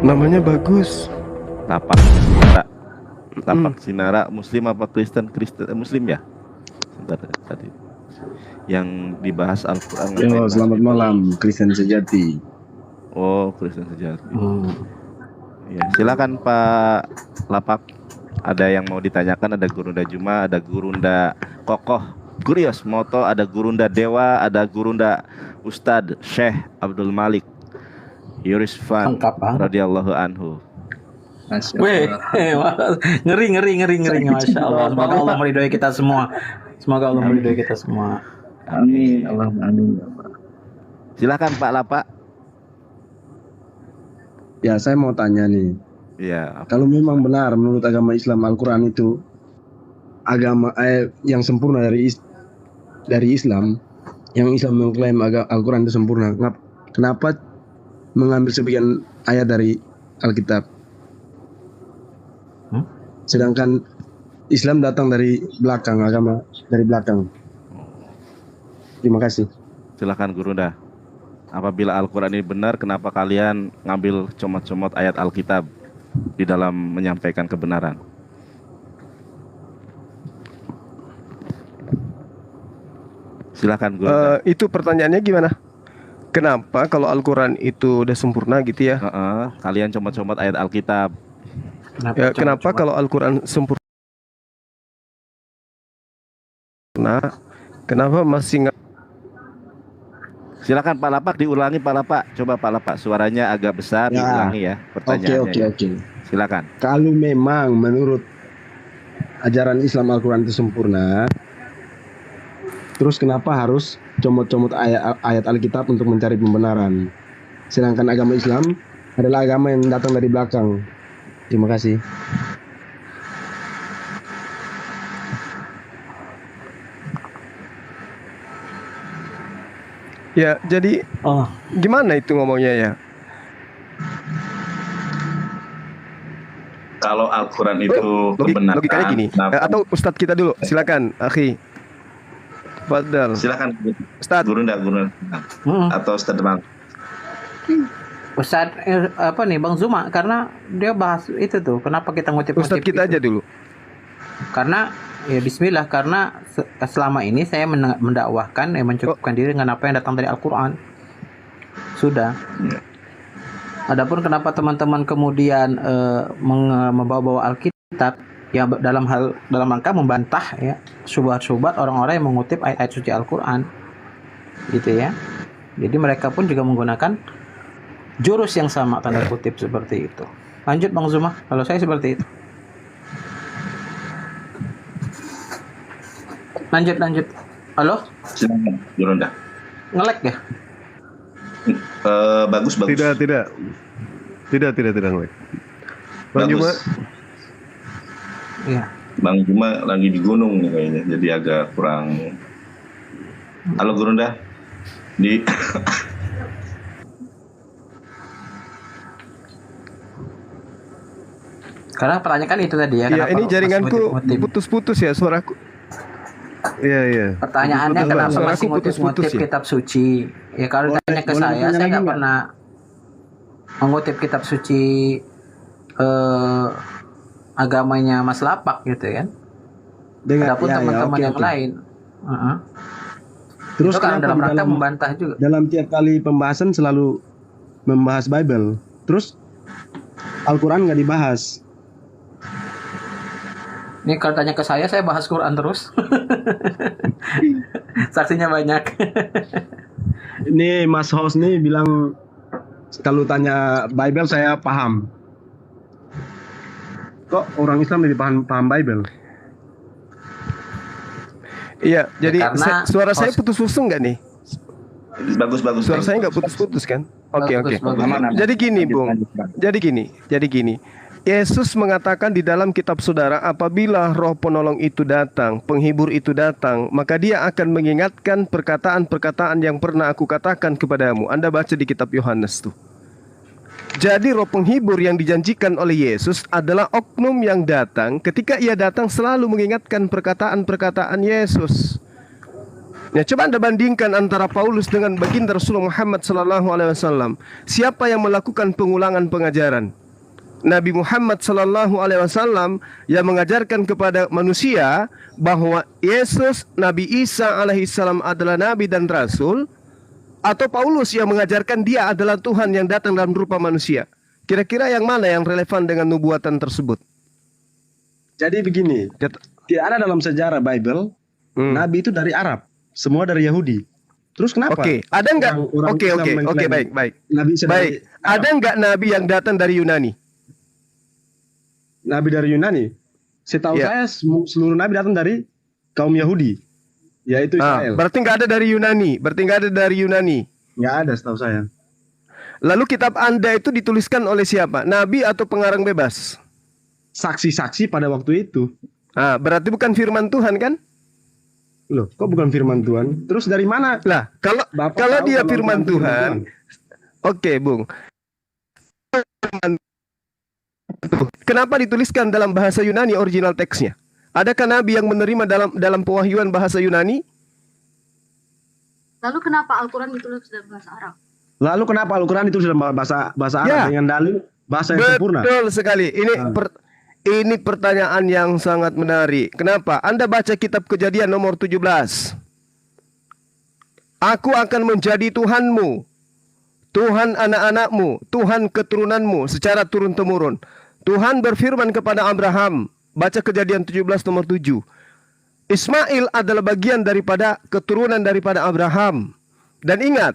Namanya bagus. Lapak. Lapak Sinara Muslim apa Kristen? Muslim ya? Sebentar tadi. Yang dibahas Al-Qur'an. Yo, selamat malam, Kristen sejati. Oh, Kristen sejati. Ya, silakan Pak Lapak. Ada yang mau ditanyakan, ada Gurunda Juma, ada Gurunda Kokoh Gurios Moto, ada Gurunda Dewa, ada Gurunda Ustadz Syekh Abdul Malik Yurisfan radhiyallahu anhu. Weh, ngeri, Masya Allah. Semoga Allah meridhoi kita semua. Semoga Allah meridhoi kita semua. Amin, Allahumma amin. Silakan Pak Lapak. Ya, saya mau tanya nih. Iya. Kalau memang benar menurut agama Islam Al-Quran itu agama yang sempurna dari Islam, yang Islam mengklaim Al-Quran itu sempurna, kenapa mengambil sebagian ayat dari Alkitab? Sedangkan Islam datang dari belakang, agama dari belakang. Terima kasih. Silakan Gurunda. Apabila Al-Quran ini benar, kenapa kalian ngambil comot-comot ayat Alkitab di dalam menyampaikan kebenaran? Silakan Gurunda. Itu pertanyaannya gimana? Kenapa kalau Al-Quran itu udah sempurna gitu ya? Kalian comot-comot ayat Alkitab. Kenapa kalau Al-Quran sempurna? Kenapa masih nggak? Silakan Pak Lapak, diulangi Pak Lapak. Coba Pak Lapak, suaranya agak besar, Ya. diulangi ya pertanyaannya. Oke. Silakan. Kalau memang menurut ajaran Islam Al-Quran itu sempurna, terus kenapa harus comot-comot ayat Alkitab untuk mencari pembenaran? Sedangkan agama Islam adalah agama yang datang dari belakang. Terima kasih. Ya, jadi gimana itu ngomongnya ya? Kalau Al-Quran itu kebenaran, logikanya gini. Atau Ustadz kita dulu, silakan, akhi. Fadal. Silakan Ustadz. Gurunda atau Ustadz Bang. Ustadz Bang Zuma, karena dia bahas itu tuh, kenapa kita ngutip Ustadz kita itu? aja dulu. Karena ya bismillah, karena selama ini saya mendakwahkan mencukupkan diri dengan apa yang datang dari Al-Quran. Sudah. Adapun kenapa teman-teman kemudian membawa-bawa Alkitab ya dalam rangka membantah ya syubhat-syubhat orang-orang yang mengutip ayat-ayat suci Al-Quran, gitu ya. Jadi mereka pun juga menggunakan jurus yang sama, tanda kutip seperti itu. Lanjut Bang Zuma, kalau saya seperti itu. Lanjut. Halo? Silakan Gurunda. Nge-lag ya? Bagus. Tidak ngelag. Bang Juma. Iya. Bang Juma lagi di gunung nih kayaknya, jadi agak kurang. Halo Gurunda. Karena pertanyaan kan itu tadi ya. Ya, ini jaringanku putus-putus ya suaraku. Iya. Pertanyaannya kenapa masih ngutip ya? kitab suci? Ya kalau ditanya ke saya nggak pernah mengutip kitab suci agamanya Mas Lapak gitu kan. Adapun teman-teman yang lain. Terus itu kan dalam rangka membantah juga. Dalam tiap kali pembahasan selalu membahas Bible. Terus Al-Quran nggak dibahas. Ini kalau tanya ke saya bahas Quran terus. Saksinya banyak. Ini Mas Host nih bilang kalau tanya Bible saya paham. Kok orang Islam lebih paham Bible? Iya, jadi karena suara saya putus-putus nggak nih? Bagus. Suara saya nggak putus-putus kan? Oke. Bagus. Jadi gini, Bung. Jadi gini. Yesus mengatakan di dalam kitab saudara, apabila roh penolong itu datang, penghibur itu datang, maka dia akan mengingatkan perkataan-perkataan yang pernah aku katakan kepadamu. Anda baca di kitab Yohanes tuh. Jadi roh penghibur yang dijanjikan oleh Yesus adalah oknum yang datang. Ketika ia datang selalu mengingatkan perkataan-perkataan Yesus. Ya, coba Anda bandingkan antara Paulus dengan baginda Rasulullah Muhammad sallallahu alaihi wasallam. Siapa yang melakukan pengulangan pengajaran? Nabi Muhammad sallallahu alaihi wasallam yang mengajarkan kepada manusia bahwa Yesus, Nabi Isa alaihi salam adalah nabi dan rasul, atau Paulus yang mengajarkan dia adalah Tuhan yang datang dalam rupa manusia? Kira-kira yang mana yang relevan dengan nubuatan tersebut? Jadi begini, tidak ada dalam sejarah Bible nabi itu dari Arab, semua dari Yahudi. Terus kenapa? Oke, ada nggak? Oke, baik. Nabi Isa Baik, dari Arab. ada nggak nabi yang datang dari Yunani? Nabi dari Yunani? Setahu Ya. saya seluruh nabi datang dari kaum Yahudi, yaitu Israel. Berarti nggak ada dari Yunani. Nggak ada setahu saya. Lalu kitab Anda itu dituliskan oleh siapa? Nabi atau pengarang bebas? Saksi-saksi pada waktu itu. Berarti bukan firman Tuhan kan? Loh, kok bukan firman Tuhan? Terus dari mana? Lah, kalau Bapak kalau tahu dia kalau firman bukan Tuhan, oke, Bung. Kenapa dituliskan dalam bahasa Yunani original teksnya? Adakah nabi yang menerima dalam pewahyuan bahasa Yunani? Lalu kenapa Al-Quran ditulis dalam bahasa Arab? Lalu kenapa Al-Quran itu dalam bahasa Arab Ya. dengan dalil bahasa yang sempurna? Betul sekali. Ini pertanyaan yang sangat menarik. Kenapa? Anda baca kitab Kejadian nomor 17. Aku akan menjadi Tuhanmu, Tuhan anak-anakmu, Tuhan keturunanmu secara turun-temurun. Tuhan berfirman kepada Abraham, baca Kejadian 17 nomor 7. Ismail adalah bagian daripada keturunan daripada Abraham. Dan ingat,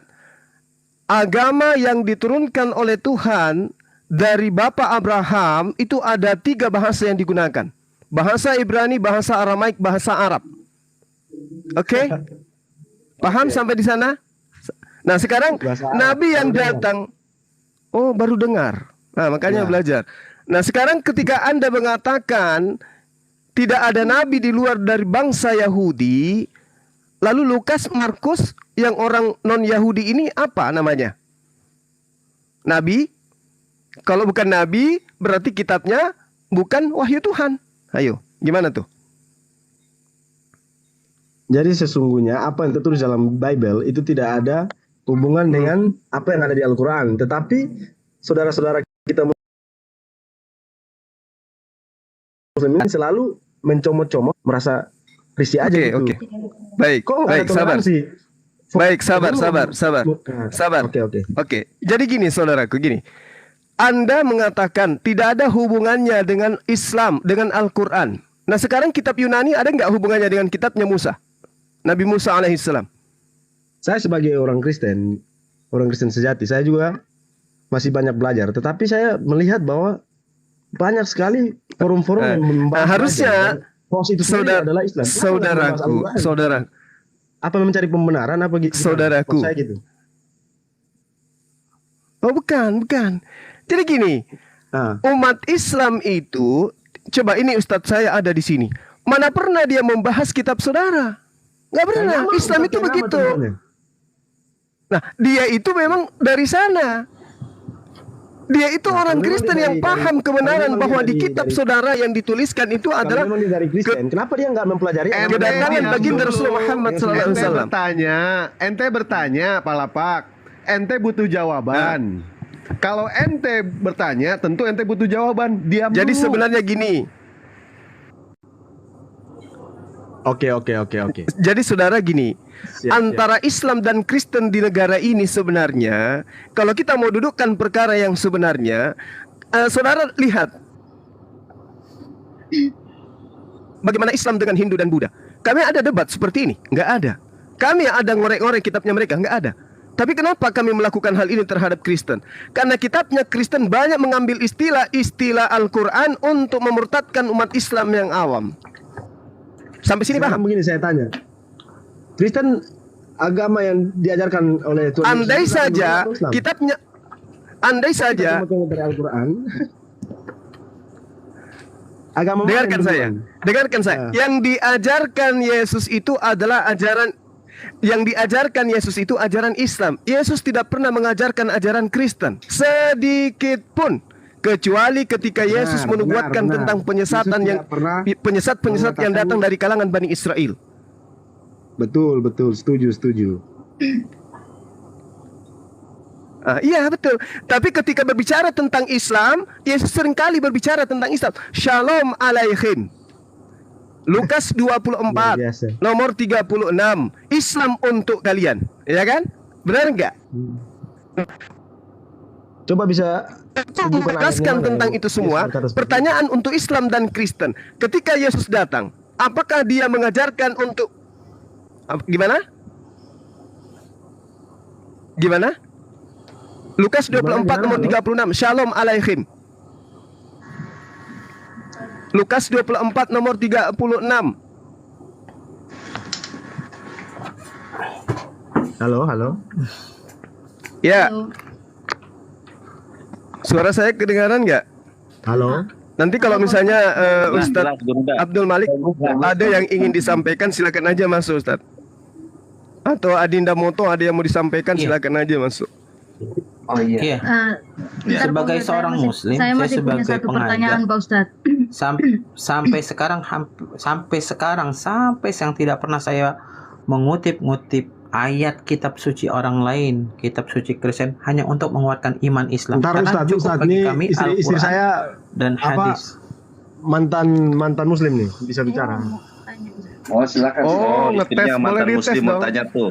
agama yang diturunkan oleh Tuhan dari Bapak Abraham itu ada 3 bahasa yang digunakan. Bahasa Ibrani, bahasa Aramaik, bahasa Arab. Oke? Paham sampai di sana? Nah, sekarang Bahasa Arab. Nabi yang Baru dengar. datang, baru dengar. Nah, makanya Ya. belajar. Nah, sekarang ketika Anda mengatakan tidak ada nabi di luar dari bangsa Yahudi, lalu Lukas, Markus yang orang non-Yahudi ini apa namanya? Nabi? Kalau bukan nabi, berarti kitabnya bukan wahyu Tuhan. Ayo, gimana tuh? Jadi sesungguhnya apa yang tertulis dalam Bible itu tidak ada hubungan dengan apa yang ada di Al-Quran. Tetapi saudara-saudara kita Muslim ini selalu mencomot-comot, merasa risih aja gitu. Oke. Baik, Kok nggak ada baik, sabar. toleransi? Baik, sabar. Nah, Sabar. Oke. Oke, jadi gini saudaraku, gini. Anda mengatakan tidak ada hubungannya dengan Islam, dengan Al-Quran. Nah, sekarang kitab Yunani ada nggak hubungannya dengan kitabnya Musa? Nabi Musa alaihissalam. Saya sebagai orang Kristen sejati, saya juga masih banyak belajar. Tetapi saya melihat bahwa banyak sekali forum-forum yang membahas harusnya belajar. Dan host itu sendiri adalah Islam. Kenapa nggak membahas Al-Quran? saudara, Apa mencari pembenaran apa gitu? Saudaraku. Kok saya gitu. oh bukan. Jadi gini, Nah, umat Islam itu, coba ini Ustadz saya ada di sini. Mana pernah dia membahas kitab saudara? Nggak pernah. nama, Islam pakai itu nama begitu. sebenarnya. Nah, dia itu memang dari sana. Dia itu Nah, orang kalau Kristen memang yang dia paham dari- kebenaran kalau memang bahwa dia di dari- kitab dari- saudara yang dituliskan itu Kalau adalah memang dia dari Kristen, kenapa dia nggak mempelajari? Ente kedatangan diam baginda dulu. Rasulullah Muhammad sallallahu alaihi wasallam. Ente bertanya, Pak Lapak. Ente butuh jawaban. Kalau ente bertanya, tentu ente butuh jawaban. Diam Jadi dulu. sebenarnya gini. Oke. Jadi saudara gini, Siap, antara Islam dan Kristen di negara ini sebenarnya, kalau kita mau dudukkan perkara yang sebenarnya, saudara lihat bagaimana Islam dengan Hindu dan Buddha. Kami ada debat seperti ini? Nggak ada. Kami ada ngorek-ngorek kitabnya mereka? Nggak ada. Tapi kenapa kami melakukan hal ini terhadap Kristen? Karena kitabnya Kristen banyak mengambil istilah Al-Quran untuk memurtadkan umat Islam yang awam. Sampai sini Sekarang paham? begini saya tanya. Kristen agama yang diajarkan oleh Tuhan Andai Yesus itu saja agama Islam. kitabnya, andai Kita saja, cuma dari Al-Quran. Agama mana dengarkan yang saya, duluan? dengarkan saya. Yang diajarkan Yesus itu adalah ajaran Islam. Yesus tidak pernah mengajarkan ajaran Kristen sedikit pun, kecuali ketika Yesus menubuatkan tentang penyesatan Yesus yang tidak pernah penyesat yang datang dari kalangan Bani Israel. Betul, setuju. Iya betul. Tapi ketika berbicara tentang Islam, Yesus seringkali berbicara tentang Islam. Shalom alaihim. Lukas 24 Luar biasa. nomor 36. Islam untuk kalian, ya kan? Benar nggak? Coba bisa tunjukkan Menjelaskan ayatnya tentang mana itu semua. Yesus berkata seperti Pertanyaan untuk Islam dan Kristen. Ketika Yesus datang, apakah dia mengajarkan untuk gimana? Gimana? Lukas 24 nomor 36. Shalom alaihim. Lukas 24 nomor 36. Halo. Ya, Halo. suara saya kedengaran nggak? Halo. Nanti kalau misalnya Ustadz Jelas, Gurunda. Abdul Malik ada yang ingin disampaikan, silakan aja masuk Ustadz. Atau Adinda Moto ada yang mau disampaikan, Iya. silakan aja masuk. Oh iya. Bentar, Sebagai Pak Ustadz, seorang saya muslim, saya saya masih punya sebagai satu pengajar. pertanyaan Pak Ustadz. Sampai yang tidak pernah saya mengutip-ngutip ayat kitab suci orang lain, kitab suci Kristen hanya untuk menguatkan iman Islam. Bentar Karena Ustadz, cukup bagi ini kami istri Al-Quran saya dan apa hadis. mantan muslim nih, bisa bicara. Oh silakan. Oh, ngetes, istrinya boleh mantan dites muslim mau dong. tanya tuh.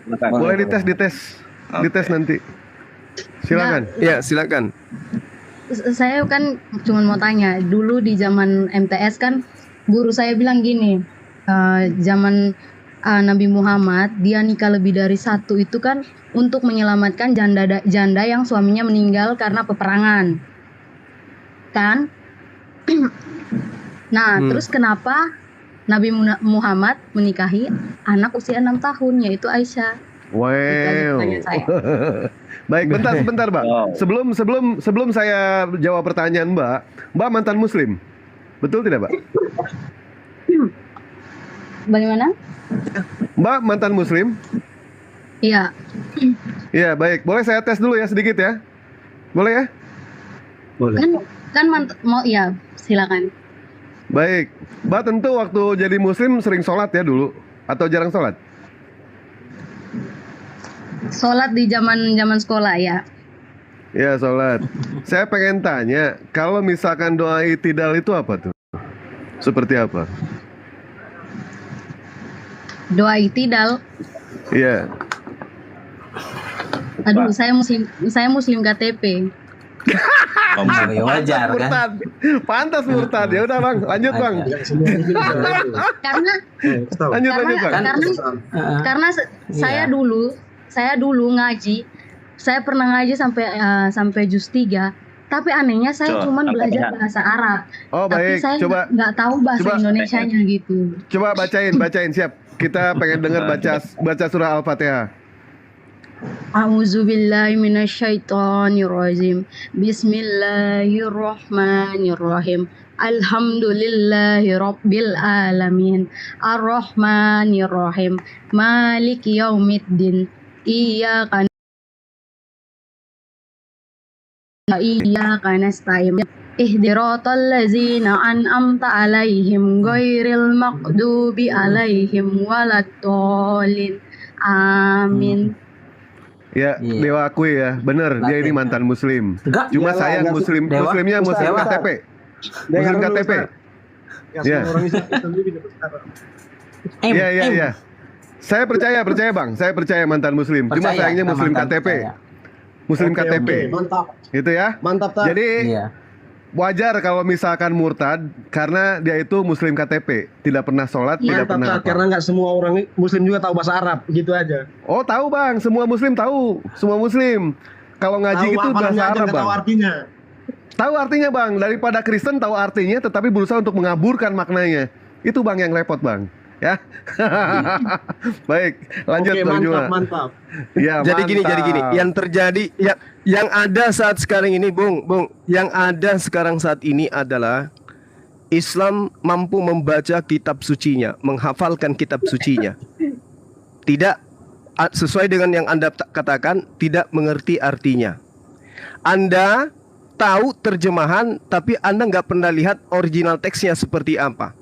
Silakan. Boleh dites nanti. Silakan. Ya, silakan. Saya kan cuma mau tanya, dulu di zaman MTS kan guru saya bilang gini, zaman Nabi Muhammad dia nikah lebih dari satu itu kan untuk menyelamatkan janda yang suaminya meninggal karena peperangan, kan? Nah, terus kenapa Nabi Muhammad menikahi anak usia 6 tahun yaitu Aisyah? Itu aja Wow. pertanyaan saya. Baik, sebentar, Mbak. Wow. Sebelum saya jawab pertanyaan Mbak mantan muslim. Betul tidak, Mbak? Bagaimana? Mbak mantan muslim? Iya. Iya, baik. Boleh saya tes dulu ya sedikit ya? Boleh ya? Boleh. Kan mau ya, silakan. Baik. Mbak tentu waktu jadi muslim sering sholat ya dulu atau jarang sholat? Sholat di zaman sekolah ya. Ya, sholat. Saya pengen tanya, kalau misalkan doa itidal itu apa tuh? Seperti apa? Doa itidal. Iya. Aduh, saya muslim KTP. Oh, Ya, wajar kan? Murtad. Pantas murtad. Ya udah, Bang. Lanjut, Bang. Karena Lanjut, Bang. karena saya dulu ngaji. Saya pernah ngaji sampai juz 3. Tapi anehnya saya Coba, cuma apa belajar benar? bahasa Arab. Oh, Tapi baik. saya Coba nggak tahu bahasa coba- Indonesianya gitu. coba bacain siap. Kita pengen dengar baca surah Al-Fatihah. A'udzubillahi minasyaitonirrajim. Bismillahirrahmanirrahim. Alhamdulillahi rabbil alamin. Arrahmanirrahim. Maliki yaumiddin. Iyyaka nasta'in. Ihdiratal ladzina an'amta 'alaihim ghairil maghdubi 'alaihim waladdallin. Amin. Ya, Iya. Dewa akui ya. Bener, dia ini mantan muslim. Enggak. Cuma Iyalah, saya enggak, Dewa. muslimnya muslim Dewa. KTP. Dengar Muslim dulu, KTP. Ustaz. Ya, Iya. semua orang Islam juga bisa bicara. Iya. Saya percaya Bang. Saya percaya mantan muslim. Cuma Percaya, sayangnya kita muslim mantan, KTP. percaya. Muslim Oke, KTP. oke, mantap. Gitu ya. Mantap, Tak. Jadi Iya. wajar kalau misalkan murtad karena dia itu muslim KTP, tidak pernah sholat, tidak Mantap, pernah Tak. apa. Karena nggak semua orang muslim juga tahu bahasa Arab, gitu aja. Oh, tahu Bang, semua muslim tahu. Semua muslim. Kalau ngaji Tahu gitu hafalannya bahasa aja, Arab, nggak Bang. tahu artinya. Tahu artinya, Bang. Daripada Kristen tahu artinya tetapi berusaha untuk mengaburkan maknanya. Itu Bang yang repot, Bang. Ya. Baik, lanjut Oke, Bang Juma. mantap. Ya, Jadi gini, mantap. yang terjadi yang ada saat sekarang ini, Bung, yang ada sekarang saat ini adalah Islam mampu membaca kitab sucinya, menghafalkan kitab sucinya. Tidak sesuai dengan yang Anda katakan, tidak mengerti artinya. Anda tahu terjemahan, tapi Anda nggak pernah lihat original teksnya seperti apa.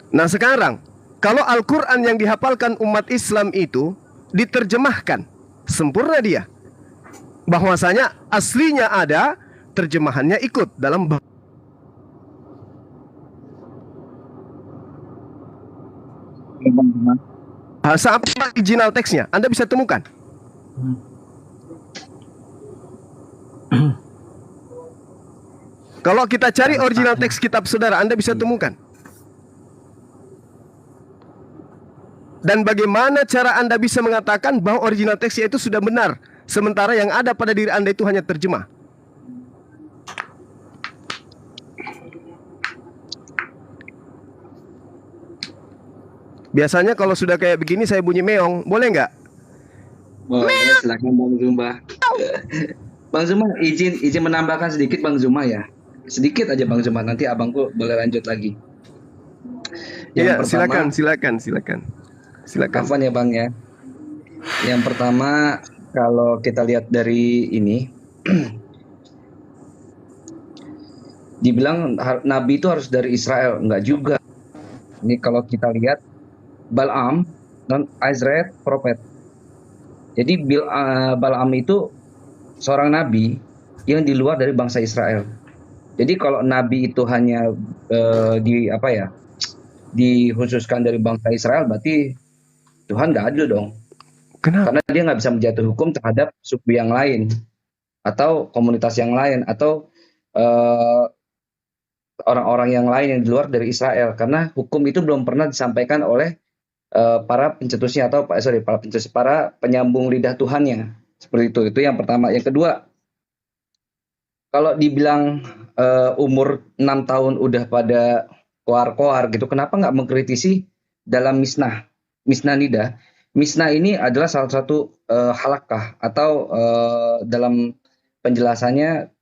Nah sekarang, Kalau Al-Quran yang dihafalkan umat Islam itu diterjemahkan, sempurna dia. Bahwasanya aslinya ada, terjemahannya ikut dalam bahasa apa original teksnya, Anda bisa temukan. Kalau kita cari original teks kitab saudara, Anda bisa temukan. Dan bagaimana cara Anda bisa mengatakan bahwa original teksnya itu sudah benar, sementara yang ada pada diri Anda itu hanya terjemah? Biasanya kalau sudah kayak begini saya bunyi meong, boleh nggak? Boleh, silakan Bang Zuma. Bang Zuma, izin menambahkan sedikit Bang Zuma ya. Sedikit aja Bang Zuma, nanti abangku boleh lanjut lagi. Iya, silakan. Afwan ya Bang ya. Yang pertama, kalau kita lihat dari ini, dibilang Nabi itu harus dari Israel, enggak juga. Ini kalau kita lihat Balaam dan Israel prophet. Jadi Balaam itu seorang nabi yang di luar dari bangsa Israel. Jadi kalau nabi itu hanya dikhususkan dari bangsa Israel, berarti Tuhan nggak adil dong. Kenapa? Karena dia nggak bisa menjatuh hukum terhadap suku yang lain atau komunitas yang lain atau orang-orang yang lain yang di luar dari Israel, karena hukum itu belum pernah disampaikan oleh para pencetusnya atau para penyambung lidah Tuhannya. Seperti itu yang pertama. Yang kedua, kalau dibilang umur 6 tahun udah pada koar-koar gitu, kenapa nggak mengkritisi dalam Misnah Nida? Misnah ini adalah salah satu halakah atau dalam penjelasannya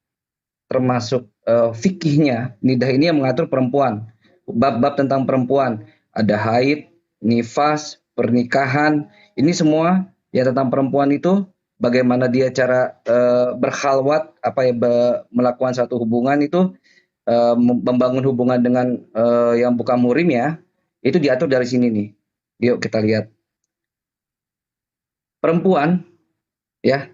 termasuk fikihnya. Nidah ini yang mengatur perempuan, bab-bab tentang perempuan, ada haid, nifas, pernikahan, ini semua ya tentang perempuan itu, bagaimana dia cara berkhalwat, melakukan satu hubungan itu, membangun hubungan dengan yang bukan muhrim ya, itu diatur dari sini nih. Yuk kita lihat. Perempuan ya,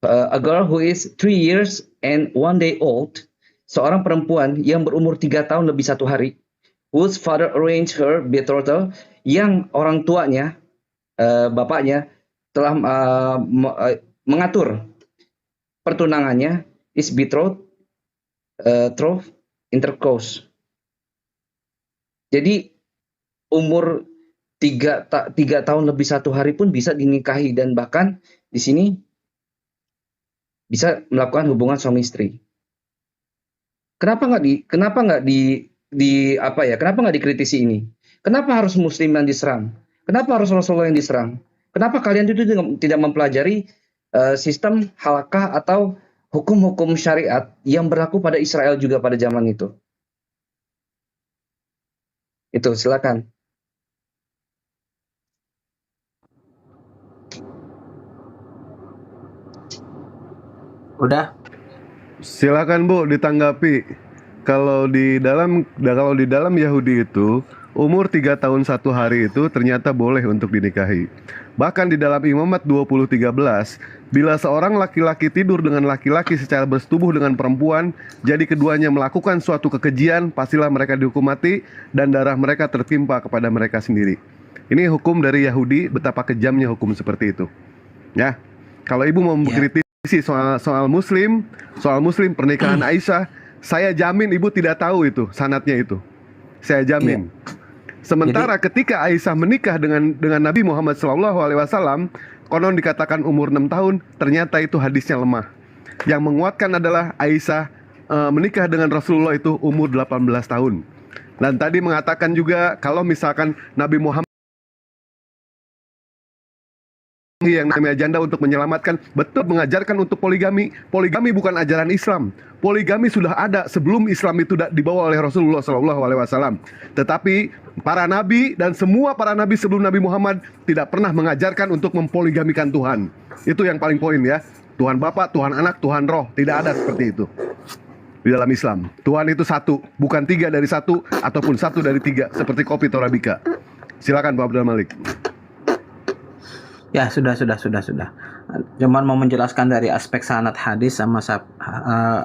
a girl who is 3 years and 1 day old, seorang perempuan yang berumur 3 tahun lebih 1 hari, whose father arranged her betrothal, yang orang tuanya, bapaknya telah mengatur pertunangannya, is betrothed, troth, intercourse. Jadi umur 3 tahun lebih 1 hari pun bisa dinikahi, dan bahkan di sini bisa melakukan hubungan suami istri. Kenapa nggak dikritisi ini? Kenapa harus Muslim yang diserang? Kenapa harus Rasulullah yang diserang? Kenapa kalian itu tidak mempelajari sistem halakah atau hukum-hukum syariat yang berlaku pada Israel juga pada zaman itu? Itu silakan. Udah. Silakan Bu ditanggapi. Kalau di dalam Yahudi itu umur 3 tahun 1 hari itu ternyata boleh untuk dinikahi. Bahkan di dalam Imamat 20:13, bila seorang laki-laki tidur dengan laki-laki secara bersetubuh dengan perempuan, jadi keduanya melakukan suatu kekejian, pastilah mereka dihukum mati dan darah mereka tertimpa kepada mereka sendiri. Ini hukum dari Yahudi, betapa kejamnya hukum seperti itu. Ya. Kalau Ibu mau mengkritisi soal muslim pernikahan Aisyah, saya jamin Ibu tidak tahu itu sanadnya itu. Saya jamin. Sementara ketika Aisyah menikah dengan Nabi Muhammad SAW, konon dikatakan umur 6 tahun, ternyata itu hadisnya lemah. Yang menguatkan adalah Aisyah menikah dengan Rasulullah itu umur 18 tahun. Dan tadi mengatakan juga kalau misalkan Nabi Muhammad yang namanya janda untuk menyelamatkan, betul mengajarkan untuk poligami. Poligami bukan ajaran Islam. Poligami sudah ada sebelum Islam itu dibawa oleh Rasulullah SAW. Tetapi para nabi dan semua para nabi sebelum Nabi Muhammad tidak pernah mengajarkan untuk mempoligamikan Tuhan. Itu yang paling poin ya. Tuhan Bapa, Tuhan Anak, Tuhan Roh, tidak ada seperti itu di dalam Islam. Tuhan itu satu, bukan 3 dari 1 ataupun 1 dari 3 seperti kopi Torabika. Silakan Pak Abdul Malik. Ya, sudah. Cuman mau menjelaskan dari aspek sanad hadis sama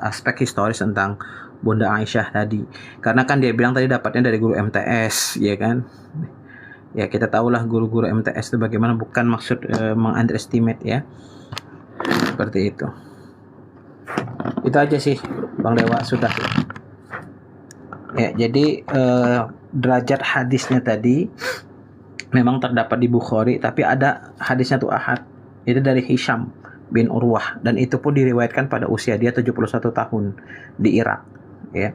aspek historis tentang Bunda Aisyah tadi. Karena kan dia bilang tadi dapatnya dari guru MTS, ya kan? Ya, kita tahulah guru-guru MTS itu bagaimana, bukan maksud meng-underestimate ya. Seperti itu. Itu aja sih, Bang Dewa, sudah. Ya, jadi derajat hadisnya tadi memang terdapat di Bukhari, tapi ada hadisnya tuh ahad. Itu dari Hisham bin Urwah, dan itu pun diriwayatkan pada usia dia 71 tahun di Irak, ya.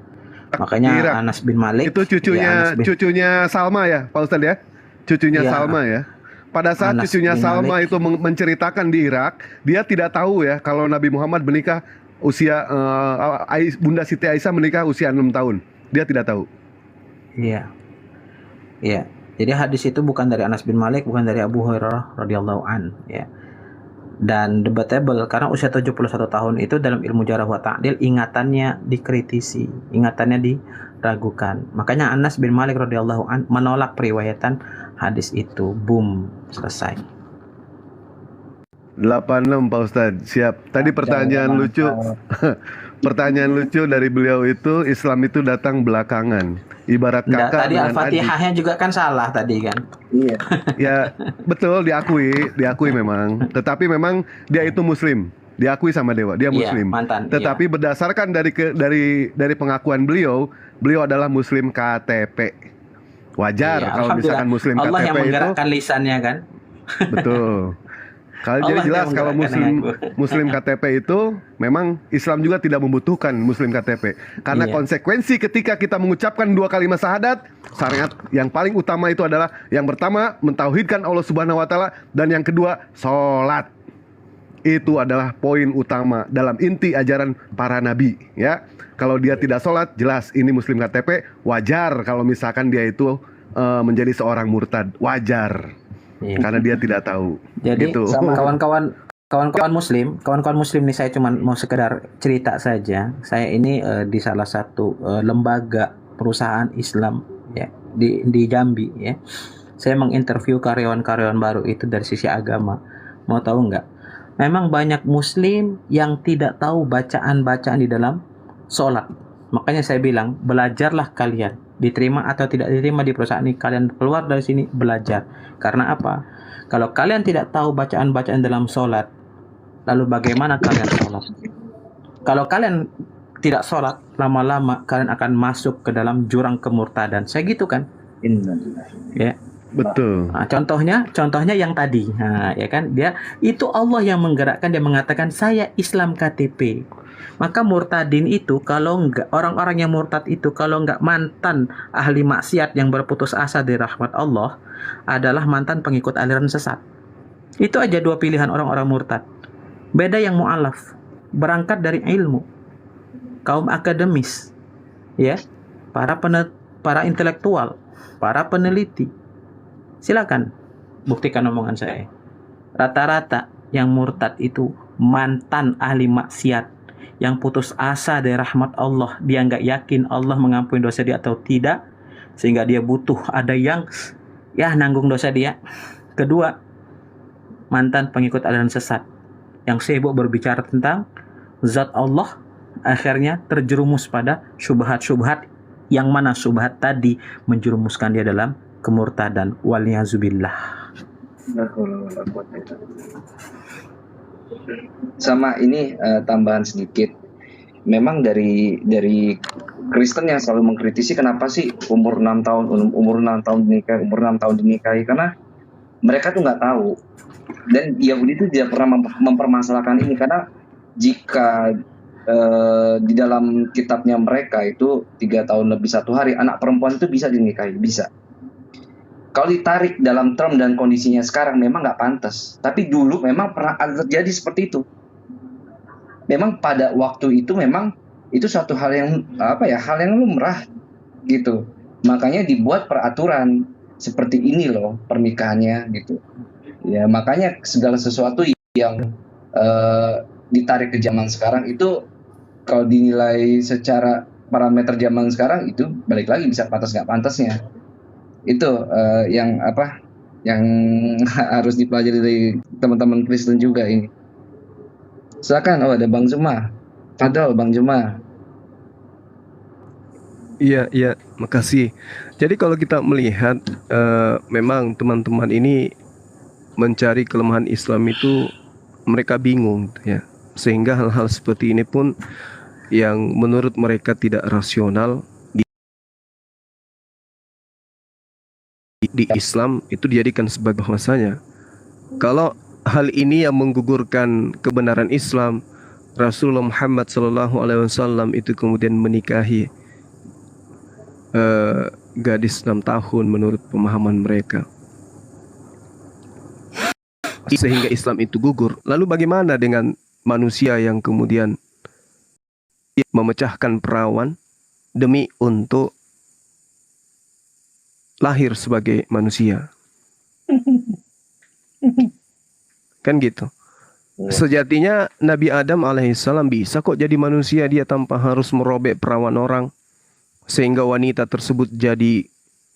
Makanya Irak. Anas bin Malik Itu cucunya Salma ya, Pak Ustadz ya? Cucunya Ya. Salma ya. Pada saat Anas cucunya bin Salma Malik. itu menceritakan di Irak, dia tidak tahu ya kalau Nabi Muhammad menikah usia Bunda Siti Aisyah menikah usia 6 tahun. Dia tidak tahu. Iya. Iya. Jadi hadis itu bukan dari Anas bin Malik, bukan dari Abu Hurairah radhiyallahu an, ya. Dan debatable karena usia 71 tahun itu dalam ilmu jarh wa ta'dil ingatannya dikritisi, ingatannya diragukan. Makanya Anas bin Malik radhiyallahu an menolak periwayatan hadis itu. Boom, selesai. 86 Pak Ustadz, siap. Tadi pertanyaan lucu. Pertanyaan lucu dari beliau itu, Islam itu datang belakangan. Ibarat Nggak, kakak tadi dengan adik. Al-Fatihahnya juga kan salah tadi kan. Iya. Ya, betul, diakui memang. Tetapi memang dia itu muslim. Diakui sama Dewa, dia Iya, muslim. mantan. Tetapi berdasarkan dari pengakuan beliau adalah muslim KTP. Wajar Iya, kalau misalkan alhamdulillah. muslim Allah yang KTP itu menggerakkan lisannya kan. betul. Kalau jadi Allah jelas yang kalau menggerakkan muslim KTP itu memang Islam juga tidak membutuhkan muslim KTP. Karena Iya. konsekuensi ketika kita mengucapkan 2 kalimat syahadat, syariat yang paling utama itu adalah yang pertama mentauhidkan Allah Subhanahu wa taala, dan yang kedua salat. Itu adalah poin utama dalam inti ajaran para nabi, ya. Kalau dia tidak sholat, jelas ini muslim KTP. Wajar kalau misalkan dia itu menjadi seorang murtad, wajar. Iya. Karena dia tidak tahu. Jadi Gitu. sama kawan-kawan muslim nih, saya cuma mau sekedar cerita saja. Saya ini di salah satu lembaga perusahaan Islam ya di Jambi ya. Saya menginterview karyawan-karyawan baru itu dari sisi agama. Mau tahu nggak? Memang banyak muslim yang tidak tahu bacaan-bacaan di dalam sholat. Makanya saya bilang, belajarlah kalian. Diterima atau tidak diterima di perusahaan ini, kalian keluar dari sini belajar. Karena apa? Kalau kalian tidak tahu bacaan-bacaan dalam sholat, lalu bagaimana kalian sholat? Kalau kalian tidak sholat, lama-lama kalian akan masuk ke dalam jurang kemurtadan. Saya gitu kan? Ya. Betul. Nah, contohnya yang tadi, nah, ya kan, dia itu Allah yang menggerakkan, dia mengatakan saya Islam KTP. Maka murtadin itu kalau enggak, orang-orang yang murtad itu kalau enggak mantan ahli maksiat yang berputus asa dari rahmat Allah, adalah mantan pengikut aliran sesat. Itu aja 2 pilihan orang-orang murtad. Beda yang mu'alaf, berangkat dari ilmu, kaum akademis, ya, para intelektual, para peneliti. Silakan buktikan omongan saya. Rata-rata yang murtad itu mantan ahli maksiat yang putus asa dari rahmat Allah. Dia nggak yakin Allah mengampuni dosa dia atau tidak, sehingga dia butuh ada yang ya nanggung dosa dia. Kedua, mantan pengikut aliran sesat yang sibuk berbicara tentang zat Allah, akhirnya terjerumus pada syubhat-syubhat, yang mana syubhat tadi menjerumuskan dia dalam kemurtadan. Waliyazubillah. Sama ini tambahan sedikit. Memang dari Kristen yang selalu mengkritisi kenapa sih umur 6 tahun dinikahi, karena mereka tuh nggak tahu. Dan Yahudi itu tidak pernah mempermasalahkan ini, karena jika di dalam kitabnya mereka itu 3 tahun lebih 1 hari anak perempuan itu bisa dinikahi, bisa. Kalau ditarik dalam term dan kondisinya sekarang memang nggak pantas. Tapi dulu memang pernah terjadi seperti itu. Memang pada waktu itu memang itu suatu hal yang hal yang lumrah gitu. Makanya dibuat peraturan seperti ini loh pernikahannya gitu. Ya makanya segala sesuatu yang ditarik ke zaman sekarang itu kalau dinilai secara parameter zaman sekarang itu balik lagi bisa pantas nggak pantasnya. Itu yang apa? Yang harus dipelajari dari teman-teman Kristen juga ini. Silakan, ada Bang Zuma. Fadal, Bang Zuma. Iya, iya, makasih. Jadi kalau kita melihat memang teman-teman ini mencari kelemahan Islam itu mereka bingung ya. Sehingga hal-hal seperti ini pun yang menurut mereka tidak rasional di Islam itu dijadikan sebagai bahwasanya kalau hal ini yang menggugurkan kebenaran Islam, Rasulullah Muhammad SAW itu kemudian menikahi gadis 6 tahun menurut pemahaman mereka, sehingga Islam itu gugur. Lalu bagaimana dengan manusia yang kemudian memecahkan perawan demi untuk lahir sebagai manusia? Kan gitu. Sejatinya Nabi Adam alaihissalam bisa kok jadi manusia dia tanpa harus merobek perawan orang, sehingga wanita tersebut jadi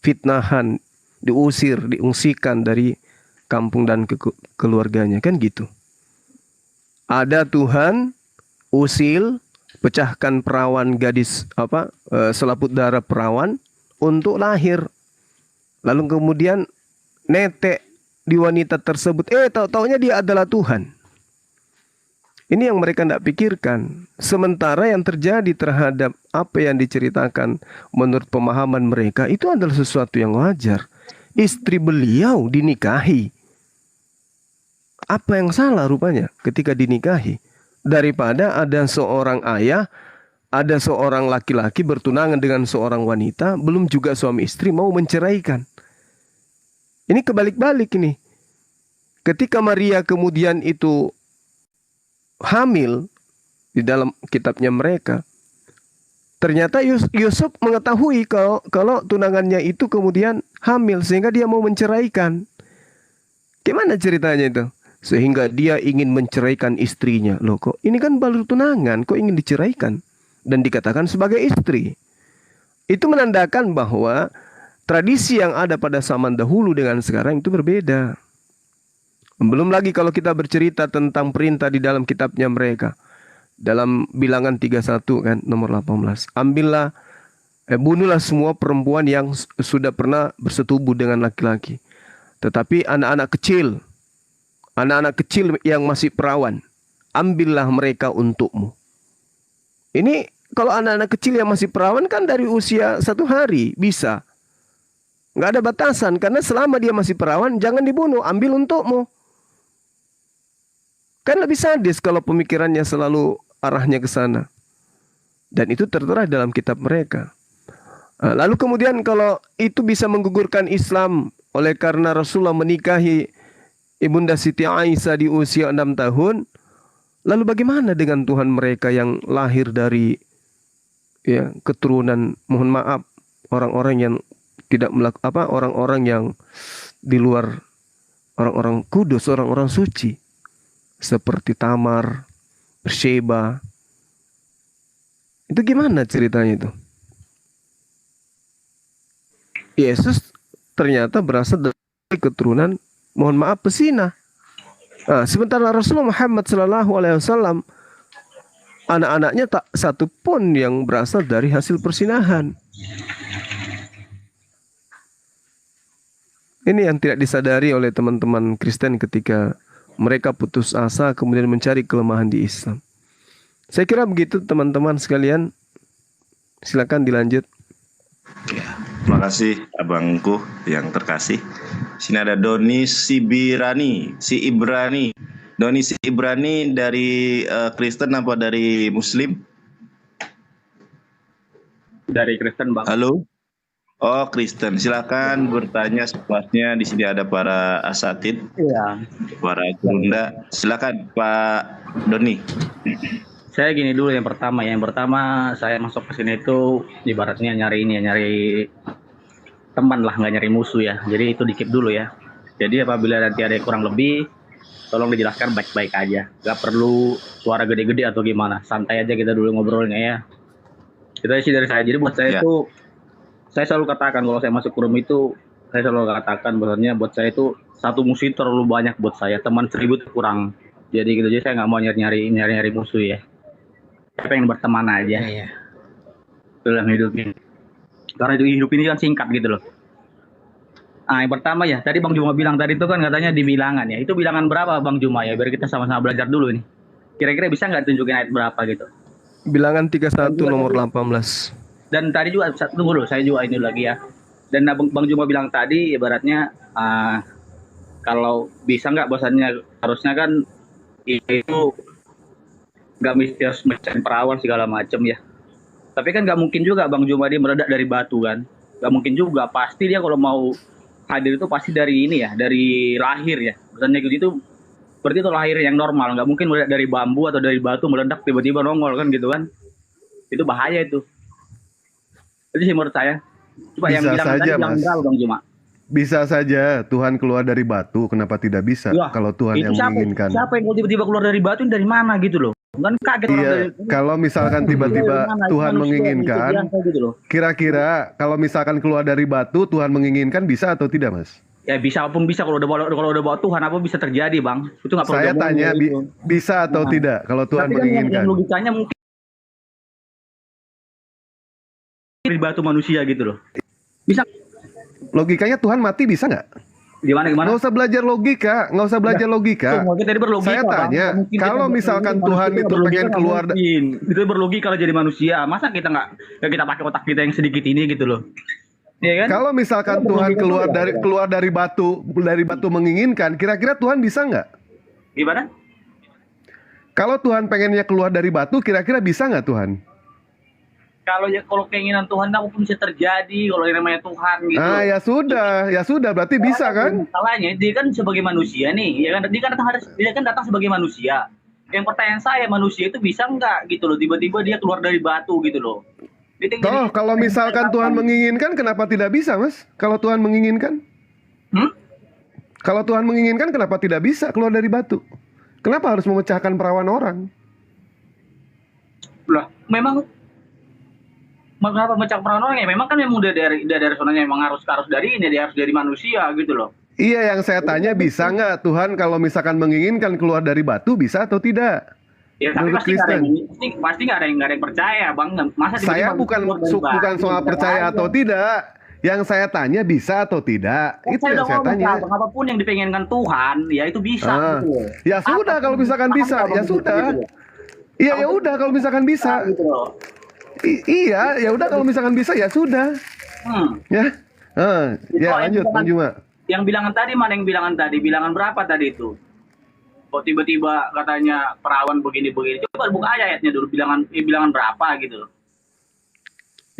fitnahan, diusir, diungsikan dari kampung dan keluarganya, kan gitu. Ada Tuhan usil, pecahkan perawan gadis selaput darah perawan untuk lahir. Lalu kemudian netek di wanita tersebut, tahu-taunya dia adalah Tuhan. Ini yang mereka tidak pikirkan. Sementara yang terjadi terhadap apa yang diceritakan menurut pemahaman mereka itu adalah sesuatu yang wajar. Istri beliau dinikahi. Apa yang salah rupanya ketika dinikahi? Daripada ada seorang ayah, ada seorang laki-laki bertunangan dengan seorang wanita, belum juga suami istri mau menceraikan. Ini kebalik-balik ini. Ketika Maria kemudian itu hamil di dalam kitabnya mereka, ternyata Yusuf mengetahui kalau tunangannya itu kemudian hamil sehingga dia mau menceraikan. Gimana ceritanya itu? Sehingga dia ingin menceraikan istrinya. Loh, kok ini kan baru tunangan, kok ingin diceraikan dan dikatakan sebagai istri? Itu menandakan bahwa tradisi yang ada pada zaman dahulu dengan sekarang itu berbeda. Belum lagi kalau kita bercerita tentang perintah di dalam kitabnya mereka. Dalam Bilangan 31 kan nomor 18. Ambillah, bunuhlah semua perempuan yang sudah pernah bersetubuh dengan laki-laki. Tetapi anak-anak kecil yang masih perawan, ambillah mereka untukmu. Ini kalau anak-anak kecil yang masih perawan kan dari usia 1 hari bisa. Nggak ada batasan, karena selama dia masih perawan jangan dibunuh, ambil untukmu. Kan lebih sadis kalau pemikirannya selalu arahnya ke sana. Dan itu tertera dalam kitab mereka. Lalu kemudian kalau itu bisa menggugurkan Islam oleh karena Rasulullah menikahi Ibunda Siti Aisyah di usia 6 tahun, lalu bagaimana dengan Tuhan mereka yang lahir dari keturunan, mohon maaf, orang-orang yang tidak orang-orang yang di luar orang-orang kudus, orang-orang suci, seperti Tamar, Sheba. Itu gimana ceritanya itu? Yesus ternyata berasal dari keturunan, mohon maaf, pesina. Sementara Rasulullah Muhammad SAW anak-anaknya tak satu pun yang berasal dari hasil persinahan. Ini yang tidak disadari oleh teman-teman Kristen ketika mereka putus asa kemudian mencari kelemahan di Islam. Saya kira begitu teman-teman sekalian. Silakan dilanjut. Ya, terima kasih abangku yang terkasih. Sini ada Doni Ibrani. Doni Ibrani dari Kristen apa dari Muslim? Dari Kristen, Bang. Halo. Oh, Kristen. Silakan bertanya sepuasnya. Di sini ada para asatid, para gurunda. Silakan Pak Doni. Saya gini dulu, yang pertama saya masuk ke sini itu ibaratnya nyari teman lah, nggak nyari musuh ya. Jadi itu dikit dulu ya. Jadi apabila nanti ada yang kurang lebih, tolong dijelaskan baik-baik aja. Gak perlu suara gede-gede atau gimana. Santai aja kita dulu ngobrolnya ya. Itu sih dari saya. Jadi buat saya itu, saya selalu katakan kalau saya masuk ke room itu, saya selalu katakan bahwasanya buat saya itu satu musuh itu terlalu banyak buat saya, teman 1000 itu kurang. Jadi gitu, jadi saya nggak mau nyari musuh ya. Saya pengen berteman aja Iya. dalam hidup ini. Karena hidup ini kan singkat gitu loh. Ah, yang pertama ya, tadi Bang Juma bilang tadi itu kan katanya di bilangan ya. Itu bilangan berapa Bang Juma ya? Biar kita sama-sama belajar dulu nih. Kira-kira bisa nggak tunjukin ayat berapa gitu? Bilangan 31 nomor 18. Dan tadi juga tunggu dulu, saya juga ini lagi ya. Dan Bang Juma bilang tadi ibaratnya kalau bisa nggak bahwasannya harusnya kan itu nggak mesti harus mencari perawan segala macam ya. Tapi kan nggak mungkin juga Bang Juma dia meledak dari batu kan? Nggak mungkin juga. Pasti dia kalau mau hadir itu pasti dari ini ya, dari lahir ya. Misalnya gitu, berarti itu lahir yang normal. Nggak mungkin meledak dari bambu atau dari batu meledak tiba-tiba nongol kan gitu kan? Itu bahaya itu. Itu sih menurut saya. Coba yang Bisa bilang saja, tadi bilang Mas. enggak Bang Juma. Bisa saja Tuhan keluar dari batu, kenapa tidak bisa? Wah, Kalau Tuhan itu yang siapa menginginkan. yang mau tiba-tiba keluar dari batu ini dari mana gitu loh? Kan kaget orang Iya, dari kalau misalkan tiba-tiba dari mana? Tuhan Manusia, menginginkan, itu biasa gitu loh. kira-kira kalau misalkan keluar dari batu, Tuhan menginginkan bisa atau tidak, Mas? Ya bisa pun bisa kalau udah bawa Tuhan apa bisa terjadi Bang. Itu nggak perlu Saya diomongin tanya gitu. bisa atau Nah, tidak kalau Tuhan tapi kan yang menginginkan. logikanya mungkin dari batu manusia gitu loh. Bisa Logikanya Tuhan mati bisa nggak? gimana? Nggak usah belajar logika, nggak usah belajar logika. Tuh, kita tadi berlogika, Saya Bang. tanya, Nggak mungkin kita kalau misalkan berlogika, Tuhan manusia itu berlogika pengen nggak keluar, mungkin. Itu berlogika kalau jadi manusia. Masa kita nggak kita pakai otak kita yang sedikit ini gitu loh. Iya kan? kalau misalkan Kita Tuhan berlogika dulu ya. keluar dari batu menginginkan, kira-kira Tuhan bisa nggak? Gimana? Kalau Tuhan pengennya keluar dari batu, kira-kira bisa nggak Tuhan? Kalau keinginan Tuhan apapun bisa terjadi kalau yang namanya Tuhan gitu. Ah, ya sudah, berarti bisa kan? Masalahnya dia kan sebagai manusia nih, ya kan dia kan datang sebagai manusia. Yang pertanyaan saya, manusia itu bisa nggak gitu loh, tiba-tiba dia keluar dari batu gitu loh. Dia tinggal Toh, kalau misalkan Tuhan menginginkan, kenapa tidak bisa, Mas? Kalau Tuhan menginginkan? Kalau Tuhan menginginkan, kenapa tidak bisa keluar dari batu? Kenapa harus memecahkan perawan orang? lah, memang mengapa mecah peran orang ya? Memang kan memang dari sonanya memang harus dari ini, dia harus dari manusia gitu loh. Iya, yang saya tanya bisa nggak Tuhan kalau misalkan menginginkan keluar dari batu, bisa atau tidak? Ya tapi Menurut pasti nggak ada Kristen. pasti nggak ada yang percaya Bang. Masa Saya tiba-tiba bukan keluar dari batu, bukan soal bisa percaya aja. atau tidak. Yang saya tanya bisa atau tidak. Kan Itu saya yang udah saya ngomong, tanya. Bang, apapun yang dipengenkan Tuhan ya itu bisa Ah. gitu loh. Ya sudah kalau misalkan Paham bisa, nggak, ya Bang, sudah. gitu loh? Iya, ya udah kalau misalkan bisa. Gitu loh. Iya, ya udah kalau misalkan bisa ya sudah. Ya. Ya lanjut Bang Juma. Yang bilangan tadi mana yang bilangan tadi? Bilangan berapa tadi itu? Kok tiba-tiba katanya perawan begini-begini. Coba buka ayatnya dulu, bilangan berapa gitu.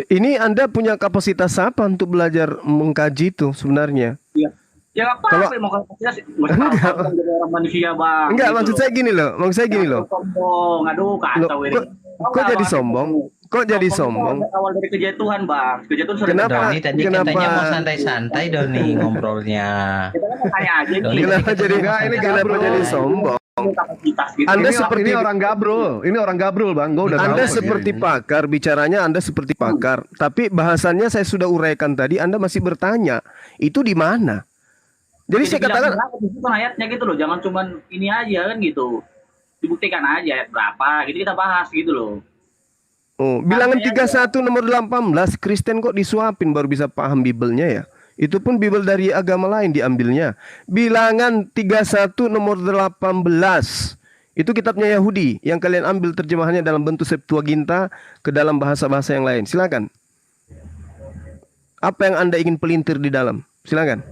Ini Anda punya kapasitas apa untuk belajar mengkaji itu sebenarnya? Iya. Ya nggak apa-apa, mau kapasitas nggak tahu jadi orang manusia Bang. Enggak, gitu maksud loh. saya gini loh. Maksud saya gini loh. Sombong, aduh kacau ini. Kok jadi sombong? Kok jadi sombong? Awal dari kejatuhan Bang. Kejatuhan sudah Kenapa? Doni tadi Kenapa? katanya mau santai-santai Doni ngobrolnya. Kita kan mau tanya aja Doni nih. Kenapa jadi Enggak, ini kenapa gabrol. jadi sombong? Kapasitas gitu. Anda Ini, seperti ini orang gabrul. Ini orang gabrul, Bang. Gua udah Anda tahu seperti ini. pakar, bicaranya Anda seperti pakar. Tapi bahasannya saya sudah uraikan tadi, Anda masih bertanya. Itu di mana? Jadi saya katakan, itu kan ayatnya gitu loh, jangan cuman ini aja kan gitu. Dibuktikan aja ayat berapa, gitu kita bahas gitu loh. oh, bilangan 31 nomor 18, Kristen kok disuapin baru bisa paham Bibelnya ya? Itu pun Bibel dari agama lain diambilnya. Bilangan 31 nomor 18. Itu kitabnya Yahudi yang kalian ambil terjemahannya dalam bentuk Septuaginta ke dalam bahasa-bahasa yang lain. Silakan. Apa yang Anda ingin pelintir di dalam? Silakan.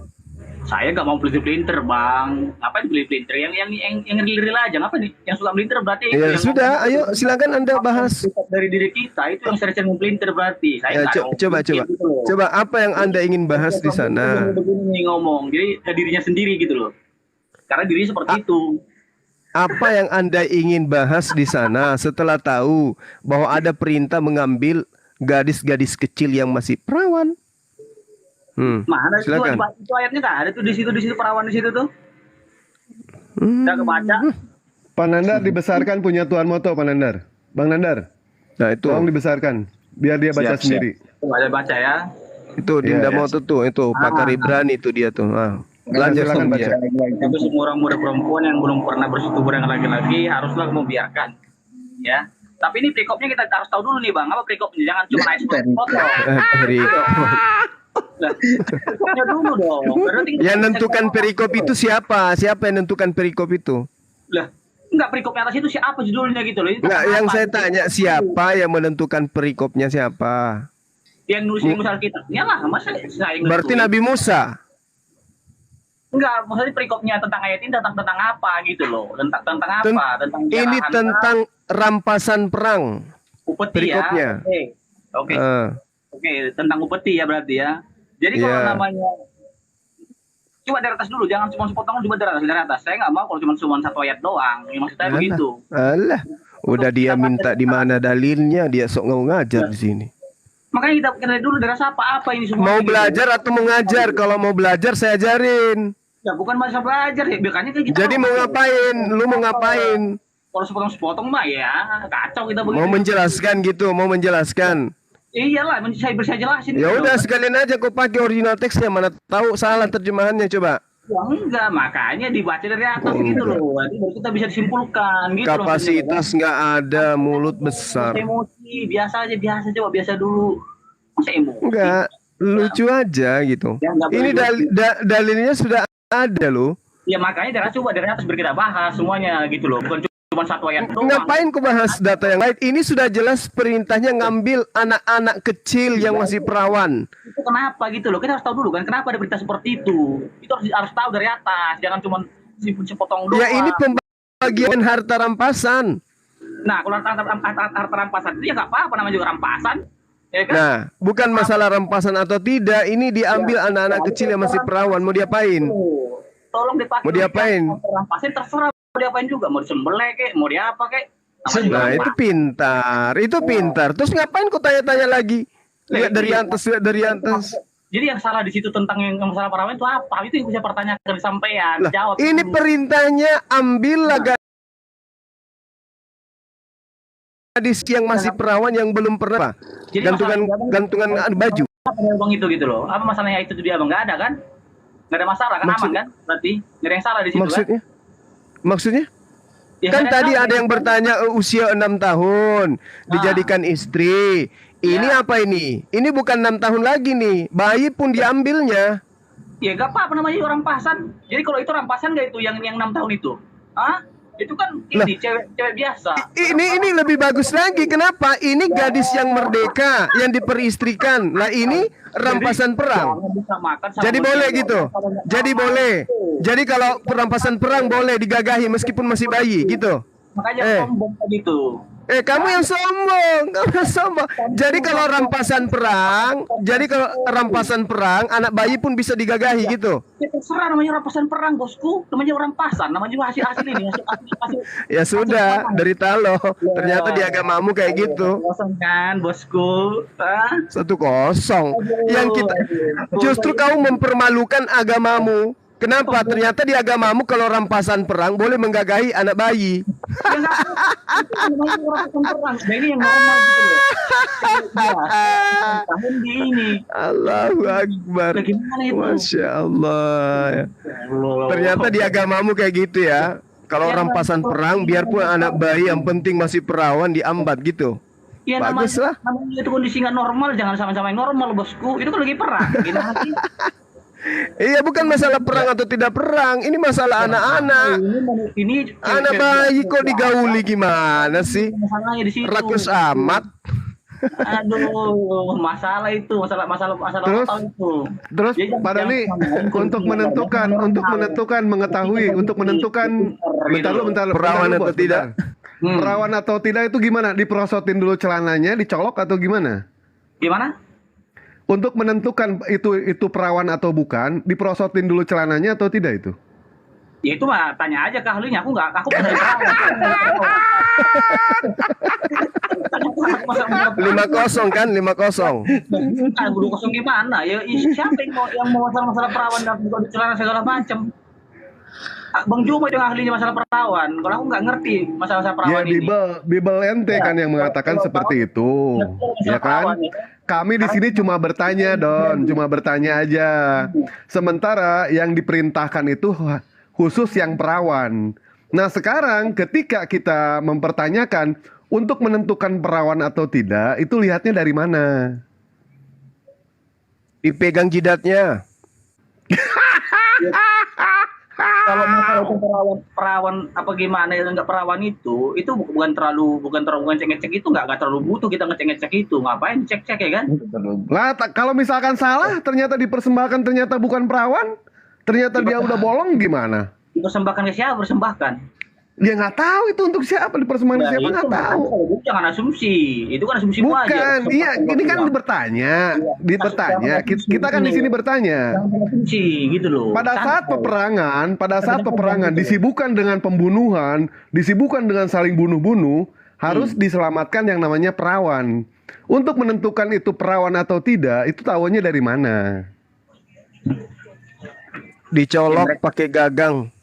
Saya nggak mau pelintir Bang. Ngapain pelintir? Yang real aja. Ngapa nih? Yang suka pelintir berarti Ya yang sudah, ngomong- ayo silakan Anda bahas. dari diri kita itu yang sering pelintir berarti. Saya Ya, nggak mau coba pelintir gitu loh. Coba apa yang Anda ingin bahas di sana? Begini nih ngomong. Jadi ke dirinya sendiri gitu loh. Karena dirinya seperti itu. Apa yang Anda ingin bahas di sana setelah tahu bahwa ada perintah mengambil gadis-gadis kecil yang masih perawan? Mana Silakan. itu ayatnya nggak ada tuh di situ perawan di situ tuh. Udah kebaca. Pak Nandar dibesarkan punya Tuhan Moto, Pak Nandar. Bang Nandar, Nah itu. tolong dibesarkan biar dia baca Siap, siap. sendiri. Coba ada baca ya. Itu Dinda mau tuh itu pakar Ibrani itu dia tuh. Belajar silakan sama dia. Tapi semua orang muda perempuan yang belum pernah bersetubuh dengan laki-laki haruslah membiarkan, ya. Tapi ini perikopnya kita harus tahu dulu nih bang, apa perikopnya? Jangan cuma foto. Perikopnya dulu dong. Yang nentukan perikop itu siapa? Siapa yang nentukan perikop itu? Lah, enggak perikopnya atas itu siapa judulnya gitu loh. Enggak, yang saya tanya siapa yang menentukan perikopnya siapa? Yang nulis di Musa Alkitabnya lah, masa saya Berarti Nabi Musa. Enggak, maksudnya perikopnya tentang ayat ini tentang apa gitu loh. Tentang apa? Tentang ini jarahan tentang rampasan perang. upeti perikopnya. ya. Oke, tentang upeti ya berarti ya. Jadi kalau namanya coba dari atas dulu, jangan cuma sepotong, coba dari atas. Saya nggak mau kalau cuma satu ayat doang. Ya, maksudnya begitu. Alah, udah dia minta di mana dalilnya, dia sok nggak ngajar di sini. Makanya kita kenal dulu dari apa ini semua. Mau belajar atau mau ngajar? Kalau mau belajar saya ajarin. Ya bukan masalah belajar ya, biasanya kayak gitu. Jadi mau ngapain? Lu mau ngapain? Kalau sepotong-sepotong mah ya kacau kita begitu. Mau menjelaskan gitu, mau menjelaskan. Iyalah, saya bisa jelasin. Ya udah sekalian aja kau pakai original teksnya, mana tahu salah terjemahannya coba. Ya enggak, makanya dibaca dari atas gitu loh. Nanti baru kita bisa disimpulkan gitu. Kapasitas nggak ada, mulut besar. Emosi, biasa coba biasa dulu. Masa emosi? Enggak, lucu aja gitu. Ya, enggak Ini dalilnya sudah ada loh. Ya makanya dari atas biar kita bahas semuanya gitu loh. Bukan cuma satu ayat doang. Ngapain kau bahas data yang lain? Ini sudah jelas perintahnya ngambil anak-anak kecil yang masih perawan. Itu kenapa gitu loh? Kita harus tahu dulu kan kenapa ada berita seperti itu. Itu harus tahu dari atas, jangan cuma sepotong doang. Ya ini pembagian harta rampasan. Nah, kalau harta rampasan itu ya nggak apa-apa, namanya juga rampasan. Ya kan? Nah, bukan masalah rampasan atau tidak, ini diambil anak-anak kecil yang masih perawan. Mau diapain? Tolong dipakai. Mau diapain? Rampasan terserah mau diapain juga, mau disembelih kek, mau diapa kek. Nah, itu pintar. Terus ngapain kau tanya-tanya lagi? Lihat dari atas. Jadi yang salah di situ tentang yang masalah perawan itu apa? Itu yang bisa pertanyakan sampean, jawab. Ini perintahnya ambillah gadis yang masih perawan yang belum pernah gantungan baju. Apa itu gitu loh? Apa masalahnya itu dia bang? Nggak ada kan? Nggak ada masalah kan? Aman kan? Berarti nggak ada yang salah di situ kan? Maksudnya? Ya, kan tadi ada yang bertanya usia 6 tahun dijadikan istri. Ini apa ini? Ini bukan 6 tahun lagi nih. Bayi pun diambilnya. Ya gak apa-apa namanya orang rampasan. Jadi kalau itu rampasan gak itu yang 6 tahun itu? Hah? Itu kan ini cewek biasa. Ini lebih bagus lagi. Kenapa? Ini gadis yang merdeka yang diperistrikan. Lah ini rampasan perang. Jadi boleh gitu. Jadi boleh. Jadi kalau perampasan perang boleh digagahi meskipun masih bayi gitu. Makanya sombong gitu. Kamu yang sombong. Jadi kalau rampasan perang, anak bayi pun bisa digagahi gitu. Ya terserah namanya rampasan perang, bosku. Namanya rampasan, namanya juga hasil ini. Hasil, ya sudah, dari talo. Ternyata di agamamu kayak gitu. 1-0 kan, bosku. 1-0. Yang kita justru kamu mempermalukan agamamu. Kenapa? Ternyata di agamamu kalau rampasan perang boleh menggagahi anak bayi. Ini yang normal gitu loh. Tahun di ini. Allahu Akbar. Masya Allah. Ternyata di agamamu kayak gitu ya. Kalau rampasan perang, biarpun anak bayi yang penting masih perawan diambat gitu. Ya, bagus lah. Namanya itu kondisi nggak normal, jangan sama-sama yang normal bosku. Itu kan lagi perang. Gimana sih? Iya, bukan masalah perang atau tidak perang. Ini masalah anak-anak. Ini anak bayi kok digauli gimana sih? Rakus amat. Aduh, masalah itu, masalah Terus Pak Dani untuk menentukan bentar perawan atau tidak. Perawan atau tidak itu gimana? Diprosotin dulu celananya, dicolok atau gimana? Gimana? Untuk menentukan itu perawan atau bukan, diprosotin dulu celananya atau tidak itu? Ya itu mah tanya aja ke ahlinya, aku bukan dari perawan. 5-0 kan, 5-0. 2-0 gimana? Ya siapa yang mau masalah perawan dan buka di celana segala macam? Bang Juma itu yang ahlinya masalah perawan. Kalau aku nggak ngerti masalah Ya perawan ini. Bible ente kan yang mengatakan seperti itu, ya kan? Kami di sini cuma bertanya, Don, cuma bertanya aja. Sementara yang diperintahkan itu khusus yang perawan. Nah, sekarang ketika kita mempertanyakan untuk menentukan perawan atau tidak, itu lihatnya dari mana? Dipegang jidatnya. Kalau masalah itu perawan apa gimana ya nggak perawan itu bukan terlalu ngecek itu nggak terlalu butuh kita ngecek itu, ngapain cek ya kan? Lah, kalau misalkan salah, ternyata dipersembahkan, ternyata bukan perawan, ternyata dia udah bolong, gimana? Dipersembahkan ke siapa? Persembahkan. Dia nggak tahu itu untuk siapa, dipersembahkan ke siapa, itu nggak tahu. jangan asumsi, itu kan asumsi aja. Bukan, iya, ini kan bertanya. Kita kan di sini bertanya. Asumsi gitu loh. Pada saat peperangan disibukkan dengan pembunuhan, disibukkan dengan saling bunuh-bunuh, harus diselamatkan yang namanya perawan. Untuk menentukan itu perawan atau tidak, itu tahunya dari mana? Dicolok pakai gagang.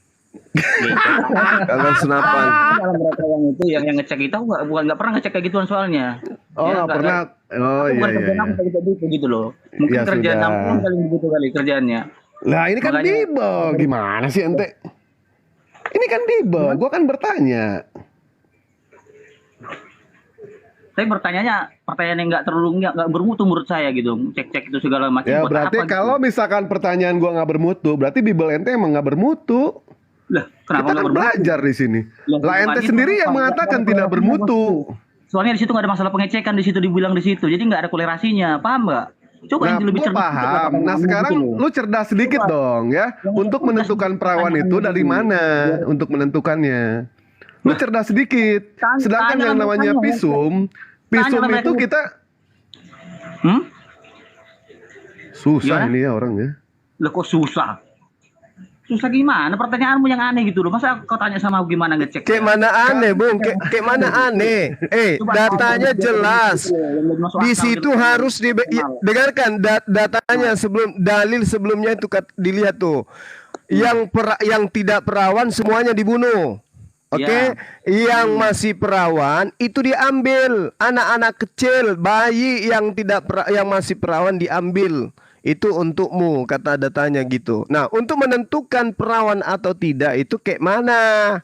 Gagang senapan. Dalam mereka yang itu yang ngecek kita nggak pernah ngecek kayak gituan soalnya. Oh, nggak pernah. Oh, iya, iya. Gitu loh. Mungkin Ya, kerjaan sudah. tampung kali begitu kali kerjaannya. Lah, ini kan Makanya- Bible. Gimana sih ente? Ini kan Bible. Gua kan bertanya. Tapi pertanyaan yang nggak bermutu menurut saya gitu. Cek itu segala macam. Ya, buat berarti apa, kalau misalkan pertanyaan gua nggak bermutu, berarti Bible ente emang nggak bermutu. lah, kenapa Kita nggak kan bermutu? belajar di sini. Yang Lah, ente itu sendiri yang apa? mengatakan tidak bermutu. Soalnya di situ nggak ada masalah pengecekan, di situ dibilang di situ. Jadi nggak ada kolerasinya, paham nggak? Coba Nah, yang lebih gua cerdas. paham. Nah, sekarang lu cerdas sedikit dong ya. Untuk menentukan perawan itu dari mana? Untuk menentukannya. Lu cerdas sedikit. Sedangkan yang namanya visum itu kita susah Gimana? ini ya orangnya. Lah kok susah? Susah gimana? Pertanyaanmu yang aneh gitu loh. Masa kau tanya sama aku gimana ngecek? Kayak mana aneh, Bung? Kayak mana aneh? Datanya jelas. Di situ harus didengarkan datanya dalil sebelumnya itu dilihat tuh. Yang tidak perawan semuanya dibunuh. Oke, yang masih perawan itu diambil. Anak-anak kecil, bayi yang masih perawan diambil. Itu untukmu, kata datanya gitu. Nah, untuk menentukan perawan atau tidak itu kayak mana?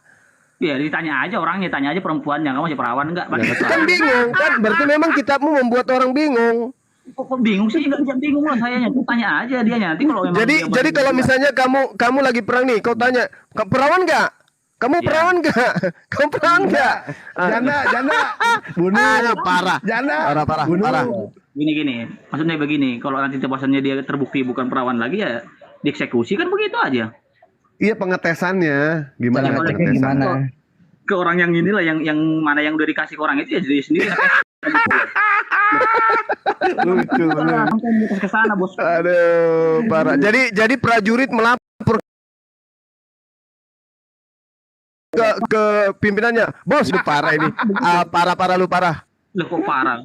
Ya ditanya aja orangnya, tanya aja perempuannya, kamu masih perawan enggak? Kan bingung kan? Berarti memang kitabmu membuat orang bingung. Kok bingung sih? Enggak bingung lah sayanya. Tanya aja dia nanti kalau memang Jadi kalau misalnya kamu lagi perang nih, kau tanya, perawan nggak? Kamu perawan nggak? Kamu perawan nggak? Janda, bunuh. Parah. Janda, Parah. Gini, maksudnya begini, kalau nanti tebasannya dia terbukti bukan perawan lagi ya dieksekusi kan begitu aja. Iya, pengetesannya gimana? Cara ngeceknya pengetesan? gimana? Ke orang yang inilah yang mana yang udah dikasih ke orang itu ya jadi sendiri. Lucu. Ke sana bos. Aduh, parah. Jadi prajurit melapor ke pimpinannya. Bos, lu parah ini. Parah lu parah. Loh kok parah?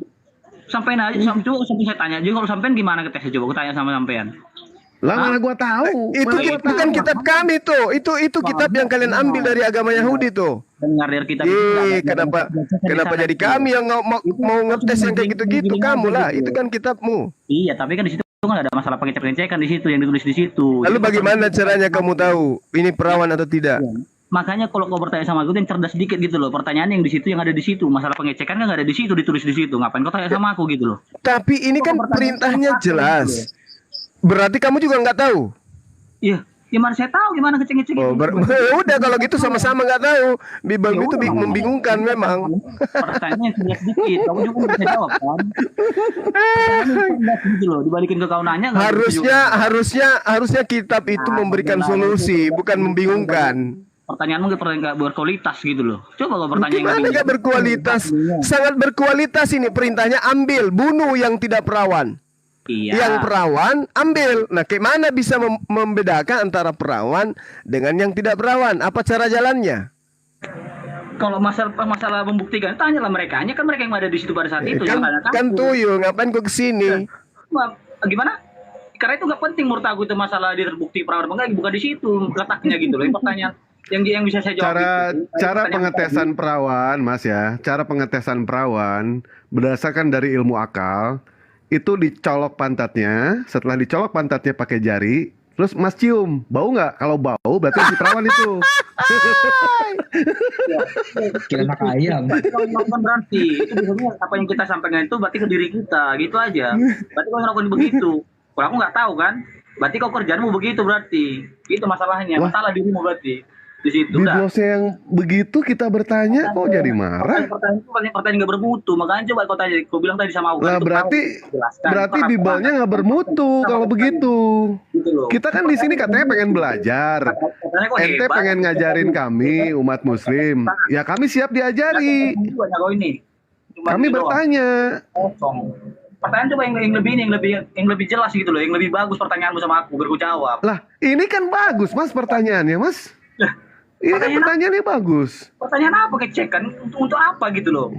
Sampein aja, sampai saya tanya juga kalau sampein gimana ke tesnya coba, aku tanya sama sampean. Lah, mana gua tahu. Itu bukan kitab kami tuh. Itu kitab yang kalian ambil dari agama Yahudi tuh. Dengar dari kita. Kenapa jadi kami yang mau ngetes yang kayak gitu-gitu? Kamu lah, itu kan kitabmu. Iya, tapi kan di situ kan ada masalah pengecekan di situ yang ditulis di situ. Lalu bagaimana caranya kamu tahu ini perawan atau tidak? Makanya kalau kau bertanya sama aku yang cerdas sedikit gitu loh. Pertanyaan yang di situ yang ada di situ. Masalah pengecekan kan nggak ada di situ, ditulis di situ. Ngapain kau tanya sama aku gitu loh? Tapi ini kan perintahnya jelas. Berarti kamu juga nggak tahu. Iya, gimana saya tahu gimana ngecek-ngecek Oh, udah kalau gitu sama-sama nggak tahu. Bible itu membingungkan memang. Pertanyaannya jelas sedikit. Kamu juga bisa jawab kan? Pertanyaannya gitu loh. Dibalikin ke kau nanya. Harusnya kitab itu memberikan solusi, bukan membingungkan. Pertanyaanmu nggak berkualitas gitu loh. Coba kau bertanya yang Gimana nggak berkualitas? Sangat berkualitas ini perintahnya, ambil, bunuh yang tidak perawan. Iya. Yang perawan ambil. Nah, gimana bisa membedakan antara perawan dengan yang tidak perawan? Apa cara jalannya? Kalau masalah membuktikan, tanyalah mereka. Kan mereka yang ada di situ pada saat itu. Kan tuyul, ngapain kok kesini? Gimana? karena itu nggak penting menurut aku itu masalah dia terbukti perawan apa enggak, bukan di situ letaknya gitu loh. Yang pertanyaan yang bisa saya jawab Cara pengetesan perawan, Mas ya. Cara pengetesan perawan berdasarkan dari ilmu akal itu dicolok pantatnya, setelah dicolok pantatnya pakai jari, terus Mas cium, bau nggak? Kalau bau berarti si perawan itu. Kira anak ayam. Bukan berarti itu biasanya apa yang kita sampaikan itu berarti ke diri kita gitu aja. Berarti kau ngelakuin begitu. Kalau aku nggak tahu kan, berarti kau kerjaanmu begitu berarti. Itu masalahnya. Wah. Masalah dirimu berarti. Di situ Di dah. blognya yang begitu kita bertanya kok jadi marah? Pertanyaan nggak bermutu, makanya coba kau tanya, kau bilang tadi sama aku. Lah berarti Bibalnya nggak bermutu kalau begitu. Gitu loh. Kita kan di sini katanya pengen belajar. Katanya kok Ente hebat. pengen ngajarin kami umat muslim. Ya kami siap diajari. Kau ini. Cuma Kami gitu doang. bertanya. Kosong. Pertanyaan coba yang lebih jelas gitu loh, yang lebih bagus pertanyaanmu sama aku, biar aku jawab. Lah, ini kan bagus, Mas, pertanyaannya, Mas. Lah, Ini kan pertanyaannya bagus. pertanyaan apa kecek kan? Untuk apa gitu loh?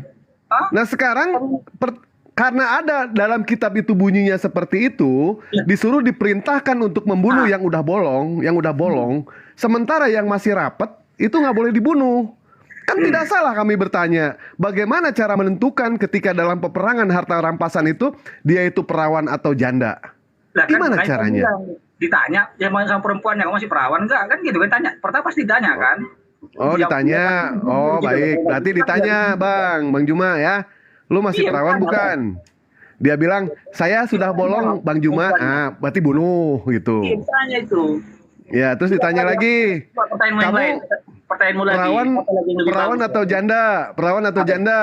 Hah? Nah, sekarang karena ada dalam kitab itu bunyinya seperti itu, disuruh diperintahkan untuk membunuh yang udah bolong, sementara yang masih rapat itu nggak boleh dibunuh. Kan tidak salah kami bertanya, bagaimana cara menentukan ketika dalam peperangan harta rampasan itu dia itu perawan atau janda? Lah, Gimana makanya caranya? kan ditanya yang sama perempuan yang masih perawan enggak kan gitu kan, tanya pertama pasti ditanya kan. Oh, ditanya. Oh, baik. Berarti ditanya, Bang Juma ya. Lu masih Iya, perawan ditanya, bukan? Dia bilang, "Saya sudah bolong, Bang Juma." Ah, berarti bunuh gitu. Iya, ditanya itu. Ya, terus ditanya lagi. Pertanyaan yang Kamu lain. Pertanyaanmu lagi. Perawan Apa lagi yang lebih perawan bagus? atau janda? Perawan atau janda?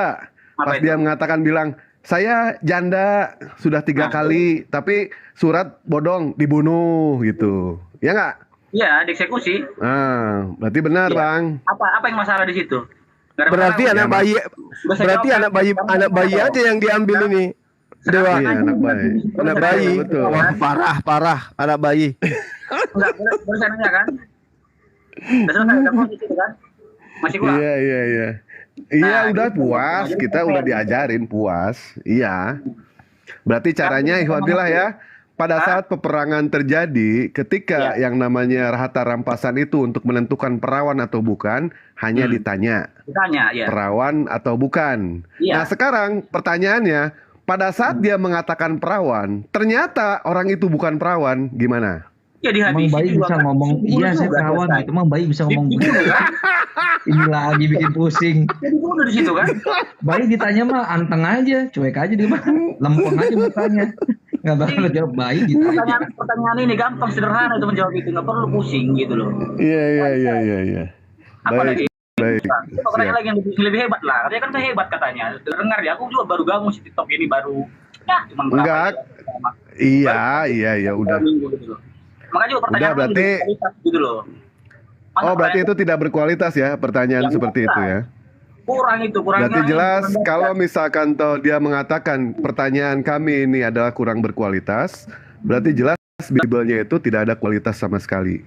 Apa Pas itu? dia mengatakan bilang, "Saya janda sudah 3 kali, tapi surat bodong dibunuh." gitu. Ya nggak? Iya, dieksekusi. Ah, berarti benar, Iya. Bang. Apa yang masalah di situ? Nggak ada Berarti masalah. anak bayi Udah saya berarti jawab, anak kan? bayi aja yang diambil ini. Dewa. Iya, anak bayi. Anak bayi. Betul. Wah, parah anak bayi. Enggak, boleh saya nanya kan? Udah selesai, udah puas di situ kan? Masih kurang? Iya. Iya, Nah, udah gitu. puas. Kita udah diajarin puas. Iya. Berarti caranya Ikhwanillah ya. Pada saat peperangan terjadi, ketika yang namanya harta rampasan itu untuk menentukan perawan atau bukan, hanya ditanya Ditanya, ya. perawan atau bukan. Iya. Nah, sekarang pertanyaannya, pada saat dia mengatakan perawan, ternyata orang itu bukan perawan, gimana? Ya Emang dihabisi bayi juga bisa kan. ngomong, iya saya Juga perawan selesai. gitu. Emang bayi bisa ngomong begitu. Dibunuh kan? Ini lagi bikin pusing. Jadi bunuh di situ kan? Bayi ditanya mah anteng aja, cuek aja dia mah. Lempeng aja mukanya. Nggak bakal jawab bayi ditanya. Pertanyaan ini gampang, sederhana itu menjawab itu, nggak perlu pusing gitu loh. Iya. Apalagi Baik. Coba katanya lagi yang lebih hebat lah. Katanya kan saya hebat katanya. Dengar ya, aku juga baru gabung si TikTok ini baru. Ya, cuma berapa Enggak. ya? Iya, udah. Minggu gitu loh. Makanya juga pertanyaan Udah, berarti- lebih kualitas gitu loh. Masa Oh, berarti pertanyaan itu tidak berkualitas ya, pertanyaan Yang seperti itu ya. kurang Berarti jelas kalau misalkan toh dia mengatakan pertanyaan kami ini adalah kurang berkualitas, berarti jelas Bibelnya itu tidak ada kualitas sama sekali.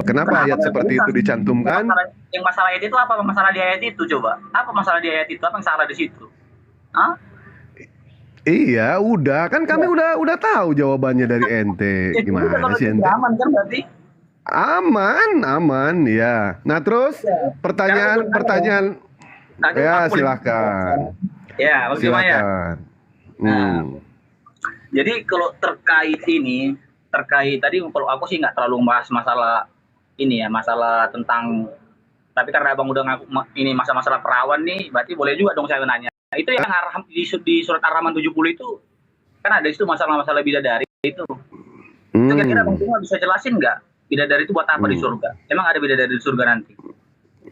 Kenapa ayat seperti itu dicantumkan? Yang masalah ayat itu apa? Masalah di ayat itu coba. Apa masalah di ayat itu? Apa yang salah di situ? Hah? Iya, udah kan kami udah tahu jawabannya dari ente. Gimana sih ente? Aman kan berarti? Aman, ya. Nah terus pertanyaan Tadi ya aku- silakan, Ya, bagaimana ya? silakan. Jadi kalau terkait tadi kalau aku sih nggak terlalu bahas masalah ini ya, masalah tentang, tapi karena abang udah ngaku ini masalah perawan nih, berarti boleh juga dong saya nanya. Itu yang di surat Ar-Rahman 70 itu kan ada itu masalah-masalah bidadari itu. Itu kira-kira abang cuma bisa jelasin nggak bidadari itu buat apa di surga? Emang ada bidadari di surga nanti?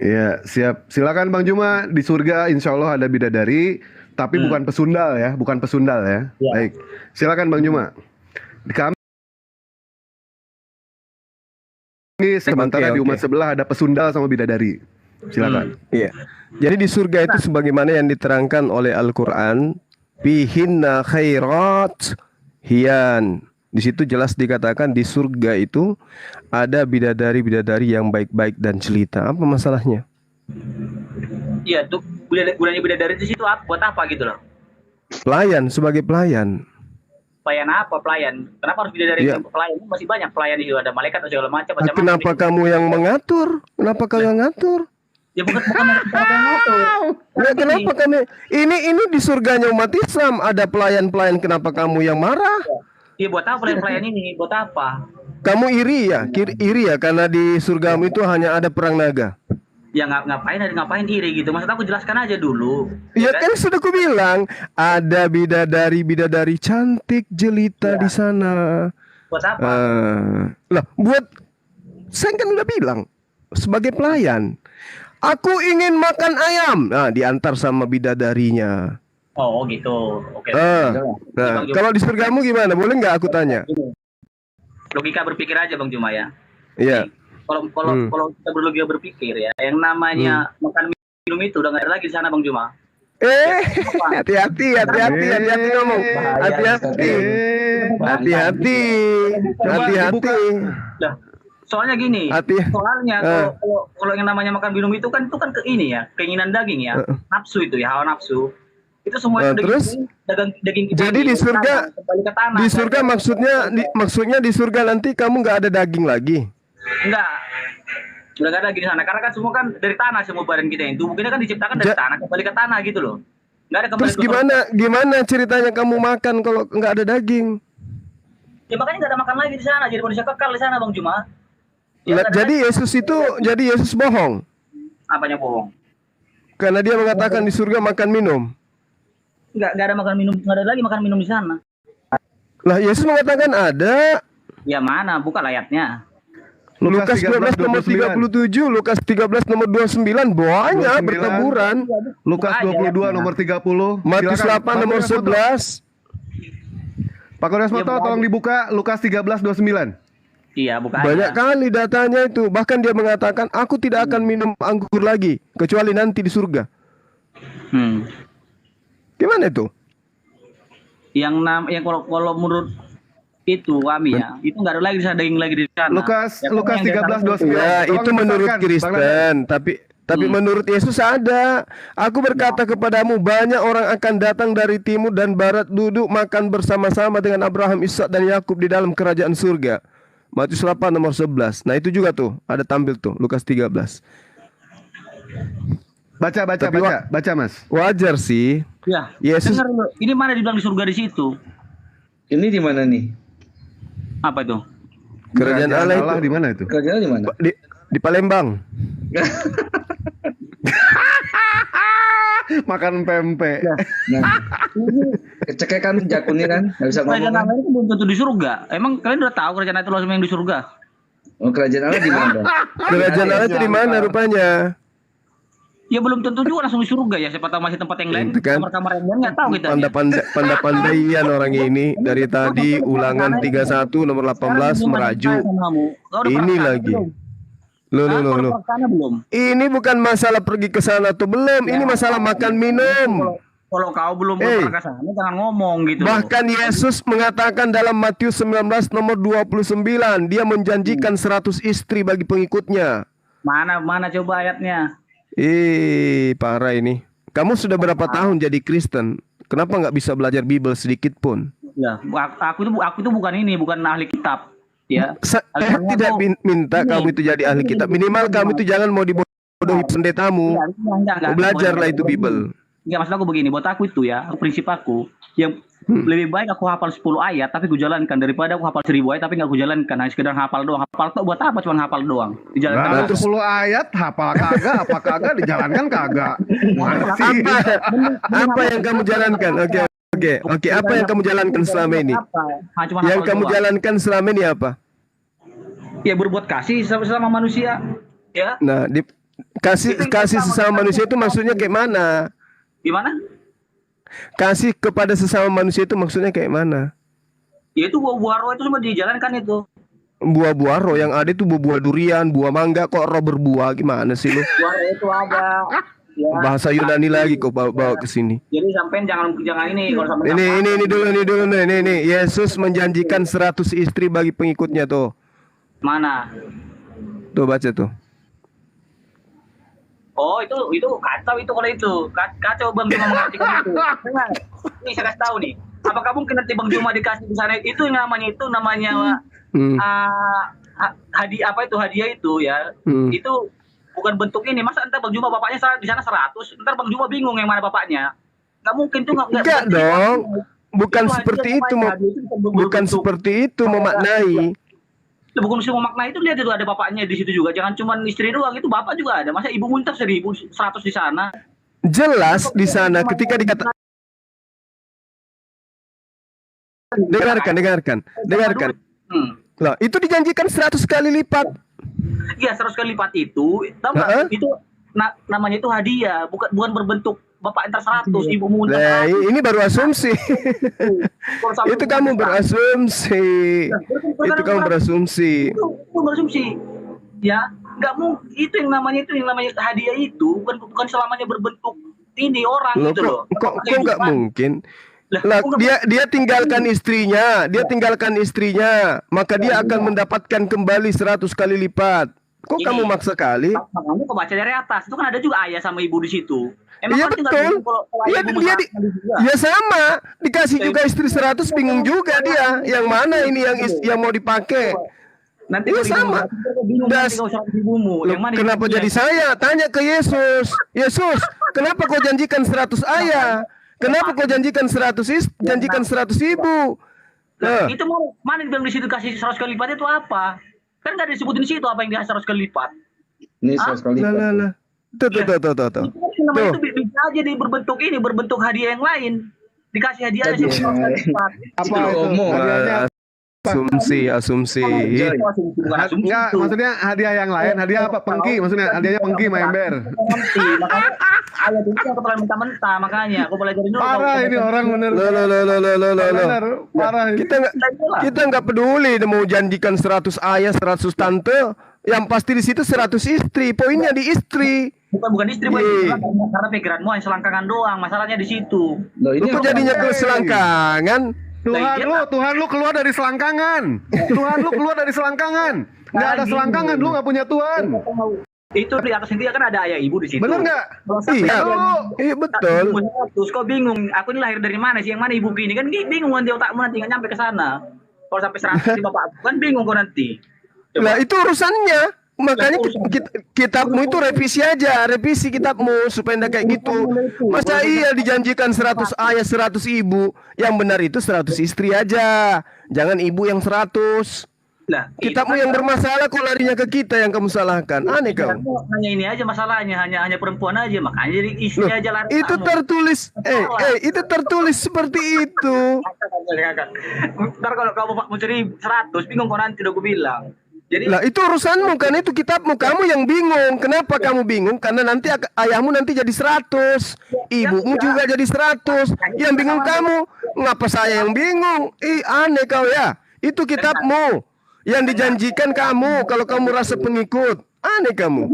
Iya, siap. Silakan Bang Juma, di surga insya Allah ada bidadari, tapi bukan pesundal ya, bukan pesundal ya. Ya. Baik, silakan Bang Juma. Di kami sementara di umat sebelah ada pesundal sama bidadari. Silakan. Iya. Jadi di surga itu sebagaimana yang diterangkan oleh Al-Qur'an, fihinna khairat hiyan. Di situ jelas dikatakan di surga itu ada bidadari-bidadari yang baik-baik dan jelita. Apa masalahnya? Iya, tuh gunanya bidadari di situ buat apa gitu loh? Pelayan, sebagai pelayan. Pelayan apa? Pelayan. Kenapa harus bidadari Iya. pelayan? Masih banyak pelayan itu, ada malaikat atau segala macam. Ah, kenapa kamu yang mengatur? Kenapa kau yang ngatur? Ya bukan yang ngatur. Ya, kenapa kami ini di surganya umat Islam ada pelayan-pelayan, kenapa kamu yang marah? Iya, buat apa pelayan ini? Buat apa? Kamu iri ya? Iri ya karena di surgamu itu hanya ada perang naga. Ya ngapain iri gitu. Maksud aku jelaskan aja dulu. Ya kan sudah ku bilang ada bidadari cantik jelita di sana. Buat apa? Lah, buat saya kan udah bilang sebagai pelayan, aku ingin makan ayam. Nah, diantar sama bidadarinya. Oh gitu. Oke. Nah, kalau di surgamu gimana? Boleh nggak aku tanya? Logika berpikir aja Bang Juma ya. Iya. Kalau kita berlogika berpikir ya, yang namanya makan minum itu udah nggak ada lagi di sana Bang Juma. Hati-hati ngomong. Hati-hati. Lah, soalnya gini. Soalnya kalau yang namanya makan minum itu kan ke ini ya, keinginan daging ya, nafsu itu ya, hawa nafsu. Itu semua itu terus daging jadi di surga kembali ke tanah. Di surga maksudnya di surga nanti kamu nggak ada daging lagi. Enggak. Udah nggak ada lagi di sana karena kan semua kan dari tanah, semua badan kita yang tubuh kita kan diciptakan dari tanah, kembali ke tanah gitu loh. Nggak ada kembali. Terus gimana ceritanya kamu makan kalau nggak ada daging? Ya makanya nggak ada makan lagi di sana, jadi manusia kekal di sana Bang Juma. Ya, jadi Yesus bohong. Apanya bohong? Karena dia mengatakan di surga makan minum. Nggak ada makan minum, nggak ada lagi makan minum di sana. Lah Yesus mengatakan ada. Ya mana? Buka ayatnya. Lukas 12 nomor 37, Lukas 13 nomor 29, banyak bertaburan. Lukas 22 nomor 30, Matius 8 nomor 11. Pak Koresmoto tolong dibuka Lukas 13:29. Iya, buka Banyak kali datanya itu. Bahkan dia mengatakan, aku tidak akan minum anggur lagi kecuali nanti di surga. Gimana itu? Yang kalau menurut itu kami ya, itu nggak ada lagi di sana, daging lagi di sana. Lukas Ya, 13:29. Ya, itu menurut Kristen, tapi menurut Yesus ada. Aku berkata kepadamu, banyak orang akan datang dari timur dan barat, duduk makan bersama-sama dengan Abraham, Ishak dan Yakub di dalam kerajaan surga. Matius 8 nomor 11. Nah, itu juga tuh ada tampil tuh Lukas 13. Baca Mas. Wajar sih. Ya. Yesus Ini mana dibilang di surga di situ? Ini di mana nih? Apa itu? kerajaan Allah itu di mana itu? Kerajaan di mana? di Palembang. Makan pempek. Nah, kecekekan jakun ini kan, nggak bisa Kerajaan ngomong. Allah itu belum tentu di surga. Emang kalian udah tahu kerajaan itu langsung yang di surga? Oh, kerajaan Allah di mana? Kerajaan Allah itu di mana rupanya? Ya belum tentu juga langsung di surga ya. Siapa tahu masih tempat yang lain, Itu kan kamar-kamar yang lain nggak tahu kita. pandai-pandaian orang ini dari tadi ulangan 31 nomor 18 meraju. Ini lagi. Loh. Ini bukan masalah pergi ke sana atau belum. Ini masalah makan minum. Kalau kau belum pernah ke sana, jangan ngomong gitu. Bahkan Yesus mengatakan dalam Matius 19 nomor 29, dia menjanjikan 100 istri bagi pengikutnya. Mana coba ayatnya? Parah ini. Kamu sudah berapa tahun jadi Kristen? Kenapa nggak bisa belajar Bible sedikit pun? Ya, aku itu bukan ahli kitab. Ya. Saya tidak minta kamu itu jadi ahli kitab. Minimal kamu itu jangan mau dibodohi pendetamu. Enggak, Belajarlah itu Bible. Enggak, maksud aku begini, buat aku itu ya, prinsip aku yang lebih baik aku hafal 10 ayat tapi gue jalankan daripada aku hafal 1000 ayat tapi nggak gue jalankan, hanya sekedar hafal doang. Hafal tuh buat apa, cuma hafal doang. Dijalankan Nah, 10 ayat hafal kagak, apa kagak dijalankan kagak. Apa yang kamu jalankan? Oke, apa yang kamu jalankan selama ini? Yang kamu jalankan selama ini apa? Ya berbuat kasih sama manusia. Ya. Nah, kasih sesama manusia itu maksudnya kayak mana? Gimana? Kasih kepada sesama manusia itu maksudnya kayak mana? Ya itu buah-buah roh itu semua dijalankan itu. Buah-buah roh yang ada itu buah durian, buah mangga, kok roh berbuah, gimana sih lu? Buah roh itu ada. Ya. Bahasa Yunani lagi kok bawa ke sini. Jadi sampean jangan ini kalau sampai ini dulu nih. Yesus menjanjikan 100 istri bagi pengikutnya tuh. Mana? Tuh baca tuh. Oh, itu kacau itu kalau itu. Kacau Bang cuma mengartikan itu. Dengar. Ini saya kasih tahu nih. Apakah mungkin nanti Bang Juma dikasih di sana itu yang namanya hadiah itu ya. Itu bukan bentuk ini. Masa entar Bang Juma bapaknya di sana 100, entar Bang Juma bingung yang mana bapaknya. Nggak mungkin tuh Enggak dong. Bukan seperti itu, bukan seperti itu memaknai. Bukan mesti memaknai itu, lihat itu ada bapaknya di situ juga. Jangan cuma istri doang, itu bapak juga ada. Masa ibu muntah 1.100 di sana? Jelas di sana ketika dikata dengarkan. Loh, itu dijanjikan 100 kali lipat. Iya, 100 kali lipat itu, itu namanya itu hadiah, bukan berbentuk bapak entar 100, ibu muntah. Nah, ini baru asumsi. Itu kamu berasumsi. Itu kamu berasumsi. Itu berasumsi. Ya, nggak mungkin itu yang namanya hadiah itu bukan selamanya berbentuk ini orang gitu loh. Kok nggak mungkin? Lah, dia tinggalkan istrinya, maka dia akan mendapatkan kembali 100 kali lipat. Kok kamu maksa kali? Makanya kok baca dari atas, itu kan ada juga ayah sama ibu di situ. Iya betul. Iya sama, dikasih juga istri 100, bingung juga dia. Yang mana ini yang mau dipakai? Nanti iya sama. Kenapa jadi saya? Tanya ke Yesus. Yesus, kenapa kau janjikan 100 ayah? Kenapa kau janjikan 100 ibu? Itu mana dibilang di situ kasih 100 kali lipat itu apa? Kan nggak disebutin di situ apa yang dia 100 kali lipat. Ini 100 kali lipat. Tuh. Itu bisa aja berbentuk hadiah yang lain. Dikasih hadiah sih 100 kali lipat. Apa itu? Asumsi. Enggak, maksudnya hadiah yang lain, hadiah apa? Pengki, maksudnya hadiahnya pengki sama ember. Makanya ayat itu yang terlalu mentah-mentah, makanya aku belajar dulu. Parah ini orang bener. Parah. Kita nggak peduli mau janjikan 100 ayah, 100 tante, yang pasti di situ 100 istri. Poinnya di istri. Bukan istri, karena pikiranmu yang selangkangan doang. Masalahnya di situ. Lu kok jadinya ke selangkangan? Tuhan lu keluar dari selangkangan. Nggak ada selangkangan, lu nggak punya Tuhan. Itu di atas dia kan ada ayah ibu di situ. Bener nggak? Iya betul. Terus kau bingung, aku ini lahir dari mana sih? Yang mana ibu gini? Kan bingung nanti otakmu nanti nggak nyampe ke sana. Kalau sampai 100 di bapak kan bingung kau nanti. Nah itu urusannya. Makanya kitabmu itu revisi kitabmu supaya enggak kayak gitu. Masa iya dijanjikan 100 ayah 100 ibu, yang benar itu 100 istri aja. Jangan ibu yang 100. Nah, kitabmu yang bermasalah kok larinya ke kita yang kamu salahkan. Aneh kau. Hanya ini aja masalahnya, hanya perempuan aja, makanya jadi istri aja lari. Itu tertulis itu tertulis seperti itu. Ntar kalau kamu mau cari 100, bingung kok nanti udah gue bilang. Jadi, lah itu urusanmu kan, itu kitabmu, kamu yang bingung. Kenapa kamu bingung? Karena nanti ayahmu nanti jadi 100, ibumu juga jadi 100. Yang bingung kamu, ngapa saya yang bingung? Aneh kau ya. Itu kitabmu yang dijanjikan kamu kalau kamu rasa pengikut. Aneh kamu.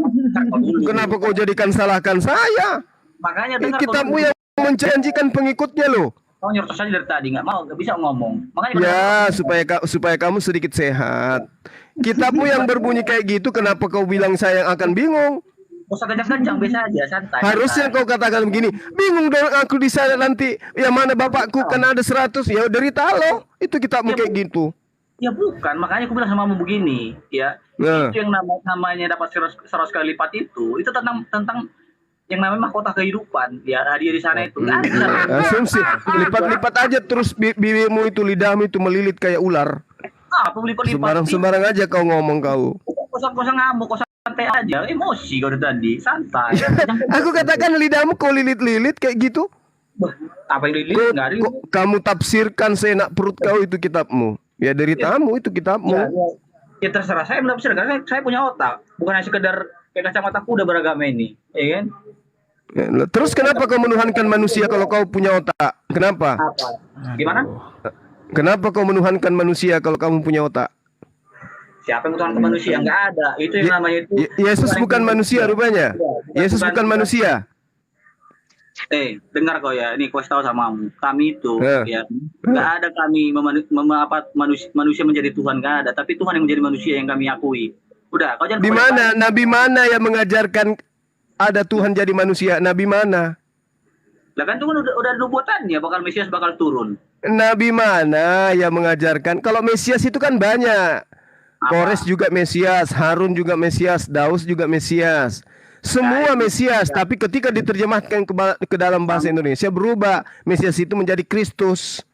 Kenapa kau jadikan salahkan saya? Makanya kitabmu yang menjanjikan pengikutnya loh. Kau nyertos saja dari tadi, nggak bisa ngomong. Makanya ya supaya kamu sedikit sehat. Kitabmu yang berbunyi kayak gitu, kenapa kau bilang saya yang akan bingung? Usah kencang-kencang, bisa aja, santai. Harusnya kau katakan begini, bingung dong aku di sana nanti, yang mana bapakku kan ada 100, ya derita lo. Itu kitabmu kayak gitu. Ya bukan, makanya aku bilang sama kamu begini, ya. Itu yang namanya dapat 100 kali lipat itu tentang yang namanya mahkota kehidupan, ya hadiah di sana itu. Asumsi, lipat-lipat aja terus bibirmu itu, lidahmu itu melilit kayak ular. Sembarang aja kau ngomong kau. Kosong ngamuk, kosong santai aja, emosi kau dari tadi, santai. Aku katakan lidahmu kau lilit-lilit kayak gitu. Apa yang lilit? Kamu tafsirkan seenak perut kau itu kitabmu. Ya deritamu itu kitabmu. Ya terserah, saya menafsir karena saya punya otak, bukan hanya sekedar kayak kacamata kuda beragama ini, ya kan? Terus kenapa kau menuhankan manusia kalau kau punya otak? Kenapa? Gimana? Kenapa kau menuhankan manusia kalau kamu punya otak? Siapa yang menuhankan manusia? Enggak ada. Itu yang namanya itu. Yesus bukan manusia rupanya. Yesus bukan manusia. Dengar kau ya. Ini kau tahu sama kami itu ya. Enggak ada kami manusia menjadi Tuhan, enggak ada. Tapi Tuhan yang menjadi manusia yang kami akui. Udah, kau jangan. Di mana? Nabi mana yang mengajarkan ada Tuhan jadi manusia? Nabi mana? Lah kan itu kan udah nubuatannya bakal Mesias bakal turun. Nabi mana yang mengajarkan? Kalau Mesias itu kan banyak. Kores juga Mesias, Harun juga Mesias, Daus juga Mesias. Semua Mesias, tapi ketika diterjemahkan ke dalam bahasa Indonesia berubah. Mesias itu menjadi Kristus.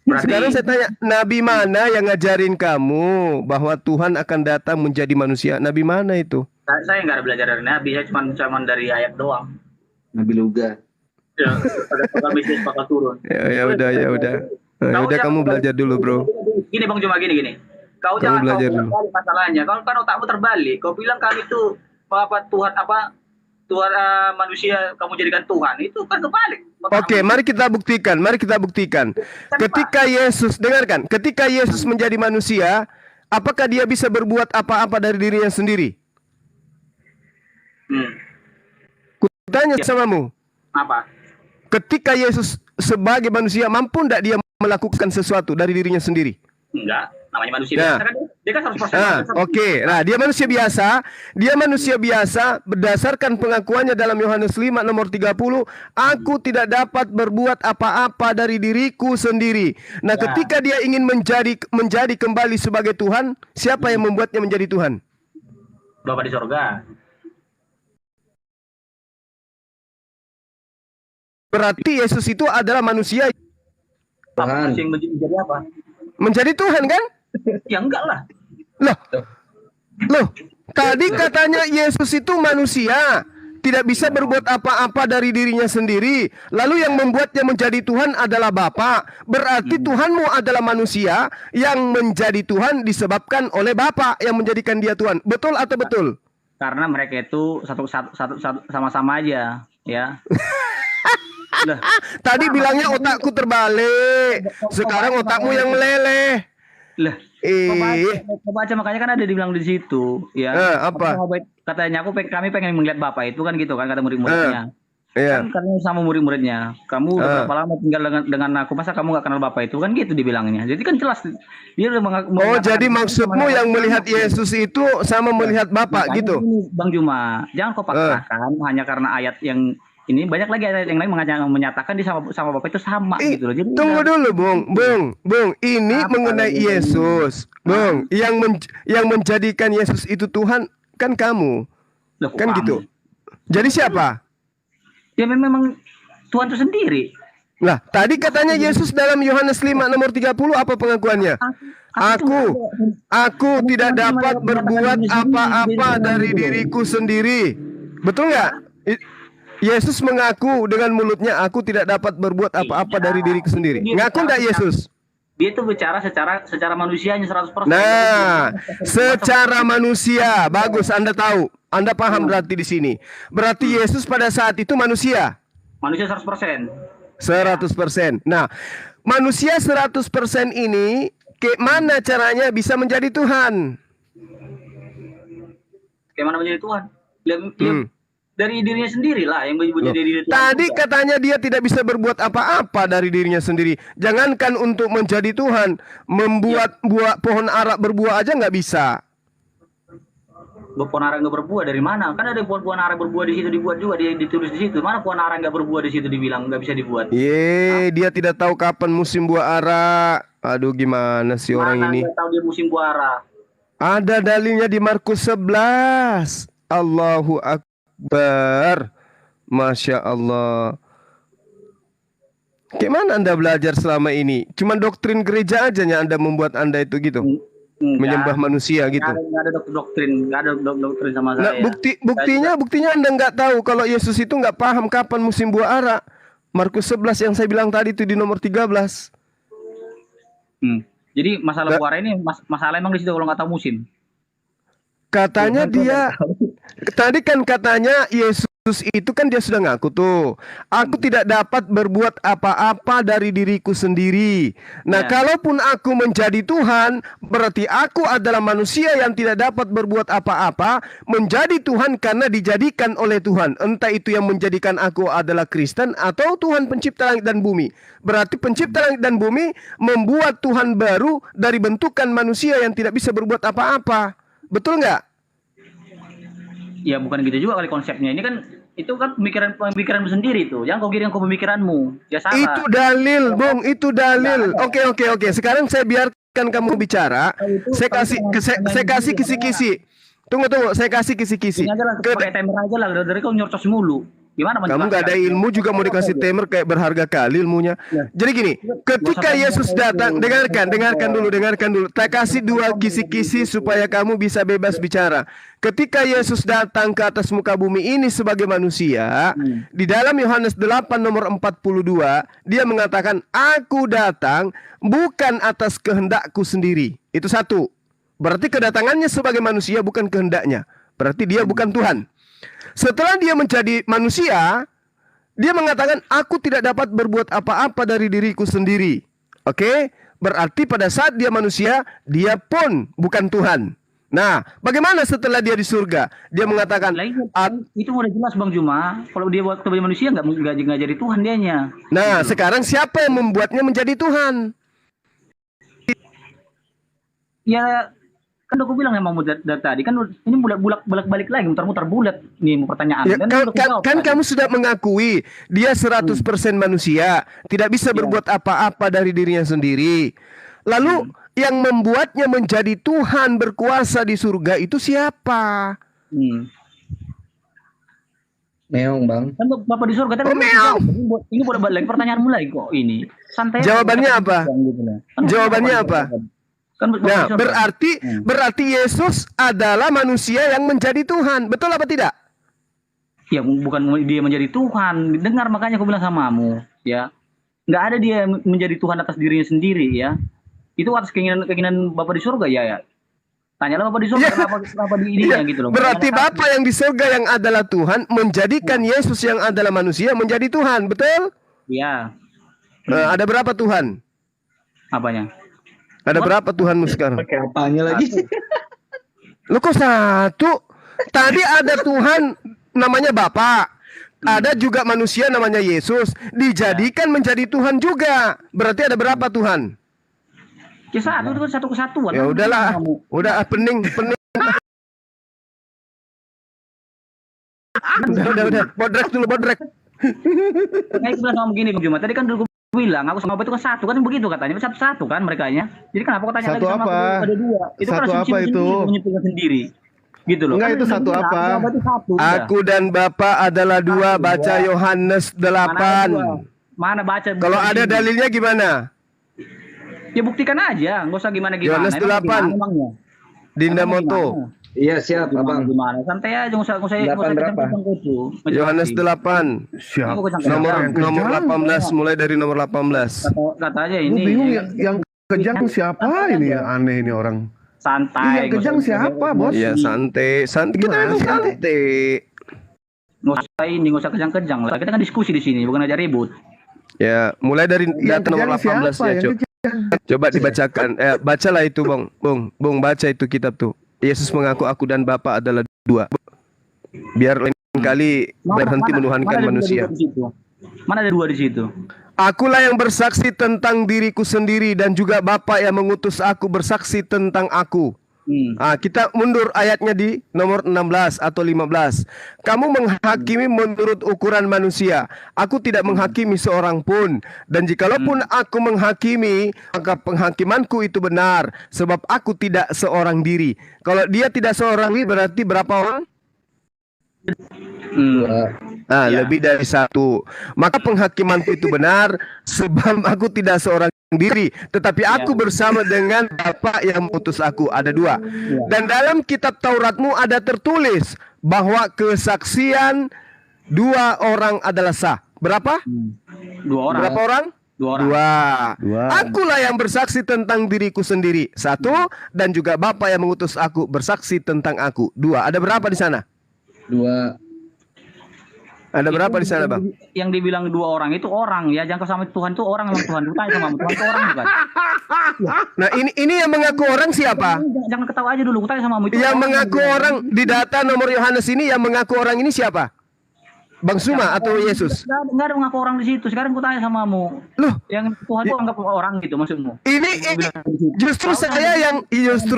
Sekarang saya tanya, Nabi mana yang ngajarin kamu bahwa Tuhan akan datang menjadi manusia? Nabi mana itu? Saya nggak ada belajar dari Nabi, saya cuma dari ayat doang. Nabi Luga. Ya, pada Mesias bakal turun. Ya udah. Ya udah kamu belajar dulu, bro. Gini Bang Juma, gini. Kau Kamu jangan belajar kau terbalik masalahnya. Kalau kan otakmu terbalik, kau bilang kami itu Tuhan manusia kamu jadikan Tuhan, itu kan kebalik. Oke, mari kita buktikan. Ketika Yesus, dengarkan, ketika Yesus menjadi manusia, apakah dia bisa berbuat apa-apa dari dirinya sendiri? Kutanya samamu. Apa? Ketika Yesus sebagai manusia, mampu tidak dia melakukan sesuatu dari dirinya sendiri? Enggak, namanya manusia Nah. biasa kan. Dia kan 100%. Oke. Nah, dia manusia biasa. Dia manusia biasa berdasarkan pengakuannya dalam Yohanes 5 nomor 30, aku tidak dapat berbuat apa-apa dari diriku sendiri. Nah, ketika dia ingin menjadi kembali sebagai Tuhan, siapa yang membuatnya menjadi Tuhan? Bapa di sorga. Berarti Yesus itu adalah manusia Tuhan. Yang menjadi apa? menjadi Tuhan kan? Ya enggak lah. Loh, tadi katanya Yesus itu manusia, tidak bisa berbuat apa-apa dari dirinya sendiri. Lalu yang membuatnya menjadi Tuhan adalah Bapa. Berarti Tuhanmu adalah manusia yang menjadi Tuhan disebabkan oleh Bapa yang menjadikan dia Tuhan. Betul atau betul? Karena mereka itu satu sama-sama aja, ya. Tadi bilangnya otakku terbalik, sekarang otakmu yang meleleh. Lah, kau baca makanya kan ada dibilang di situ, ya. Apa? Katanya kami pengen melihat Bapak itu kan gitu kan kata murid-muridnya. Iya. Kan katanya sama murid-muridnya. Kamu udah berapa lama tinggal dengan aku, masa kamu nggak kenal Bapak itu kan gitu dibilangnya. Jadi kan jelas dia udah jadi maksudmu yang melihat Yesus itu sama melihat Bapak gitu? Ini, Bang Juma, jangan kau paksakan hanya karena ayat yang ini, banyak lagi ayat yang lain menyatakan dia sama Bapak itu sama gitu loh. Jadi tunggu dulu, Bung. Ini mengenai Yesus, Bung. Yang menjadikan Yesus itu Tuhan kan kamu. Loh, kan kamu? gitu. Jadi siapa? Ya memang Tuhan itu sendiri. Nah, tadi katanya Yesus dalam Yohanes 5 nomor 30 apa pengakuannya? Aku tidak dapat berbuat apa-apa dari diriku sendiri. Betul nggak? Yesus mengaku dengan mulutnya, aku tidak dapat berbuat apa-apa dari diriku sendiri. Ngaku nggak Yesus? Dia itu bicara secara manusianya 100%. Nah, secara manusia, bagus, Anda tahu. Anda paham berarti di sini. Berarti Yesus pada saat itu manusia. Manusia 100%. 100%. Nah, manusia 100% ini mana caranya bisa menjadi Tuhan? Bagaimana menjadi Tuhan? Dari dirinya sendiri lah yang menjadi diri Tuhan. Tadi katanya dia tidak bisa berbuat apa-apa dari dirinya sendiri. Jangankan untuk menjadi Tuhan, membuat pohon ara berbuah aja nggak bisa. Pohon ara nggak berbuah dari mana? Kan ada pohon ara berbuah di situ dibuat juga, dia ditulis di situ. Mana pohon ara nggak berbuah di situ dibilang nggak bisa dibuat? Dia tidak tahu kapan musim buah ara. Aduh, gimana sih orang ini? Mana tahu dia musim buah ara? Ada dalilnya di Markus 11. Allahu Akbar. Masya Allah. Gimana Anda belajar selama ini? Cuman doktrin gereja aja yang Anda membuat Anda itu gitu? Menyembah manusia gitu. Nggak ada doktrin sama saya. Nah, buktinya Anda nggak tahu kalau Yesus itu nggak paham kapan musim buah ara. Markus 11 yang saya bilang tadi itu di nomor 13. Jadi masalah buah ara ini masalah emang di situ kalau nggak tahu musim. Katanya tadi kan katanya Yesus itu kan dia sudah ngaku tuh, aku tidak dapat berbuat apa-apa dari diriku sendiri. Nah, kalaupun aku menjadi Tuhan, berarti aku adalah manusia yang tidak dapat berbuat apa-apa, menjadi Tuhan karena dijadikan oleh Tuhan. Entah itu yang menjadikan aku adalah Kristen atau Tuhan pencipta langit dan bumi. Berarti pencipta langit dan bumi membuat Tuhan baru dari bentukan manusia yang tidak bisa berbuat apa-apa. Betul nggak? Ya bukan gitu juga kali konsepnya. Ini kan Itu kan pemikiranmu sendiri tuh. Jangan kau giring ke pemikiranmu. Ya salah. Itu dalil, Bung. Itu dalil. Oke. Sekarang saya biarkan kamu bicara. Saya kasih kisi-kisi. Tunggu. Saya kasih kisi-kisi. Ini aja lah, pakai timer aja lah. Dari kau nyerocos mulu. Gimana Kamu nggak ada ilmu juga mau dikasih timer kayak berharga kali ilmunya. Jadi gini, ketika Yesus datang, dengarkan dulu. Tak kasih dua kisi-kisi supaya kamu bisa bebas bicara. Ketika Yesus datang ke atas muka bumi ini sebagai manusia, di dalam Yohanes 8 nomor 42, dia mengatakan, "Aku datang bukan atas kehendakku sendiri." Itu satu. Berarti kedatangannya sebagai manusia bukan kehendaknya. Berarti dia bukan Tuhan. Setelah dia menjadi manusia, dia mengatakan, aku tidak dapat berbuat apa-apa dari diriku sendiri. Oke? Berarti pada saat dia manusia, dia pun bukan Tuhan. Nah, bagaimana setelah dia di surga? Dia mengatakan, itu udah jelas Bang Juma. Kalau dia waktu menjadi manusia nggak jadi Tuhan dianya. Nah, sekarang siapa yang membuatnya menjadi Tuhan? Ya, kan aku bilang yang mau dari tadi kan ini bolak-balik lagi muter-muter bulat nih pertanyaan. Ya, kan kamu sudah mengakui dia 100% manusia, tidak bisa berbuat apa-apa dari dirinya sendiri. Lalu yang membuatnya menjadi Tuhan berkuasa di surga itu siapa? Meong Bang. Kan Bapak di surga tadi. Ini bolak-balik pertanyaanmu lagi kok ini. Santai. Jawabannya apa? Jawabannya apa? Nah, berarti Yesus adalah manusia yang menjadi Tuhan. Betul apa tidak? Ya, bukan dia menjadi Tuhan. Dengar, makanya aku bilang samamu, ya. Nggak ada dia menjadi Tuhan atas dirinya sendiri, ya. Itu atas keinginan Bapak di surga, ya. Tanyalah Bapak di surga kenapa di ininya gitu loh. Berarti Bapak yang di surga yang adalah Tuhan menjadikan Yesus yang adalah manusia menjadi Tuhan, betul? Iya. Nah, ada berapa Tuhan? Apanya? Ada berapa Tuhanmu sekarang? Pakai apanya lagi? Lu kok satu? Tadi ada Tuhan namanya Bapa. Ada juga manusia namanya Yesus. Dijadikan menjadi Tuhan juga. Berarti ada berapa Tuhan? Ya satu, itu satu kesatuan. Ya udahlah. Udah pening. Udah. Bodrek. Kayak bilang sama begini Bang Juma. Tadi kan dulu bilang aku sama Bapak itu kan satu kan begitu katanya satu kan merekanya. Jadi kenapa kau tanya satu lagi sama apa? aku ada dua? Itu satu kan apa itu? Menyimpulkan sendiri. Gitu loh. Enggak, kan itu satu apa? Satu, aku dan Bapa adalah dua. Baca Yohanes 8. Mana baca? Kalau ada dalilnya gimana? Ya buktikan aja, nggak usah gimana. Yohanes 8. Dinda Moto. Iya siap Abang. Gimana? Santai aja, nggak usah berapa? Yohanes 8. Siap. Nomor 18, mulai dari nomor 18. Kata aja Gue ini. bingung yang kejang siapa ini ya, aneh ini orang. Santai. Yang kejang siapa, Bos? Iya, santai. Kita memang santai. Nggak usah kejang-kejang lah. Kita kan diskusi di sini, bukan aja ribut. Ya, mulai dari data nomor 18 ya, Coba dibacakan. Bacalah itu, Bung. Bung, baca itu kitab tuh. Yesus mengaku aku dan Bapa adalah dua. Biar lain kali berhenti menuhankan manusia. Mana ada dua di situ? Akulah yang bersaksi tentang diriku sendiri dan juga Bapa yang mengutus aku bersaksi tentang aku. Kita mundur ayatnya di nomor 16 atau 15. Kamu menghakimi menurut ukuran manusia. Aku tidak menghakimi seorang pun. Dan jikalaupun aku menghakimi, maka penghakimanku itu benar. Sebab aku tidak seorang diri. Kalau dia tidak seorang diri berarti berapa orang? Lebih dari satu. Maka penghakimanku itu benar. Sebab aku tidak seorang diri, tetapi aku bersama dengan Bapa yang mengutus aku. Ada dua. Dan dalam kitab Tauratmu ada tertulis bahwa kesaksian dua orang adalah sah. Berapa? Dua orang. Berapa orang? Dua. Akulah yang bersaksi tentang diriku sendiri. Satu. Dan juga Bapa yang mengutus aku bersaksi tentang aku. Dua. Ada berapa di sana? Dua. Ada berapa di sana, Bang? Yang dibilang dua orang itu orang ya, jangan sama Tuhan itu orang, memang Tuhan. Tanya sama Tuhan itu orang bukan? Nah, ini yang mengaku orang siapa? Jangan ketawa aja dulu, tanya sama itu. Yang mengaku orang di data nomor Yohanes ini, yang mengaku orang ini siapa? Bang Suma atau Yesus? Nggak ada mengaku orang di situ. Sekarang gue tanya sama kamu. Loh, Yang Tuhan itu anggap orang gitu maksudmu? ini justru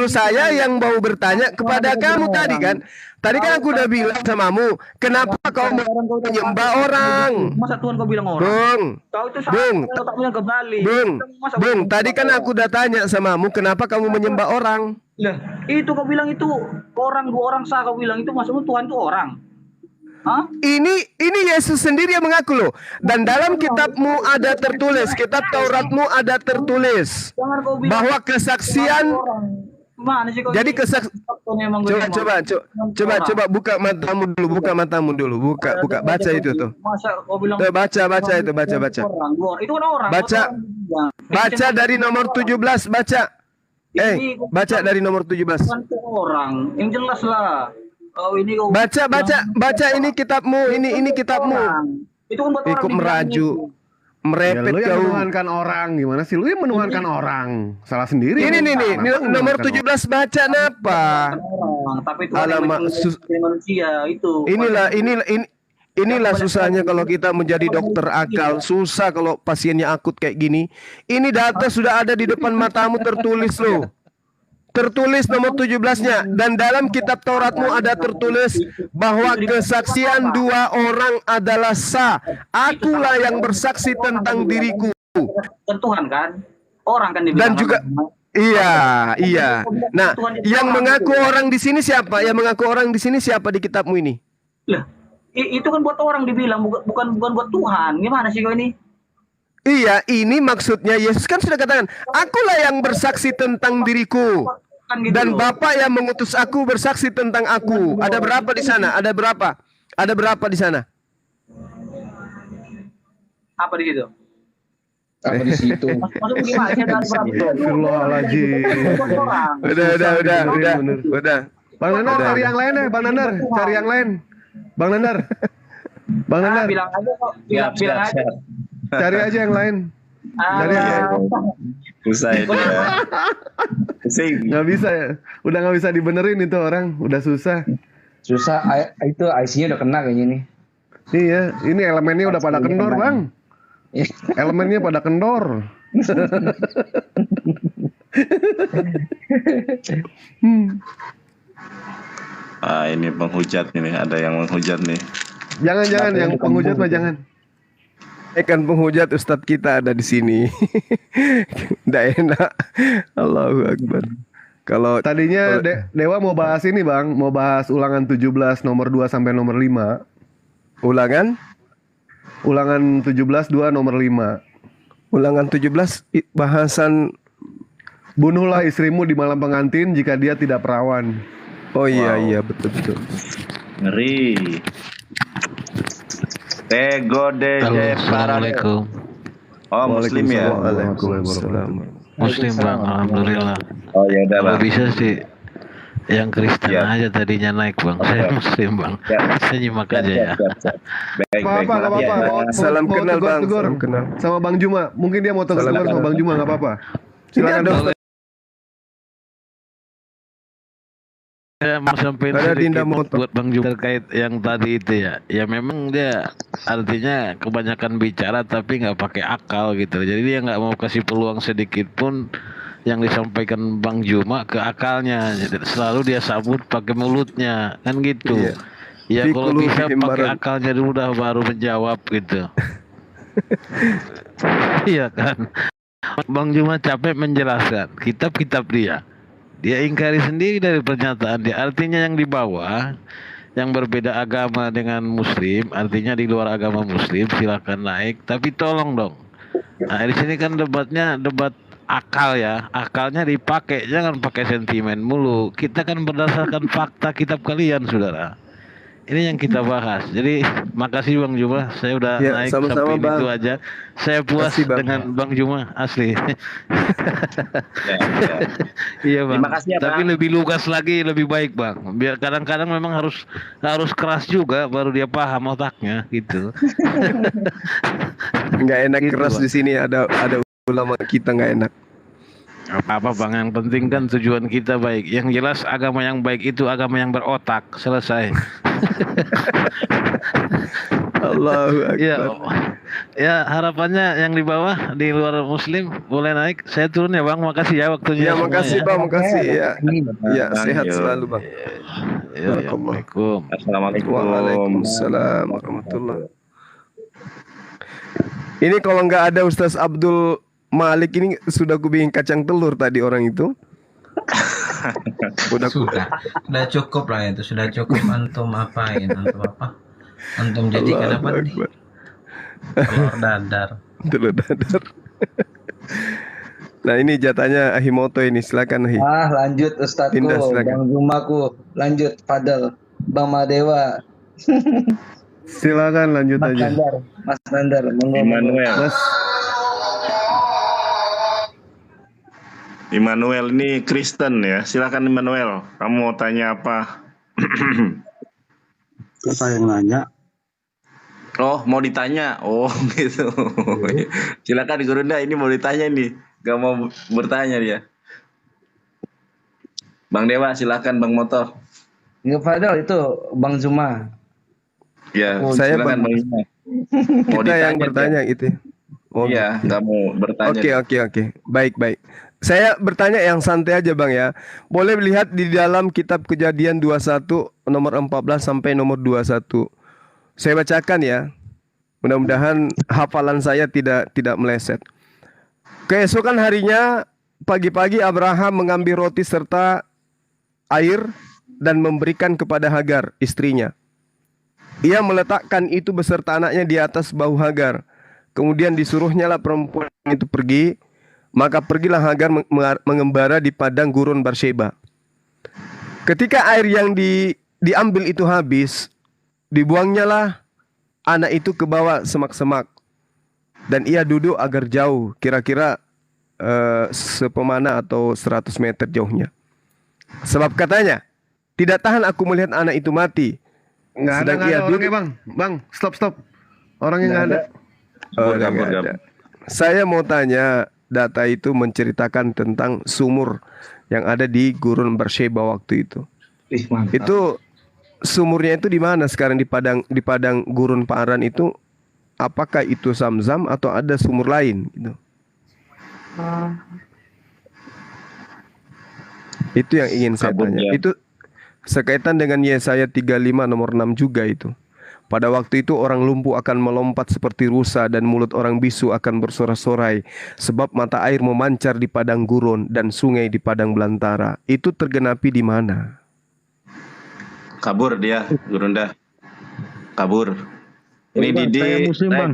saya yang mau bertanya kepada kamu tadi kan. Tadi kan aku udah bilang samamu, kenapa kau menyembah orang? Masa Tuhan kau bilang orang? Bung, Kau itu Bung, salah, tak punya kembali. Masa Bung, tadi kan aku udah tanya samamu, kenapa kamu menyembah orang? Lah, itu kau bilang itu orang, dua orang sah kau bilang itu maksudmu Tuhan itu orang. Hah? Ini Yesus sendiri yang mengaku loh. Dan dalam kitabmu ada tertulis, kitab Tauratmu ada tertulis Jangan kau bilang bahwa kesaksian. orang. Mana sih kau Jadi ini? coba buka matamu dulu, buka baca itu tuh. Masa kau bilang Tuh, baca itu, baca. orang, dua orang. Itu kan orang. Baca. Orang bilang. Baca dari nomor 17, baca. Baca dari nomor 17. Bukan itu orang. Yang jelas lah. Oh, ini kau Baca ini kitabmu, ini kitabmu. Itu kan buat orang Ikut dibilang meraju, itu. Ya, merepet lu yang kau. menuhankan orang gimana sih? Lu yang menuhankan orang. Salah sendiri. Ini nih, Kenapa nomor menuhankan 17 baca napa? Orang, tapi itu Alamak, manusia itu. Inilah susahnya kalau kita menjadi dokter akal. Susah kalau pasiennya akut kayak gini. Ini data sudah ada di depan matamu tertulis loh. Tertulis nomor 17-nya. Dan dalam kitab Tauratmu ada tertulis bahwa kesaksian dua orang adalah sah. Akulah yang bersaksi tentang diriku. Kan Tuhan kan? Orang kan dibilang. Dan juga iya. Nah, yang mengaku orang di sini siapa? Yang mengaku orang di sini siapa di kitabmu ini? Lah, itu kan buat orang dibilang, bukan buat Tuhan. Gimana sih kau ini? Iya, ini maksudnya Yesus kan sudah katakan, akulah yang bersaksi tentang diriku. Kan gitu Dan loh. Bapa yang mengutus aku bersaksi tentang aku. Ada berapa di sana? Ada berapa di sana? Apa di situ? Apa di situ? Maksudnya gimana? Saya ada berapa? Astagfirullahaladzim. Buat orang. Udah. Bang Nanar cari yang lain ya, Bang Nanar cari yang lain. Bang Nanar. Bilang aja kok. Bilang aja. Cari aja yang lain. Cari aja. Susah itu ya. Pusing. Nggak bisa ya. Udah nggak bisa dibenerin itu orang. Udah susah. Susah, itu IC-nya udah kena kayaknya nih. Iya, ini elemennya udah pada kendor, Bang. Elemennya pada kendor. Ini penghujat ini, ada yang menghujat nih. Jangan yang penghujat mah jangan. Kan penghujat Ustadz kita ada di sini. Nggak enak. Allahu Akbar. Kalau Tadinya Dewa mau bahas ini, Bang, mau bahas ulangan 17 nomor 2 sampai nomor 5. ulangan Ulangan 17 2 nomor 5. Ulangan 17 bahasan. Bunuhlah istrimu di malam pengantin jika dia tidak perawan. Oh iya betul. Ngeri. Tego DJ Assalamualaikum. Oh, Muslim ya? Waalaikumsalam. Muslim Bang, alhamdulillah. Oh ya udah, Kalau Bang. bisa sih yang Kristen Ya. aja tadinya naik Bang. Saya Muslim Bang. Saya nyimak aja ya. Baik. Nggak apa-apa. Salam Mau kenal, Bang. tegur-tegur Salam kenal. sama Bang Juma. Mungkin dia mau tegur sama Bang Juma, nggak apa-apa. Silakan dong. Saya mau sampaikan Ada Dinda sedikit Moto. buat Bang Juma terkait yang tadi itu ya. Ya memang dia artinya kebanyakan bicara tapi nggak pakai akal gitu. Jadi dia nggak mau kasih peluang sedikit pun yang disampaikan Bang Juma ke akalnya. Jadi selalu dia sambut pakai mulutnya kan gitu. Iya. Ya kalau Fikulu bisa fihim pakai marad. akalnya dulu dah baru menjawab gitu. Iya kan. Bang Juma capek menjelaskan kitab-kitab dia. Dia ingkari sendiri dari pernyataan dia. Artinya yang di bawah, yang berbeda agama dengan Muslim, artinya di luar agama Muslim, silakan naik. Tapi tolong dong. Nah di sini kan debatnya debat akal ya. Akalnya dipakai, jangan pakai sentimen mulu. Kita kan berdasarkan fakta kitab kalian, saudara. Ini yang kita bahas. Jadi makasih Bang Juma. Saya udah Ya, naik sama-sama, sampai Bang. itu aja. Saya puas Makasih, Bang. dengan Bang Juma asli. Ya. Iya Bang. Terima kasih ya, Tapi Bang. lebih lugas lagi lebih baik Bang. Biar kadang-kadang memang harus keras juga baru dia paham otaknya gitu. Nggak enak Gitu, keras Bang. di sini ada ulama kita nggak enak. Apa Bang, yang penting kan tujuan kita baik. Yang jelas agama yang baik itu agama yang berotak. Selesai. Allahu Ya, Akbar. ya harapannya yang di bawah di luar muslim boleh naik. Saya turun ya bang. Makasih ya waktunya Ya semua makasih ya. Bang, makasih ya. Ya Bang, sehat yuk. selalu Bang. Ya, Assalamualaikum. Assalamualaikum. Waalaikumsalam warahmatullahi. Ini kalau nggak ada Ustaz Abdul Malik ini sudah ku bikin kacang telur tadi orang itu. Sudah cukup lah itu, sudah cukup. Antum apain, antum apa? Antum jadikan apa nih? Akbar. Telur dadar. Telur dadar. Nah ini jatahnya Ahimoto ini, silakan Ahi. Lanjut Ustadku, Dinda, silakan. Bang Zumaku, lanjut Fadel, Bang Madewa, Silakan lanjut Mas aja. Nandar, Mas Nandar, monggo. Immanuel. Mas, Immanuel ini Kristen ya. Silakan Immanuel. Kamu mau tanya apa? Siapa yang nanya? Oh, mau ditanya. Oh, gitu. Silakan Gurunda, ini mau ditanya nih. Gak mau bertanya dia. Bang Dewa, silakan Bang Motor. Ya Fadel itu Bang Zuma. Ya, Saya silakan Bang- Bang Zuma. Mau Kita yang ditanya bertanya gitu. ya. Oh, Iya, nggak mau bertanya. Oke. Baik. Saya bertanya yang santai aja Bang ya. Boleh lihat di dalam kitab Kejadian 21 nomor 14 sampai nomor 21. Saya bacakan ya. Mudah-mudahan hafalan saya tidak meleset. Keesokan harinya pagi-pagi Abraham mengambil roti serta air dan memberikan kepada Hagar istrinya. Ia meletakkan itu beserta anaknya di atas bahu Hagar. Kemudian disuruhnyalah perempuan itu pergi. Maka pergilah Hagar mengembara di padang gurun Barsheba. Ketika air yang diambil itu habis, dibuangnyalah anak itu ke bawah semak-semak. Dan ia duduk agar jauh, kira-kira sepemana atau 100 meter jauhnya. Sebab katanya, tidak tahan aku melihat anak itu mati. nggak ada orangnya bang. Bang, stop. Orangnya nggak ada. Kabur. Saya mau tanya, data itu menceritakan tentang sumur yang ada di gurun Barsheba waktu itu. Mantap. Itu sumurnya itu di mana sekarang di padang gurun Paran itu? Apakah itu Zamzam atau ada sumur lain gitu? Itu yang ingin saya Kabur, tanya. ya. Itu sekaitan dengan Yesaya 35 nomor 6 juga itu. Pada waktu itu orang lumpuh akan melompat seperti rusa dan mulut orang bisu akan bersorak-sorai sebab mata air memancar di padang gurun dan sungai di padang belantara. Itu tergenapi di mana? Kabur dia, Gurunda. Kabur. Ini Didi. Saya muslim bang.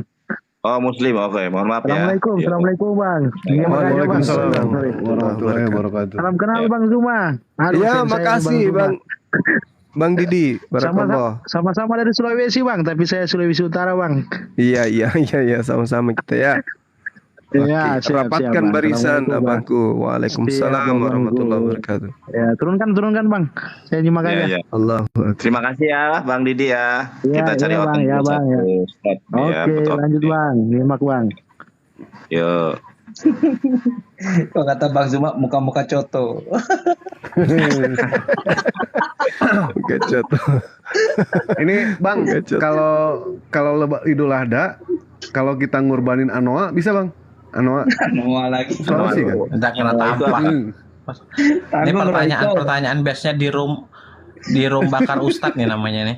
Oh, Muslim. Oke, mohon maaf ya. Assalamualaikum, Ya. assalamualaikum bang. Iya, makanya, Bang. Waalaikumsalam Sorry. warahmatullahi wabarakatuh. Salam kenal bang Zuma. Aduh, Ya, saya makasih Zuma. Bang Didi. Barakallah. Sama-sama dari Sulawesi bang, tapi saya Sulawesi Utara bang. Iya, sama-sama kita ya. Iya, Oke, siap, rapatkan Bang. barisan Assalamualaikum, Bang. abangku. Waalaikumsalam Siap, warahmatullahi Abangku. wabarakatuh. Ya, turunkan bang. Saya nyimak Ya, aja. ya. Allahu Akbar. Terima kasih ya, Bang Didi ya. Iya, Kita cari iya, Bang, otak ya, Bang, ya. Ustaz. Oke, Ya, betul. lanjut bang. Nyimak bang. Yuk. Kalau kata Bang Zuma muka-muka coto. Gacot. Ini bang, Gacot. kalau Idul Adha, kalau kita ngurbanin anoa bisa bang? Anoa Semua lagi. Sulawesi kan? Entah kena tampak. Hmm. Ini pertanyaan biasanya di room bakar Ustadz nih namanya nih.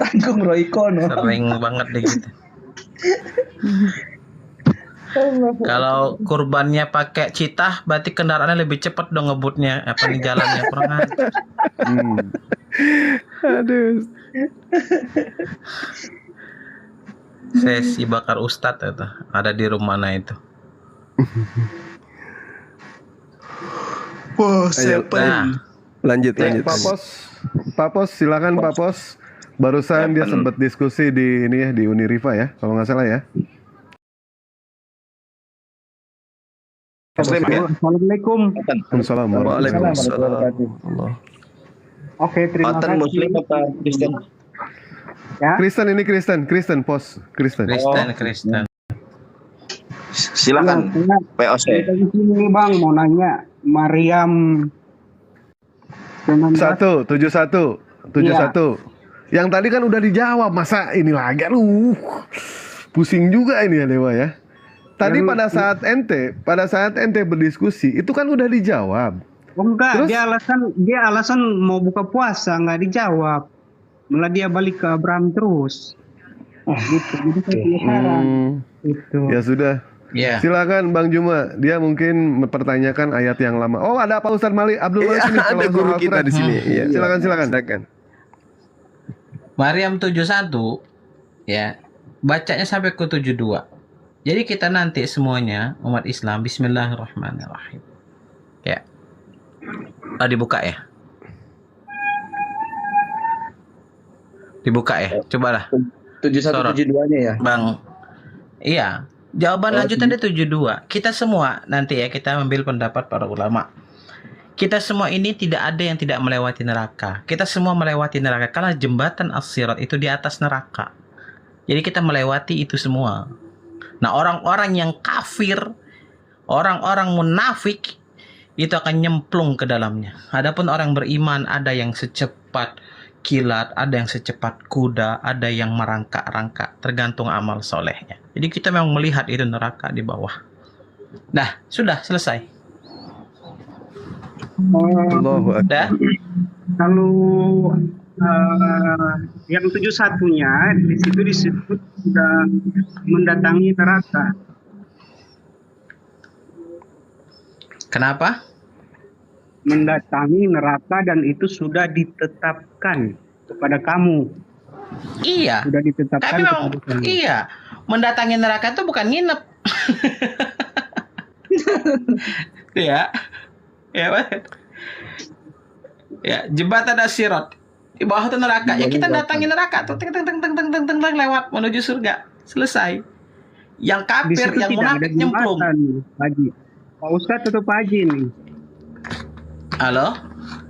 Tanggung Royko no. Sering banget deh gitu. Kalau kurbannya pakai citah, berarti kendaraannya lebih cepat dong ngebutnya. Apa nih jalannya kurang ajar. Aduh. Sesi bakar Ustadz itu ada di rumah mana itu? Wah, Nah, Lanjut. Pak Pos, silakan Pak Pos. Barusan dia sempat diskusi di ini ya di Uniriva ya, kalau nggak salah ya. Muslim ya? Assalamualaikum. Waalaikumsalam warahmatullahi Waalaikumsalam. Allah. Oke, terima Oten kasih. Muslim apa Kristen? Kristen ini Kristen Pos, Kristen. Kristen. Silakan. POC. Dari sini bang mau nanya Maryam 71. Yang tadi kan udah dijawab, masa ini lagi? Aduh, pusing juga ini ya Dewa ya. Tadi pada saat ente berdiskusi itu kan udah dijawab. Oh enggak, Terus? dia alasan mau buka puasa, nggak dijawab. Malah dia balik ke Abraham terus. Gitu. Jadi saya penasaran. Itu. Ya sudah. Ya. Silakan Bang Juma, dia mungkin mempertanyakan ayat yang lama. Oh, ada Pak Ustadz Malik Abdul Malik sini. Ada guru kita di sini. Iya. Silakan. Silakan. Maryam 71 ya, bacanya sampai ke 72. Jadi kita nanti semuanya umat Islam bismillahirrahmanirrahim. Ya. Dibuka ya. Dibuka ya. Cobalah. 7172-nya ya. Bang. Iya. Jawaban lanjutannya 72. Kita semua nanti ya kita ambil pendapat para ulama. Kita semua ini tidak ada yang tidak melewati neraka. Kita semua melewati neraka karena jembatan as-sirat itu di atas neraka. Jadi kita melewati itu semua. Nah, orang-orang yang kafir, orang-orang munafik itu akan nyemplung ke dalamnya. Adapun orang beriman ada yang secepat kilat, ada yang secepat kuda, ada yang merangkak-rangkak, tergantung amal solehnya. Jadi kita memang melihat itu neraka di bawah. Nah, sudah selesai. Allahu Akbar. Dah. Kalau yang 71-nya di situ disebut sudah mendatangi neraka. Kenapa? Mendatangi neraka dan itu sudah ditetapkan kepada kamu. Iya. Sudah ditetapkan Tapi memang kepada kamu. iya. Mendatangi neraka itu bukan nginep. Ya. Ya, Pak. Ya, jembatan as-sirat. Di bawah itu neraka. Ya kita datangi neraka tuh teng lewat menuju surga. Selesai. Yang Di kafir, situ yang tidak ada munafik nyemplung. jembatan, Pak Haji. Pak Ustadz atau Pak Haji nih? Halo?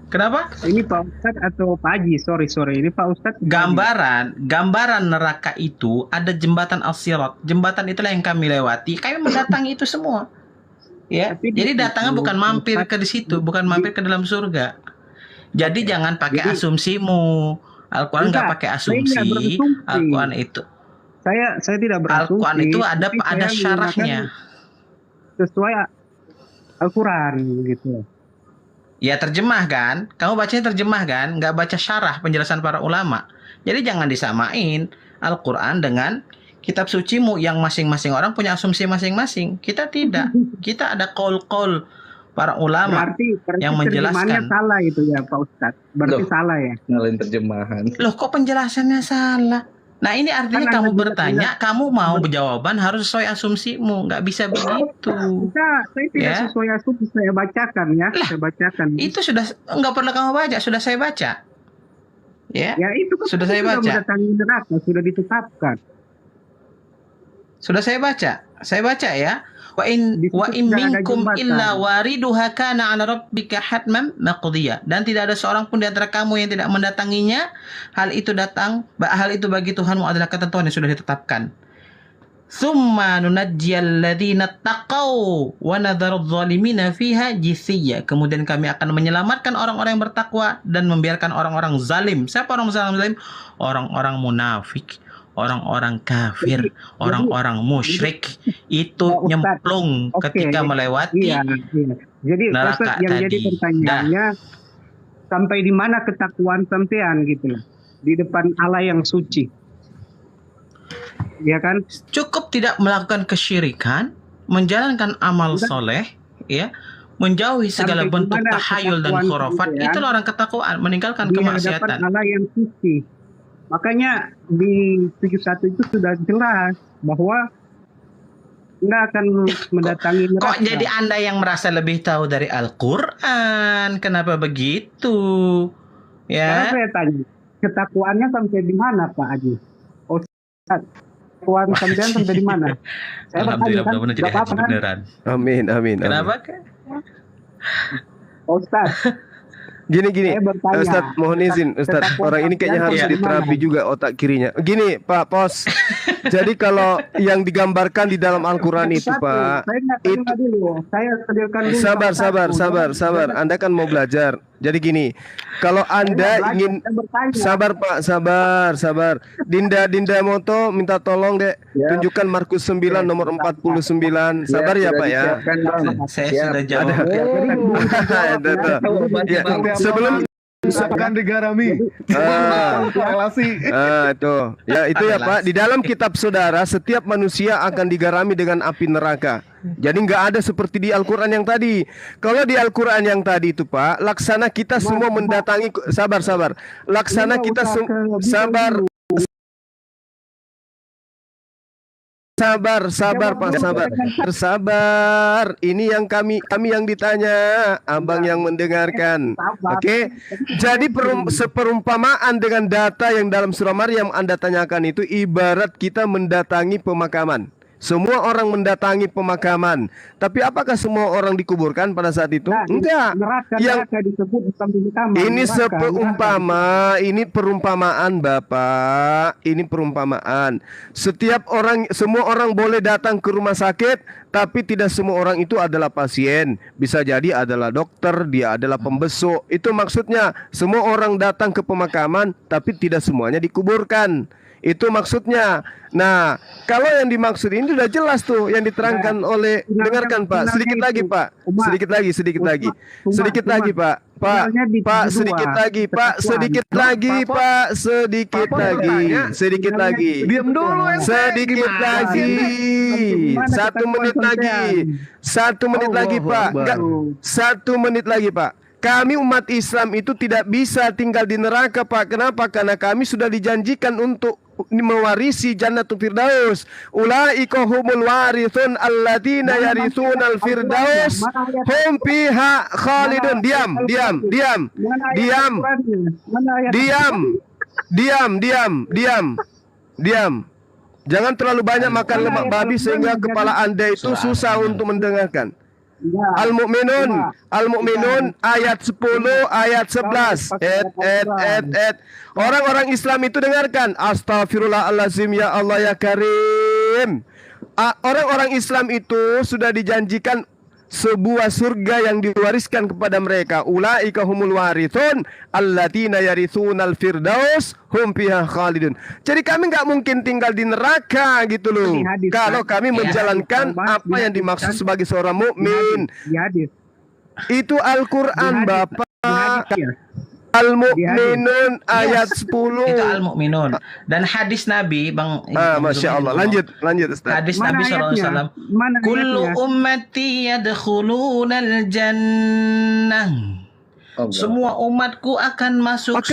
Kenapa? Ini Pak Ustadz atau Pak Haji? Sorry. Ini Pak Ustadz. Gambaran neraka itu ada jembatan as-sirat. Jembatan itulah yang kami lewati. Kami mendatangi itu semua. Ya, Tapi jadi di datangnya situ, bukan mampir ke di situ, bukan mampir ke dalam surga. Jadi jangan pakai asumsimu. Al-Quran nggak pakai asumsi. saya nggak berasumsi. Al-Quran itu, Saya tidak berasumsi. Al-Quran itu ada tapi saya syarahnya. menggunakan sesuai Al-Quran gitu. Ya terjemah kan? Kamu bacanya terjemah kan? Nggak baca syarah penjelasan para ulama. Jadi jangan disamain Al-Quran dengan kitab sucimu yang masing-masing orang punya asumsi masing-masing. Kita tidak. Kita ada qaul-qaul para ulama Berarti yang menjelaskan. terjemahannya salah itu ya Pak Ustadz. Berarti Loh. salah ya. Nyalain terjemahan. Loh kok penjelasannya salah? Nah ini artinya Kan kamu Anda bertanya, bilang- kamu mau jawaban harus sesuai asumsimu. Nggak bisa begitu. Saya tidak Ya. sesuai asumsi, saya bacakan ya. Saya bacakan. Itu sudah nggak perlu kamu baca, sudah saya baca. Ya, Ya itu kan Sudah saya baca. mendatangi neraka, sudah ditetapkan. sudah saya baca. Saya baca ya. Wa in Di situ tidak ada minkum jembatan. illa wariduha kana 'ala rabbika hatman maqdiya. Dan tidak ada seorang pun di antara kamu yang tidak mendatanginya. Hal itu bagi Tuhanmu adalah ketentuan yang sudah ditetapkan. Tsumma nunajjiyal ladzina taqaw wa nadharu adh-dhalimina fiha jithiya. Kemudian kami akan menyelamatkan orang-orang yang bertakwa dan membiarkan orang-orang zalim. Siapa orang zalim? Orang-orang munafik, orang-orang kafir, orang-orang musyrik itu Pak Ustadz, nyemplung oke. ketika melewati Iya. Jadi neraka Ustadz, yang jadi tadi. pertanyaannya sampai di mana ketakwaan sampean gitu loh. Di depan Allah yang suci. Ya kan? Cukup tidak melakukan kesyirikan, menjalankan amal soleh, ya, menjauhi segala Sampai bentuk dimana tahayul dan ketakwaan khurafat. itu ya? Itulah orang ketakwaan, meninggalkan Di hadapan kemaksiatan. Allah yang suci. Makanya di 71 itu sudah jelas bahwa nggak akan mendatangi neraka. Kok jadi Anda yang merasa lebih tahu dari Al-Quran? Kenapa begitu? Karena Ya, saya tanya, ketakwaannya sampai di mana Pak Haji? Oh, ketakwaan sampean sampai di mana? Saya Alhamdulillah bertanya kan, mudah-mudahan jadi nggak apa-apa haji kan? beneran. Amin. Kenapa? Pak Ustaz, Gini, Saya bertanya. Ustadz, mohon izin, Ustadz. Orang ini kayaknya harus Iya. diterapi juga otak kirinya. Gini, Pak Pos. Jadi kalau yang digambarkan di dalam Al-Quran itu, Satu, Pak, saya nggak terima dulu. Saya sediakan dulu. sabar. Anda kan mau belajar. Jadi gini, kalau Anda ingin sabar Pak, sabar. Dinda Moto minta tolong dek, tunjukkan Markus 9 nomor 49. Sabar ya Pak ya. Saya sudah jawab. Ya, sebelum Akan digarami. Relasi. itu. Ya itu ya Pak. Di dalam kitab saudara, setiap manusia akan digarami dengan api neraka. Jadi nggak ada seperti di Al-Quran yang tadi. Kalau di Al-Quran yang tadi itu Pak, laksana kita semua mendatangi. Sabar. Laksana kita sabar Pak, sabar. Ini yang kami yang ditanya, abang yang mendengarkan. Oke. Jadi seperumpamaan dengan data yang dalam surah Maryam Anda tanyakan itu ibarat kita mendatangi pemakaman. Semua orang mendatangi pemakaman. Tapi apakah semua orang dikuburkan pada saat itu? Enggak. Neraka disebut ini ini perumpamaan Bapak. Ini perumpamaan. Semua orang boleh datang ke rumah sakit, tapi tidak semua orang itu adalah pasien. Bisa jadi adalah dokter, dia adalah pembesuk. Itu maksudnya. Semua orang datang ke pemakaman, tapi tidak semuanya dikuburkan. Itu maksudnya. Nah, kalau yang dimaksud ini sudah jelas tuh yang diterangkan oleh, dengarkan Pak, sedikit lagi Pak, sedikit lagi Pak, sedikit lagi. Diam dulu. Sedikit lagi. 1 menit lagi Pak. Enggak, 1 menit lagi Pak. Kami umat Islam itu tidak bisa tinggal di neraka Pak. Kenapa? Karena kami sudah dijanjikan untuk mewarisi Jannatul Firdaus. Ulaika humul warithun alladzina yarithunal firdaus hum fiha khalidun. Diam. Jangan terlalu banyak makan lemak babi sehingga kepala Anda itu susah untuk mendengarkan. Al-Mu'minun ayat 10 ayat 11. Orang-orang Islam itu dengarkan. Astaghfirullahalazim, ya Allah ya Karim. Orang-orang Islam itu sudah dijanjikan sebuah surga yang diwariskan kepada mereka. Ulaika humul warithun alladzina yarithunal firdaus hum fiha khalidun. Jadi kami nggak mungkin tinggal di neraka gitu loh. Kalau kami menjalankan apa yang dimaksud sebagai seorang mukmin. Itu Al-Qur'an Bapak. Al-Mu'minun ayat 10. Itu Al-Mu'minun. Dan hadis Nabi, Bang. Masya Allah. Lanjut Ustaz. Hadis Nabi SAW. Kullu ummati yadkhulunal jannah. Semua umatku akan masuk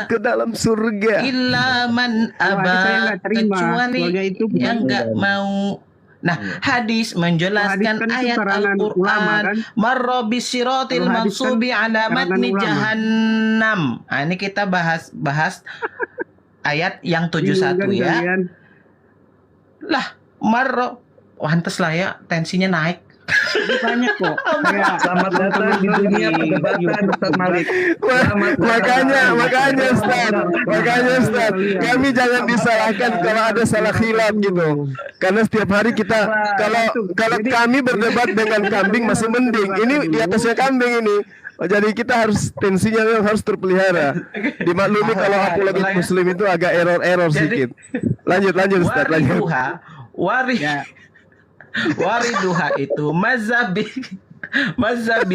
ke dalam surga. Illa man aba, kecuali yang enggak mau. Nah, hadis menjelaskan ayat Al-Quran marra bisiratil mansubi ala matni jahannam. Nah, ini kita bahas ayat yang 71 ya. Lah, marra, pantes lah ya, tensinya naik. Banyak kok. Selamat datang di dunia perdebatan Ustaz Malik. Makanya Ustaz, kami jangan disalahkan kalau ada salah khilaf gitu. Karena setiap hari kita kalau kami berdebat dengan kambing masih mending. Ini di atasnya kambing ini. Jadi kita tensinya harus terpelihara. Dimaklumi kalau apologi muslim itu agak error sedikit. Lanjut Ustaz, lanjut. Wariduha itu mazhabi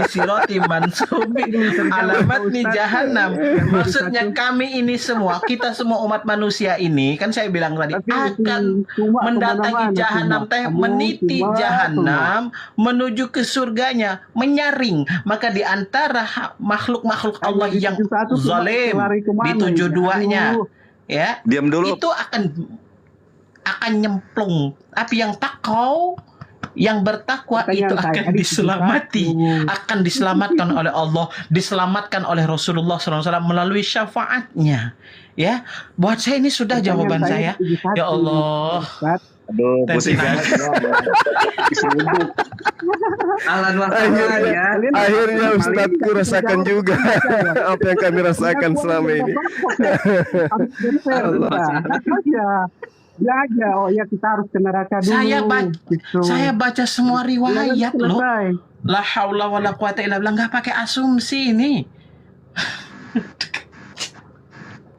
siroti mansubi alamat nih jahannam. Maksudnya kami ini semua, kita semua umat manusia ini, kan saya bilang tadi akan mendatangi jahannam, meniti jahannam menuju ke surganya, menyaring. Maka di antara makhluk-makhluk Allah yang zalim di 72-nya ya, diam dulu. Itu akan nyemplung. Tapi yang takau, yang bertakwa itu akan diselamatkan oleh Allah, diselamatkan oleh Rasulullah SAW melalui syafaatnya. Ya, buat saya ini sudah jawaban saya. Ya Allah. Aduh, Tensi naik. Ahlan wa sahlan ya. Akhirnya Ustadzku rasakan juga apa yang kami rasakan selama ini. Ya aja, oh ya kita harus ke neraka dulu. Saya baca semua riwayat loh. Selesai. La haula wala quwata illa billah, nggak pakai asumsi ini.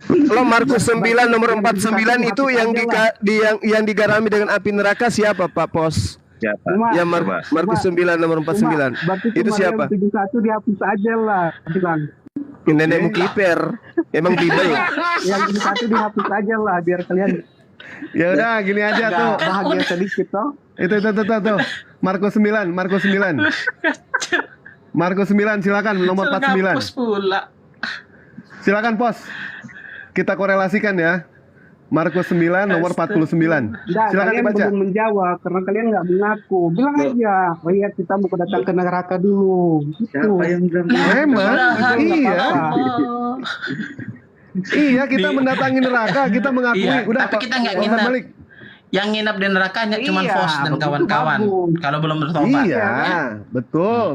Kalau Markus 9 nomor 49 itu yang digarami dengan api neraka siapa Pak Pos? Siapa? Ya Markus 9 nomor 49. Itu siapa? 71 dihapus aja lah, bilang. Nenekmu kiper. Emang bibai. Yang 71 dihapus aja lah biar kalian Ya udah gini aja tuh. bahagia sedikit toh. Itu. Markus 9. Markus 9 silakan nomor 49. Hapus pula. Silakan Pos. Kita korelasikan ya. Markus 9 nomor 49. Silakan Kalian dibaca. belum menjawab karena kalian nggak mengaku. Bilang aja, oh iya kita mau datang ke neraka dulu. Gitu. Siapa yang bilang Memang iya. Iya, kita mendatangi neraka, kita mengakui. Iya, Udah tapi kita nggak Ustaz nginap. balik. Yang nginap di neraka hanya cuma Iya, Fos dan begitu kawan-kawan. bagus. Kalau belum bertobat. Iya, betul.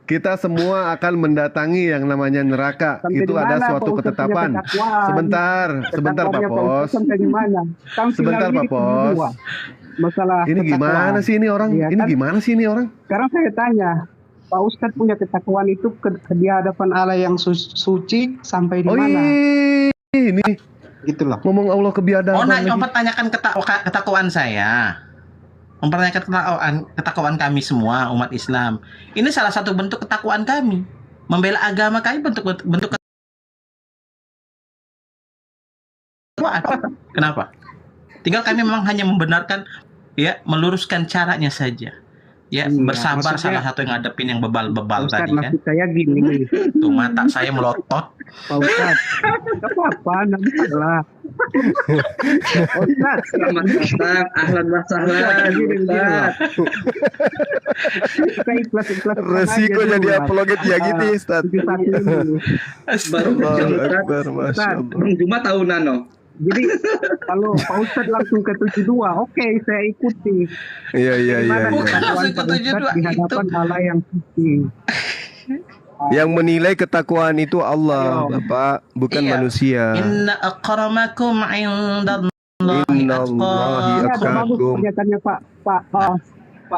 Kita semua akan mendatangi yang namanya neraka. Sampai Itu di ada mana, suatu Pak Ustaz, ketetapan. punya ketakwaan? Sebentar Pak Ketakwanya Pak Pos. Ustaz sampai di mana? Kan Sebentar, finalnya Pak di Pos. kedua. Masalah Ini gimana ketakwaan. sih ini orang? Iya Ini kan? gimana sih ini orang? Sekarang saya tanya, Pak Ustadz punya ketakwaan itu di hadapan Allah yang suci sampai di Oh mana? ini Gitulah. ngomong Allah kebiadaban lagi. Mempertanyakan ketakwaan saya. Mempertanyakan ketakwaan kami semua umat Islam. Ini salah satu bentuk ketakwaan kami. Membela agama kami bentuk ketakwaan. Kenapa? Tinggal kami memang hanya membenarkan, ya, meluruskan caranya saja. Ya, Iya, bersabar maksudnya- salah satu yang ngadepin yang bebal-bebal Ustadz, tadi kan. maksud saya gini, Tuh mata saya melotot. Pak Ustadz, nggak apa-apa, nggak masalah. Ustadz, Selamat datang, ahlan wa sahlan. Ustaz. kita ikhlas-ikhlas. Resiko aja jadi dulu, upload ya gitu ya, Ustaz. 71 ini. Baru kerja Allahu Ustaz. Akbar, Masya Allah. Bang Juma tahunan no. Jadi kalau Pak Ustadz langsung ke 72, oke, saya ikuti. Iya. Gimana Bukan ketakwaan langsung ke Pak Ustadz 72 di hadapan Allah yang suci? Yang menilai ketakwaan itu Allah, Ayo. Bapak, bukan Iya. manusia. Inna akramakum indallahi Innallahi Ini atqakum. agak bagus Akakum. pernyataannya Pak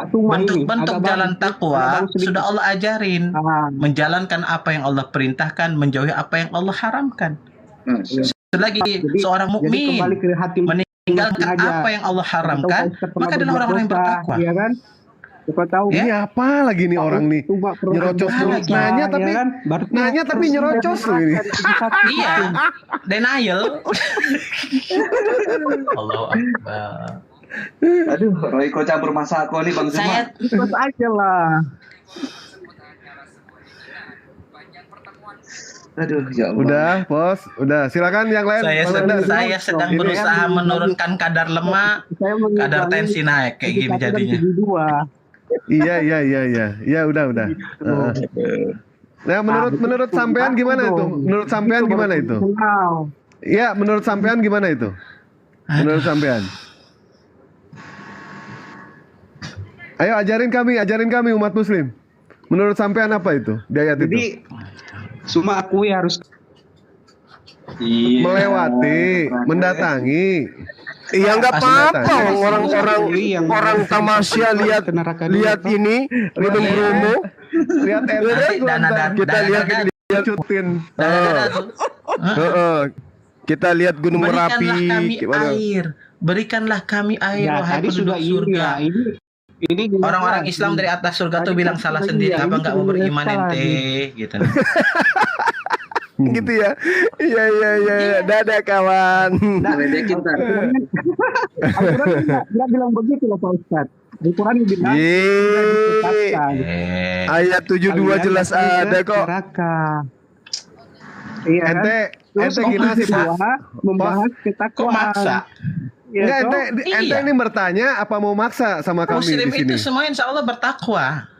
Tuma ini. Bentuk-bentuk Agak jalan bagus. takwa Agak bagus sedikit. sudah Allah ajarin. Ah, Menjalankan apa yang Allah perintahkan, menjauhi apa yang Allah haramkan. Satu lagi, seorang jadi mukmin kembali ke hati meninggalkan aja. apa yang Allah Atau haramkan, Pak Ustadz pernah maka adalah orang-orang yang berbuat dosa, bertakwa. ya kan? Siapa tahu Ya. Ini apa lagi nih orang nih? Tuma pernah Nyerocos berbuat terus. dosa, Nanya ya tapi- kan? Berarti nanya tapi harus nyerocos dari loh ini. neraka, dari satu Iya, itu. denial. Allahu Akbar. Aduh, Royko campur masak aku nih Bang Juma. Saya Ikhlas aja lah. Aduh, ya Allah. Udah, Pos. Udah, silakan yang lain. saya Bang sedang, Enda. saya sedang Ini berusaha menurunkan kadar lemak, Saya kadar mengimbangi tensi naik kayak gini 71 dan jadinya. 72. Iya. Ya udah. Nah, menurut sampean gimana itu? Menurut sampean gimana itu? Kenal. Iya, menurut sampean gimana itu? Menurut sampean. Ayo ajarin kami umat muslim. Menurut sampean apa itu? Di ayat itu. Jadi cuma akui harus Melewati, mendatangi. Iya nggak apa-apa, Asli. orang tamasya lihat ini Gunung Bromo, Lihat Nanti kita lihat cutin. kita lihat Gunung Merapi. Berikanlah kami Gimana? air. Berikanlah kami air, ya wahai tadi sudah penduduk ini surga. ya ini Orang-orang Islam dari atas surga tuh bilang salah sendiri, apa nggak mau beriman ente, gitu. Gitu ya. Iya. Dadah kawan. Ledekin tar. Al-Quran nggak bilang begitu loh Pak Ustadz. Al-Quran bilang ditetapkan. Ayat 72 jelas ada kok. Neraka. Iya kan? Ente gimana sih, Pak? Membahas Kok ketakwaan. maksa? Ya, Enggak, toh? ente ini bertanya apa mau maksa sama kami Muslim di sini? itu semua insya Allah bertakwa.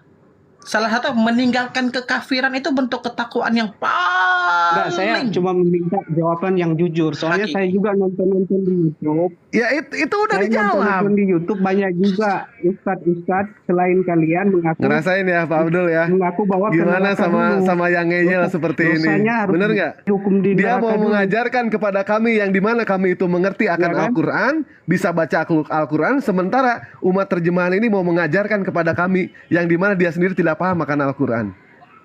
Salah satu meninggalkan kekafiran itu bentuk ketakwaan yang paling Enggak, saya cuma meminta jawaban yang jujur. Soalnya saya juga nonton-nonton di YouTube. Ya itu udah Saya dijawab. nonton di YouTube banyak juga ustadz selain kalian mengaku Ngerasain ya Pak Abdul ya. mengaku bahwa Gimana neraka dulu. sama yang ngeyel seperti ini. Dosanya harus Bener nggak? dihukum di Dia neraka mau dulu. mengajarkan kepada kami yang dimana kami itu mengerti akan Ya kan? Al-Quran, bisa baca Al-Quran, sementara umat terjemahan ini mau mengajarkan kepada kami yang dimana dia sendiri tidak paham akan Al-Quran.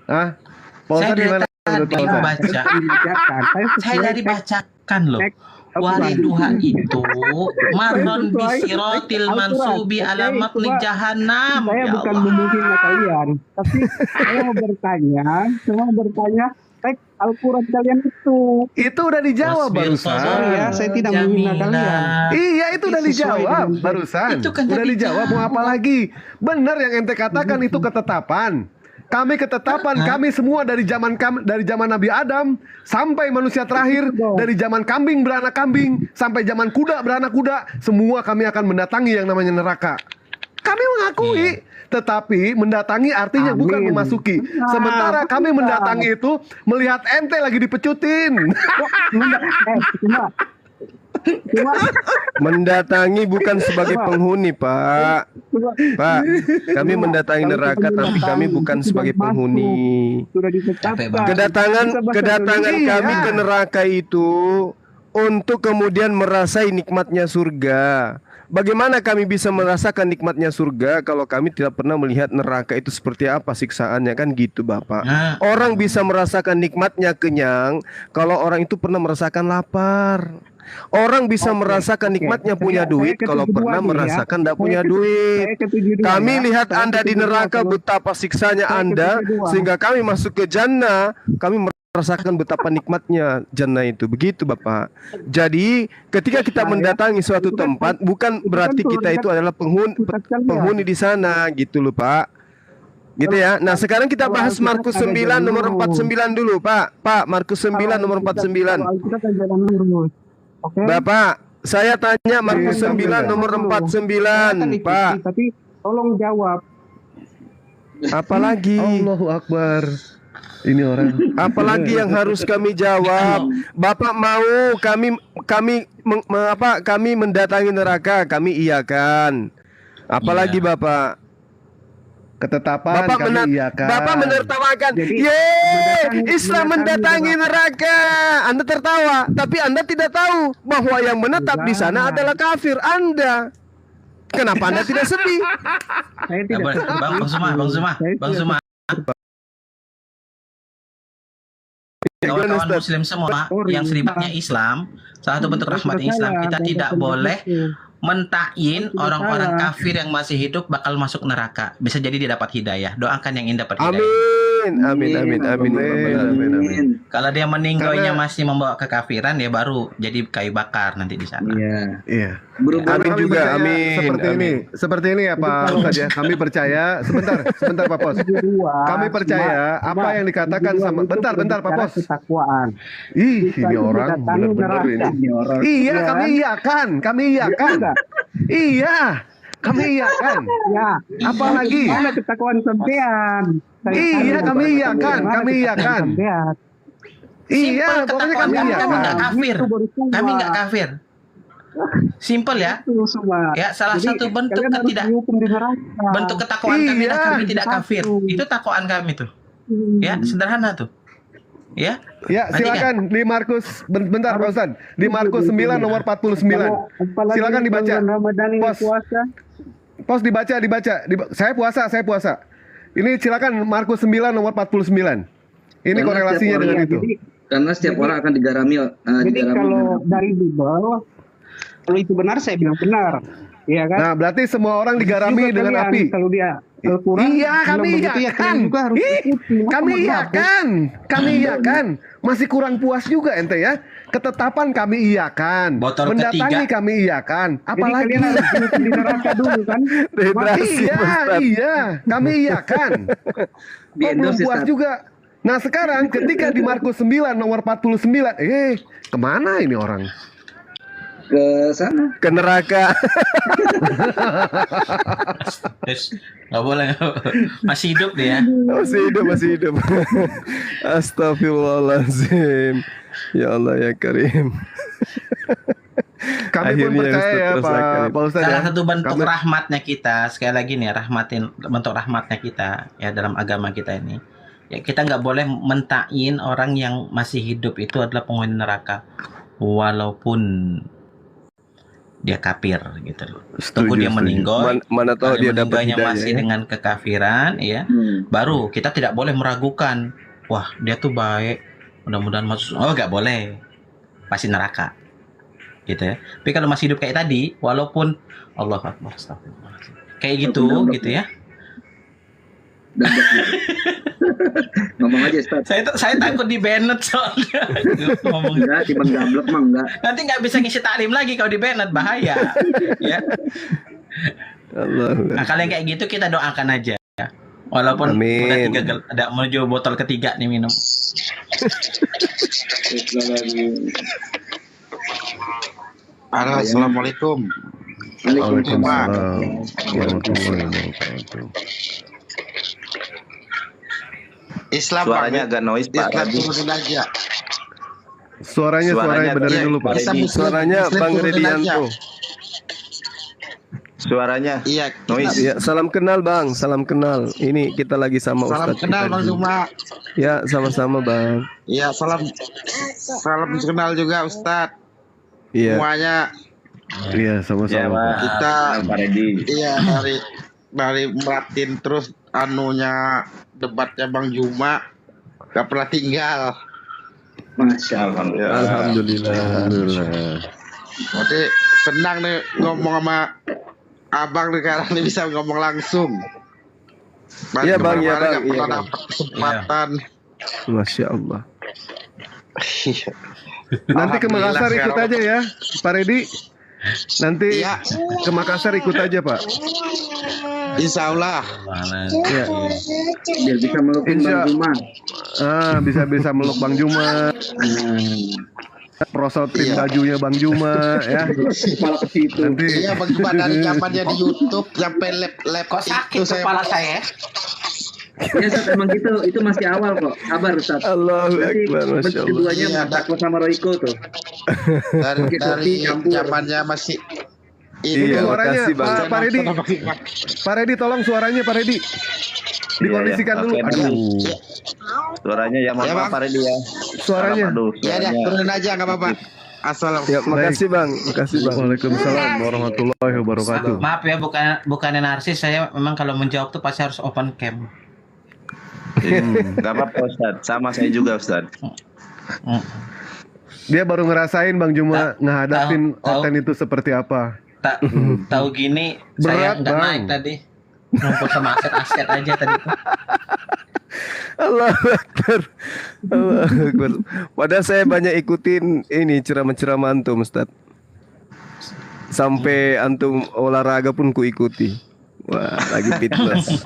Ah, Pak Ustadz gimana menurut Pak Ustadz? baca. Saya tadi bacakan loh. Al-Quran. Wariduha itu marron bisirotil mansubi ala matni jahannam. Saya Ya bukan Allah. menghina kalian, tapi saya mau bertanya, teks Al-Quran kalian itu. Itu udah dijawab Wasbir barusan. Sorry ya, saya tidak menghina kalian. Iya itu udah Sesuai dijawab dengan- barusan. Itu kan Udah tadi dijawab mau apa lagi? Benar yang ente katakan itu ketetapan. Kami ketetapan, kami semua dari zaman Nabi Adam sampai manusia terakhir, dari zaman kambing beranak kambing sampai zaman kuda beranak kuda, semua kami akan mendatangi yang namanya neraka. Kami mengakui, tetapi mendatangi artinya bukan Amin. memasuki. Sementara kami mendatangi itu melihat ente lagi dipecutin. Cuma Mendatangi bukan sebagai penghuni, Pak. Pak, kami mendatangi neraka tapi kami bukan sebagai penghuni. sudah ditetapkan. Kedatangan Iya. kami ke neraka itu untuk kemudian merasai nikmatnya surga. Bagaimana kami bisa merasakan nikmatnya surga kalau kami tidak pernah melihat neraka itu seperti apa siksaannya, kan gitu Bapak. Orang bisa merasakan nikmatnya kenyang kalau orang itu pernah merasakan lapar. Orang bisa merasakan nikmatnya punya duit kalau pernah merasakan tidak punya duit. Kami lihat Anda di neraka betapa siksanya Anda sehingga kami masuk ke jannah, kami merasakan betapa nikmatnya jannah itu. Begitu Bapak. Jadi ketika kita mendatangi suatu tempat bukan berarti kita itu adalah penghuni di sana gitu loh Pak. Gitu ya. Nah, sekarang kita bahas Markus 9 nomor 49 dulu, Pak. Pak, Markus 9 nomor 49. Bapak, saya tanya Markus 9 nomor 49, Pak. Tapi tolong jawab. Apalagi? Allahu Akbar. Ini orang. Apalagi yang harus kami jawab? Bapak mau kami mendatangi neraka, kami iyakan. Apalagi Bapak? Ketetapan kami iyakan. Bapak menertawakan. Islam mendatangi neraka. Anda tertawa, tapi Anda tidak tahu bahwa yang menetap di sana adalah kafir. Anda. Kenapa Anda tidak sedih? Saya tidak. Bang Suma. Kawan-kawan Muslim semua yang seribatnya Islam, salah satu bentuk rahmat Islam, kita tidak boleh mentakyin orang-orang kafir yang masih hidup bakal masuk neraka. Bisa jadi dia dapat hidayah. Doakan yang ingin dapat hidayah. Amin. Kalau dia meninggalnya masih membawa kekafiran, ya baru jadi kayu bakar nanti di sana. Iya. Amin juga, amin. Seperti ini ya Pak Ustadz ya. Kami percaya, sebentar Pak Pos. Kami percaya apa yang dikatakan sama bentar Pak Pos. Ih, ini orang benar-benar ini. Iya, kami iyakan. Iya, kami iyakan. Ya. Apalagi? Mana ketakwaan sampean? Iya, kami iyakan. Iya, pokoknya kami Kami iyakan. nggak kafir. Kami nggak kafir. Simpel ya. Ya, salah satu bentuk bentuk ketakwaan kami adalah kami tidak kafir. Itu takwaan kami tuh. Ya, sederhana tuh. Ya. Ya, silakan di Markus bentar Pak Ustadz. Di Markus 9 nomor 49. Silakan dibaca. Pos dibaca. Saya puasa. Ini silakan Markus 9 nomor 49. Ini korelasinya dengan itu. Karena setiap orang akan digarami. Jadi kalau dari Bible, kalau itu benar saya bilang benar. Iya kan? Nah, berarti semua orang digarami dengan api. Kalau dia Al-Quran, kami iyakan. Kami iyakan. Masih kurang puas juga ente ya. Ketetapan kami iyakan. Botol mendatangi ketiga. kami iyakan. Apalagi kalian harus di neraka dulu kan? Iya, kami iyakan. Belum puas juga. Nah sekarang ketika di Markus 9 nomor 49, kemana ini orang? Ke sana. Ke neraka. Terus nggak boleh. Masih hidup dia. Masih hidup. Astagfirullahaladzim. Ya Allah ya Karim. Kami pun percaya ya Pak Ustadz. Salah Ya. satu bentuk rahmatnya kita, sekali lagi nih, bentuk rahmatnya kita ya dalam agama kita ini. Ya kita nggak boleh mentain orang yang masih hidup itu adalah penghuni neraka, walaupun dia kafir gitu loh. Tunggu dia meninggal, Mana tahu dia dapat hidayah, masih ya. dengan kekafiran, ya. Baru kita tidak boleh meragukan. Wah dia tuh baik, mudah-mudahan masuk. Oh nggak boleh, pasti neraka. Gitu ya. Tapi kalau masih hidup kayak tadi, walaupun Allah Akbar, astagfirullahaladzim, kayak gitu, gitu ya. Ngomong aja Ustaz. Saya takut di banned soalnya. Ngomong Enggak, timbang gablek mah enggak. nanti nggak bisa ngisi taklim lagi kalau di banned, bahaya. Ya. Allah. Nah, kalau yang kayak gitu kita doakan aja. Walaupun Amin. ada menuju botol ketiga nih minum. Halo, assalamualaikum. Waalaikumsalam warahmatullahi wabarakatuh. Islam Suaranya agak noise Pak. Islam turunin aja. Suaranya benerin dulu Pak. Suaranya Bang Redianto. Suaranya Iya, noise. Ya, salam kenal Bang, salam kenal. Ini kita lagi sama salam Ustadz. kenal kita Bang di- Juma. Ya, sama-sama Bang. Iya, salam kenal juga Ustadz. Iya. Semuanya Iya, sama-sama. Pak. kita Pak Redi. iya dari merhatiin terus anunya debatnya Bang Juma. Gak pernah tinggal. Masya Allah. Alhamdulillah. Berarti senang nih ngomong sama Abang nih, sekarang nih bisa ngomong langsung. Iya, Bang, iya, Kemarin Bang, nggak iya, pernah Bang. dapat kesempatan. Masya Allah. Nanti ke Makassar ikut Alhamdulillah, aja ya, Pak Redi. Nanti Iya. ke Makassar ikut aja Pak. Insya Allah. Ya. Biar bisa melukin Bang Juma. Bisa meluk Bang Juma. Prosotin bajunya Bang Juma ya. Kepala ke situ. Nanti Iya Bang Juma, dari zamannya di YouTube sampai lab Kok sakit itu saya kepala saya? Ya Ustaz, emang gitu, itu masih awal kok. Sabar Ustaz. Allahu Akbar, Masya Allah. Keduanya Takwa sama Royko tuh. dari zamannya masih Iya, suaranya makasih Bang. Pak Redi. Pak Redi tolong suaranya Pak Redi. Dikondisikan dulu. Oke, Aduh. Suaranya ya mohon Ya, maaf Bang. Pak Redi ya. Suaranya. Aduh, ya dah suaranya. turunin aja nggak apa-apa. Assalamualaikum. Ya, makasih Bang. Makasih Bang. Waalaikumsalam warahmatullahi wabarakatuh. Maaf ya, bukannya narsis, saya memang kalau menjawab tuh pasti harus open cam. Gak apa-apa Ustadz. Sama saya juga Ustadz. Dia baru ngerasain Bang Juma ngehadapin tahu. Oten itu seperti apa. Tahu gini, saya Berat, nggak Bang. naik tadi. Ngumpul sama aset-aset aja tadi. Allahu Akbar. Allahu Akbar. Padahal saya banyak ikutin ini ceramah-ceramah antum, Ustaz. Sampai antum olahraga pun ku ikuti. Wah, lagi fitness.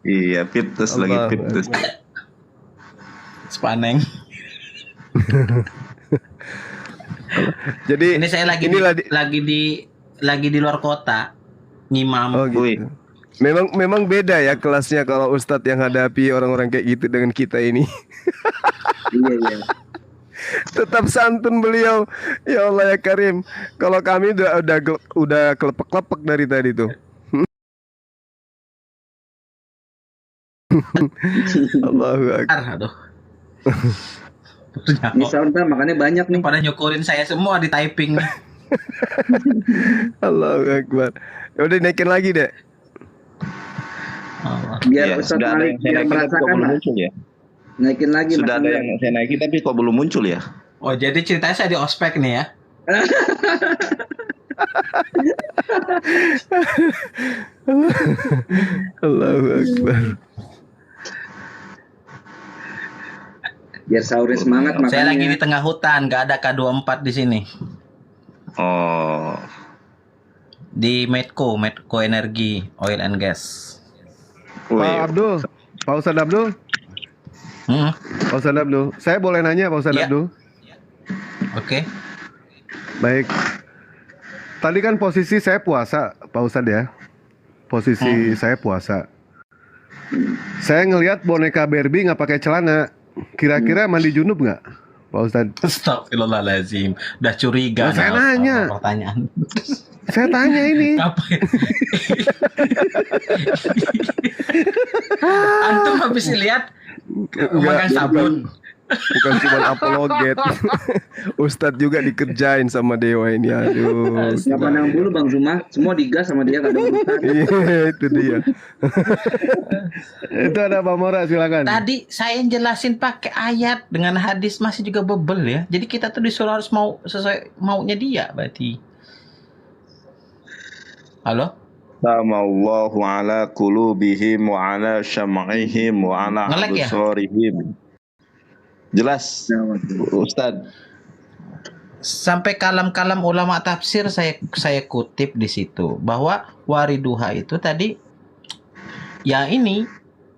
Iya, fitness lagi Allah. fitness. Sepaneng. Jadi Ini saya lagi lagi di luar kota ngimam. Oh gitu. Memang beda ya kelasnya kalau Ustadz yang hadapi orang-orang kayak gitu dengan kita ini. Iya. Tetap santun beliau. Ya Allah ya Karim. Kalau kami udah kelepek-kelepek dari tadi tuh. Allahu Akbar. Aduh. Bisa ntar makanya banyak nih. Pada nyukurin saya semua di typing nih. Allahu Akbar. Ya udah naikin lagi deh. Biar Iya, Ustaz sudah ada Malik yang saya biar naikin tapi kok merasakan belum lah. muncul ya. Naikin lagi Sudah ada yang saya naikin tapi kok belum muncul ya. Oh, jadi ceritanya saya di ospek nih ya. Allahu Akbar. Biar sahurnya semangat makanya. Saya lagi di tengah hutan, nggak ada K24 di sini. Oh. Di Medco Energi Oil and Gas. Pak Abdul, Pak Ustadz Abdul, Pak Ustadz Abdul, saya boleh nanya Pak Ustadz Iya. Abdul? Oke. Baik, tadi kan posisi saya puasa, Pak Ustadz ya. Posisi saya puasa. Saya ngelihat boneka Barbie nggak pakai celana. Kira-kira mandi junub nggak, Pak Ustadz? Astagfirullahaladzim. Udah curiga. Nah, saya nanya. Pertanyaan. Saya tanya ini. Antum habis lihat pemegang sabun. Bukan cuma apologet. Ustadz juga dikerjain sama dewa ini. Aduh. Nggak pandang bulu Bang Zuma, semua digas sama dia nggak ada urusan. Iya, itu dia. Itu ada Pak Mora, silakan. Tadi saya yang jelasin pakai ayat dengan hadis masih juga bebel ya. Jadi kita tuh disuruh harus mau sesuai maunya dia berarti. Halo? Allahu ala qulubihim wa ala syam'ihim wa ala Ngelek ya? absarihim. Jelas, Ustadz. Sampai kalam-kalam ulama tafsir saya kutip di situ bahwa wariduha itu tadi ya ini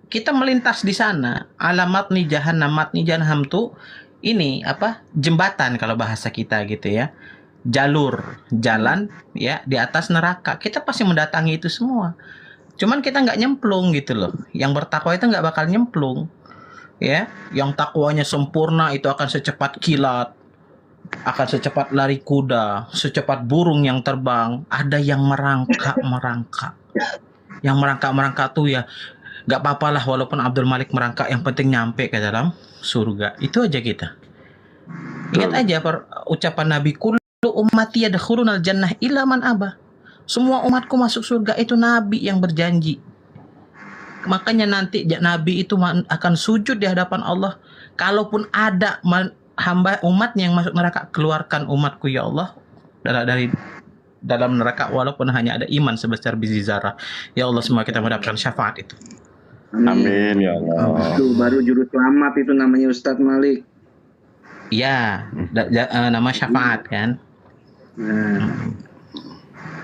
kita melintas di sana alamat nih jahannam tuh ini apa jembatan kalau bahasa kita gitu ya, jalur jalan ya di atas neraka. Kita pasti mendatangi itu semua, cuman kita nggak nyemplung gitu loh. Yang bertakwa itu nggak bakal nyemplung ya. Yang takwanya sempurna itu akan secepat kilat, akan secepat lari kuda, secepat burung yang terbang. Ada yang merangkak yang merangkak tuh ya nggak apa-apa lah, walaupun Abdul Malik merangkak, yang penting nyampe ke dalam surga. Itu aja kita ingat aja ucapan Nabi, kullu ummati yadkhulunal jannah illa man aba. Semua umatku masuk surga, itu Nabi yang berjanji. Makanya nanti Nabi itu akan sujud di hadapan Allah. Kalaupun ada hamba umatnya yang masuk neraka, keluarkan umatku ya Allah dari dalam neraka, walaupun hanya ada iman sebesar biji zarah. Ya Allah, semua kita mendapatkan syafaat itu. Amin ya Allah. Itu baru juru selamat itu namanya Ustadz Malik. Iya, nama syafaat kan.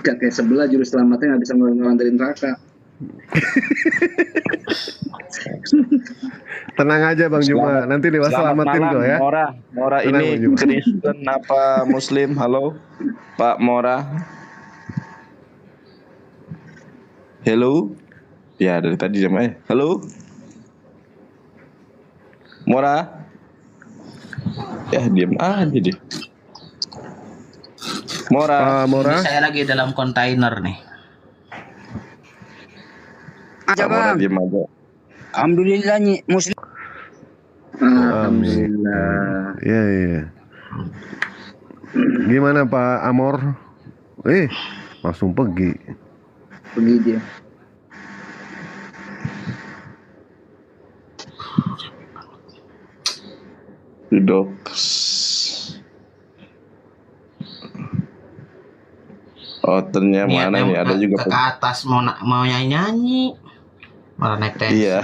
Gak kayak sebelah juru selamatnya nggak bisa ngelantarin neraka. Tenang aja Bang Juma, nanti Dewa selamatin kok ya. Mora ini Kristen apa Muslim? Halo, Pak Mora. Hello. Ya dari tadi jam halo. Mora. Ya diam aja deh. Mora. Ini saya lagi dalam kontainer nih. Aja Bang. Diam aja. Alhamdulillah Muslim. Alhamdulillah. Iya. Gimana Pak Amor? Langsung pergi dia. Duduk. Oh ternyata mana nih? Ada juga ke atas mau nyanyi. Malah naik tenis. Iya.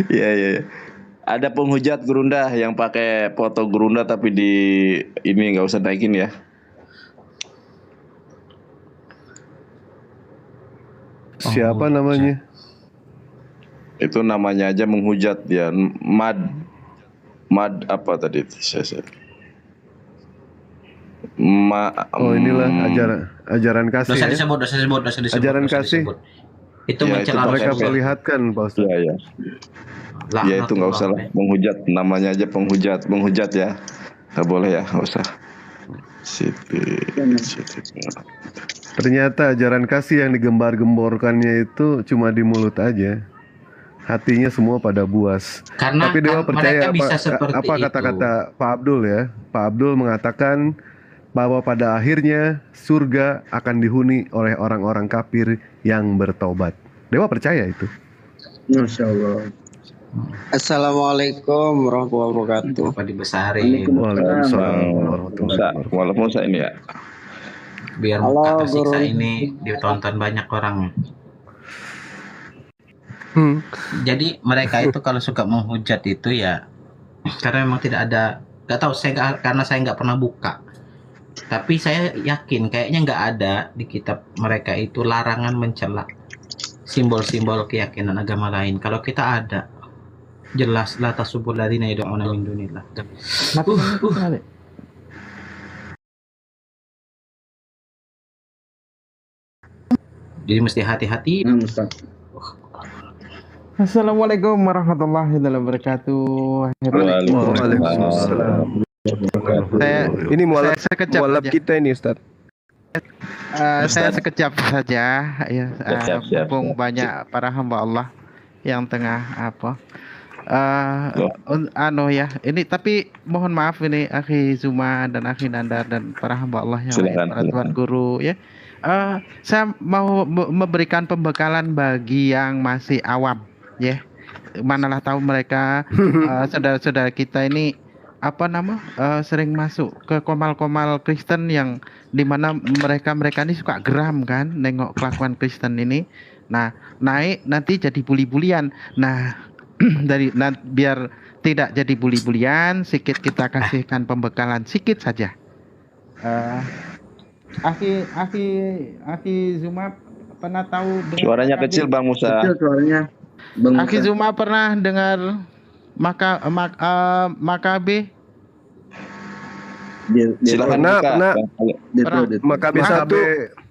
Iya. Ada penghujat gerundah yang pakai foto gerundah tapi di ini nggak usah naikin ya. Siapa namanya? Itu namanya aja menghujat ya. Mad apa tadi? Inilah ajaran kasih. Dosa disebut. Ajaran kasih. Itu ya, mencela mereka perlihatkan Pak Ustaz. Iya. Ya itu nggak usah lah, menghujat, namanya aja penghujat ya, nggak boleh ya, nggak usah. Ternyata ajaran kasih yang digembar-gemborkannya itu cuma di mulut aja, hatinya semua pada buas. Karena tapi Dewa percaya apa kata-kata Pak Abdul ya? Pak Abdul mengatakan bahwa pada akhirnya surga akan dihuni oleh orang-orang kafir yang bertobat. Dewa percaya itu. Masya Allah. Assalamualaikum warahmatullahi wabarakatuh. Apa dibesarin? Waalaikumsalam warahmatullahi wabarakatuh. Waalaikumsalam ini ya. Biar kata siksa ini ditonton banyak orang. Jadi mereka itu kalau suka menghujat itu ya karena memang tidak ada, nggak tahu karena saya nggak pernah buka. Tapi saya yakin kayaknya nggak ada di kitab mereka itu larangan mencela simbol-simbol keyakinan agama lain. Kalau kita ada, jelas la tasubul ladzina yad'una min dunillah. Jadi mesti hati-hati. Assalamualaikum warahmatullahi wabarakatuh. Waalaikumsalam. Ini mualaf kita ini Ustaz. Saya sekejap saja ya, Siap. mumpung banyak para hamba Allah yang tengah ya. Ini tapi mohon maaf ini Akhi Zuma dan Akhi Nandar dan para hamba Allah yang lain, para tuan guru ya. Saya mau memberikan pembekalan bagi yang masih awam ya. Manalah tahu mereka saudara-saudara kita ini sering masuk ke komal-komal Kristen yang dimana mereka ini suka geram kan nengok kelakuan Kristen ini. Nah, naik nanti jadi bully-bulian. Nah, biar tidak jadi bully-bulian, sedikit kita kasihkan pembekalan sedikit saja. Aki Zuma pernah tahu dengan Suaranya kecil Bang Musa. Kecil suaranya. Aki Zuma pernah dengar Makabe? Silakan Pernah.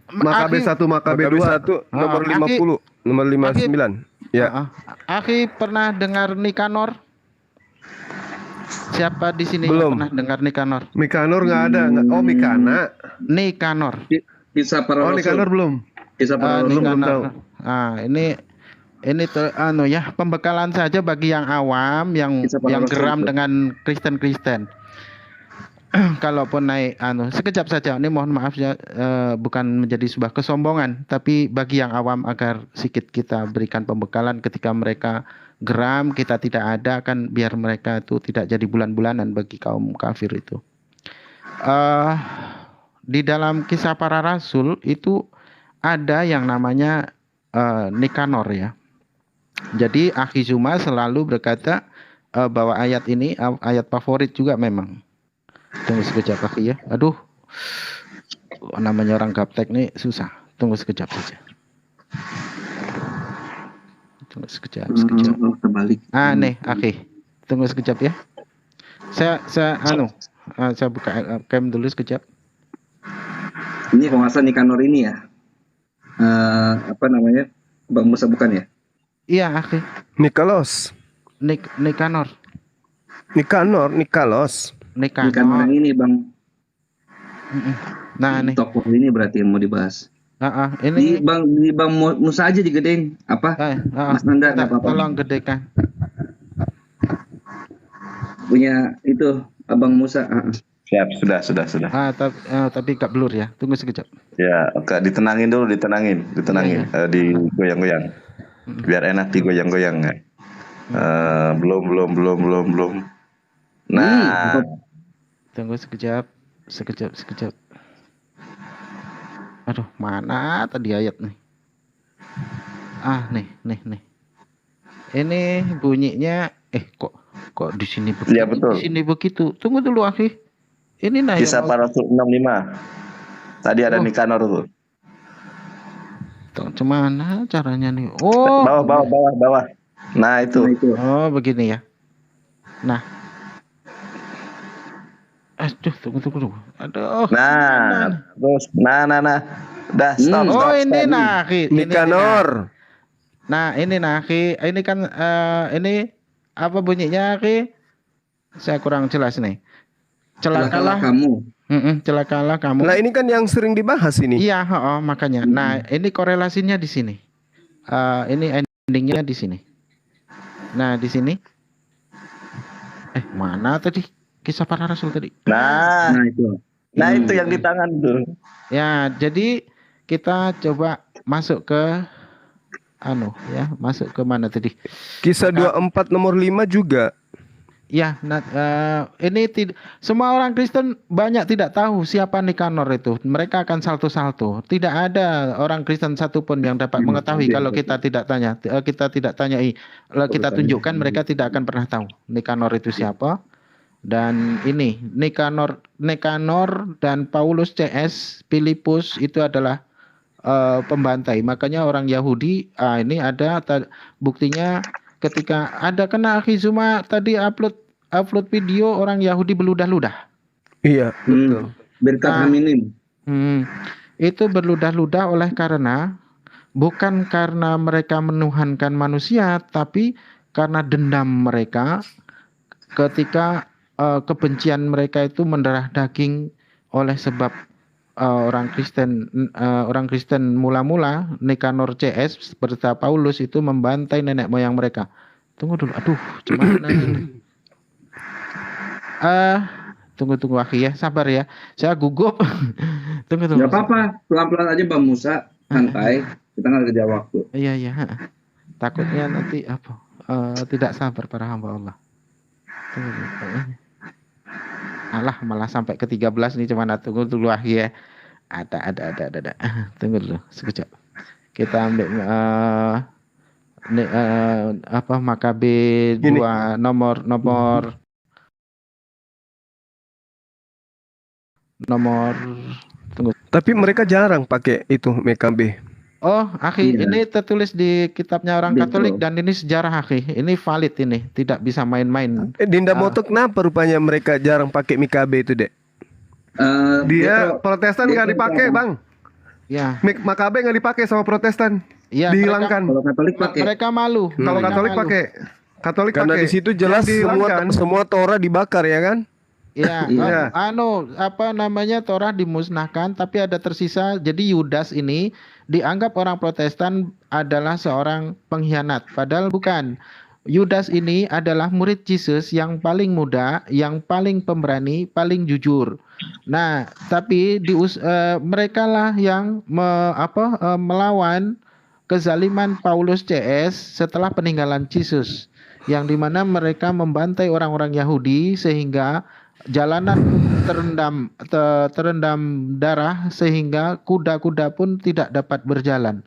Makabe 1, Makabe 2, nomor 50, nomor 59. Ya. Aki pernah dengar Nikanor? Siapa di sini Belum. yang pernah dengar Nikanor? Nikanor nggak ada. Oh, Mikana. Nikanor. Kisah para Oh, rasul. Nikanor belum. Kisah para rasul. belum tahu. Ini pembekalan saja bagi yang awam yang geram dengan Kristen. Kalaupun naik sekejap saja, ini mohon maaf ya, bukan menjadi sebuah kesombongan, tapi bagi yang awam agar sedikit kita berikan pembekalan ketika mereka geram, kita tidak ada kan, biar mereka itu tidak jadi bulan-bulanan bagi kaum kafir itu. Di dalam kisah para rasul itu ada yang namanya Nikanor ya. Jadi Akhi Zuma selalu berkata bahwa ayat ini ayat favorit juga memang. Tunggu sekejap Akhi ya. Aduh, namanya orang gaptek nih susah. Tunggu sekejap saja. Tunggu sekejap. Terbalik. Nih Akhi, tunggu sekejap ya. Saya buka cam dulu sekejap. Ini penguasa Nikanor ini ya. Bang Musa bukan ya? Iya Akhi. Nikalos. Nikanor. Nikalos. Nikanor yang ini Bang. Nah nih. Tokoh ini berarti yang mau dibahas. Ini di Bang Musa aja digedein apa? Mas Nanda nggak apa-apa. Tolong gedekan. Punya itu Abang Musa. Siap, sudah. Tapi gak blur ya. Tunggu sekejap. Ya, oke, ditenangin dulu, ditenangin, digoyang-goyang. Biar enak digoyang-goyang ya. Belum. Nah, tunggu sekejap. Aduh, mana tadi ayat nih? Nih. Ini bunyinya kok di sini begitu? Iya, betul. Di sini begitu. Tunggu dulu, Akhi. Ini kisah para rasul 65. Tadi ada Nikanor tuh. Gimana caranya nih? Oh, bawah. Nah, itu. Oh, begini ya. Nah. Aduh, tunggu. Aduh. Nah. Terus Dah, stop. Ini Akhi. Nikanor. Nah, ini Akhi. Ini kan ini apa bunyinya, Akhi? Saya kurang jelas nih. Celakalah kamu. Celakalah kamu. Nah, ini kan yang sering dibahas ini. Iya, makanya. Nah, ini korelasinya di sini. Ini endingnya di sini. Nah, di sini. Mana tadi kisah para rasul tadi? Nah itu yang di tangan tuh. Ya, jadi kita coba masuk ke masuk ke mana tadi? Kisah 24 nomor 5 juga. Ya, ini semua orang Kristen banyak tidak tahu siapa Nikanor itu. Mereka akan salto-salto. Tidak ada orang Kristen satupun yang dapat mengetahui kalau kita tidak tanya. Kita tidak tanyai. Kita tunjukkan, mereka tidak akan pernah tahu Nikanor itu siapa. Dan ini Nikanor dan Paulus CS Filipus itu adalah pembantai. Makanya orang Yahudi, ini ada buktinya. Ketika ada kena Akhi Zuma tadi upload video orang Yahudi berludah-ludah. Iya, betul. Berkat Aminim. Itu berludah-ludah oleh karena bukan karena mereka menuhankan manusia, tapi karena dendam mereka ketika kebencian mereka itu mendarah daging oleh sebab orang Kristen mula-mula Nikanor CS serta Paulus itu membantai nenek moyang mereka. Tunggu dulu, aduh, gimana ini? Tunggu akhi ya, sabar ya. Saya gugup. tunggu. Gak apa-apa, pelan-pelan aja Bang Musa, santai. Kita nggak kerja waktu. Iya. Takutnya nanti tidak sabar para hamba Allah. Tunggu. Alah, malah sampai ke 13 nih, cuman tunggu dulu akhi ya. Ada. Tunggu dulu sekejap. Kita ambil Makabe 2 nomor tunggu. Tapi mereka jarang pakai itu Mekabe. Oh, akhi, ini tertulis di kitabnya orang Katolik dan ini sejarah akhi. Ini valid ini, tidak bisa main-main. Dinda Moto kenapa rupanya mereka jarang pakai Mekabe itu, Dek? Dia Protestan nggak dipakai, Bang. Ya. Makabe nggak dipakai sama Protestan. Ya, dihilangkan. Kalau Katolik pakai. Mereka malu. Kalau Katolik pakai. Katolik Karena pakai. di situ jelas semua Torah dibakar ya kan? Ya, Torah dimusnahkan, tapi ada tersisa. Jadi Yudas ini dianggap orang Protestan adalah seorang pengkhianat, padahal bukan. Yudas ini adalah murid Yesus yang paling muda, yang paling pemberani, paling jujur. Nah, tapi mereka lah yang melawan kezaliman Paulus CS setelah peninggalan Yesus, yang dimana mereka membantai orang-orang Yahudi sehingga jalanan terendam darah sehingga kuda-kuda pun tidak dapat berjalan.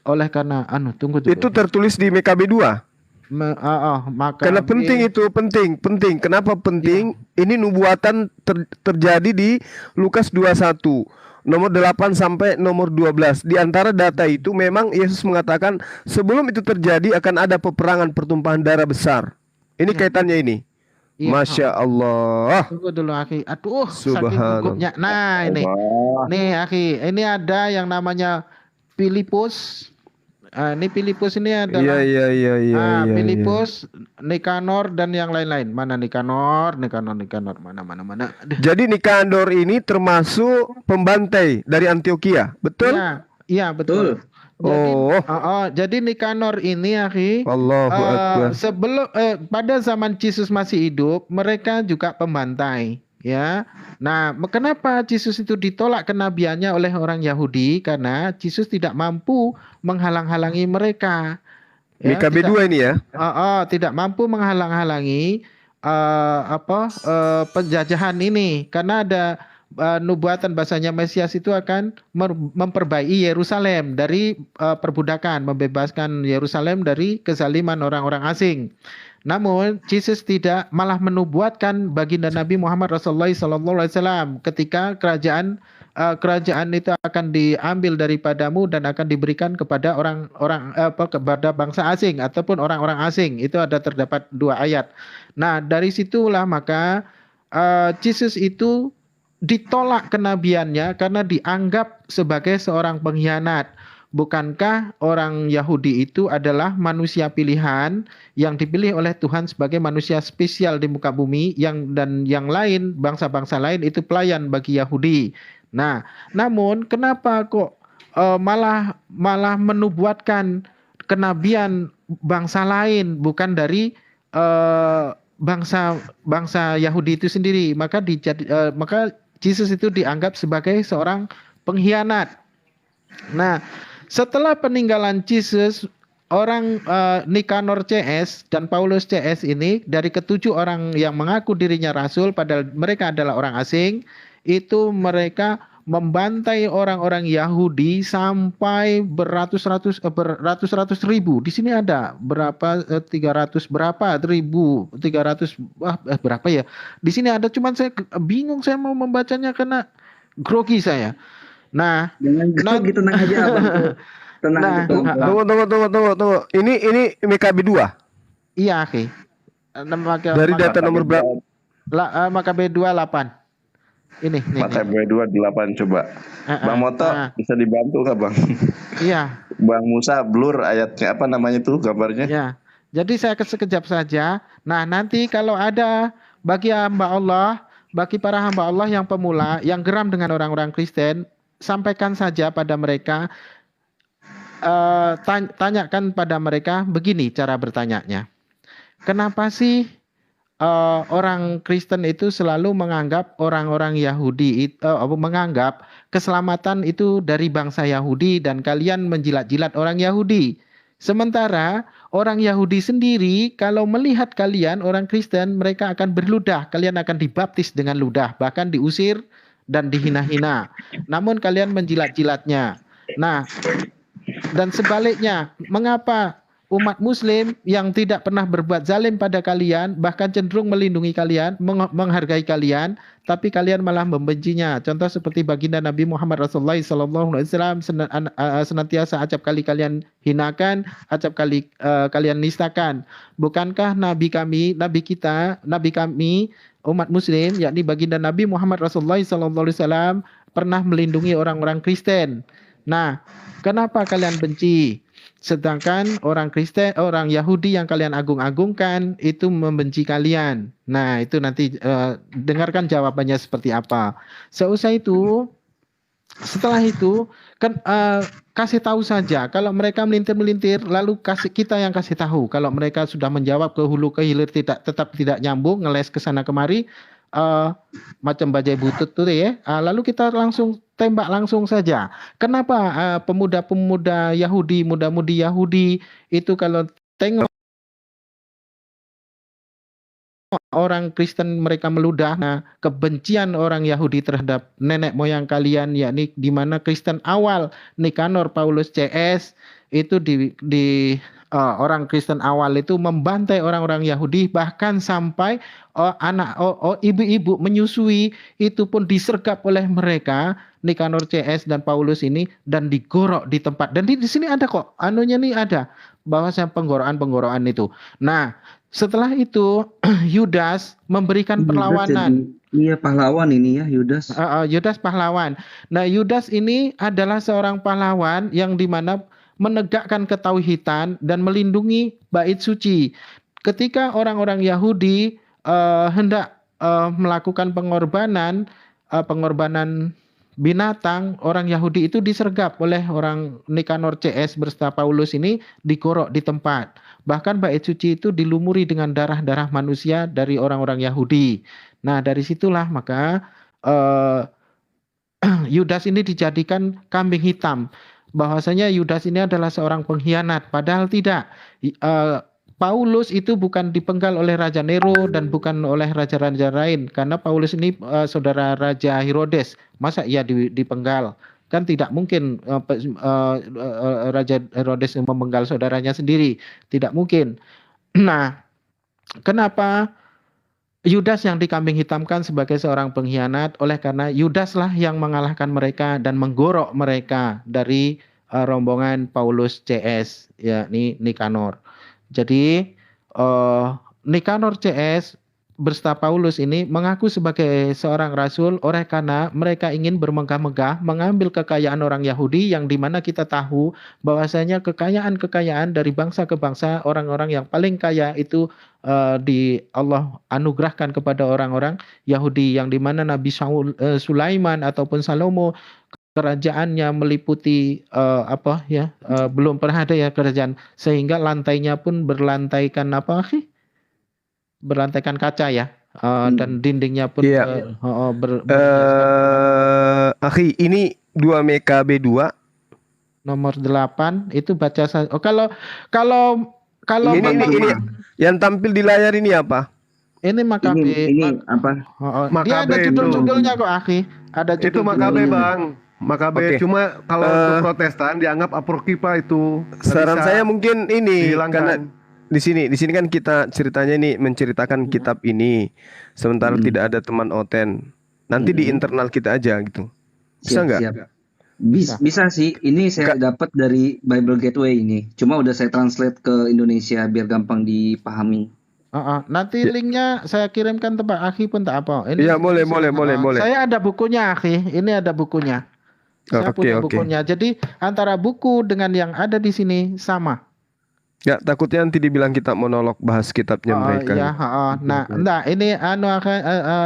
Oleh karena tunggu dulu. Itu tertulis di Mekabe 2. Karena penting. Kenapa penting? Ini nubuatan terjadi di Lukas 21 nomor 8 sampai nomor 12. Di antara data itu memang Yesus mengatakan sebelum itu terjadi akan ada peperangan pertumpahan darah besar. Ini kaitannya ini. Masya Allah. Tunggu dulu akhi. Aduh, saking Subhanallah. gugupnya. Nah, ini. Nih akhi, ini ada yang namanya Filipus. Ini Filipus ini adalah Filipus, Nikanor dan yang lain-lain. Mana Nikanor, mana. Jadi Nikandor ini termasuk pembantai dari Antioquia, betul? Iya, betul. Jadi Nikanor ini akhi, Allahu Akbar. sebelum pada zaman Yesus masih hidup, mereka juga pembantai, ya. Nah, kenapa Yesus itu ditolak kenabiannya oleh orang Yahudi? Karena Yesus tidak mampu menghalang-halangi mereka. Mekabe 2 ini ya? Tidak mampu menghalang-halangi penjajahan ini, karena ada nubuatan bahasanya Mesias itu akan memperbaiki Yerusalem dari perbudakan, membebaskan Yerusalem dari kezaliman orang-orang asing. Namun Yesus tidak, malah menubuatkan baginda Nabi Muhammad Rasulullah SAW ketika kerajaan itu akan diambil daripadamu dan akan diberikan kepada kepada bangsa asing ataupun orang-orang asing. Itu ada terdapat 2 ayat. Nah, dari situlah maka Yesus itu ditolak kenabiannya karena dianggap sebagai seorang pengkhianat. Bukankah orang Yahudi itu adalah manusia pilihan yang dipilih oleh Tuhan sebagai manusia spesial di muka bumi, dan yang lain, bangsa-bangsa lain itu pelayan bagi Yahudi. Nah, namun kenapa kok malah menubuatkan kenabian bangsa lain bukan dari bangsa Yahudi itu sendiri? Maka Yesus itu dianggap sebagai seorang pengkhianat. Nah, setelah peninggalan Yesus, orang Nikanor CS dan Paulus CS ini, dari ke-7 orang yang mengaku dirinya rasul padahal mereka adalah orang asing, itu mereka membantai orang-orang Yahudi sampai beratus-ratus ribu. Di sini ada berapa 300 berapa ribu 300 berapa ya? Di sini ada, cuman saya bingung saya mau membacanya karena grogi saya. Nah, gitu, tenang aja Abang. Tunggu. Ini Mekabe 2. Iya, akhi. Dari data nomor berapa? Makabe 28. Ini. Makabe 28 coba. Bang Moto bisa dibantu nggak Bang? Iya. Bang Musa blur ayatnya apa namanya tuh gambarnya? Ya. Jadi saya sekejap saja. Nah, nanti kalau ada bagi hamba Allah, bagi para hamba Allah yang pemula, yang geram dengan orang-orang Kristen, sampaikan saja pada mereka, tanyakan pada mereka begini cara bertanyanya. Kenapa sih orang Kristen itu selalu menganggap orang-orang Yahudi menganggap keselamatan itu dari bangsa Yahudi dan kalian menjilat-jilat orang Yahudi. Sementara orang Yahudi sendiri kalau melihat kalian orang Kristen mereka akan berludah, kalian akan dibaptis dengan ludah, bahkan diusir dan dihina-hina. Namun kalian menjilat-jilatnya. Nah, dan sebaliknya, mengapa umat muslim yang tidak pernah berbuat zalim pada kalian, bahkan cenderung melindungi kalian, menghargai kalian, tapi kalian malah membencinya. Contoh seperti baginda Nabi Muhammad Rasulullah SAW senantiasa acap kali kalian hinakan, acap kali kalian nistakan. Bukankah Nabi kami, umat muslim, yakni baginda Nabi Muhammad Rasulullah SAW pernah melindungi orang-orang Kristen. Nah, kenapa kalian benci? Sedangkan orang Kristen, orang Yahudi yang kalian agung-agungkan itu membenci kalian. Nah, itu nanti dengarkan jawabannya seperti apa. Setelah itu kan kasih tahu saja. Kalau mereka melintir-melintir, lalu kita yang kasih tahu. Kalau mereka sudah menjawab ke hulu ke hilir tetap tidak nyambung, ngeles ke sana kemari, macam bajai butut tuh ya. Lalu kita langsung tembak langsung saja. Kenapa pemuda-pemuda Yahudi, muda-mudi Yahudi itu kalau tengok orang Kristen mereka meludah, nah kebencian orang Yahudi terhadap nenek moyang kalian, yakni di mana Kristen awal Nikanor Paulus CS itu orang Kristen awal itu membantai orang-orang Yahudi, bahkan sampai ibu-ibu menyusui itu pun disergap oleh mereka, Nikanor CS dan Paulus ini, dan digorok di tempat. Dan di sini ada kok, anunya nih ada, bahwasanya penggorokan itu. Nah, setelah itu Yudas memberikan perlawanan. Iya, pahlawan ini ya Yudas. Yudas pahlawan. Nah, Yudas ini adalah seorang pahlawan yang dimana menegakkan ketauhidan dan melindungi bait suci. Ketika orang-orang Yahudi hendak melakukan pengorbanan binatang, orang Yahudi itu disergap oleh orang Nikanor CS berserta Paulus ini, digorok di tempat. Bahkan bait suci itu dilumuri dengan darah-darah manusia dari orang-orang Yahudi. Nah, dari situlah maka Yudas ini dijadikan kambing hitam. Bahwasanya Yudas ini adalah seorang pengkhianat, padahal tidak. Paulus itu bukan dipenggal oleh Raja Nero dan bukan oleh raja-raja lain, karena Paulus ini saudara Raja Herodes. Masa ia dipenggal? Kan tidak mungkin Raja Herodes memenggal saudaranya sendiri, tidak mungkin. Nah, kenapa Yudas yang dikambing hitamkan sebagai seorang pengkhianat? Oleh karena Yudaslah yang mengalahkan mereka dan menggorok mereka dari rombongan Paulus CS, yakni Nikanor. Jadi Nikanor CS berserta Paulus ini mengaku sebagai seorang rasul oleh karena mereka ingin bermegah-megah mengambil kekayaan orang Yahudi, yang dimana kita tahu bahwasanya kekayaan dari bangsa ke bangsa, orang-orang yang paling kaya itu di Allah anugerahkan kepada orang-orang Yahudi, yang dimana Nabi Sulaiman ataupun Salomo kerajaannya meliputi belum pernah ada ya kerajaan, sehingga lantainya pun berlantaikan berlantaikan kaca ya, dan dindingnya pun Akhi, ini 2 MKB 2 nomor 8 itu baca saja. Kalau ini yang tampil di layar ini apa? Ini Makabe. Ini apa? Dia ada judul-judulnya kok, Akhi. Ada judul. Itu Makabe, Bang. Makabe. Oke. Cuma kalau untuk Protestan dianggap apokripa itu. Saran saya mungkin ini dihilangkan. karena di sini kan kita ceritanya nih menceritakan kitab ini, sementara tidak ada teman Oten. Nanti di internal kita aja gitu. Bisa nggak? Bisa sih. Ini saya dapat dari Bible Gateway ini. Cuma udah saya translate ke Indonesia biar gampang dipahami. Nanti linknya saya kirimkan Pak Akhi pun tak apa. Iya, boleh. Saya ada bukunya Akhi. Ini ada bukunya. Saya punya bukunya. Jadi antara buku dengan yang ada di sini sama. Ya, takutnya nanti dibilang kita monolog bahas kitabnya mereka. Nah, ini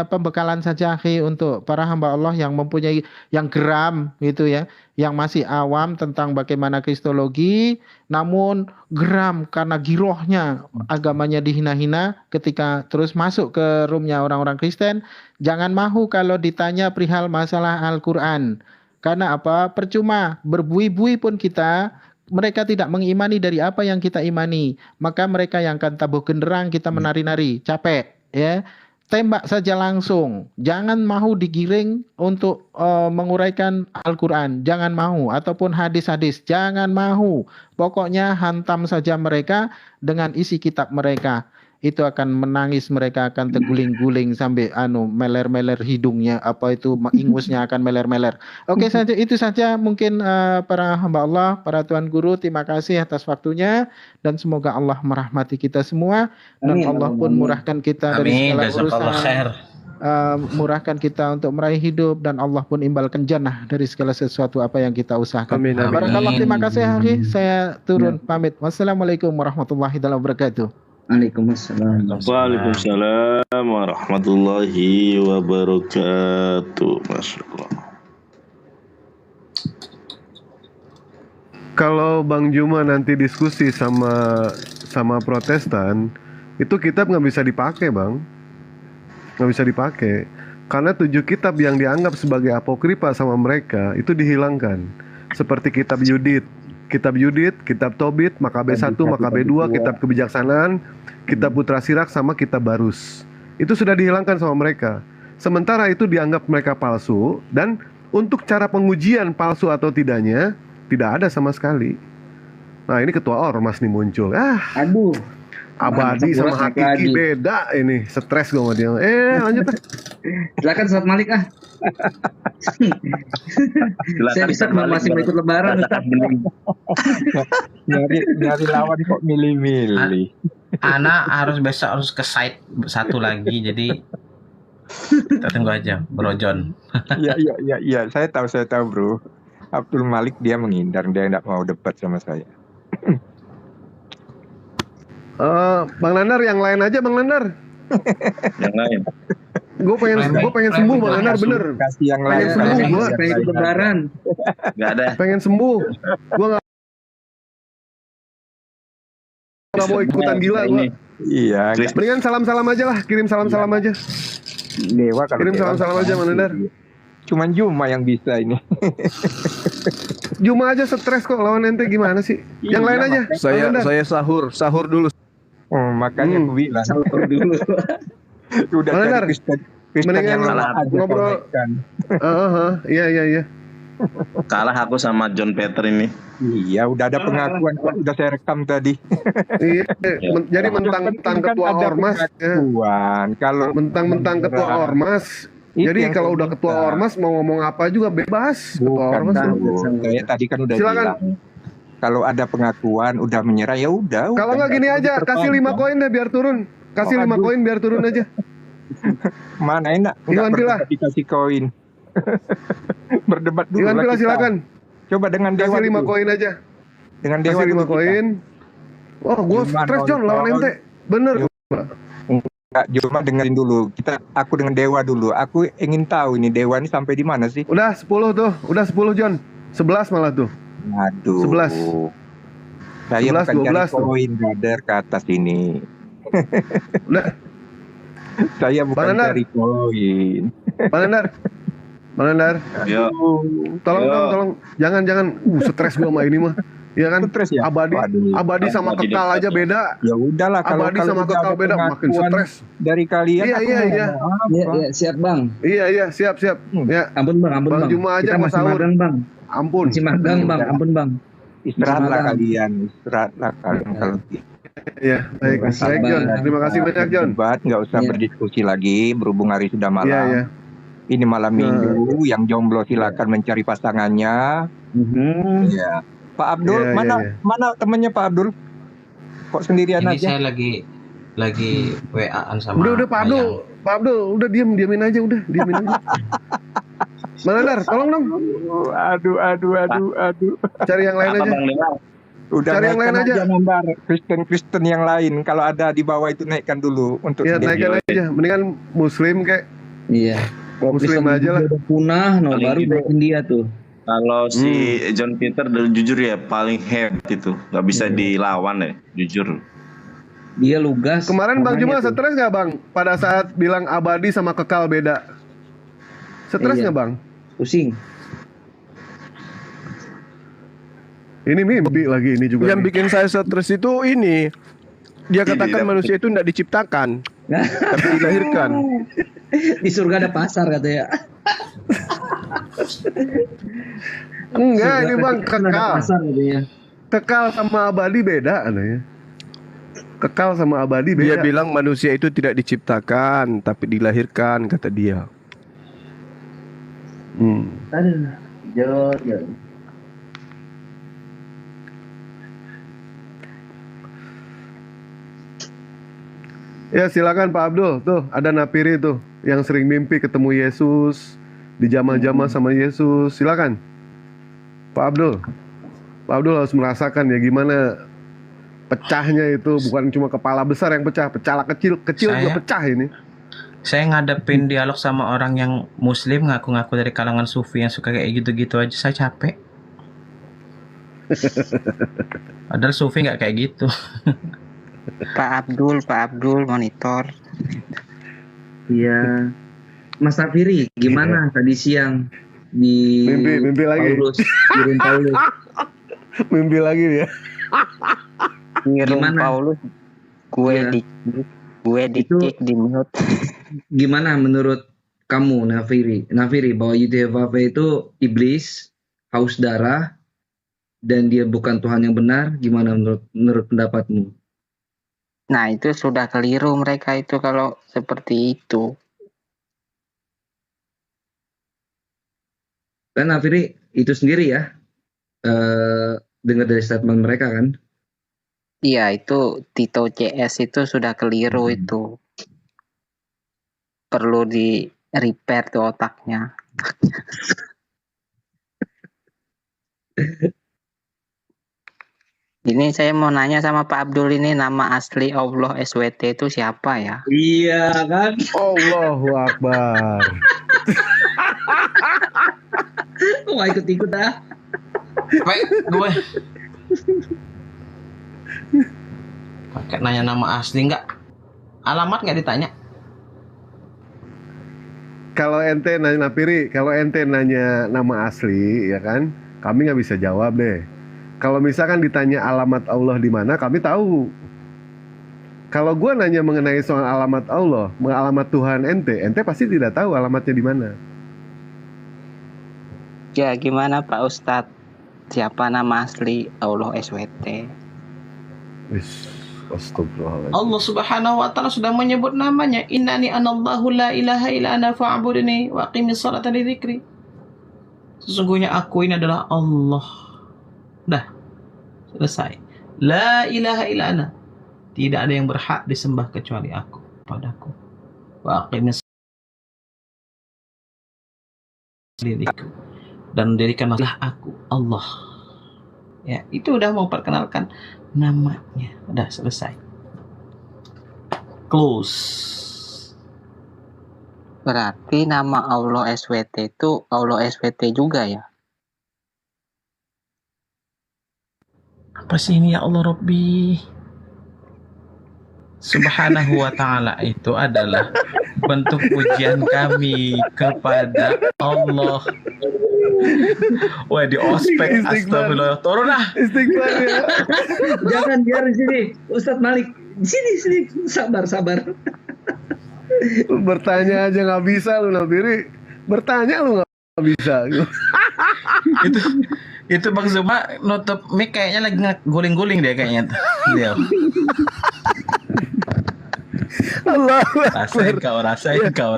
pembekalan saja Akhi untuk para hamba Allah yang mempunyai yang geram gitu ya, yang masih awam tentang bagaimana kristologi, namun geram karena girohnya agamanya dihina-hina ketika terus masuk ke roomnya orang-orang Kristen. Jangan mahu kalau ditanya perihal masalah Al-Quran. Karena apa? Percuma, berbui-bui pun mereka tidak mengimani dari apa yang kita imani. Maka mereka yang akan tabuh genderang, kita menari-nari, capek ya. Tembak saja langsung. Jangan mahu digiring untuk menguraikan Al-Quran. Jangan mahu. Ataupun hadis-hadis. Jangan mahu. Pokoknya hantam saja mereka dengan isi kitab mereka. Itu akan menangis, mereka akan terguling-guling sampai meler-meler hidungnya, ingusnya akan meler-meler. Oke, saja itu saja mungkin para hamba Allah, para tuan guru, terima kasih atas waktunya dan semoga Allah merahmati kita semua dan Allah pun murahkan kita dari segala urusan. Murahkan kita untuk meraih hidup dan Allah pun imbalkan jannah dari segala sesuatu apa yang kita usahakan. Barakallah, terima kasih Akhi. Saya turun pamit. Wassalamualaikum warahmatullahi wabarakatuh. Waalaikumsalam warahmatullahi wabarakatuh. Masya Allah. Kalau Bang Juma nanti diskusi sama Protestan, itu kitab nggak bisa dipakai, Bang. Nggak bisa dipakai. Karena 7 kitab yang dianggap sebagai apokrifa sama mereka itu dihilangkan. Seperti kitab Yudit, kitab Tobit, Makabe 1, Makabe 2, kitab kebijaksanaan, kitab Putra Sirak sama kitab Barus. Itu sudah dihilangkan sama mereka. Sementara itu dianggap mereka palsu dan untuk cara pengujian palsu atau tidaknya tidak ada sama sekali. Nah, ini ketua ormas nih muncul. Abadi sama hakiki beda ini. Stres gue sama dia. Lanjut. Silakan Ustaz Malik Saya bisa masih ikut lebaran Ustaz. nyari lawan kok milih-milih. Besok harus ke site satu lagi, jadi kita tunggu aja Bro John. Iya, saya tahu Bro. Abdul Malik dia menghindar, dia tidak mau debat sama saya. Bang Nanar yang lain aja, Bang Nanar. Yang lain. Gue pengen sembuh, Bang Nanar, bener. Kasih yang lain. Pengen sembuh gue. Pengen ikut lebaran. Gak ada. Pengen sembuh. Gue nggak mau ikutan gila gue. Iya. Mendingan salam-salam aja lah, kirim salam-salam aja. Dewa kalau kirim salam-salam aja, Bang Nanar. Cuman Juma yang bisa ini. Juma aja stres kok, lawan ente gimana sih? Yang lain aja. Saya sahur dulu. Makanya aku bilang sahur dulu. Udah cari Kristen yang ngobrol. Iya. Kalah aku sama John Peter ini. Iya, udah ada pengakuan kok, udah saya rekam tadi. Iya, jadi mentang-mentang ketua ormas. Kalau mentang-mentang ketua ormas. Jadi kalau udah ketua ormas mau ngomong apa juga bebas. Ketua ormas. Saya tadi kan udah silakan. bilang. Kalau ada pengakuan udah menyerah ya udah. Kalau nggak gini aja, kasih 5 koin deh biar turun. Kasih 5 koin biar turun aja. Mana enak? Iwan Pila dikasih koin. Berdebat dulu. Iwan Pila silakan. Coba dengan Dewa. Kasih 5 koin aja. Dengan Dewa. Kasih 5 koin. Oh, gue stres John lawan ente. Bener. Enggak, cuma dengerin dulu. Aku dengan Dewa dulu. Aku ingin tahu ini Dewa ini sampai di mana sih? Udah 10 tuh. Udah 10 John. 11 malah tuh. Aduh. 11. Saya 11, bukan 12 cari koin brother ke atas ini. Udah. Saya bukan cari koin. Bang Nandar. Yo. Tolong. Jangan. Stres gua sama ini mah. Iya kan? Stres ya? Abadi sama kekal aja beda. Ya udahlah kalau abadi sama kekal beda makin stres. Dari kalian. Iya. Siap Bang. Iya, siap. Ya. Ampun Bang. Bang Juma aja kita masih magang Bang. Ampun. Masih magang Bang. Ampun Bang. Istirahatlah kalian. Kalau Iya, baik John. Terima kasih banyak John. Nggak usah berdiskusi lagi berhubung hari sudah malam. Iya. Ini malam minggu, yang jomblo silakan mencari pasangannya. Ya. Pak Abdul, mana temannya Pak Abdul? Kok sendirian ini aja? Saya lagi lagi WA-an sama Udah Pak Abdul, Pak Abdul, udah diamin aja, udah diamin aja. Mana Dar, tolong dong. Aduh. Cari yang lain Apa aja. Bang Dewa? Udah Cari yang lain naikkan aja. Nandar. Kristen yang lain. Kalau ada di bawah itu naikkan dulu untuk Ya naikkan aja, mendingan Muslim kayak. Iya. Kalau Muslim Kristen aja lah. udah punah, Paling baru gitu. naikin dia tuh. Kalau si John Peter jujur ya paling hebat itu, nggak bisa dilawan ya, jujur. Dia lugas. Kemarin Bang Juma makanya tuh. stres nggak Bang? Pada saat bilang abadi sama kekal beda. Stres Iya. nggak Bang? Pusing. Ini mimpi lagi ini juga. Yang nih. bikin saya stres itu ini. Dia katakan manusia itu tidak diciptakan, tapi dilahirkan. Di surga ada pasar katanya. Enggak, Surga ini Bang kan ada kekal. pasar katanya. Kekal sama abadi beda katanya. Kekal sama abadi beda. Dia bilang manusia itu tidak diciptakan, tapi dilahirkan, kata dia. Aduh, jauh. Ya silakan Pak Abdul, tuh ada Napiri tuh yang sering mimpi ketemu Yesus, dijamah-jamah sama Yesus. Silakan Pak Abdul. Pak Abdul harus merasakan ya gimana pecahnya itu, bukan cuma kepala besar yang pecah, kecil juga pecah ini. Saya ngadepin dialog sama orang yang Muslim ngaku-ngaku dari kalangan sufi yang suka kayak gitu-gitu aja, saya capek. Padahal sufi nggak kayak gitu. Pak Abdul monitor. Iya. Mas Safiri, gimana tadi siang di Mimpi lagi. Paulus, kirim Paulus. Mimpi lagi dia. Ngirim Gimana? Paulus, gue Iya. di kick di mute. Gimana menurut kamu, Nafiri, bahwa Yudhevave itu iblis, haus darah, dan dia bukan Tuhan yang benar? Gimana menurut pendapatmu? Nah, itu sudah keliru mereka itu kalau seperti itu. Kan Nafiri itu sendiri ya, dengar dari statement mereka kan? Iya, itu Tito CS itu sudah keliru itu. Perlu di repair tuh otaknya. Ini saya mau nanya sama Pak Abdul, ini nama asli Allah SWT itu siapa ya? Iya kan? Allahu Akbar. Wah, ikut-ikut ah. Baik, gue pakai nanya nama asli nggak? Alamat nggak ditanya? Kalau ente nanya Napiri, kalau ente nanya nama asli, ya kan, kami nggak bisa jawab deh. Kalau misalkan ditanya alamat Allah di mana, kami tahu. Kalau gua nanya mengenai soal alamat Allah, alamat Tuhan ente pasti tidak tahu alamatnya di mana. Ya, gimana Pak Ustadz? Siapa nama asli Allah SWT? Astagfirullahaladzim. Allah Subhanahu wa taala sudah menyebut namanya, innani anallahu la ilaha illa ana fa'budni wa aqimis salata li dzikri. Sesungguhnya aku ini adalah Allah. Dah. Selesai. La ilaha illa ana. Tidak ada yang berhak disembah kecuali aku, padaku. Wa aqimis li dzikri. Dan mendirikanlah aku, Allah. Ya, itu udah memperkenalkan namanya. Udah selesai. Close. Berarti nama Allah SWT itu Allah SWT juga ya? Apa sih ini ya Allah Rabbi? Subhanahu wa ta'ala itu adalah bentuk pujian kami kepada Allah. Wah, di ospek, astagfirullah. Turun lah. Istighfar ya. Jangan biar di sini, Ustadz Malik. Sini, sabar. Bertanya aja nggak bisa lu Napiri. Bertanya lu nggak bisa. Itu Bang Zuma nutup mic kayaknya lagi guling-guling dia kayaknya. Dia. Rasain kau.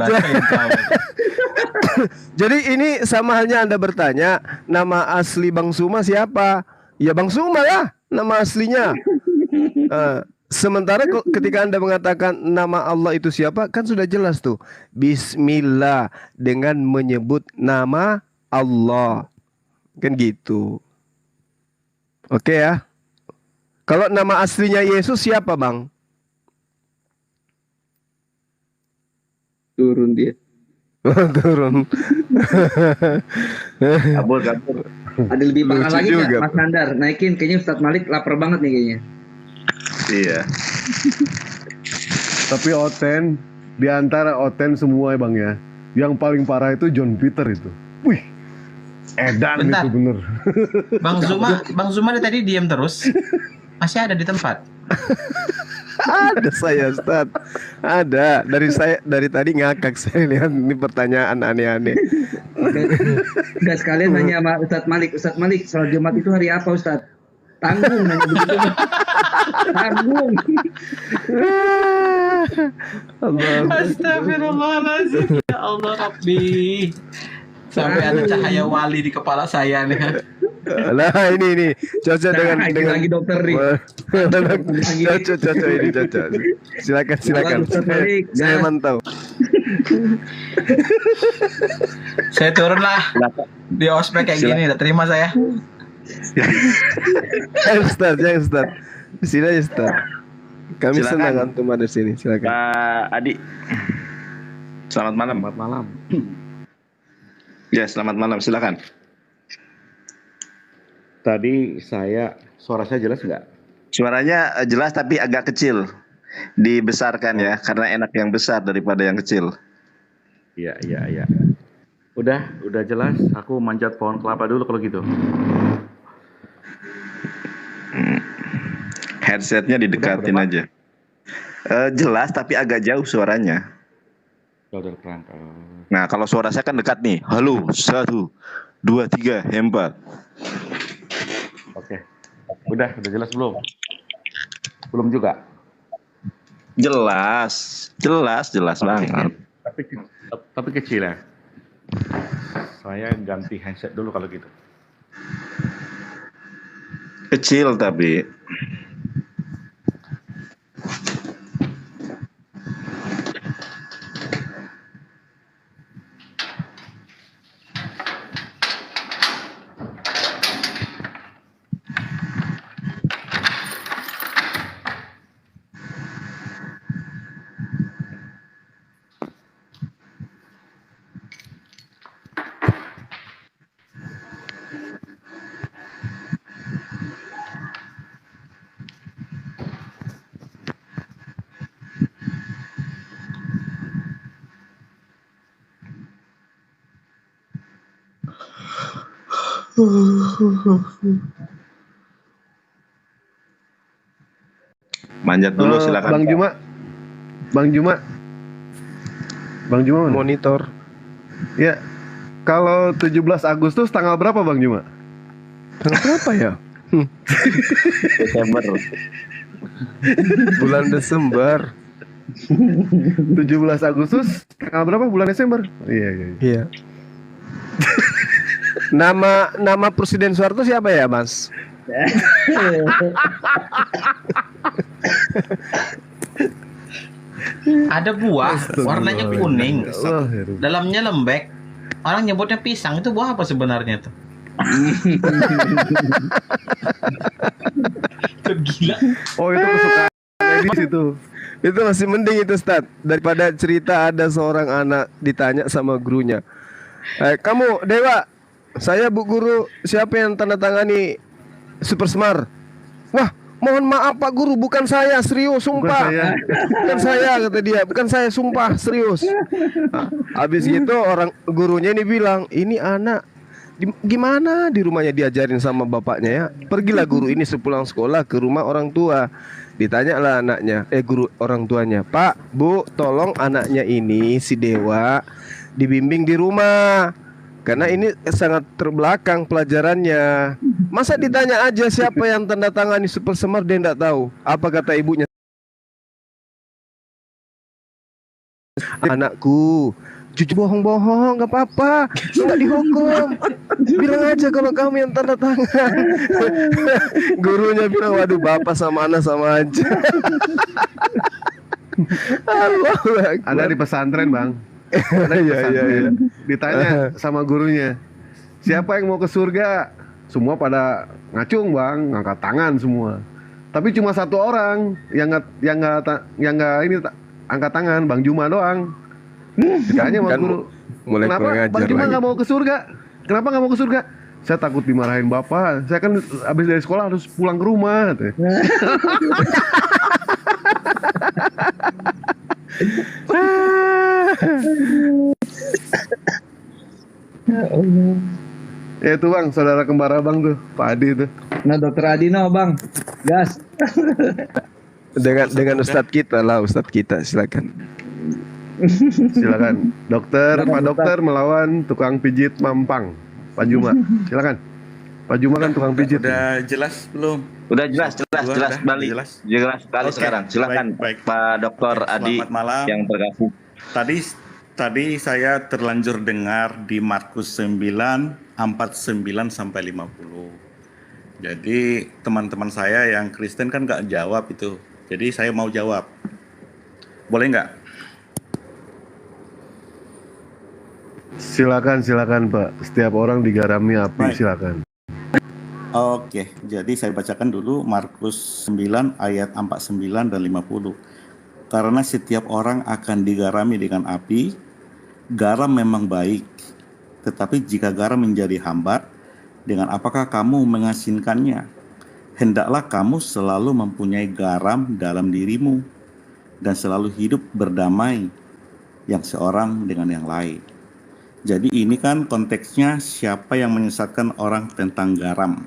Jadi ini sama halnya Anda bertanya, nama asli Bang Suma siapa? Ya Bang Suma ya, nama aslinya. Sementara ketika Anda mengatakan nama Allah itu siapa, kan sudah jelas tuh. Bismillah, dengan menyebut nama Allah. Kan gitu. Oke ya. Kalau nama aslinya Yesus siapa, Bang? Turun dia. Turun. Kabur. Ada lebih parah Lucu lagi juga. nggak, Mas Nandar? Naikin, kayaknya Ustadz Malik lapar banget nih kayaknya. Iya. Tapi Oten, di antara Oten semua ya Bang ya, yang paling parah itu John Peter itu. Wih, edan Bentar. itu bener. Bang Zuma dari tadi diam terus. Masih ada di tempat. Ada saya, Ustaz. Ada. Dari tadi ngakak saya lihat ini pertanyaan aneh-aneh. Enggak sekalian nanya sama Ustadz Malik, sholat Jumat itu hari apa Ustadz? Tanggung nanya begitu. Tanggung. Astagfirullahaladzim. Ya Allah Rabbi. Sampai ada cahaya wali di kepala saya nih. Nah ini cocok dengan lagi dokter nih. Cocok ini cocok. Silakan. Ustadz Malik, Saya mantau. Saya turun lah di ospek kayak gini, udah terima saya. Ustaz. Sini aja Ustaz. Kami Silakan. senang antum ada sini. Silakan. Pak Adi. Selamat malam. Ya, selamat malam. Silakan. Tadi suara saya jelas nggak? Suaranya jelas tapi agak kecil. Dibesarkan ya, karena enak yang besar daripada yang kecil. Iya. Udah jelas. Aku manjat pohon kelapa dulu kalau gitu. Headsetnya didekatin aja. Jelas tapi agak jauh suaranya. Udah perangkat. Nah, kalau suara saya kan dekat nih. Halo, 1, 2, 3, hebat. Oke. Udah jelas belum? Belum juga. Jelas banget. Tapi kecil ya. Saya ganti handset dulu kalau gitu. Kecil tapi. Manjat dulu silakan. Bang Juma mana? Monitor. Ya. Kalau 17 Agustus tanggal berapa Bang Juma? Tanggal berapa ya? Desember. Bulan Desember. 17 Agustus tanggal berapa bulan Desember? Iya. Nama Presiden Soeharto siapa ya, Mas? Ada buah warnanya kuning, dalamnya lembek. Orang nyebutnya pisang, itu buah apa sebenarnya tuh? Gila. Oh, itu kesukaan Edis itu. Itu masih mending itu, Ustaz, daripada cerita ada seorang anak ditanya sama gurunya. Kamu Dewa, saya Bu Guru, siapa yang tanda tangani Super Smart? Wah, mohon maaf Pak Guru, bukan saya, serius, sumpah. Bukan saya, kata dia, bukan saya, sumpah, serius. Nah, habis gitu orang gurunya ini bilang, ini anak gimana di rumahnya diajarin sama bapaknya ya. Pergilah guru ini sepulang sekolah ke rumah orang tua. Ditanyalah anaknya, guru orang tuanya, Pak, Bu, tolong anaknya ini si Dewa dibimbing di rumah. Karena ini sangat terbelakang pelajarannya. Masa ditanya aja siapa yang tanda tangani Super Semar dia enggak tahu. Apa kata ibunya? Anakku, jujur bohong-bohong, nggak apa-apa, nggak dihukum. Bilang aja kalau kamu yang tanda tangan. Gurunya bilang, waduh bapak sama anak sama aja. Ada di pesantren bang. Ada di pesantren. Ditanya sama gurunya, siapa yang mau ke surga? Semua pada ngacung bang, ngangkat tangan semua. Tapi cuma satu orang yang nggak angkat tangan, Bang Juma doang. Ditanya sama guru, mulai kenapa kurang ajar Bang Juma lagi. nggak mau ke surga? Kenapa nggak mau ke surga? Saya takut dimarahin bapak. Saya kan habis dari sekolah harus pulang ke rumah. Ya itu bang, saudara kembar abang tuh, Pak Adi tuh. Nah dokter Adi no bang, gas. Dengan Ustadz kita lah, Ustadz kita, silakan. Silakan, dokter, Pak Dokter melawan tukang pijit mampang, Pak Juma. Silakan, Pak Juma kan tukang pijit. Udah jelas belum? Udah jelas sekali. Jelas sekali Oke, sekarang. Silakan baik. Pak Dokter Adi Selamat malam. yang bergabung. Tadi saya terlanjur dengar di Markus 9 49 sampai 50. Jadi teman-teman saya yang Kristen kan nggak jawab itu. Jadi saya mau jawab. Boleh nggak? Silakan Pak. Setiap orang digarami api. Baik. Silakan. Oke, jadi saya bacakan dulu Markus 9 ayat 49 dan 50. Karena setiap orang akan digarami dengan api, garam memang baik. Tetapi jika garam menjadi hambar, dengan apakah kamu mengasinkannya? Hendaklah kamu selalu mempunyai garam dalam dirimu dan selalu hidup berdamai yang seorang dengan yang lain. Jadi ini kan konteksnya siapa yang menyesatkan orang tentang garam.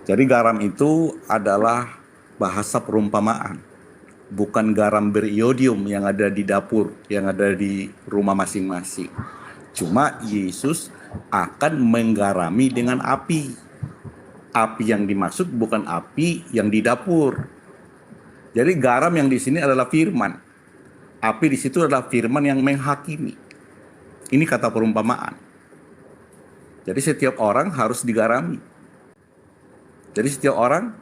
Jadi garam itu adalah bahasa perumpamaan, bukan garam beriodium yang ada di dapur, yang ada di rumah masing-masing. Cuma Yesus akan menggarami dengan api. Api yang dimaksud bukan api yang di dapur. Jadi garam yang di sini adalah firman. Api di situ adalah firman yang menghakimi. Ini kata perumpamaan. Jadi setiap orang harus digarami. Jadi setiap orang,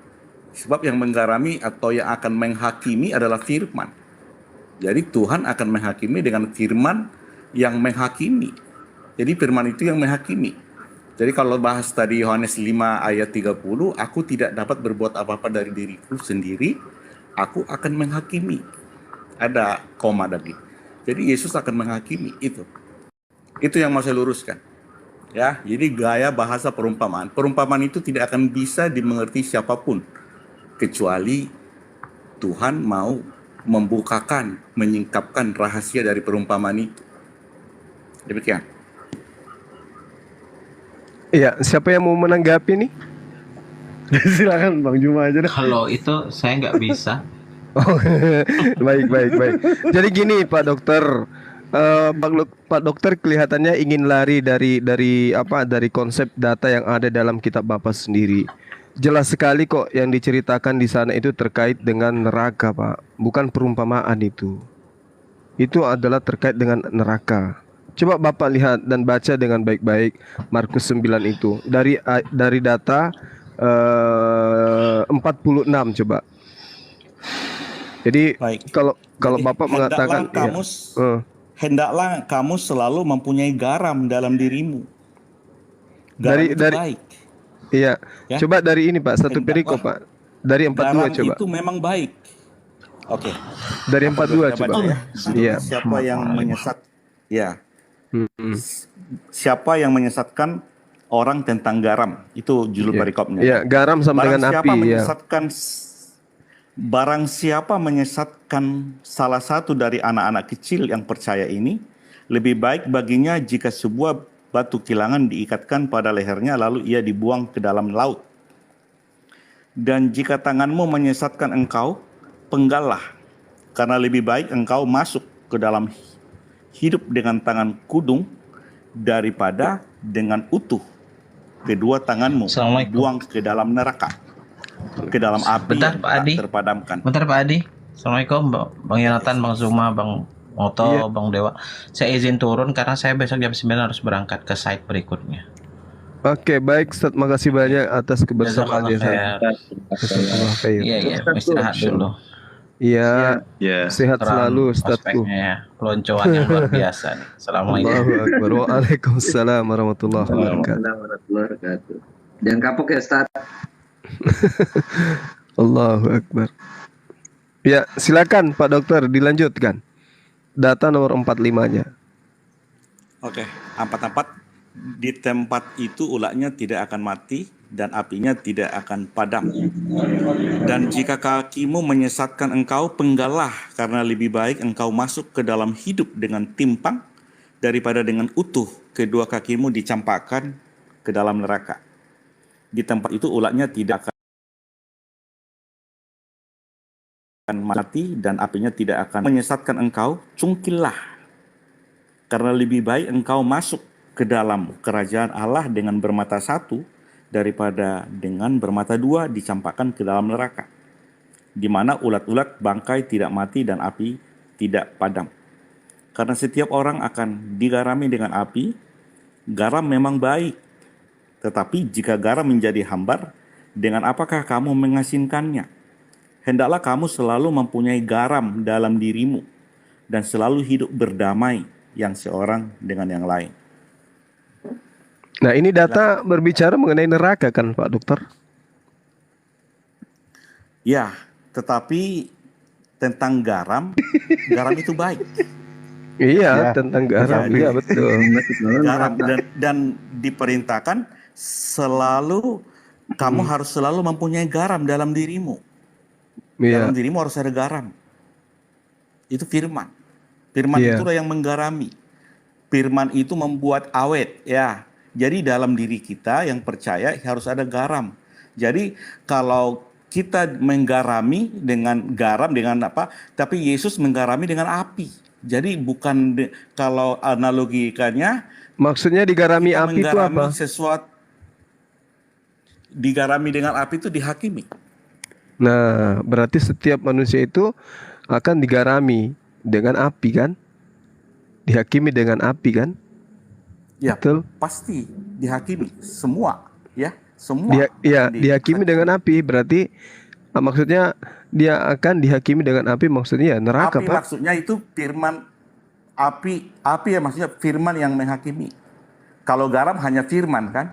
sebab yang menggarami atau yang akan menghakimi adalah firman. Jadi Tuhan akan menghakimi dengan firman yang menghakimi. Jadi firman itu yang menghakimi. Jadi kalau bahas tadi Yohanes 5 ayat 30, aku tidak dapat berbuat apa-apa dari diriku sendiri, aku akan menghakimi. Ada koma lagi. Jadi Yesus akan menghakimi itu. Itu yang mau saya luruskan. Ya, jadi gaya bahasa perumpamaan. Perumpamaan itu tidak akan bisa dimengerti siapapun kecuali Tuhan mau membukakan, menyingkapkan rahasia dari perumpamaan itu. Demikian. Iya, siapa yang mau menanggapi nih? Silakan Bang Juma aja deh. Kalau itu saya nggak bisa. Oh, baik. Jadi gini Pak Dokter, Pak Dokter kelihatannya ingin lari dari konsep data yang ada dalam kitab Bapak sendiri. Jelas sekali kok yang diceritakan di sana itu terkait dengan neraka, Pak. Bukan perumpamaan itu. Itu adalah terkait dengan neraka. Coba Bapak lihat dan baca dengan baik-baik Markus 9 itu. Dari data 46 coba. Jadi kalau Bapak mengatakan Hendaklah kamu selalu mempunyai garam dalam dirimu. Garam itu baik. Iya. Ya? Coba dari ini Pak, satu perikop Pak. Dari 42 garam coba. itu memang baik. Oke. Dari 42 coba. Ya. Iya. Siapa yang menyesat? Ya. Siapa yang menyesatkan orang tentang garam? Itu judul perikopnya. Iya, garam sama dengan api. Barang siapa menyesatkan salah satu dari anak-anak kecil yang percaya ini, lebih baik baginya jika sebuah batu kilangan diikatkan pada lehernya lalu ia dibuang ke dalam laut. Dan jika tanganmu menyesatkan engkau, penggallah, karena lebih baik engkau masuk ke dalam hidup dengan tangan kudung daripada dengan utuh kedua tanganmu buang ke dalam neraka, ke dalam api yang tak terpadamkan. Bentar Pak Adi. Assalamualaikum Bang Yonatan, Bang Zuma, Bang Moto Iya. Bang Dewa. Saya izin turun karena saya besok jam 9 harus berangkat ke site berikutnya. Oke, baik Ustaz, makasih banyak atas kebersamaan Jazakallah ya. khair. Jazakallah khair. Iya, iya, istirahat dulu. Iya, Ya. sehat selalu Ustazku. Ospeknya ya. Peloncoan yang luar biasa nih. Assalamualaikum. Allahu Akbar. Waalaikumsalam warahmatullahi wabarakatuh. Warahmatullahi wabarakatuh. Jangan kapok ya Ustaz. Allahu Akbar. Ya, silakan Pak Dokter dilanjutkan. Data nomor 45-nya. Oke, 44. Di tempat itu ulatnya tidak akan mati dan apinya tidak akan padam. Dan jika kakimu menyesatkan engkau, penggalah, karena lebih baik engkau masuk ke dalam hidup dengan timpang daripada dengan utuh kedua kakimu dicampakkan ke dalam neraka. Di tempat itu ulatnya tidak akan mati dan apinya tidak akan menyesatkan engkau. Cungkillah, karena lebih baik engkau masuk ke dalam kerajaan Allah dengan bermata satu daripada dengan bermata dua dicampakkan ke dalam neraka, di mana ulat-ulat bangkai tidak mati dan api tidak padam. Karena setiap orang akan digarami dengan api. Garam memang baik, tetapi jika garam menjadi hambar, dengan apakah kamu mengasinkannya? Hendaklah kamu selalu mempunyai garam dalam dirimu dan selalu hidup berdamai yang seorang dengan yang lain. Nah, ini data berbicara mengenai neraka kan Pak Dokter? Ya, tetapi tentang garam, garam itu baik. Iya, tentang garam. Jadi, Iya, betul. garam dan diperintahkan selalu kamu harus selalu mempunyai garam dalam dirimu. Iya. Dalam dirimu harus ada garam. Itu firman. Firman Iya. itulah yang menggarami. Firman itu membuat awet, ya. Jadi dalam diri kita yang percaya harus ada garam. Jadi kalau kita menggarami dengan garam dengan apa? Tapi Yesus menggarami dengan api. Jadi bukan kalau analogikannya, maksudnya digarami kita api itu apa? sesuatu digarami dengan api itu dihakimi. Nah, berarti setiap manusia itu akan digarami dengan api kan? Dihakimi dengan api kan? Ya, betul. Pasti dihakimi semua, ya, semua. Dihakimi dengan api berarti maksudnya dia akan dihakimi dengan api, maksudnya ya neraka, Api Pak. maksudnya itu firman api ya maksudnya firman yang menghakimi. Kalau garam hanya firman kan?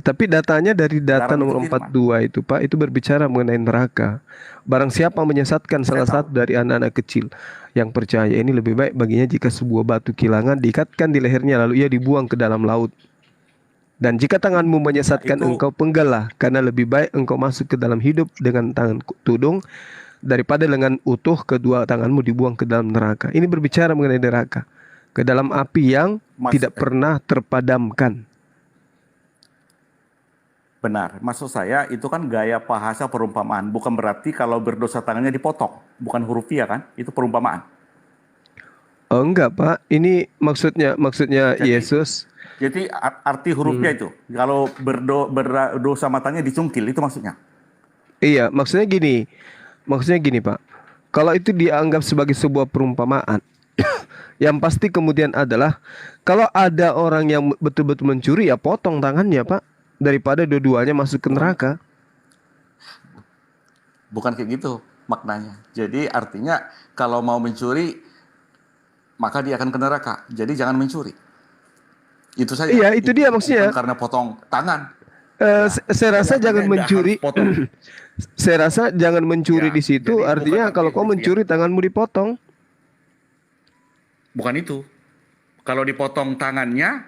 Tapi datanya dari data Garam nomor itu firman. 42 itu Pak, itu berbicara mengenai neraka. Barang siapa menyesatkan salah satu dari anak-anak kecil yang percaya, ini lebih baik baginya jika sebuah batu kilangan diikatkan di lehernya lalu ia dibuang ke dalam laut. Dan jika tanganmu menyesatkan engkau, penggalah, karena lebih baik engkau masuk ke dalam hidup dengan tangan tudung daripada dengan utuh kedua tanganmu dibuang ke dalam neraka. Ini berbicara mengenai neraka, ke dalam api yang tidak pernah terpadamkan. Benar, maksud saya itu kan gaya bahasa perumpamaan. Bukan berarti kalau berdosa tangannya dipotong. Bukan hurufiah kan, itu perumpamaan. Oh enggak Pak, ini maksudnya Yesus. Jadi arti hurufnya itu, kalau berdosa matanya dicungkil, itu maksudnya. Iya, maksudnya gini Pak. Kalau itu dianggap sebagai sebuah perumpamaan, yang pasti kemudian adalah kalau ada orang yang betul-betul mencuri, ya potong tangannya Pak, daripada dua-duanya masuk ke neraka. Bukan kayak gitu maknanya. Jadi artinya kalau mau mencuri, maka dia akan ke neraka. Jadi jangan mencuri. Itu saja. Iya, itu dia maksudnya. Bukan karena potong tangan. Saya rasa jangan mencuri. Saya rasa jangan mencuri di situ. Artinya kalau kau mencuri tanganmu dipotong. Bukan itu. Kalau dipotong tangannya,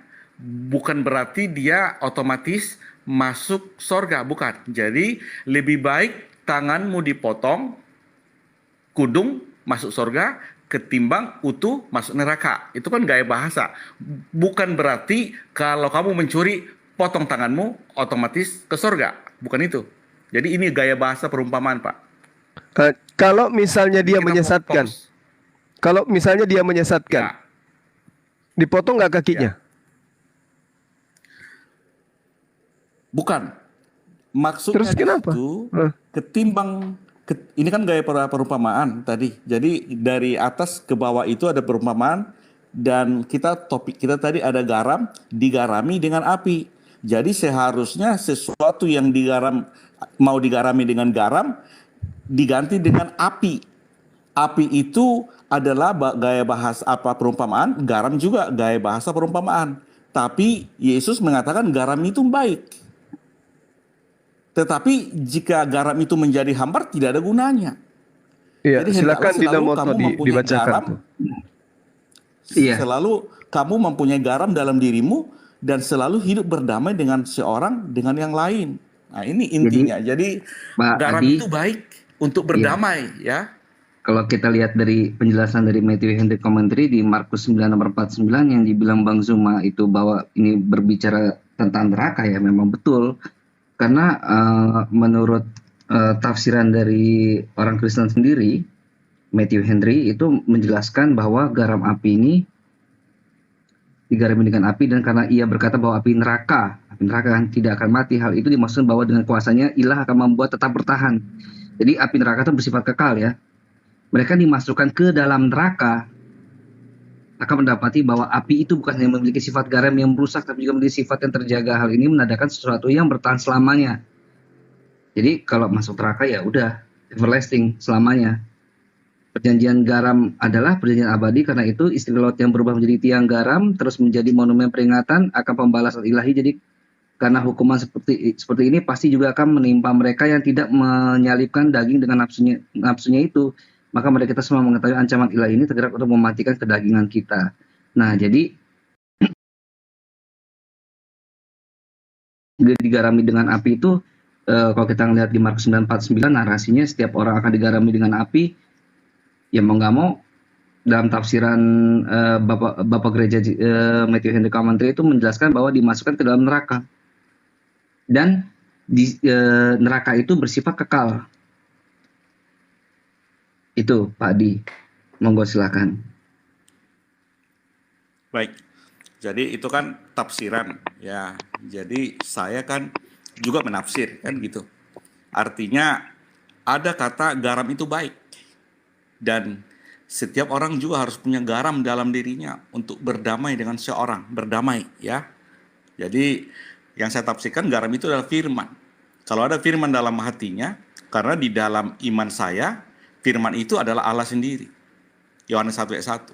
bukan berarti dia otomatis masuk sorga, bukan. Jadi lebih baik tanganmu dipotong, kudung masuk sorga, ketimbang utuh masuk neraka. Itu kan gaya bahasa. Bukan berarti kalau kamu mencuri, potong tanganmu otomatis ke sorga. Bukan itu. Jadi ini gaya bahasa perumpamaan, Pak. Kalau misalnya dia menyesatkan, dipotong nggak kakinya? Bukan. Maksudnya Terus kenapa? itu ketimbang Ini kan gaya perumpamaan tadi. Jadi dari atas ke bawah itu ada perumpamaan, dan topik kita tadi ada garam digarami dengan api. Jadi seharusnya sesuatu yang mau digarami dengan garam diganti dengan api. Api itu adalah gaya bahasa perumpamaan, garam juga gaya bahasa perumpamaan. Tapi Yesus mengatakan garam itu baik. Tetapi jika garam itu menjadi hambar, tidak ada gunanya. Iya, Jadi silakan hendaklah selalu Dinamoto kamu mempunyai dibacakan garam. tuh. Selalu kamu mempunyai garam dalam dirimu dan selalu hidup berdamai dengan seorang dengan yang lain. Nah, ini intinya. Jadi Pak garam Adi, itu baik untuk berdamai, ya. kalau kita lihat dari penjelasan dari Matthew Henry Commentary di Markus 9 nomor 49 yang dibilang Bang Zuma itu bahwa ini berbicara tentang neraka, ya memang betul. Karena menurut tafsiran dari orang Kristen sendiri, Matthew Henry itu menjelaskan bahwa garam api ini digarami dengan api, dan karena ia berkata bahwa api neraka kan tidak akan mati, hal itu dimaksud bahwa dengan kuasanya ilah akan membuat tetap bertahan. Jadi api neraka itu bersifat kekal, ya. Mereka dimasukkan ke dalam neraka akan mendapati bahwa api itu bukan hanya memiliki sifat garam yang merusak, tapi juga memiliki sifat yang terjaga. Hal ini menandakan sesuatu yang bertahan selamanya. Jadi kalau masuk neraka ya udah everlasting selamanya. Perjanjian garam adalah perjanjian abadi, karena itu istri Lot yang berubah menjadi tiang garam terus menjadi monumen peringatan akan pembalasan ilahi. Jadi karena hukuman seperti ini pasti juga akan menimpa mereka yang tidak menyalipkan daging dengan nafsunya itu. Maka mereka kita semua mengetahui ancaman ilahi ini tergerak untuk mematikan kedagingan kita. Nah, jadi digarami dengan api itu, kalau kita ngelihat di Markus 9:49, narasinya setiap orang akan digarami dengan api. Ya mau nggak mau, dalam tafsiran Bapak Gereja Matthew Henry Commentary itu menjelaskan bahwa dimasukkan ke dalam neraka. Dan di neraka itu bersifat kekal. Itu Pak Adi, monggo silakan. Baik, jadi itu kan tafsiran, ya. Jadi saya kan juga menafsir, kan gitu. Artinya ada kata garam itu baik, dan setiap orang juga harus punya garam dalam dirinya untuk berdamai dengan seorang, berdamai, ya. Jadi yang saya tafsirkan garam itu adalah firman. Kalau ada firman dalam hatinya, karena di dalam iman saya, firman itu adalah Allah sendiri. Yohanes 1:1.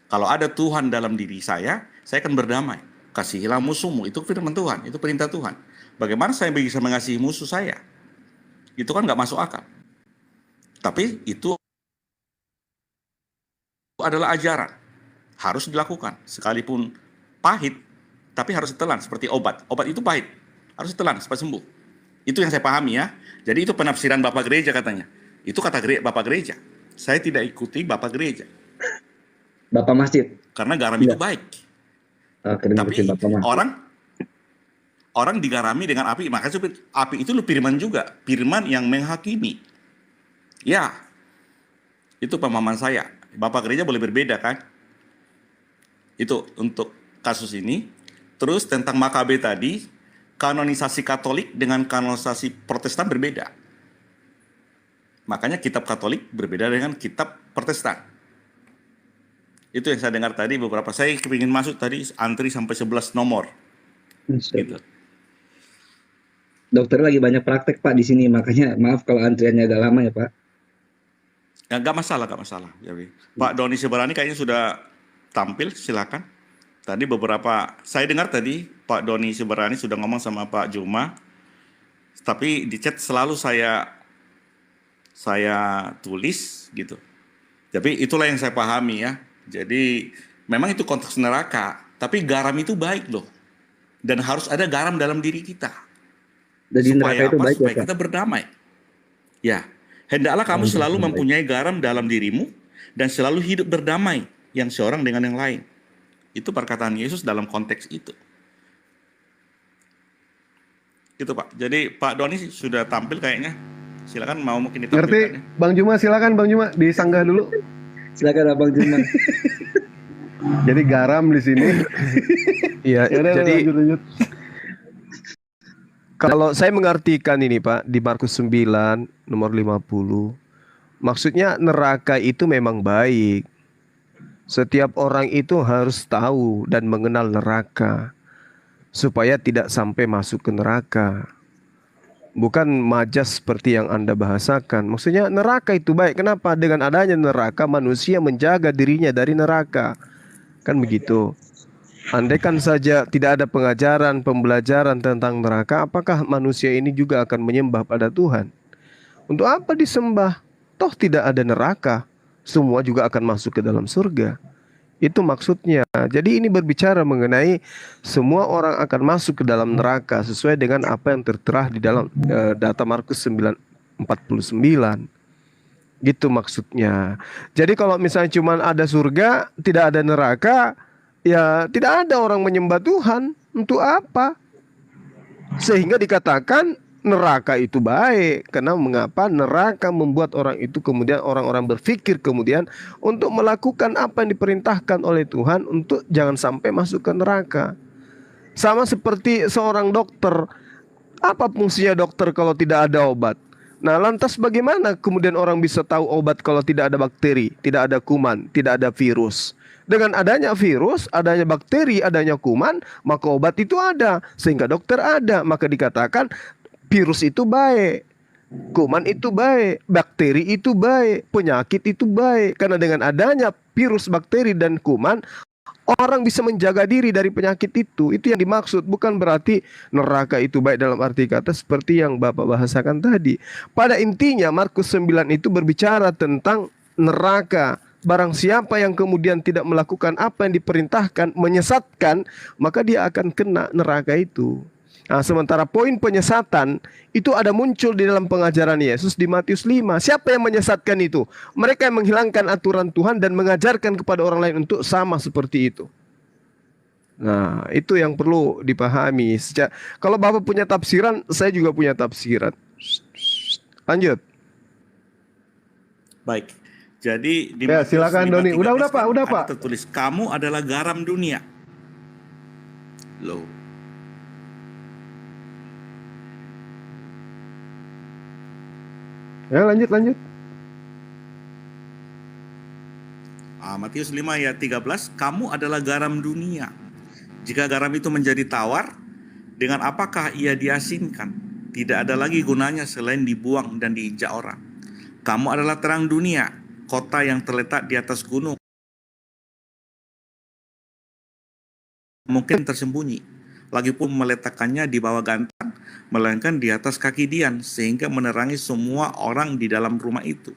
Kalau ada Tuhan dalam diri saya akan berdamai. Kasihilah musuhmu, itu firman Tuhan, itu perintah Tuhan. Bagaimana saya bisa mengasihi musuh saya? Itu kan nggak masuk akal. Tapi itu adalah ajaran. Harus dilakukan. Sekalipun pahit, tapi harus ditelan seperti obat. Obat itu pahit, harus ditelan supaya sembuh. Itu yang saya pahami, ya. Jadi itu penafsiran Bapak Gereja katanya. Itu kata Bapak Gereja. Saya tidak ikuti Bapak Gereja. Bapak Masjid. Karena garam itu baik. Tapi orang digarami dengan api. Makanya api itu firman juga. Firman yang menghakimi. Ya. Itu pemahaman saya. Bapak Gereja boleh berbeda, kan? Itu untuk kasus ini. Terus tentang Makabe tadi, kanonisasi Katolik dengan kanonisasi Protestan berbeda. Makanya kitab Katolik berbeda dengan kitab Protestan. Itu yang saya dengar tadi beberapa. Saya ingin masuk tadi antri sampai 11 nomor. Gitu. Dokter lagi banyak praktek Pak di sini, makanya maaf kalau antriannya agak lama ya Pak. Ya, nggak masalah. Jadi, Pak Doni Seberani kayaknya sudah tampil, silakan. Tadi beberapa, saya dengar tadi Pak Doni Seberani sudah ngomong sama Pak Juma. Tapi di chat selalu saya tulis gitu. Tapi itulah yang saya pahami, ya. Jadi memang itu konteks neraka, tapi garam itu baik loh. Dan harus ada garam dalam diri kita. Jadi neraka itu baik, supaya ya, kita berdamai. Ya, hendaklah kamu selalu mempunyai garam dalam dirimu dan selalu hidup berdamai yang seorang dengan yang lain. Itu perkataan Yesus dalam konteks itu. Gitu Pak. Jadi Pak Doni sudah tampil kayaknya. Silakan mau mungkin ditampilkan. Ngerti, Bang Juma, silakan Bang Juma disanggah dulu. Silakan Bang Juma. Jadi garam di sini. Iya, jadi lanjut. Kalau saya mengartikan ini Pak di Markus 9 nomor 50, maksudnya neraka itu memang baik. Setiap orang itu harus tahu dan mengenal neraka supaya tidak sampai masuk ke neraka. Bukan majas seperti yang Anda bahasakan. Maksudnya neraka itu baik. Kenapa? Dengan adanya neraka manusia menjaga dirinya dari neraka. Kan begitu. Andaikan saja tidak ada pengajaran, pembelajaran tentang neraka, apakah manusia ini juga akan menyembah pada Tuhan? Untuk apa disembah? Toh tidak ada neraka. Semua juga akan masuk ke dalam surga. Itu maksudnya. Jadi ini berbicara mengenai semua orang akan masuk ke dalam neraka sesuai dengan apa yang tertera di dalam data Markus 9:49. Gitu maksudnya. Jadi kalau misalnya cuma ada surga, tidak ada neraka, ya tidak ada orang menyembah Tuhan. Untuk apa? Sehingga dikatakan neraka itu baik. Karena mengapa? Neraka membuat orang itu kemudian orang-orang berpikir kemudian untuk melakukan apa yang diperintahkan oleh Tuhan untuk jangan sampai masuk ke neraka. Sama seperti seorang dokter. Apa fungsinya dokter kalau tidak ada obat? Nah, lantas bagaimana kemudian orang bisa tahu obat kalau tidak ada bakteri, tidak ada kuman, tidak ada virus? Dengan adanya virus, adanya bakteri, adanya kuman, maka obat itu ada, sehingga dokter ada. Maka dikatakan virus itu baik, kuman itu baik, bakteri itu baik, penyakit itu baik. Karena dengan adanya virus, bakteri, dan kuman, orang bisa menjaga diri dari penyakit itu. Itu yang dimaksud. Bukan berarti neraka itu baik dalam arti kata seperti yang Bapak bahasakan tadi. Pada intinya Markus 9 itu berbicara tentang neraka. Barang siapa yang kemudian tidak melakukan apa yang diperintahkan, menyesatkan, maka dia akan kena neraka itu. Nah, sementara poin penyesatan itu ada muncul di dalam pengajaran Yesus di Matius 5. Siapa yang menyesatkan itu? Mereka yang menghilangkan aturan Tuhan dan mengajarkan kepada orang lain untuk sama seperti itu. Nah, itu yang perlu dipahami. Kalau Bapak punya tafsiran, saya juga punya tafsiran. Lanjut. Baik. Jadi di Ya, silakan Doni. Udah Pak. tertulis kamu adalah garam dunia. Loh. Ya, lanjut. Matius 5 ayat 13, kamu adalah garam dunia. Jika garam itu menjadi tawar, dengan apakah ia diasinkan? Tidak ada lagi gunanya selain dibuang dan diinjak orang. Kamu adalah terang dunia, kota yang terletak di atas gunung. Mungkin tersembunyi, lagipun meletakkannya di bawah gantang, melainkan di atas kaki dian, sehingga menerangi semua orang di dalam rumah itu.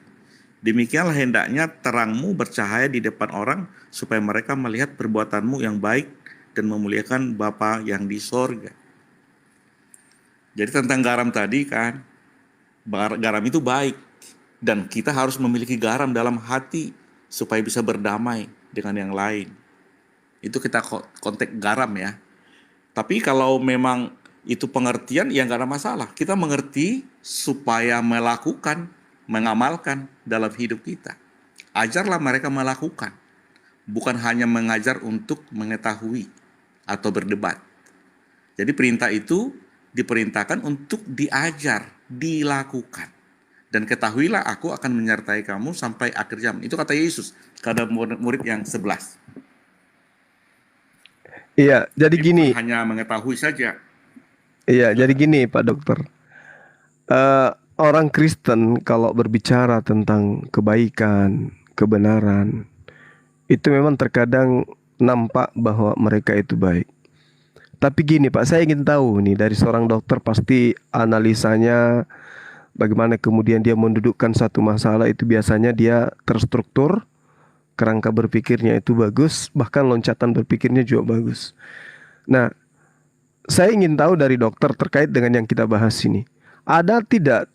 Demikianlah hendaknya terangmu bercahaya di depan orang, supaya mereka melihat perbuatanmu yang baik dan memuliakan Bapa yang di sorga. Jadi tentang garam tadi kan, garam itu baik, dan kita harus memiliki garam dalam hati supaya bisa berdamai dengan yang lain. Itu kita konteks garam ya. Tapi kalau memang itu pengertian, ya nggak ada masalah. Kita mengerti supaya melakukan, mengamalkan dalam hidup kita. Ajarlah mereka melakukan, bukan hanya mengajar untuk mengetahui atau berdebat. Jadi perintah itu diperintahkan untuk diajar, dilakukan. Dan ketahuilah aku akan menyertai kamu sampai akhir zaman. Itu kata Yesus kepada murid yang 11. Iya, jadi gini. Hanya mengetahui saja. Iya, jadi gini Pak Dokter. Orang Kristen kalau berbicara tentang kebaikan, kebenaran, itu memang terkadang nampak bahwa mereka itu baik. Tapi gini Pak, saya ingin tahu nih dari seorang dokter pasti analisanya bagaimana kemudian dia mendudukkan satu masalah itu biasanya dia terstruktur, kerangka berpikirnya itu bagus, bahkan loncatan berpikirnya juga bagus. Nah, saya ingin tahu dari dokter terkait dengan yang kita bahas ini. Ada tidak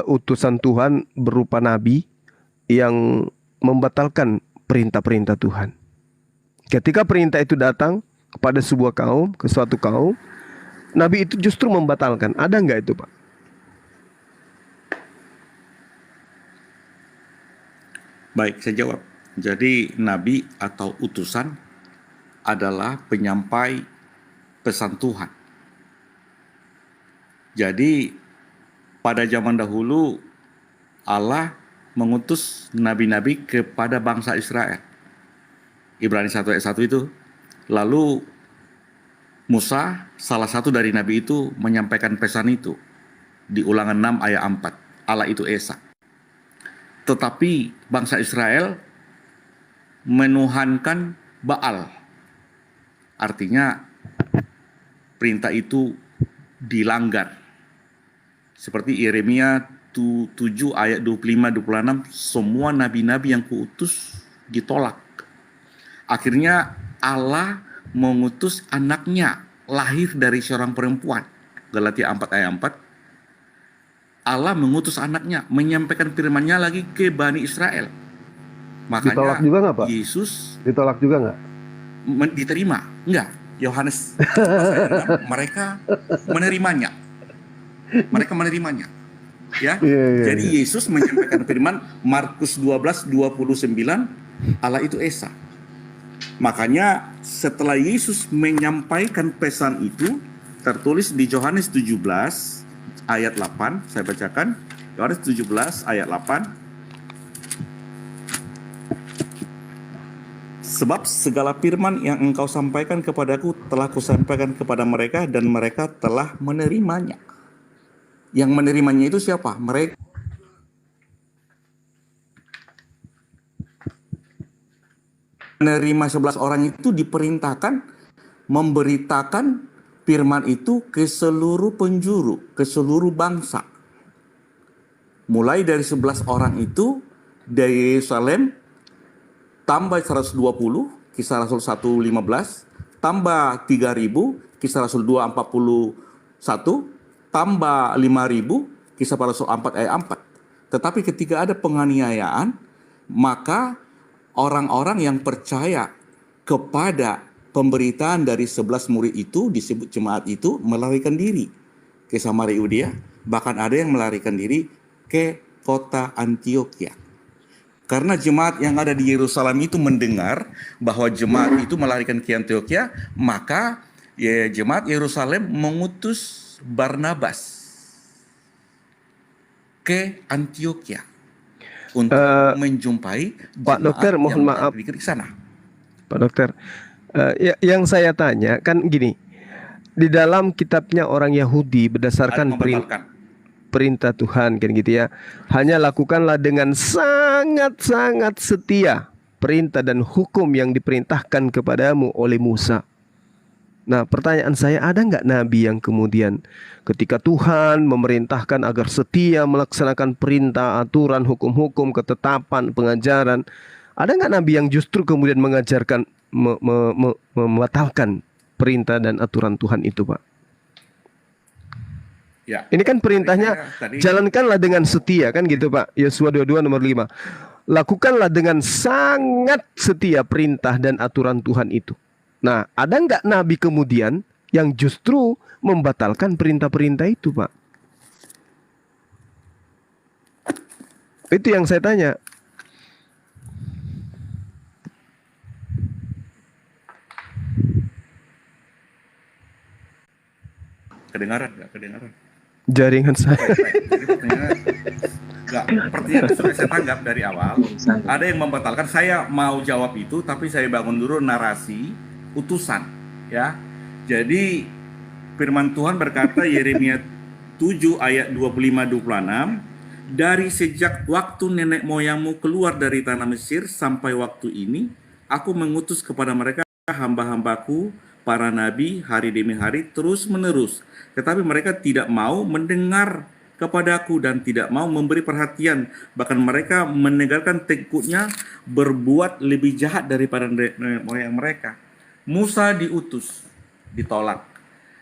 utusan Tuhan berupa nabi yang membatalkan perintah-perintah Tuhan? Ketika perintah itu datang kepada sebuah kaum, ke suatu kaum, nabi itu justru membatalkan. Ada nggak itu Pak? Baik, saya jawab. Jadi nabi atau utusan adalah penyampai pesan Tuhan. Jadi pada zaman dahulu Allah mengutus nabi-nabi kepada bangsa Israel. Ibrani 1 ayat 1 itu. Lalu Musa, salah satu dari nabi itu, menyampaikan pesan itu di Ulangan 6 ayat 4. Allah itu Esa. Tetapi bangsa Israel menuhankan Baal. Artinya perintah itu dilanggar. Seperti Yeremia 7 ayat 25-26, semua nabi-nabi yang kuutus ditolak. Akhirnya Allah mengutus anaknya lahir dari seorang perempuan. Galatia 4 ayat 4. Allah mengutus anaknya menyampaikan firman-Nya lagi ke Bani Israel. Makanya Ditolak juga nggak, Pak? Yesus Ditolak juga nggak? diterima. Enggak. Yohanes mereka menerimanya. Mereka menerimanya. Ya. Jadi Yesus menyampaikan firman Markus 12:29, Allah itu Esa. Makanya setelah Yesus menyampaikan pesan itu, tertulis di Yohanes 17 ayat 8, saya bacakan. Yohanes 17 ayat 8. Sebab segala firman yang engkau sampaikan kepadaku telah kusampaikan kepada mereka dan mereka telah menerimanya. Yang menerimanya itu siapa? Mereka menerima 11 orang itu diperintahkan memberitakan firman itu ke seluruh penjuru, ke seluruh bangsa. Mulai dari 11 orang itu dari Yerusalem tambah 120, Kisah Rasul 1:15, tambah 3.000, Kisah Rasul 2:41, tambah 5.000, Kisah Para Rasul 4 ayat 4. Tetapi ketika ada penganiayaan, maka orang-orang yang percaya kepada pemberitaan dari 11 murid itu, disebut jemaat itu, melarikan diri ke Samaria Yudea, bahkan ada yang melarikan diri ke kota Antioquia. Karena jemaat yang ada di Yerusalem itu mendengar bahwa jemaat itu melarikan ke Antioquia, maka jemaat Yerusalem mengutus Barnabas ke Antioquia untuk menjumpai Pak Dokter, mohon maaf di sana. Pak Dokter, yang saya tanya kan gini, di dalam kitabnya orang Yahudi berdasarkan perintah Tuhan kan gitu ya, hanya lakukanlah dengan sangat-sangat setia perintah dan hukum yang diperintahkan kepadamu oleh Musa. Nah, pertanyaan saya, ada nggak nabi yang kemudian ketika Tuhan memerintahkan agar setia melaksanakan perintah, aturan, hukum-hukum, ketetapan, pengajaran, ada nggak nabi yang justru kemudian mengajarkan membatalkan perintah dan aturan Tuhan itu, Pak? Ya. Ini kan perintahnya jalankanlah dengan setia kan gitu, Pak. Yosua 22 nomor 5. Lakukanlah dengan sangat setia perintah dan aturan Tuhan itu. Nah, ada nggak nabi kemudian yang justru membatalkan perintah-perintah itu, Pak? Itu yang saya tanya. Kedengaran nggak? Kedengaran. Jaringan saya. Pertanyaan sudah saya tanggap dari awal. Ada yang membatalkan. Saya mau jawab itu, tapi saya bangun dulu narasi utusan, ya. Jadi firman Tuhan berkata Yeremia 7 ayat 25-26, dari sejak waktu nenek moyangmu keluar dari tanah Mesir sampai waktu ini, aku mengutus kepada mereka hamba-hambaku, para nabi, hari demi hari terus menerus. Tetapi mereka tidak mau mendengar kepadaku dan tidak mau memberi perhatian. Bahkan mereka menegakkan tekuknya berbuat lebih jahat daripada nenek moyang mereka. Musa diutus, ditolak.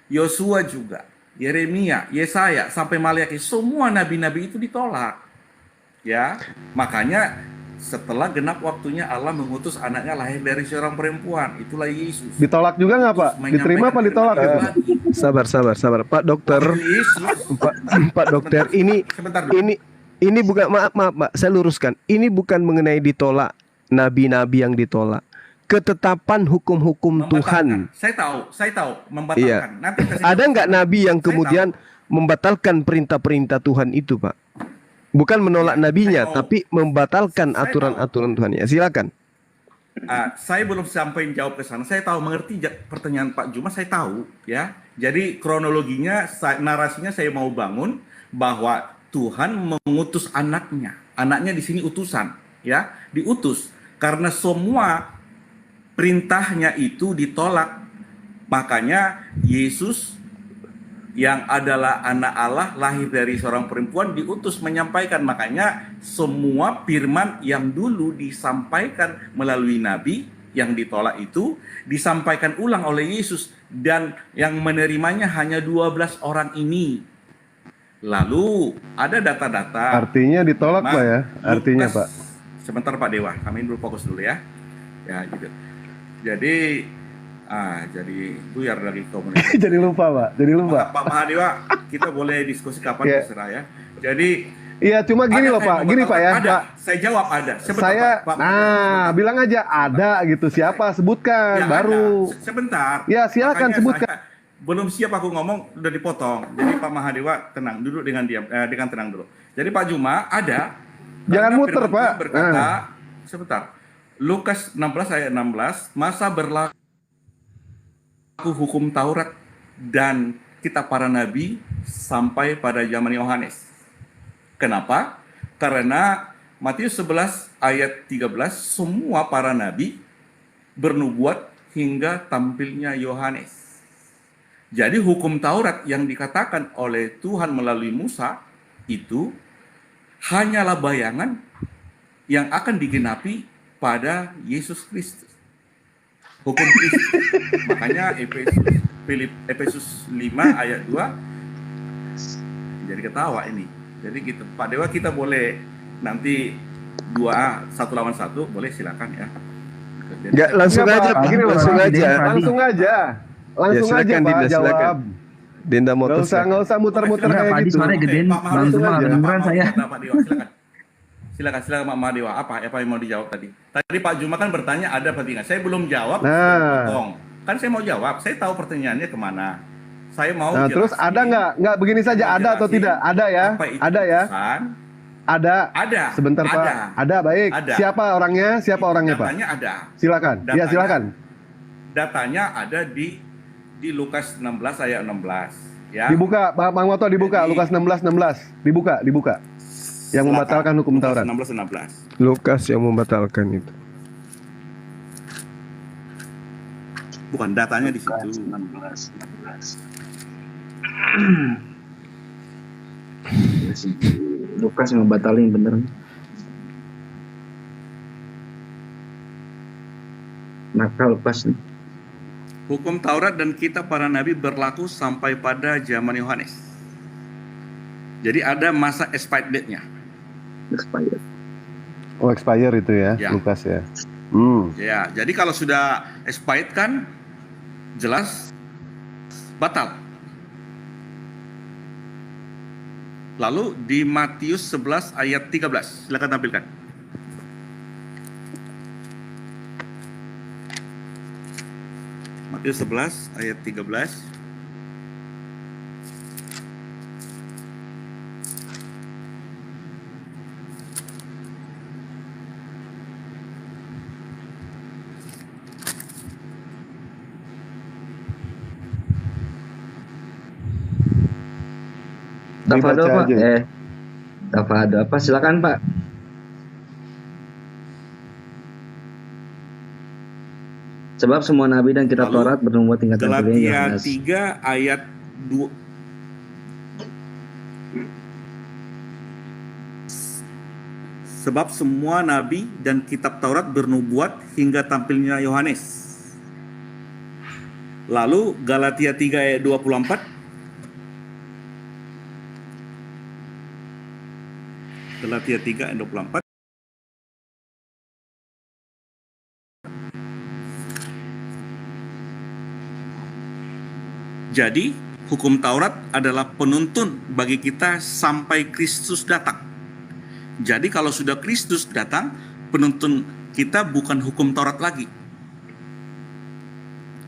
Yosua juga, Yeremia, Yesaya, sampai Maliaki, semua nabi-nabi itu ditolak. Ya, makanya setelah genap waktunya Allah mengutus anaknya lahir dari seorang perempuan, itulah Yesus. Ditolak juga nggak, Pak? Diterima apa ditolak? Sabar, Pak Dokter. Pak Dokter, ini bukan, maaf, Pak, saya luruskan. Ini bukan mengenai ditolak nabi-nabi yang ditolak. Ketetapan hukum-hukum Tuhan. Saya tahu membatalkan. Iya. Ada nggak nabi yang kemudian membatalkan perintah-perintah Tuhan itu, Pak. Bukan menolak nabinya, tapi membatalkan aturan-aturan Tuhan. Ya, silakan. Saya belum sampai jawab ke sana. Saya tahu mengerti pertanyaan Pak Juma, saya tahu ya. Jadi kronologinya, narasinya saya mau bangun bahwa Tuhan mengutus anaknya. Anaknya di sini utusan, ya, diutus karena semua perintahnya itu ditolak. Makanya Yesus yang adalah anak Allah, lahir dari seorang perempuan, diutus menyampaikan. Makanya semua firman yang dulu disampaikan melalui nabi yang ditolak itu disampaikan ulang oleh Yesus, dan yang menerimanya hanya 12 orang ini. Lalu ada data-data. Artinya ditolak, Pak ya? Artinya, Pak. Sebentar Pak Dewa, kami dulu fokus dulu ya. Ya gitu. Jadi jadi buyar lagi komunikasi. Jadi lupa, Pak. Jadi lupa. Pak Mahadewa, kita boleh diskusi kapan terserah ya. Jadi iya, cuma gini loh Pak, gini Pak ya. Ada, Pak. saya jawab ada. Sebentar, Saya, Pak. bilang aja ada gitu. Siapa? Sebutkan, Ya, baru. Sebentar. Ya, silakan Makanya sebutkan. Belum siap aku ngomong, udah dipotong. Jadi Pak Mahadewa tenang, duduk dengan diam, dengan tenang dulu. Jadi Pak Juma ada. Jangan Karena muter, firman Pak. Tuhan berkata, sebentar. Lukas 16 ayat 16, masa berlaku hukum Taurat dan kitab para nabi sampai pada zaman Yohanes. Kenapa? Karena Matius 11 ayat 13, semua para nabi bernubuat hingga tampilnya Yohanes. Jadi hukum Taurat yang dikatakan oleh Tuhan melalui Musa itu hanyalah bayangan yang akan digenapi pada Yesus Kristus. Hukum Kristus. Makanya Efesus 5 ayat 2 jadi ketawa ini. Jadi gitu. Pak Dewa, kita boleh nanti 1 lawan 1, boleh silakan ya. Jadi, Nggak, langsung aja, Pak. Langsung aja. Langsung aja. Langsung Ya, aja silakan, Pak Dinda, jawab. silakan. Dinda mau Nggak usah muter-muter kayak gitu. Suaranya gedein, Langsung aja. Pak Dewa, silakan Pak Mahadewa. Apa yang mau dijawab tadi? Tadi Pak Juma kan bertanya ada apa tidak. Saya belum jawab. Kan saya mau jawab. Saya tahu pertanyaannya kemana. Saya mau. Nah, terus ada nggak begini saja, ada atau tidak? Ada ya? Ada ya? Ada. Ada. Sebentar ada. Pak. Ada, baik. Ada. Siapa orangnya? Siapa orangnya Pak? Datanya ada. Silakan. Ya, silakan. Datanya ada di Lukas 16 ayat 16. Ya. Dibuka, Pak Mangwoto, dibuka. Lukas 16. Dibuka. Yang membatalkan hukum Taurat. 16. Lukas yang membatalkan itu. Bukan, datanya di situ. 16. Lukas yang membatalin bener. Nakal pas nih. Hukum Taurat dan kitab para nabi berlaku sampai pada zaman Yohanes. Jadi ada masa expired date-nya. Expired. Oh, expire itu ya, Ya. Lukas ya. Ya, jadi kalau sudah expired kan jelas batal. Lalu di Matius 11 ayat 13, silakan tampilkan. Matius 11 ayat 13. Tafado Pak. Tafado apa? Silakan Pak. Sebab semua nabi dan kitab Taurat bernubuat tingkat Galatia 3 ayat 2. Sebab semua nabi dan kitab Taurat bernubuat hingga tampilnya Yohanes. Lalu Galatia 3 ayat 24. Galatia 3 ayat 24. Jadi, hukum Taurat adalah penuntun bagi kita sampai Kristus datang. Jadi, kalau sudah Kristus datang, penuntun kita bukan hukum Taurat lagi.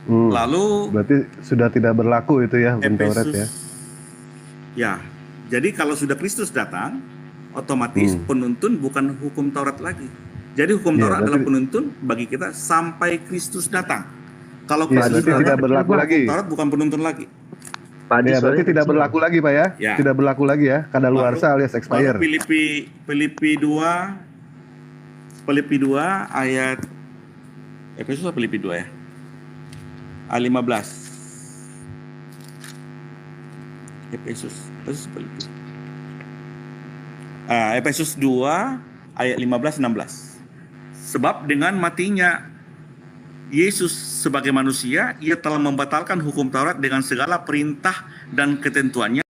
Lalu berarti sudah tidak berlaku itu ya hukum Taurat ya. Ya, jadi kalau sudah Kristus datang, otomatis penuntun bukan hukum Taurat lagi. Jadi hukum Ya, Taurat adalah berarti penuntun bagi kita sampai Kristus datang. Kalau ya, Kristus berarti tidak datang, berlaku hukum lagi. Taurat bukan penuntun lagi. Ya, berarti tidak berlaku lagi Pak ya? Ya. Tidak berlaku lagi ya, kadaluarsa alias expire. Baru Filipi 2 ayat Efesus atau Filipi 2 ya? Ayat 15. Efesus Filipi. Efesus 2 ayat 15-16. Sebab dengan matinya Yesus sebagai manusia, ia telah membatalkan hukum Taurat dengan segala perintah dan ketentuannya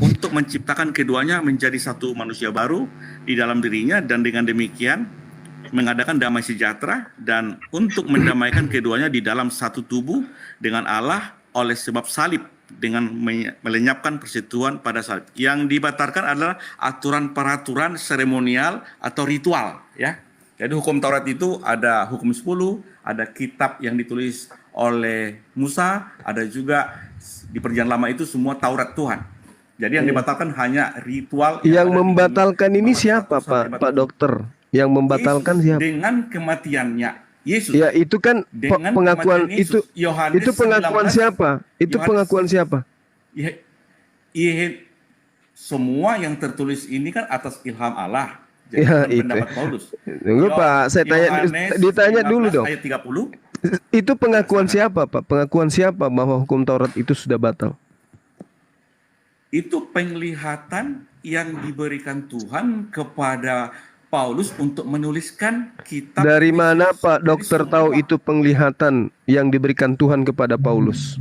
untuk menciptakan keduanya menjadi satu manusia baru di dalam dirinya, dan dengan demikian mengadakan damai sejahtera dan untuk mendamaikan keduanya di dalam satu tubuh dengan Allah oleh sebab salib, dengan melenyapkan persekutuan pada salib. Yang dibatalkan adalah aturan-peraturan seremonial atau ritual, ya. Jadi hukum Taurat itu ada hukum 10, ada kitab yang ditulis oleh Musa, ada juga di Perjanjian Lama itu semua Taurat Tuhan. Jadi yang dibatalkan hanya ritual. Yang membatalkan ini siapa Pak Dokter? Yang membatalkan siapa? Dengan kematiannya Yesus. Ya itu kan Dengan pengakuan kematian itu Yesus. Yohanes itu pengakuan 19, siapa? Itu Yohanes- pengakuan siapa? Semua yang tertulis ini kan atas ilham Allah. Jadi Ya, bukan itu. pendapat Paulus. Tunggu Pak, saya tanya Yohanes ditanya dulu 15 dong. Ayat 30. Itu pengakuan siapa Pak? Pengakuan siapa bahwa hukum Taurat itu sudah batal? Itu penglihatan yang diberikan Tuhan kepada Paulus untuk menuliskan kitab. Dari mana Pak Dokter tahu itu penglihatan yang diberikan Tuhan kepada Paulus?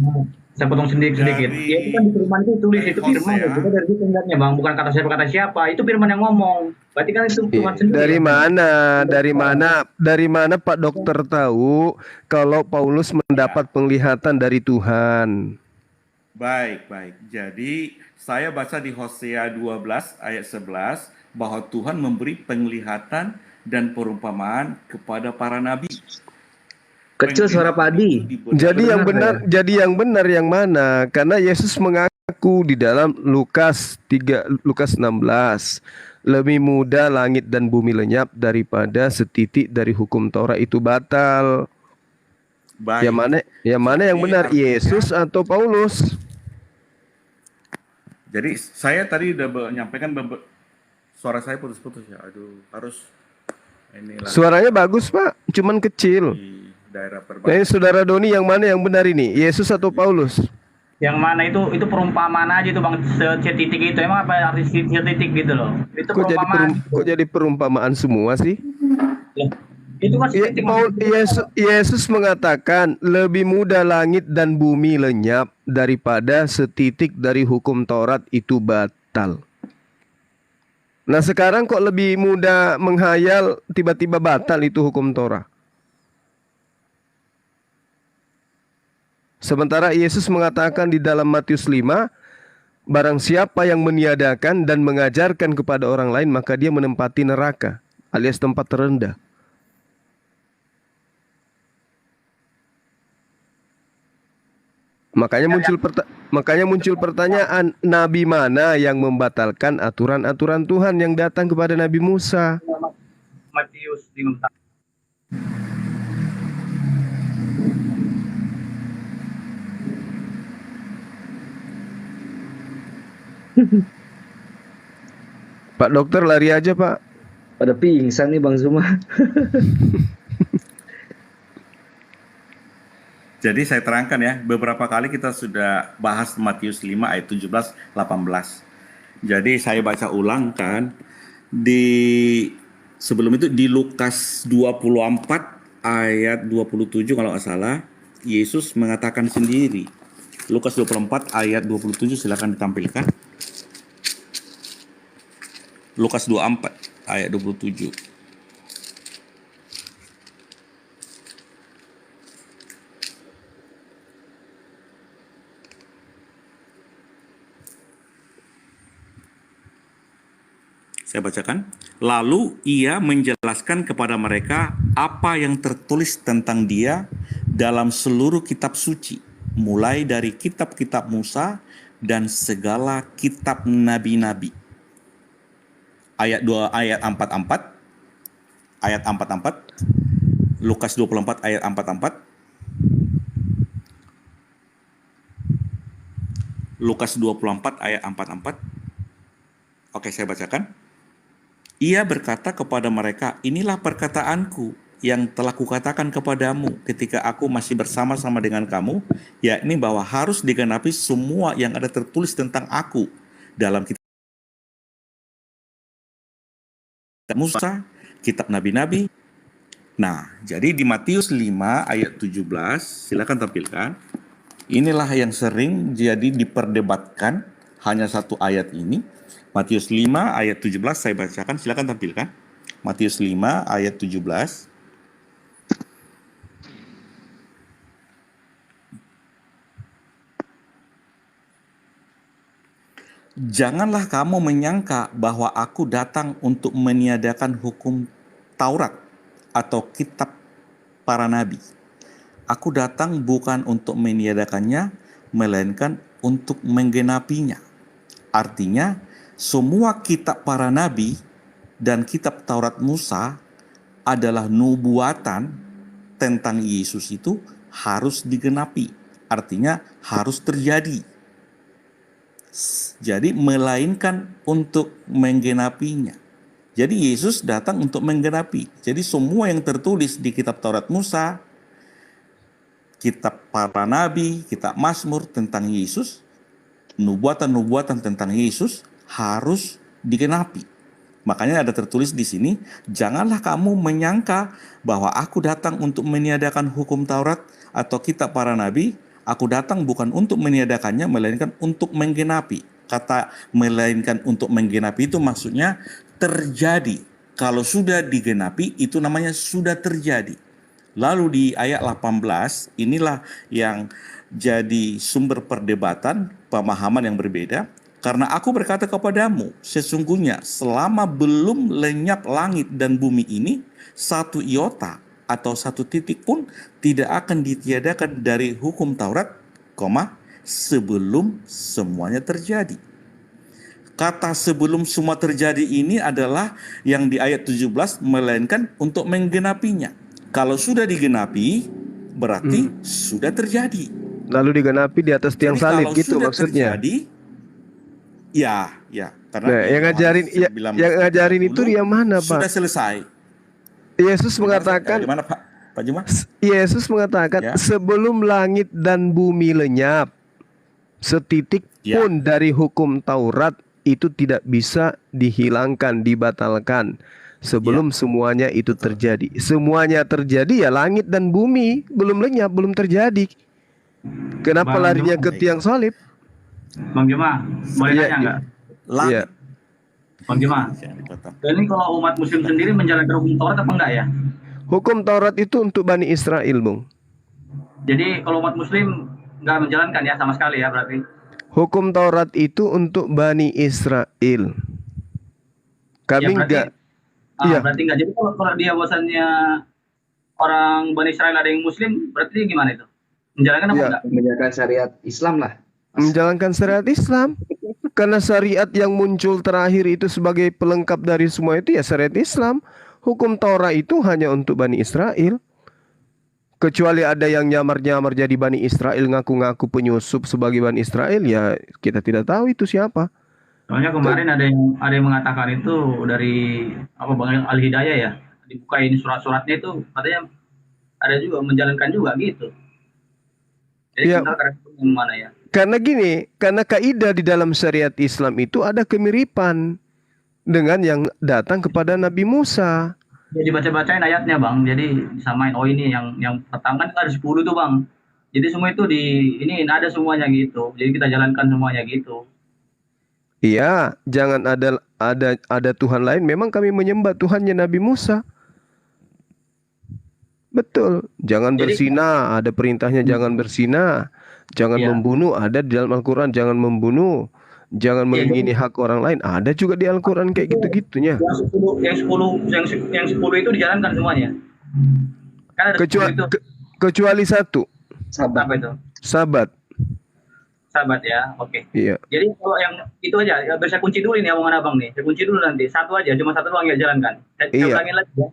Saya potong sedikit. Ya itu kan di firman itu tulis itu firman itu dari itu enggaknya Bang, bukan kata siapa, itu firman yang ngomong. Berarti kan itu Tuhan sendiri. Dari mana Pak Dokter tahu kalau Paulus mendapat penglihatan dari Tuhan? Baik. Jadi saya baca di Hosea 12 ayat 11 bahwa Tuhan memberi penglihatan dan perumpamaan kepada para nabi. Kecil suara padi. Jadi yang benar yang mana? Karena Yesus mengaku di dalam Lukas 16, lebih mudah langit dan bumi lenyap daripada setitik dari hukum Taurat itu batal. Baik. Yang mana yang benar, Yesus atau Paulus? Jadi saya tadi udah menyampaikan suara saya putus-putus ya. Aduh, harus inilah Suaranya bagus Pak, cuman kecil. daerah Nah, perbatasan. Saudara Doni yang mana yang benar ini? Yesus atau Paulus? Yang mana itu perumpamaan aja itu Bang, setitik itu. Emang apa arti setitik gitu loh. Itu perumpamaan. Kok jadi perumpamaan semua sih? Itu kan setitik. Yesus mengatakan lebih mudah langit dan bumi lenyap daripada setitik dari hukum Taurat itu batal. Nah sekarang kok lebih mudah menghayal tiba-tiba batal itu hukum Taurat. Sementara Yesus mengatakan di dalam Matius 5, barang siapa yang meniadakan dan mengajarkan kepada orang lain, maka dia menempati neraka, alias tempat terendah. Makanya muncul pertanyaan, nabi mana yang membatalkan aturan-aturan Tuhan yang datang kepada Nabi Musa? Matius 5. Pak Dokter lari aja Pak. Pada pingsan nih Bang Zuma. Jadi saya terangkan ya, beberapa kali kita sudah bahas Matius 5 ayat 17-18. Jadi saya baca ulang kan, sebelum itu di Lukas 24 ayat 27 kalau nggak salah, Yesus mengatakan sendiri. Lukas 24 ayat 27 silakan ditampilkan. Lukas 24 ayat 27. Saya bacakan. Lalu ia menjelaskan kepada mereka apa yang tertulis tentang dia dalam seluruh kitab suci, mulai dari kitab-kitab Musa dan segala kitab nabi-nabi. Ayat 44. Ayat 44. Lukas 24 ayat 44. Lukas 24 ayat 44. Oke, saya bacakan. Ia berkata kepada mereka, inilah perkataanku yang telah kukatakan kepadamu ketika aku masih bersama-sama dengan kamu, yakni bahwa harus digenapi semua yang ada tertulis tentang aku dalam kitab Musa, kitab nabi-nabi. Nah, jadi di Matius 5 ayat 17, silakan tampilkan. Inilah yang sering jadi diperdebatkan, hanya satu ayat ini. Matius 5 ayat 17 saya bacakan, silakan tampilkan. Matius 5 ayat 17. Janganlah kamu menyangka bahwa aku datang untuk meniadakan hukum Taurat atau kitab para nabi. Aku datang bukan untuk meniadakannya, melainkan untuk menggenapinya. Artinya, semua kitab para nabi dan kitab Taurat Musa adalah nubuatan tentang Yesus itu harus digenapi. Artinya harus terjadi. Jadi melainkan untuk menggenapinya. Jadi Yesus datang untuk menggenapi. Jadi semua yang tertulis di kitab Taurat Musa, kitab para nabi, kitab Mazmur tentang Yesus, nubuatan-nubuatan tentang Yesus harus digenapi. Makanya ada tertulis di sini, janganlah kamu menyangka bahwa aku datang untuk meniadakan hukum Taurat atau kitab para nabi. Aku datang bukan untuk meniadakannya, melainkan untuk menggenapi. Kata melainkan untuk menggenapi itu maksudnya terjadi. Kalau sudah digenapi, itu namanya sudah terjadi. Lalu di ayat 18, inilah yang jadi sumber perdebatan, pemahaman yang berbeda. Karena aku berkata kepadamu, sesungguhnya selama belum lenyap langit dan bumi ini, satu iota atau satu titik pun tidak akan ditiadakan dari hukum Taurat, sebelum semuanya terjadi. Kata sebelum semua terjadi ini adalah yang di ayat 17, melainkan untuk menggenapinya. Kalau sudah digenapi, berarti sudah terjadi. Lalu digenapi di atas tiang salib gitu maksudnya. Terjadi, ya, karena nah, yang ngajarin itu yang mana, Pak? Sudah selesai. Yesus mengatakan, gimana, Pak Juma? Yesus mengatakan, sebelum langit dan bumi lenyap, setitik pun dari hukum Taurat itu tidak bisa dihilangkan, dibatalkan sebelum semuanya itu terjadi. Semuanya terjadi ya langit dan bumi belum lenyap, belum terjadi. Kenapa larinya ke tiang salib? Bang Juma, boleh tanya nggak? Iya. Bang Juma, ini kalau umat muslim sendiri menjalankan hukum Taurat apa enggak ya? Hukum Taurat itu untuk Bani Israel, Bung. Jadi kalau umat muslim nggak menjalankan ya sama sekali ya berarti? Hukum Taurat itu untuk Bani Israel. Kami enggak. Iya. Berarti enggak. Jadi kalau dia bosannya orang Bani Israel ada yang muslim, berarti gimana itu? Menjalankan apa enggak? Menjalankan syariat Islam lah. Menjalankan syariat Islam. Karena syariat yang muncul terakhir itu sebagai pelengkap dari semua itu ya syariat Islam. Hukum Taurat itu hanya untuk Bani Israel. Kecuali ada yang nyamar-nyamar jadi Bani Israel, ngaku-ngaku penyusup sebagai Bani Israel, ya kita tidak tahu itu siapa. Soalnya kemarin ada yang mengatakan itu dari Bang Al Hidayah ya, dibukain surat-suratnya itu katanya ada juga menjalankan juga gitu. Jadi ya, mana ya? Karena gini, karena kaidah di dalam syariat Islam itu ada kemiripan dengan yang datang kepada Nabi Musa. Jadi baca-bacain ayatnya Bang, jadi disamain. Oh ini yang pertama kan ada 10 tuh Bang. Jadi semua itu ini ada semuanya gitu. Jadi kita jalankan semuanya gitu. Iya, jangan ada Tuhan lain. Memang kami menyembah Tuhannya Nabi Musa. Betul. Jangan berzina, ada perintahnya jangan berzina. Jangan membunuh, ada di dalam Al-Quran jangan membunuh. Jangan mengingini hak orang lain, ada juga di Al-Quran kayak gitu-gitunya. Yang 10 itu dijalankan semuanya. Kan ada kecuali satu. Sabat. Apa itu? Sabat. sahabat ya. Oke. Iya. Jadi kalau yang itu aja, ya, saya kunci dulu ini omongan abang nih. Saya kunci dulu nanti. Satu aja, cuma satu doang ya jalankan. Saya Iya. ulangin lagi ya.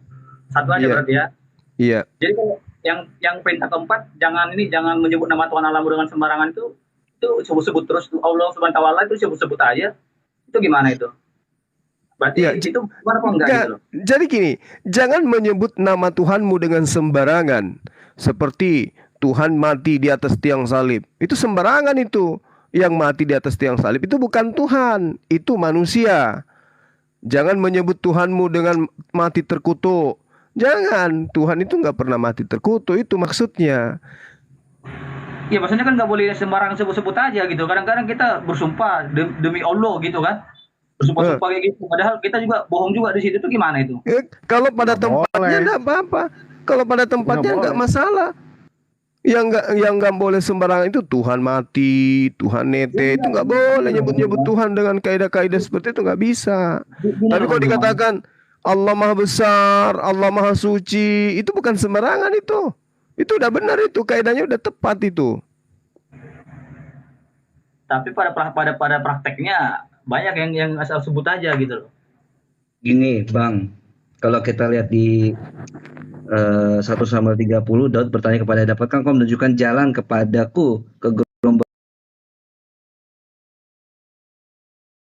Satu aja Iya. berarti ya. Iya. Jadi kalau yang perintah keempat, jangan menyebut nama Tuhan Allahmu dengan sembarangan itu sebut-sebut terus Allah Subhanahu wa taala itu sebut-sebut aja. Itu gimana itu? Berarti Iya, itu benar apa enggak gitu loh? Jadi gini, jangan menyebut nama Tuhanmu dengan sembarangan. Seperti Tuhan mati di atas tiang salib. Itu sembarangan itu. Yang mati di atas tiang salib itu bukan Tuhan, itu manusia. Jangan menyebut Tuhanmu dengan mati terkutuk. Jangan, Tuhan itu nggak pernah mati terkutuk, itu maksudnya. Ya maksudnya kan nggak boleh sembarangan sebut-sebut aja gitu. Kadang-kadang kita bersumpah demi Allah gitu kan. Bersumpah-sumpah kayak gitu. Padahal kita juga bohong juga di situ. Itu gimana itu? Kalau pada tempatnya nggak apa-apa. Kalau pada tempatnya nggak masalah. Yang nggak boleh sembarangan itu Tuhan mati, Tuhan nete, itu nggak boleh nyebut-nyebut Tuhan dengan kaidah-kaidah seperti itu, nggak bisa. Tapi kalau dikatakan Allah Maha Besar, Allah Maha Suci, itu bukan sembarangan itu. Itu udah benar itu, kaidahnya udah tepat itu. Tapi pada prakteknya banyak yang asal sebut aja gitu loh. Gini Bang, kalau kita lihat di 1 Samuel 30, Daud bertanya kepada, dapatkah kau menunjukkan jalan kepadaku ke gelombang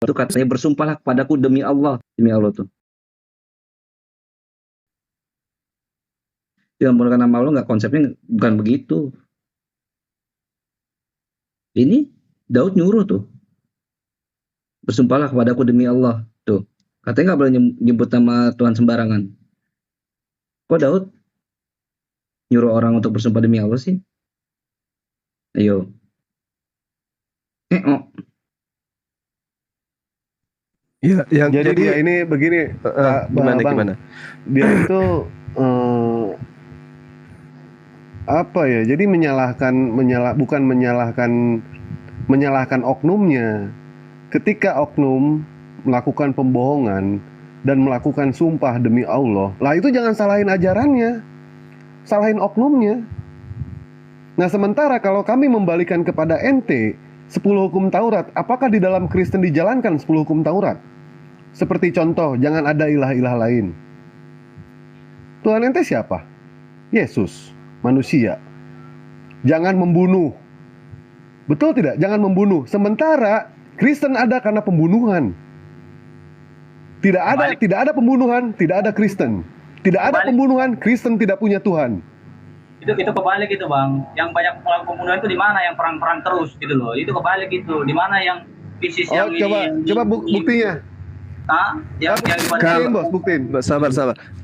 itu, katanya bersumpahlah kepadaku demi Allah tuh. Yang menggunakan nama Allah, nggak, konsepnya bukan begitu. Ini Daud nyuruh tuh, bersumpahlah kepadaku demi Allah tuh. Katanya nggak boleh nyebut nama Tuhan sembarangan. Kok Daud nyuruh orang untuk bersumpah demi Allah sih? Ayo. Ya, jadi ya ini begini, gimana? Dia itu apa ya? Jadi bukan menyalahkan oknumnya. Ketika oknum melakukan pembohongan dan melakukan sumpah demi Allah, lah itu jangan salahin ajarannya, salahin oknumnya. Nah, sementara kalau kami membalikan kepada ente 10 hukum Taurat, apakah di dalam Kristen dijalankan 10 hukum Taurat? Seperti contoh, jangan ada ilah-ilah lain. Tuhan ente siapa? Yesus, manusia. Jangan membunuh. Betul tidak? Jangan membunuh. Sementara Kristen ada karena pembunuhan. Tidak ada pembunuhan, tidak ada Kristen. Tidak ada pembunuhan, Kristen tidak punya Tuhan. Itu kebalik itu Bang. Yang banyak melakukan pembunuhan itu di mana yang perang-perang terus gitu loh. Itu kebalik itu. Di mana yang bisnis yang coba buktinya. Buktiin. Sabar.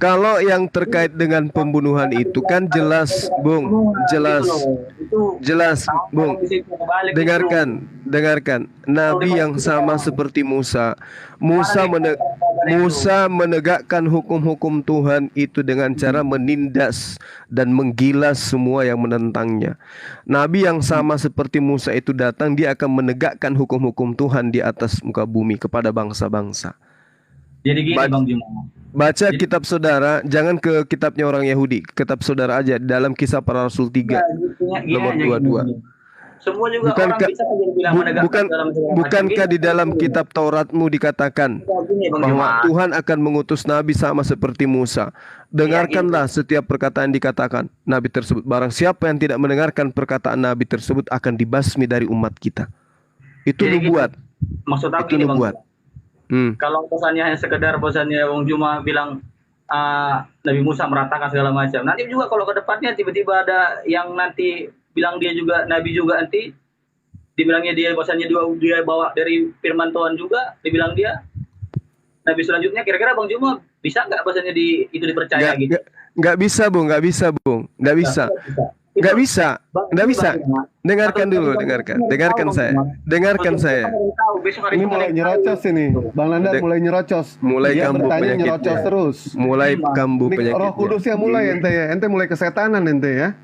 Kalau yang terkait dengan pembunuhan itu kan jelas, Bung. Jelas, Bung. Dengarkan. Nabi yang sama seperti Musa. Musa menegakkan hukum-hukum Tuhan itu dengan cara menindas dan menggilas semua yang menentangnya. Nabi yang sama seperti Musa itu datang, dia akan menegakkan hukum-hukum Tuhan di atas muka bumi kepada bangsa-bangsa. Jadi gini Bang Juma. Baca kitab saudara, jangan ke kitabnya orang Yahudi, kitab saudara aja dalam Kisah Para Rasul 3 nomor 22. Semua juga orang bisa bilang menegakkan bukankah di dalam kitab Tauratmu dikatakan bahwa Tuhan akan mengutus nabi sama seperti Musa? Dengarkanlah setiap perkataan dikatakan nabi tersebut. Barang siapa yang tidak mendengarkan perkataan nabi tersebut akan dibasmi dari umat kita. Itu nubuat. Maksud aku ini Bang. Kalau bosannya hanya sekedar Wong Juma bilang Nabi Musa meratakan segala macam. Nanti juga kalau ke depannya tiba-tiba ada yang nanti bilang dia juga Nabi juga, nanti dibilangnya dia bosannya dia bawa dari firman Tuhan juga, dibilang dia Nabi selanjutnya. Kira-kira Bang Juma bisa nggak bosannya itu dipercaya gitu? Nggak bisa Bung. Dengarkan dulu, dengarkan saya. Ini mulai nyerocos ini, Bang Landar mulai nyerocos. Mulai kambuh penyakitnya. Nyerocos terus. Mulai kambuh penyakitnya. Roh Kudus yang mulai ente mulai kesetanan ente ya.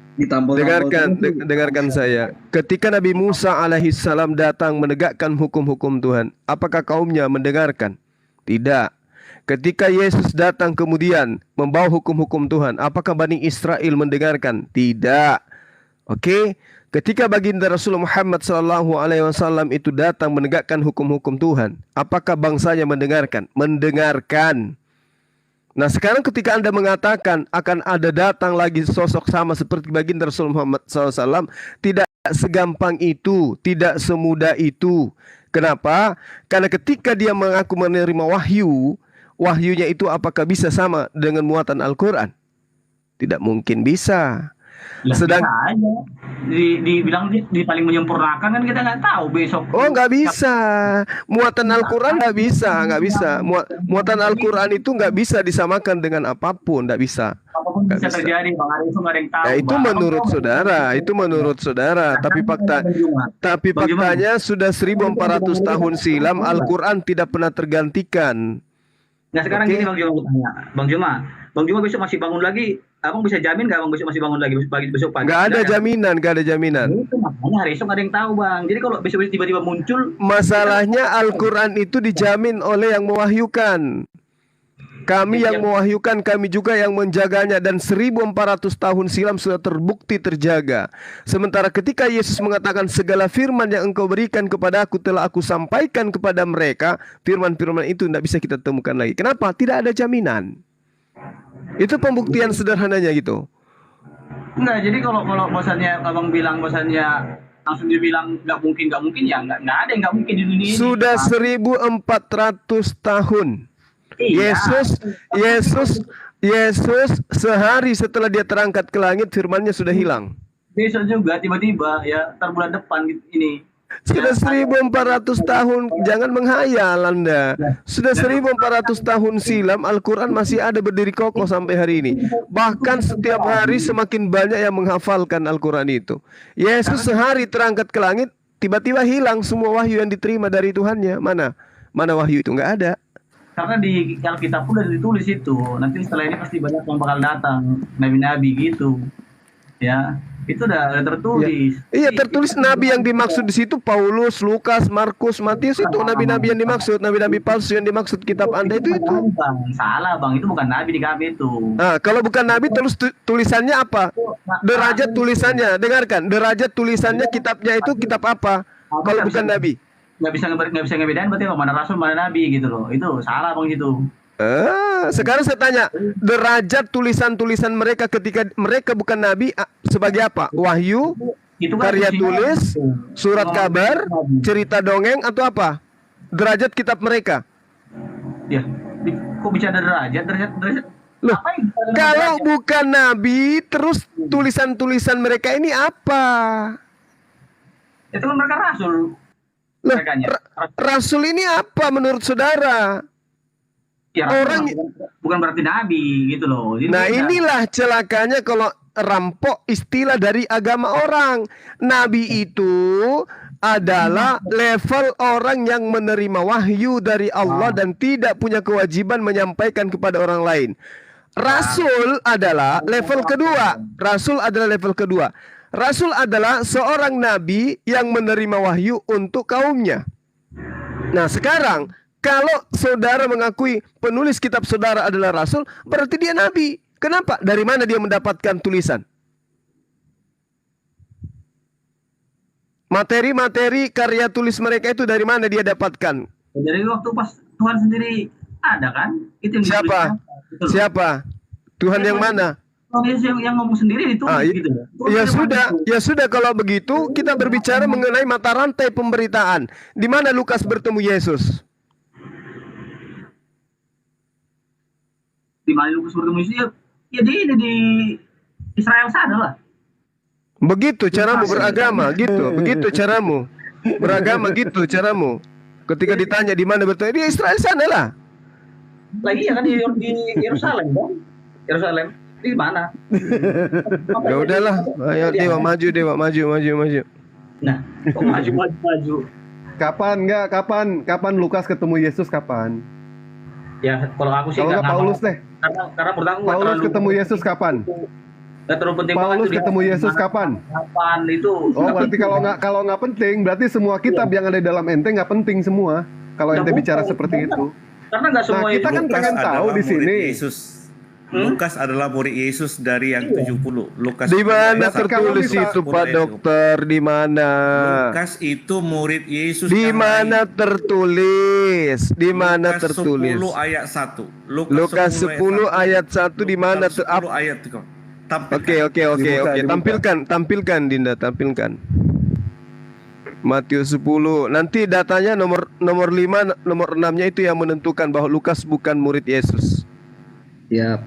Dengarkan saya. Ketika Nabi Musa alaihissalam datang menegakkan hukum-hukum Tuhan, apakah kaumnya mendengarkan? Tidak. Ketika Yesus datang kemudian membawa hukum-hukum Tuhan, apakah Bani Israel mendengarkan? Tidak. Oke, ketika baginda Rasulullah Muhammad SAW itu datang menegakkan hukum-hukum Tuhan, apakah bangsanya mendengarkan? Mendengarkan. Nah sekarang ketika Anda mengatakan akan ada datang lagi sosok sama seperti baginda Rasulullah Muhammad SAW, tidak segampang itu, tidak semudah itu. Kenapa? Karena ketika dia mengaku menerima wahyu, wahyunya itu apakah bisa sama dengan muatan Al-Quran? Tidak mungkin bisa. Sedang aja dibilang di paling menyempurnakan kan kita nggak tahu besok. Oh nggak bisa, muatan Al-Quran nggak bisa, nggak bisa. Muatan Al-Quran itu nggak bisa disamakan dengan apapun, nggak bisa. Apapun bisa terjadi, Bang Ari, itu nggak ada yang tahu. Nah, itu menurut saudara, itu menurut saudara. Tapi faktanya sudah 1400 tahun silam Al-Quran tidak pernah tergantikan. Nah sekarang gini Bang Juma, tanya, Bang Juma besok masih bangun lagi. Abang bisa jamin nggak Bang besok masih bangun lagi besok pagi? Nggak ada jaminan, nggak ada jaminan. Itu makanya hari esok nggak ada yang tahu Bang. Jadi kalau besok tiba-tiba muncul, masalahnya Al-Quran itu dijamin oleh yang mewahyukan. Kami yang mewahyukan, kami juga yang menjaganya, dan 1400 tahun silam sudah terbukti terjaga. Sementara ketika Yesus mengatakan segala firman yang engkau berikan kepada aku telah aku sampaikan kepada mereka, firman-firman itu tidak bisa kita temukan lagi. Kenapa? Tidak ada jaminan. Itu pembuktian sederhananya gitu. Enggak, jadi kalau bosannya Abang bilang bosannya langsung dibilang nggak mungkin ya nggak ada yang nggak mungkin di dunia ini. Sudah 1400 tahun. Iya. Yesus sehari setelah dia terangkat ke langit, firman-Nya sudah hilang. Besok juga tiba-tiba ya bulan depan ini. Sudah 1400 tahun, jangan menghayal Anda. Sudah 1400 tahun silam Al-Quran masih ada berdiri kokoh sampai hari ini. Bahkan setiap hari semakin banyak yang menghafalkan Al-Quran itu. Yesus sehari terangkat ke langit, tiba-tiba hilang semua wahyu yang diterima dari Tuhannya. Mana wahyu itu? Nggak ada. Karena di Alkitab udah ditulis itu. Nanti setelah ini pasti banyak yang bakal datang, nabi-nabi gitu. Ya. Itu udah tertulis. Iya, tertulis nabi yang dimaksud di situ Paulus, Lukas, Markus, Matius, itu nabi-nabi yang dimaksud, nabi-nabi palsu yang dimaksud kitab Anda itu. Bang, salah Bang, itu bukan nabi di kami itu. Nah, kalau bukan nabi terus tulisannya apa? Derajat tulisannya, dengarkan, derajat tulisannya kitabnya itu kitab apa? Kalau bukan nabi. Nggak bisa ngebedain berarti mana rasul mana nabi gitu loh. Itu salah Bang itu. Sekarang saya tanya, derajat tulisan-tulisan mereka ketika mereka bukan nabi sebagai apa? Wahyu, karya tulis, surat kabar, cerita dongeng, atau apa? Derajat kitab mereka. Ya, kok bicara derajat? Loh, kalau bukan nabi, terus tulisan-tulisan mereka ini apa? Itu kan mereka rasul. Loh, rasul ini apa menurut saudara? Ya, orang bukan berarti nabi gitu loh. Jadi nah inilah celakanya kalau rampok istilah dari agama orang. Nabi itu adalah level orang yang menerima wahyu dari Allah dan tidak punya kewajiban menyampaikan kepada orang lain. Rasul adalah level kedua. Rasul adalah level kedua. Rasul adalah seorang nabi yang menerima wahyu untuk kaumnya. Nah sekarang kalau saudara mengakui penulis kitab saudara adalah rasul, berarti dia nabi. Kenapa? Dari mana dia mendapatkan tulisan? Materi-materi karya tulis mereka itu dari mana dia dapatkan? Dari waktu pas Tuhan sendiri ada kan? Itu yang siapa? Gitu. Siapa? Tuhan yang mana? Yang ngomong sendiri ditulis gitu. Ya sudah kalau begitu kita berbicara mengenai mata rantai pemberitaan. Di mana Lukas bertemu Yesus? Di mana Lukas bertemu Yesus? Ya di Israel sana lah. Begitu caramu beragama, gitu. Begitu caramu beragama, gitu caramu. Ketika ditanya di mana bertemu, di Israel sana lah. Lagi ya kan di Yerusalem, dong. Yerusalem di mana? Ya udahlah, ayo Dewa maju. Nah, kok maju. Kapan Lukas ketemu Yesus kapan? Ya, kalau aku sih kalau nggak Paulus deh. Karena menurut aku Paulus ketemu Yesus kapan? Nggak terlalu penting. Paulus ketemu Yesus kapan? Kapan itu? Oh, berarti kalau nggak penting, berarti semua kitab yang ada dalam ente nggak penting semua. Kalau ente bicara seperti itu. Karena nggak semua kita kan pengen tahu di sini. Lukas adalah murid Yesus dari yang 70. Lukas Di mana 10 ayat 1. tertulis itu Pak Dokter? Di mana? Lukas itu murid Yesus. Di mana tertulis? Di mana tertulis? 10 ayat 1. Lukas 10 ayat 1 di mana? 10 ayat itu. Oke. Tampilkan Dinda, tampilkan. Matius 10. Nanti datanya nomor 5, nomor 6-nya itu yang menentukan bahwa Lukas bukan murid Yesus. Ya.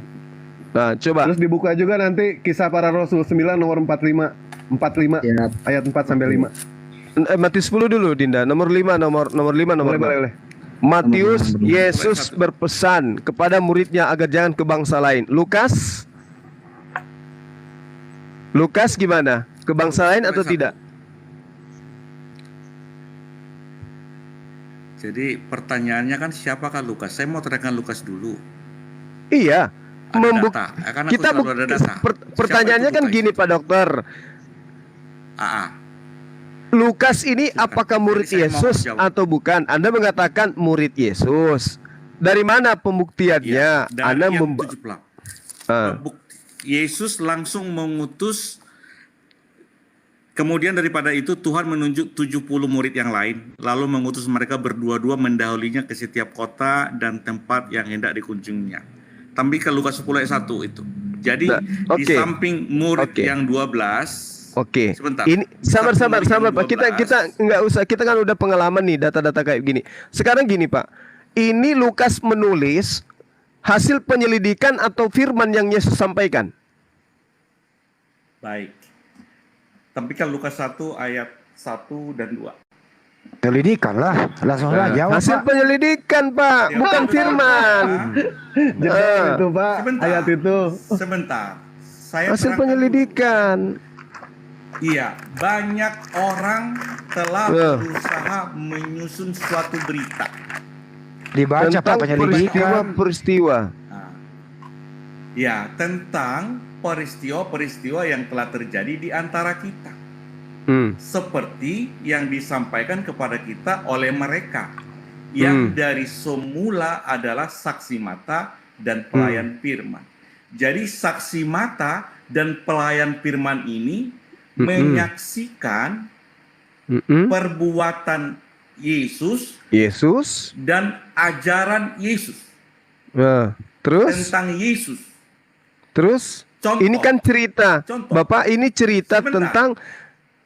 Nah, coba. Terus dibuka juga nanti Kisah Para Rasul 9 nomor 45 Ya. ayat 4 sampai 5. Matius 10 dulu Dinda. Nomor 5 nomor 5 nomor 6. Boleh. Matius, Yesus berpesan kepada muridnya agar jangan ke bangsa lain. Lukas gimana? Ke bangsa lain atau tidak? Jadi pertanyaannya kan siapakah Lukas? Saya mau terangkan Lukas dulu. Iya. Data. Karena Kita aku selalu ada data. pertanyaannya kan gini Pak Dokter. Lukas ini apakah murid Yesus atau bukan? Anda mengatakan murid Yesus. Dari mana pembuktiannya? Dari Anda yang 17. Yesus langsung mengutus. Kemudian daripada itu Tuhan menunjuk 70 murid yang lain, lalu mengutus mereka berdua-dua mendahulinya ke setiap kota dan tempat yang hendak dikunjunginya. Tapi ke Lukas 10 ayat 1 itu. Jadi di samping murid yang 12. Oke. Sebentar. Ini sabar Pak. Kita nggak usah. Kita kan udah pengalaman nih data-data kayak gini. Sekarang gini Pak. Ini Lukas menulis hasil penyelidikan atau firman yang Yesus sampaikan. Baik. Tapi kan Lukas 1 ayat 1 dan 2. Penyelidikan lah, langsung saja. Hasil penyelidikan Pak, bukan firman. Itu Pak, ayat itu. Sebentar. Saya hasil penyelidikan. Iya, banyak orang telah berusaha menyusun suatu berita. Dibaca Pak penyelidikan. Peristiwa. Ya, tentang peristiwa-peristiwa yang telah terjadi di antara kita. Seperti yang disampaikan kepada kita oleh mereka yang dari semula adalah saksi mata dan pelayan firman. Jadi saksi mata dan pelayan firman ini menyaksikan perbuatan Yesus dan ajaran Yesus. Terus tentang Yesus. Terus ini kan cerita. Bapak ini cerita tentang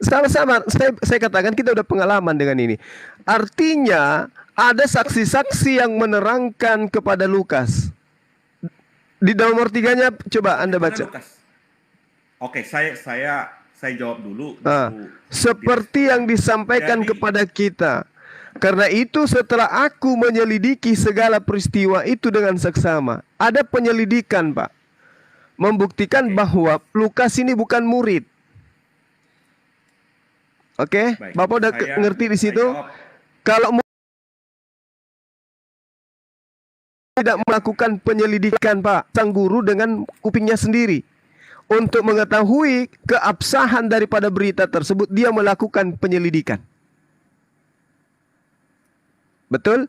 sabar. Saya katakan kita udah pengalaman dengan ini. Artinya ada saksi-saksi yang menerangkan kepada Lukas. Di nomor 3-nya coba Anda baca. Oke, saya jawab dulu. Seperti yang disampaikan kepada kita. Karena itu setelah aku menyelidiki segala peristiwa itu dengan seksama. Ada penyelidikan Pak. Membuktikan bahwa Lukas ini bukan murid. Oke, Bapak udah ngerti di situ? Kalau tidak melakukan penyelidikan Pak, sang guru dengan kupingnya sendiri untuk mengetahui keabsahan daripada berita tersebut, dia melakukan penyelidikan. Betul?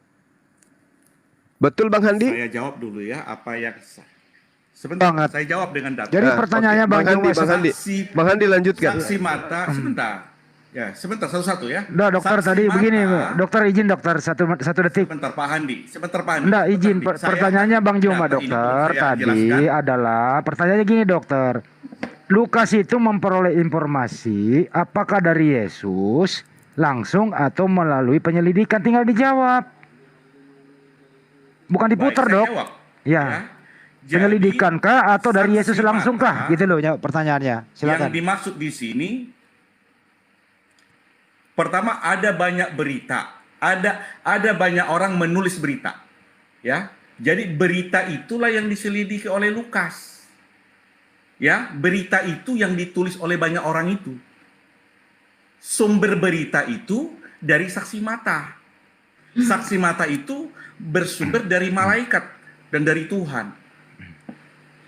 Betul Bang Handi? Saya jawab dulu ya apa yang sebentar. Saya jawab dengan data. Jadi pertanyaannya Bang Handi lanjutkan. Saksi mata sebentar. Ya, sebentar satu-satu ya. Dokter tadi begini, dokter izin dokter satu detik. Sebentar Pak Handi. Enggak izin pertanyaannya Bang Juma dokter tadi adalah pertanyaannya gini dokter. Lukas itu memperoleh informasi apakah dari Yesus langsung atau melalui penyelidikan, tinggal dijawab. Bukan diputar dok. Ya. Penyelidikan kah atau dari Yesus langsung kah? Gitu loh pertanyaannya. Silakan. Yang dimaksud di sini pertama ada banyak berita, ada banyak orang menulis berita, ya. Jadi berita itulah yang diselidiki oleh Lukas, ya. Berita itu yang ditulis oleh banyak orang itu. Sumber berita itu dari saksi mata. Saksi mata itu bersumber dari malaikat dan dari Tuhan.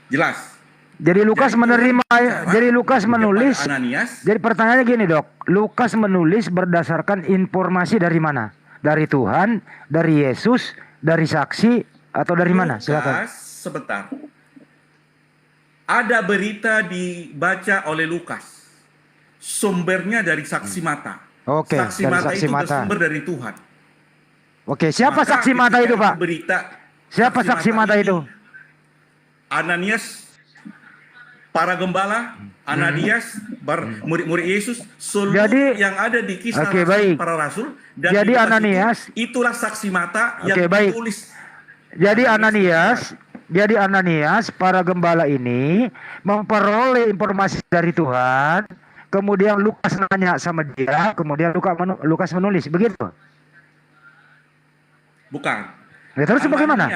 Jelas. Jadi Lukas jadi Lukas menulis. Jadi pertanyaannya gini dok, Lukas menulis berdasarkan informasi dari mana? Dari Tuhan, dari Yesus, dari saksi, atau dari mana? Silakan. Sebentar. ada berita dibaca oleh Lukas. Sumbernya dari saksi mata. Oke, Saksi dari mata saksi itu mata. bersumber dari Tuhan. Oke, siapa Maka saksi mata ketika itu, Pak? Berita Siapa saksi mata ini, itu? Ananias, para gembala, Ananias, murid-murid Yesus, seluruh Jadi- yang ada di kisah Oke, rasul, baik. para rasul, dan Jadi di Lukas Ananias, itulah saksi mata yang Oke, baik. ditulis. Jadi Ananias, para gembala ini memperoleh informasi dari Tuhan, kemudian Lukas nanya sama dia, kemudian Lukas menulis, begitu? Bukan. Ya, terus bagaimana?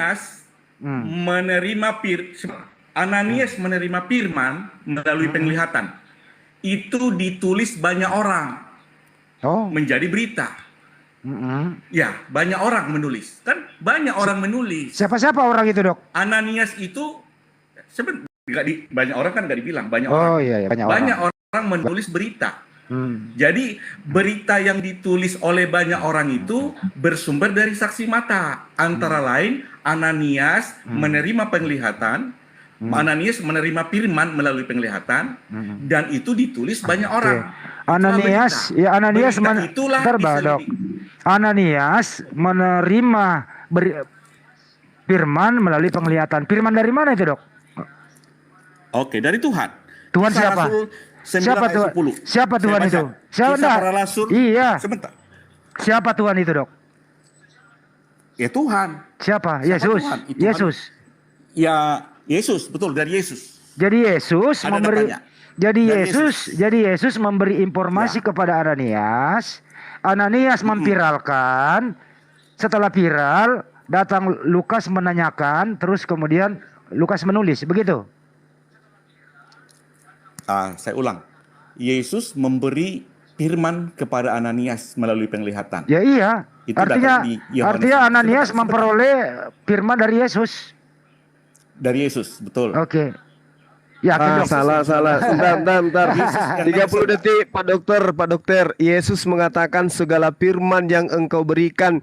Ananias menerima firman melalui penglihatan. Itu ditulis banyak orang. Menjadi berita. Ya, banyak orang menulis. Kan banyak orang menulis. Siapa-siapa orang itu, Dok? Ananias itu banyak orang kan nggak dibilang, banyak Oh orang. iya, banyak orang menulis berita. Jadi berita yang ditulis oleh banyak orang itu bersumber dari saksi mata. Antara lain Ananias menerima penglihatan, Ananias menerima firman melalui penglihatan, dan itu ditulis banyak orang. Ananias Ananias menerima firman melalui penglihatan. Firman dari mana itu, Dok? Oke, dari Tuhan. Tuhan Kisah siapa? Rasul 9 Siapa ayat Tuhan? 10. Siapa Saya Tuhan baca. itu? Siapa Kisah para Rasul. Iya. Sebentar. Siapa Tuhan itu, Dok? Ya Tuhan. Siapa? Yesus. Tuhan? Itu Yesus. Ya Yesus, betul, dari Yesus. Jadi Yesus Ada memberi datanya. jadi Yesus memberi informasi kepada Ananias. Ananias memviralkan. Setelah viral, datang Lukas menanyakan, terus kemudian Lukas menulis, begitu? Saya ulang. Yesus memberi firman kepada Ananias melalui penglihatan. Ya iya. Itu Artinya datang di Yohanes. artinya Ananias memperoleh firman dari Yesus. Dari Yesus, betul. Oke. Yakin, Dok? Salah. Bentar. 30 detik, Pak Dokter. Yesus mengatakan segala firman yang engkau berikan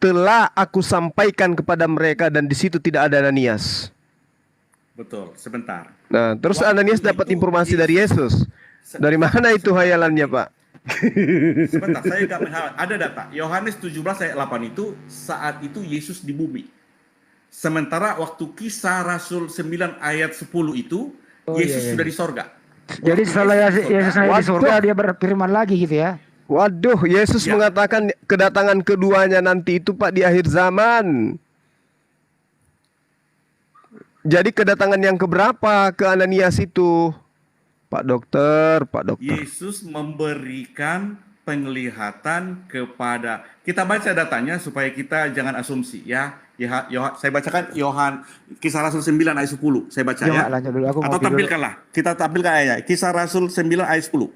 telah aku sampaikan kepada mereka, dan di situ tidak ada Ananias. Betul, sebentar. Nah, terus Ananias dapat informasi dari Yesus. Dari mana itu hayalannya, Pak? Sebentar, saya nggak menghafal. Ada data. Yohanes 17 ayat 8 itu saat itu Yesus di bumi. Sementara waktu Kisah Rasul 9 ayat 10 itu Yesus sudah di sorga. Jadi setelah Yesus naik di surga, dia berfirman lagi gitu ya. Waduh, Yesus mengatakan kedatangan keduanya nanti itu, Pak, di akhir zaman. Jadi kedatangan yang keberapa ke Ananias itu? Pak Dokter. Yesus memberikan penglihatan kepada, kita baca datanya supaya kita jangan asumsi ya. Saya bacakan Kisah Rasul 9 ayat 10. Saya baca ya. Atau tampilkanlah. Kita tampilkan ayat. Kisah Rasul 9 ayat 10.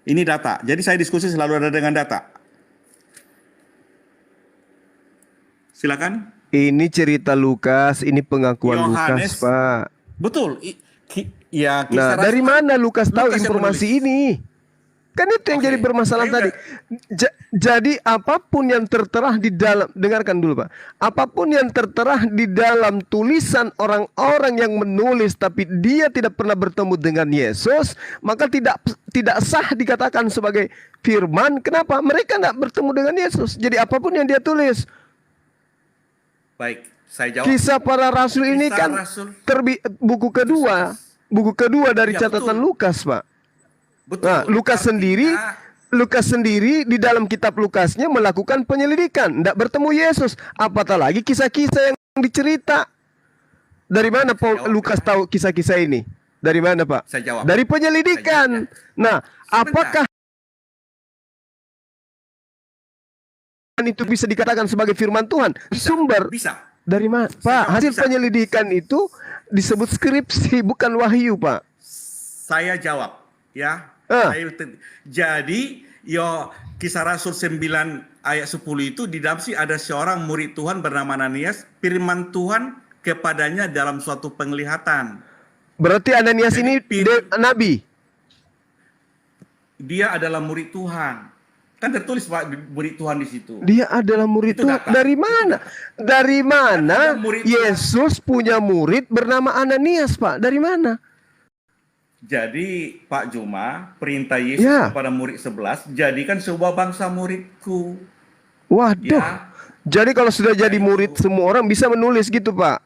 Ini data. Jadi saya diskusi selalu ada dengan data. Silakan. Ini cerita Lukas, ini pengakuan Yohanes. Lukas, Pak. Betul. Ya, Nah, dari mana Lukas tahu informasi ini? Kan itu yang jadi bermasalah tadi. Jadi apapun yang tertera di dalam, dengarkan dulu, Pak. Apapun yang tertera di dalam tulisan orang-orang yang menulis tapi dia tidak pernah bertemu dengan Yesus, maka tidak sah dikatakan sebagai firman. Kenapa? Mereka tidak bertemu dengan Yesus. Jadi apapun yang dia tulis. Baik, saya jawab. Kisah para Rasul ini Kisah kan Rasul. buku kedua dari catatan Lukas, Pak. Betul. Nah, Lukas sendiri di dalam kitab Lukasnya melakukan penyelidikan, tidak bertemu Yesus. Apatah lagi kisah-kisah yang dicerita. Dari mana Lukas tahu kisah-kisah ini? Dari mana, Pak? Saya jawab. Dari penyelidikan. Nah, apakah itu bisa dikatakan sebagai firman Tuhan? Sumber bisa. Dari mana, Pak? Hasil penyelidikan itu disebut skripsi, bukan wahyu, Pak. Saya jawab, ya. Jadi, Kisah Rasul 9 ayat 10 itu di dalam ada seorang murid Tuhan bernama Ananias, firman Tuhan kepadanya dalam suatu penglihatan. Berarti Ananias ini nabi. Dia adalah murid Tuhan. Kan tertulis, Pak, murid Tuhan di situ. Dia adalah murid Tuhan. Dari mana? Dari mana Yesus punya murid bernama Ananias, Pak? Dari mana? Jadi Pak Juma, perintah Yesus kepada murid 11, jadikan sebuah bangsa muridku. Waduh. Ya. Jadi kalau sudah jadi murid semua orang bisa menulis gitu, Pak?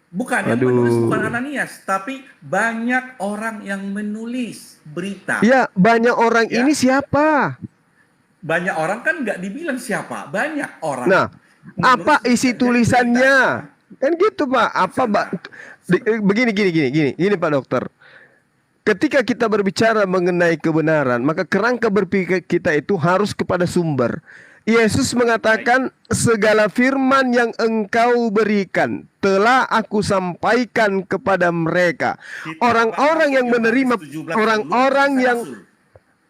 Bukan, yang menulis bukan Ananias, tapi banyak orang yang menulis berita. Ya, banyak orang ini siapa? Banyak orang kan nggak dibilang siapa, banyak orang. Nah, apa isi tulisannya? Kan gitu, Pak. Apa, Pak? Begini, Pak Dokter. Ketika kita berbicara mengenai kebenaran, maka kerangka berpikir kita itu harus kepada sumber. Yesus mengatakan segala firman yang engkau berikan telah aku sampaikan kepada mereka. Orang-orang yang menerima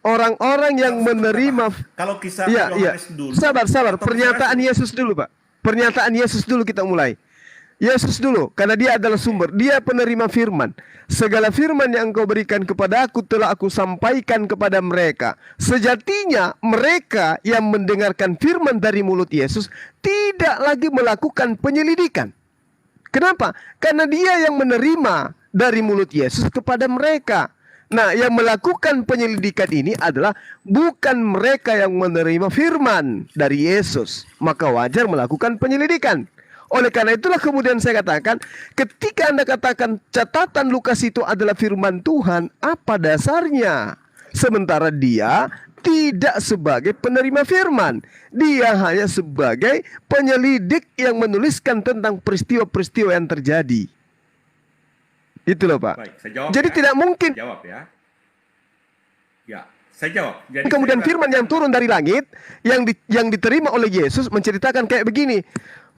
orang-orang yang menerima kalau kisah Yohanes dulu. Sabar. Pernyataan Yesus dulu, Pak. Pernyataan Yesus dulu kita mulai. Yesus dulu, karena dia adalah sumber. Dia penerima firman. Segala firman yang engkau berikan kepada aku telah aku sampaikan kepada mereka. Sejatinya mereka yang mendengarkan firman dari mulut Yesus tidak lagi melakukan penyelidikan. Kenapa? Karena dia yang menerima dari mulut Yesus kepada mereka. Nah, yang melakukan penyelidikan ini adalah bukan mereka yang menerima firman dari Yesus. Maka wajar melakukan penyelidikan. Oleh karena itulah kemudian saya katakan, ketika Anda katakan catatan Lukas itu adalah firman Tuhan, apa dasarnya? Sementara dia tidak sebagai penerima firman. Dia hanya sebagai penyelidik yang menuliskan tentang peristiwa-peristiwa yang terjadi. Itu loh, Pak. Baik, saya jawab. Jadi tidak mungkin. Jawab ya. Ya, saya jawab. Jadi kemudian firman yang turun dari langit, yang diterima oleh Yesus menceritakan kayak begini.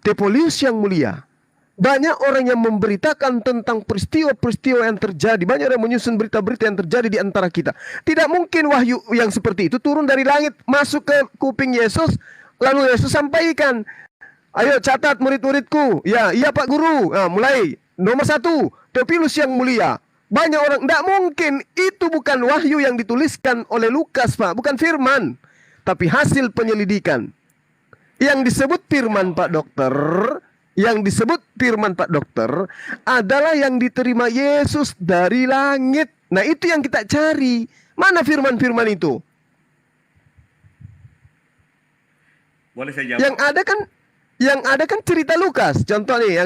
Tepolius yang mulia, banyak orang yang memberitakan tentang peristiwa-peristiwa yang terjadi. Banyak orang menyusun berita-berita yang terjadi di antara kita. Tidak mungkin wahyu yang seperti itu turun dari langit, masuk ke kuping Yesus, lalu Yesus sampaikan. Ayo catat murid-muridku. Ya, iya Pak Guru. Nah, mulai. Nomor 1, Tepolius yang mulia. Banyak orang, tidak mungkin. Itu bukan wahyu yang dituliskan oleh Lukas, Pak. Bukan firman, tapi hasil penyelidikan. Yang disebut firman Pak Dokter, adalah yang diterima Yesus dari langit. Nah, itu yang kita cari. Mana firman-firman itu? Boleh saya jawab? Yang ada kan cerita Lukas. Contoh nih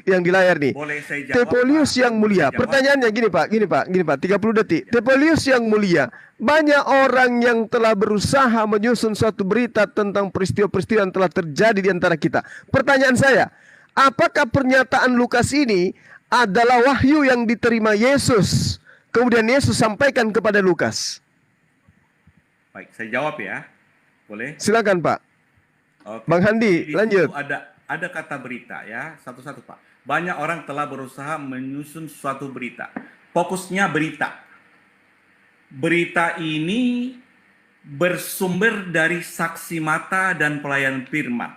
yang di layar nih. Boleh saya jawab? Tepolius yang mulia. Pertanyaannya gini Pak, 30 detik. Tepolius yang mulia. Banyak orang yang telah berusaha menyusun suatu berita tentang peristiwa-peristiwa yang telah terjadi di antara kita. Pertanyaan saya, apakah pernyataan Lukas ini adalah wahyu yang diterima Yesus? Kemudian Yesus sampaikan kepada Lukas. Baik, saya jawab ya. Boleh? Silakan Pak. Oke. Bang Handi, lanjut. Ada kata berita ya, satu-satu Pak. Banyak orang telah berusaha menyusun suatu berita. Fokusnya berita. Berita ini bersumber dari saksi mata dan pelayan firman.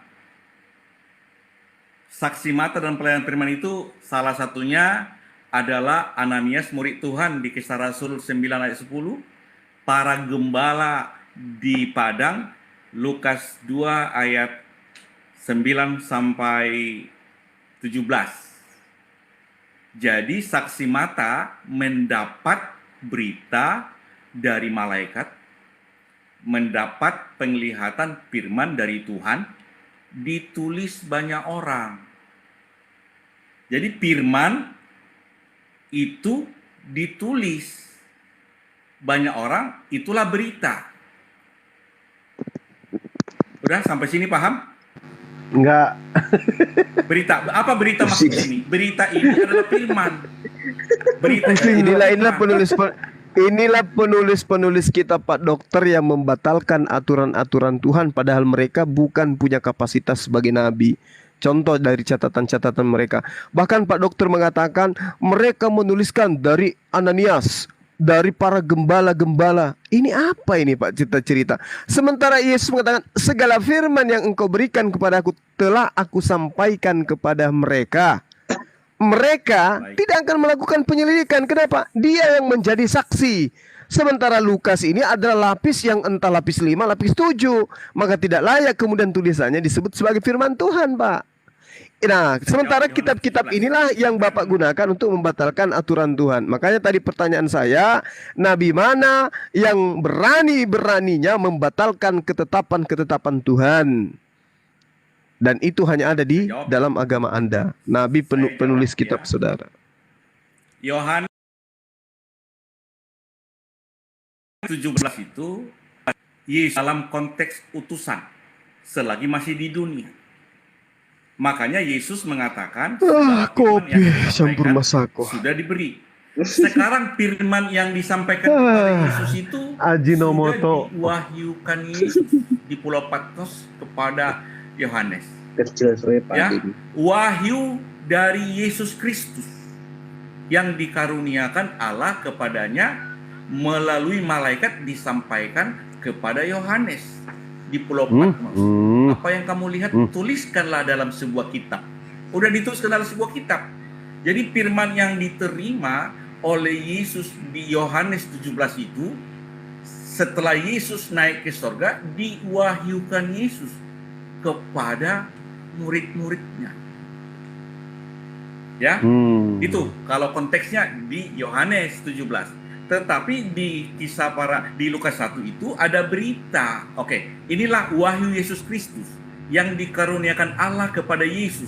Saksi mata dan pelayan firman itu salah satunya adalah Ananias murid Tuhan di Kisah Rasul 9 ayat 10, para gembala di Padang Lukas 2 ayat 9 sampai 17. Jadi saksi mata mendapat berita dari malaikat, mendapat penglihatan firman dari Tuhan, ditulis banyak orang. Jadi firman itu ditulis banyak orang, itulah berita. Udah sampai sini paham? Enggak. Berita, apa berita maksud ini? Berita ini adalah firman. Berita inilah penulis-penulis kitab Pak Dokter yang membatalkan aturan-aturan Tuhan padahal mereka bukan punya kapasitas sebagai nabi. Contoh dari catatan-catatan mereka. Bahkan Pak Dokter mengatakan mereka menuliskan dari Ananias, dari para gembala-gembala. Ini apa ini Pak cerita-cerita? Sementara Yesus mengatakan segala firman yang engkau berikan kepada aku telah aku sampaikan kepada mereka. Mereka tidak akan melakukan penyelidikan. Kenapa? Dia yang menjadi saksi. Sementara Lukas ini adalah lapis yang entah lapis 5, lapis 7. Maka tidak layak kemudian tulisannya disebut sebagai firman Tuhan, Pak. Nah, sementara kitab-kitab inilah yang Bapak gunakan untuk membatalkan aturan Tuhan. Makanya tadi pertanyaan saya, nabi mana yang berani-beraninya membatalkan ketetapan-ketetapan Tuhan? Dan itu hanya ada di dalam agama Anda. Nabi penulis kitab saudara. Yohanes 17 itu Yesus dalam konteks utusan selagi masih di dunia. Makanya Yesus mengatakan kopi campur masako sudah diberi. Sekarang firman yang disampaikan kepada Yesus itu Ajinomoto sudah diwahyukan Yesus di Pulau Patmos kepada Yohanes. Ya, wahyu dari Yesus Kristus yang dikaruniakan Allah kepadanya melalui malaikat disampaikan kepada Yohanes di Pulau Patmos. Apa yang kamu lihat tuliskanlah dalam sebuah kitab. Udah dituliskan dalam sebuah kitab. Jadi firman yang diterima oleh Yesus di Yohanes 17 itu setelah Yesus naik ke surga diwahyukan Yesus kepada murid-muridnya. Ya, itu kalau konteksnya di Yohanes 17. Tetapi di kisah di Lukas 1 itu ada berita. Oke, inilah wahyu Yesus Kristus yang dikaruniakan Allah kepada Yesus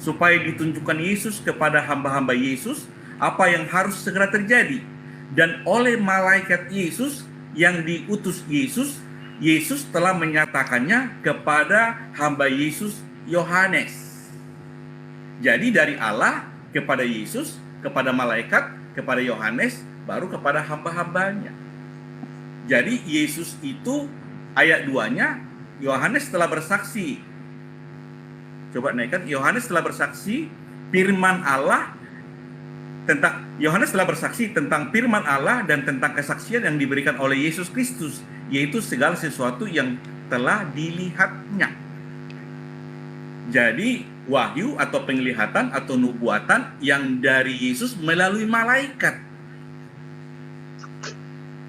supaya ditunjukkan Yesus kepada hamba-hamba Yesus apa yang harus segera terjadi. Dan oleh malaikat Yesus yang diutus Yesus, Yesus telah menyatakannya kepada hamba Yesus Yohanes. Jadi dari Allah kepada Yesus, kepada malaikat, kepada Yohanes, baru kepada hamba-hambanya. Jadi Yesus itu ayat 2-nya Yohanes telah bersaksi. Coba naikkan, Yohanes telah bersaksi firman Allah tentang Yohanes telah bersaksi tentang firman Allah dan tentang kesaksian yang diberikan oleh Yesus Kristus, yaitu segala sesuatu yang telah dilihatnya. Jadi wahyu atau penglihatan atau nubuatan yang dari Yesus melalui malaikat.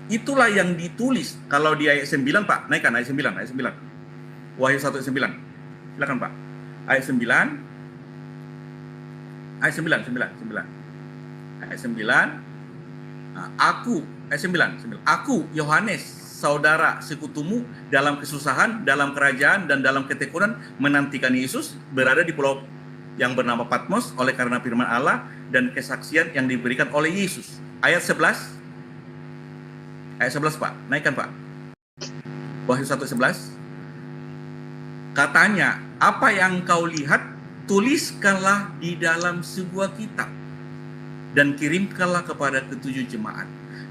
Itulah yang ditulis. Kalau di ayat 9, Pak, naikkan ayat 9, ayat 9. Wahyu 1 ayat 9. Silakan, Pak. Ayat 9. Ayat 9. Ayat 9. Nah, ayat 9. Aku, Yohanes, saudara sekutumu dalam kesusahan, dalam kerajaan, dan dalam ketekunan menantikan Yesus berada di pulau yang bernama Patmos oleh karena firman Allah dan kesaksian yang diberikan oleh Yesus. Ayat 11. Ayat 11, Pak. Naikkan, Pak. Wahyu 1:11. Katanya, apa yang kau lihat, tuliskanlah di dalam sebuah kitab dan kirimkanlah kepada ketujuh jemaat.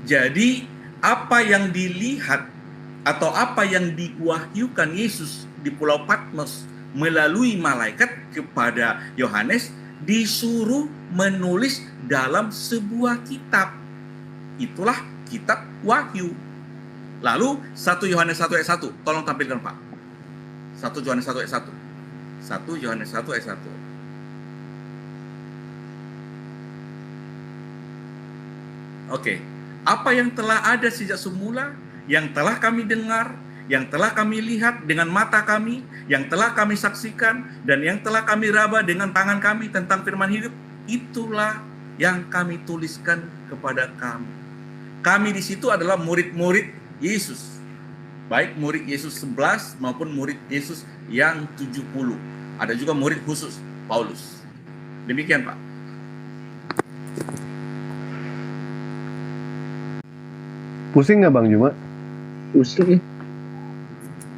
Jadi, apa yang dilihat atau apa yang diwahyukan Yesus di Pulau Patmos melalui malaikat kepada Yohanes disuruh menulis dalam sebuah kitab. Itulah kitab Wahyu. Lalu 1 Yohanes 1 ayat 1. Tolong tampilkan, Pak. 1 Yohanes 1 ayat 1. 1 Yohanes 1 ayat 1. Oke. Apa yang telah ada sejak semula, yang telah kami dengar, yang telah kami lihat dengan mata kami, yang telah kami saksikan, dan yang telah kami raba dengan tangan kami tentang firman hidup, itulah yang kami tuliskan kepada kamu. Kami di situ adalah murid-murid Yesus. Baik murid Yesus 11 maupun murid Yesus yang 70. Ada juga murid khusus, Paulus. Demikian, Pak. Pusing nggak, Bang Juma? Pusing.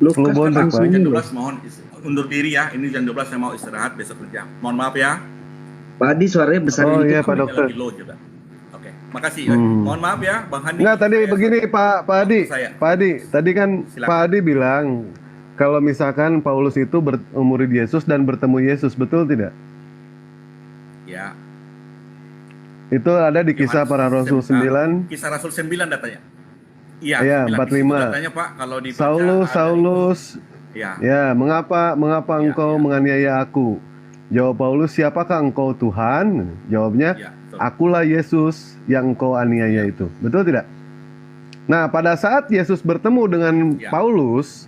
Flu bontek, Pak. Jam 12 mohon undur diri ya. Ini jam 12 saya mau istirahat, besok kerja. Mohon maaf ya. Pak Adi suaranya besar Oh dikit. iya, Pak Dokter. Lagi low juga. Makasih. Mohon maaf ya, Bang Handi. Nggak, tadi begini Pak Adi, tadi kan Silakan. Pak Adi bilang kalau misalkan Paulus itu murid Yesus dan bertemu Yesus, betul tidak? Ya. Itu ada di kisah para Rasul 9. Kisah Rasul 9 datanya. Iya, Ya, 9. 45. Datanya, Pak, kalau dibaca Saulus, Ya. ya, mengapa engkau menganiaya aku? Jawab Paulus, siapakah engkau Tuhan? Jawabnya, akulah Yesus yang engkau aniaya itu. Betul tidak? Nah, pada saat Yesus bertemu dengan Paulus,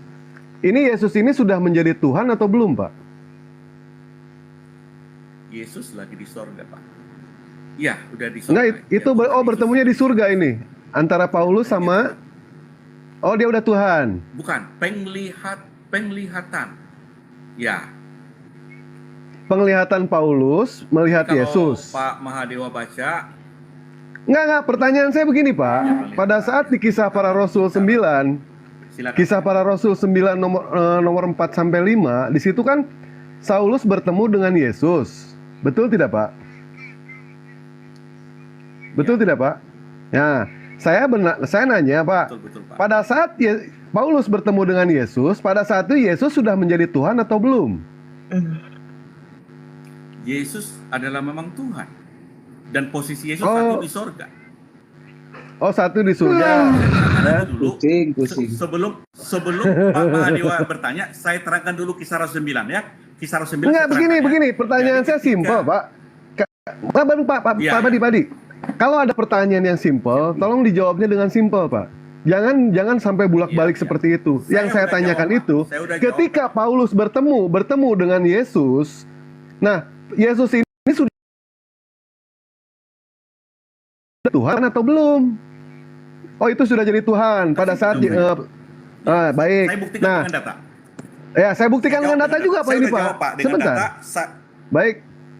ini Yesus ini sudah menjadi Tuhan atau belum, Pak? Yesus lagi di sorga, Pak. Iya, udah di Enggak, sorga. itu bertemunya di surga ini antara Paulus sama dia udah Tuhan. Bukan, penglihatan. Ya. Penglihatan Paulus melihat Kalau Yesus. Pak Mahadewa baca, Enggak, pertanyaan saya begini, Pak. Pada saat di Kisah Para Rasul 9, silakan. Kisah Para Rasul 9 nomor 4 sampai 5, di situ kan Saulus bertemu dengan Yesus. Betul tidak, Pak? Betul tidak, Pak? Ya, saya nanya, Pak. Betul, Pak. Pada saat Paulus bertemu dengan Yesus, pada saat itu Yesus sudah menjadi Tuhan atau belum? Yesus adalah memang Tuhan. Dan posisi Yesus satu di sorga. Oh, satu di surga. Sebelum Pak Mahadewa bertanya, saya terangkan dulu Kisah Rasul 9 ya. Kisah Rasul 9. Enggak, begini. Pertanyaan saya simpel, Pak. Pak Badi. Kalau ada pertanyaan yang simpel, tolong dijawabnya dengan simpel, Pak. Jangan sampai bulak-balik seperti itu. Yang saya tanyakan itu, ketika Paulus bertemu dengan Yesus, nah, Yesus ini sudah Tuhan atau belum? Oh, itu sudah jadi Tuhan pada saat baik. Saya buktikan dengan data. Ya, saya buktikan dengan data juga, Pak, ini, Pak. Sebentar. Baik.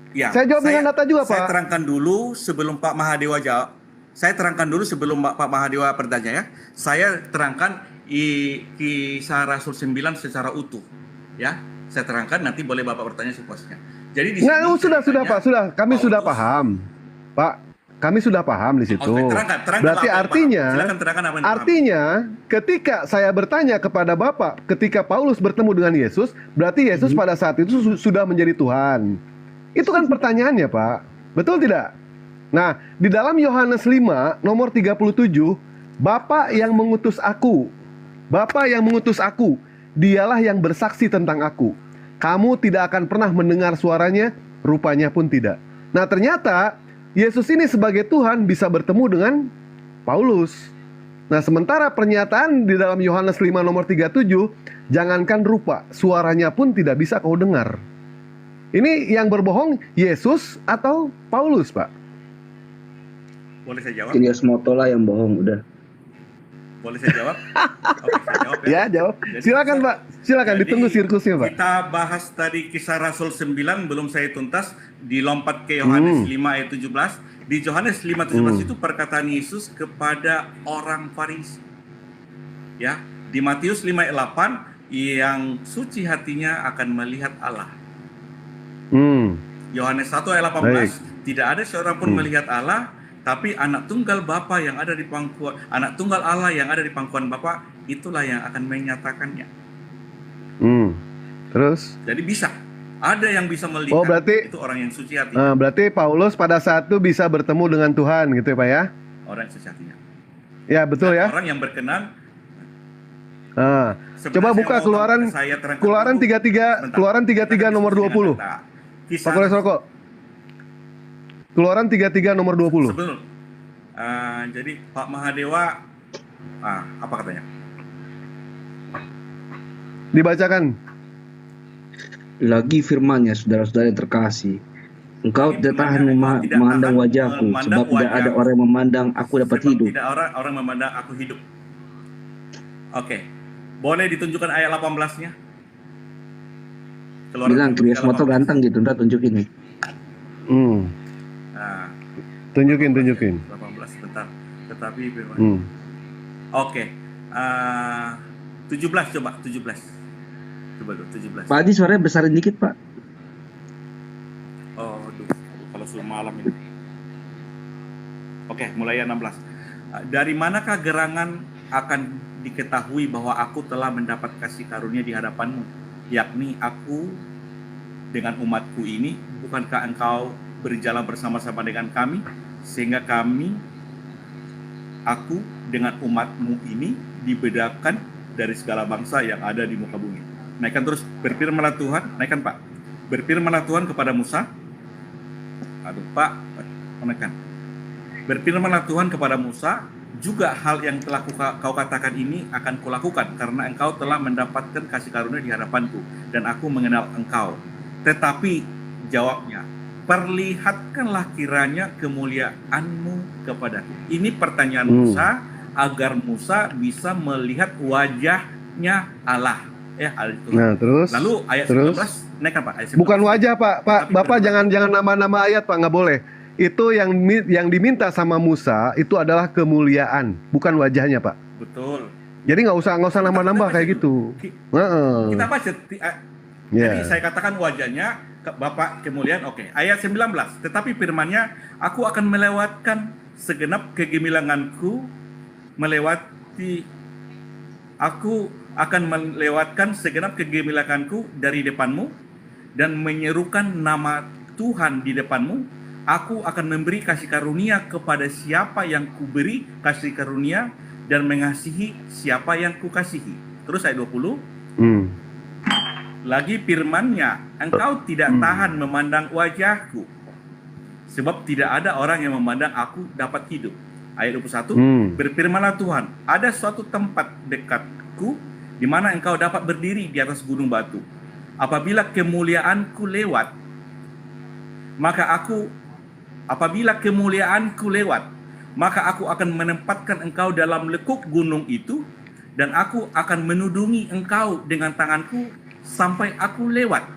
Ya, saya jawab dengan data juga, Pak. Saya terangkan dulu sebelum Pak Mahadewa jawab. Saya terangkan dulu sebelum Pak Mahadewa bertanya ya. Saya terangkan Kisah Rasul 9 secara utuh. Ya, saya terangkan, nanti boleh Bapak bertanya sepuasnya. Jadi di sini sudah, Pak, sudah. Kami sudah paham. Pak, kami sudah paham di situ. terangkan Berarti silakan terangkan apa yang artinya ketika saya bertanya kepada Bapak, ketika Paulus bertemu dengan Yesus, berarti Yesus pada saat itu sudah menjadi Tuhan. Itu kan pertanyaannya, Pak. Betul tidak? Nah, di dalam Yohanes 5 nomor 37, Bapa yang mengutus aku, dialah yang bersaksi tentang aku. Kamu tidak akan pernah mendengar suaranya, rupanya pun tidak. Nah, ternyata Yesus ini sebagai Tuhan bisa bertemu dengan Paulus. Nah, sementara pernyataan di dalam Yohanes 5 nomor 37, jangankan rupa, suaranya pun tidak bisa kau dengar. Ini yang berbohong Yesus atau Paulus, Pak? Boleh saya jawab? Ilyas Motola yang bohong, udah. Boleh saya jawab? Oke, saya jawab ya. Ya, jawab. Silakan, Pak. Silakan, ditunggu sirkusnya, Pak. Kita bahas tadi Kisah Rasul 9, belum saya tuntas, dilompat ke Yohanes 5 ayat 17. Di Yohanes 5:17 itu perkataan Yesus kepada orang Farisi. Ya, di Matius 5 ayat 8, yang suci hatinya akan melihat Allah. Yohanes 1 ayat 18, tidak ada seorang pun melihat Allah, tapi anak tunggal Bapa yang ada di pangkuan, anak tunggal Allah yang ada di pangkuan Bapa, itulah yang akan menyatakannya. Terus? Jadi bisa, ada yang bisa melihat. Oh, berarti itu orang yang suci hati. Berarti Paulus pada saat itu bisa bertemu dengan Tuhan, gitu ya, Pak ya? Orang yang suci hatinya. Ya, betul ya. Orang yang berkenan. Coba buka Keluaran 33 nomor 20. Pak Koles Rokok. Keluaran 33 nomor 20. Sebelum. Jadi Pak Mahadewa, apa katanya? Dibacakan. Lagi firman-Nya, saudara-saudara yang terkasih. Engkau tidak tahan memandang wajahku, sebab tidak ada orang yang memandang aku dapat hidup. Tidak orang memandang aku hidup. Oke. Boleh ditunjukkan ayat 18-nya? Bilang Ilyas Moto ganteng gitu, ntar tunjukin nih. Tunjukin. 18 bentar. Tetapi Oke. 17 coba 17. Coba tuh 17. Pak Adi suaranya besarin dikit, Pak. Oh, kalau sudah malam ini. Oke, mulai 16. Dari manakah gerangan akan diketahui bahwa aku telah mendapat kasih karunia di hadapanmu, yakni aku dengan umatku ini? Bukankah engkau berjalan bersama-sama dengan kami, sehingga aku dengan umatmu ini dibedakan dari segala bangsa yang ada di muka bumi. Naikkan terus, berfirmanlah Tuhan, naikkan Pak. Berfirmanlah Tuhan kepada Musa. Aduh Pak, menekan. Berfirmanlah Tuhan kepada Musa, juga hal yang telah kau katakan ini akan kulakukan, karena engkau telah mendapatkan kasih karunia di hadapanku, dan aku mengenal engkau. Tetapi jawabnya, perlihatkanlah kiranya kemuliaan-Mu kepadaku. Ini pertanyaan Musa agar Musa bisa melihat wajahnya Allah. Ya, hal itu. Nah, terus. Lalu ayat terus. 19 naik apa? Ayat 19. Bukan wajah, Pak. Bapak jangan nama-nama ayat, Pak, nggak boleh. Itu yang diminta sama Musa itu adalah kemuliaan, bukan wajahnya, Pak. Betul. Jadi nggak usah nambah-nambah kayak gitu. Kita baca. Jadi saya katakan wajahnya Bapak kemuliaan, oke. Ayat 19. Tetapi firman-Nya, aku akan melewatkan segenap kegemilanganku dari depanmu dan menyerukan nama Tuhan di depanmu. Aku akan memberi kasih karunia kepada siapa yang kuberi kasih karunia dan mengasihi siapa yang kukasihi. Terus ayat 20. Lagi firman-Nya, engkau tidak tahan memandang wajahku, sebab tidak ada orang yang memandang aku dapat hidup. Ayat 21, berfirmanlah Tuhan, ada suatu tempat dekatku di mana engkau dapat berdiri di atas gunung batu. Apabila kemuliaanku lewat, maka aku akan menempatkan engkau dalam lekuk gunung itu, dan aku akan menudungi engkau dengan tanganku sampai aku lewat.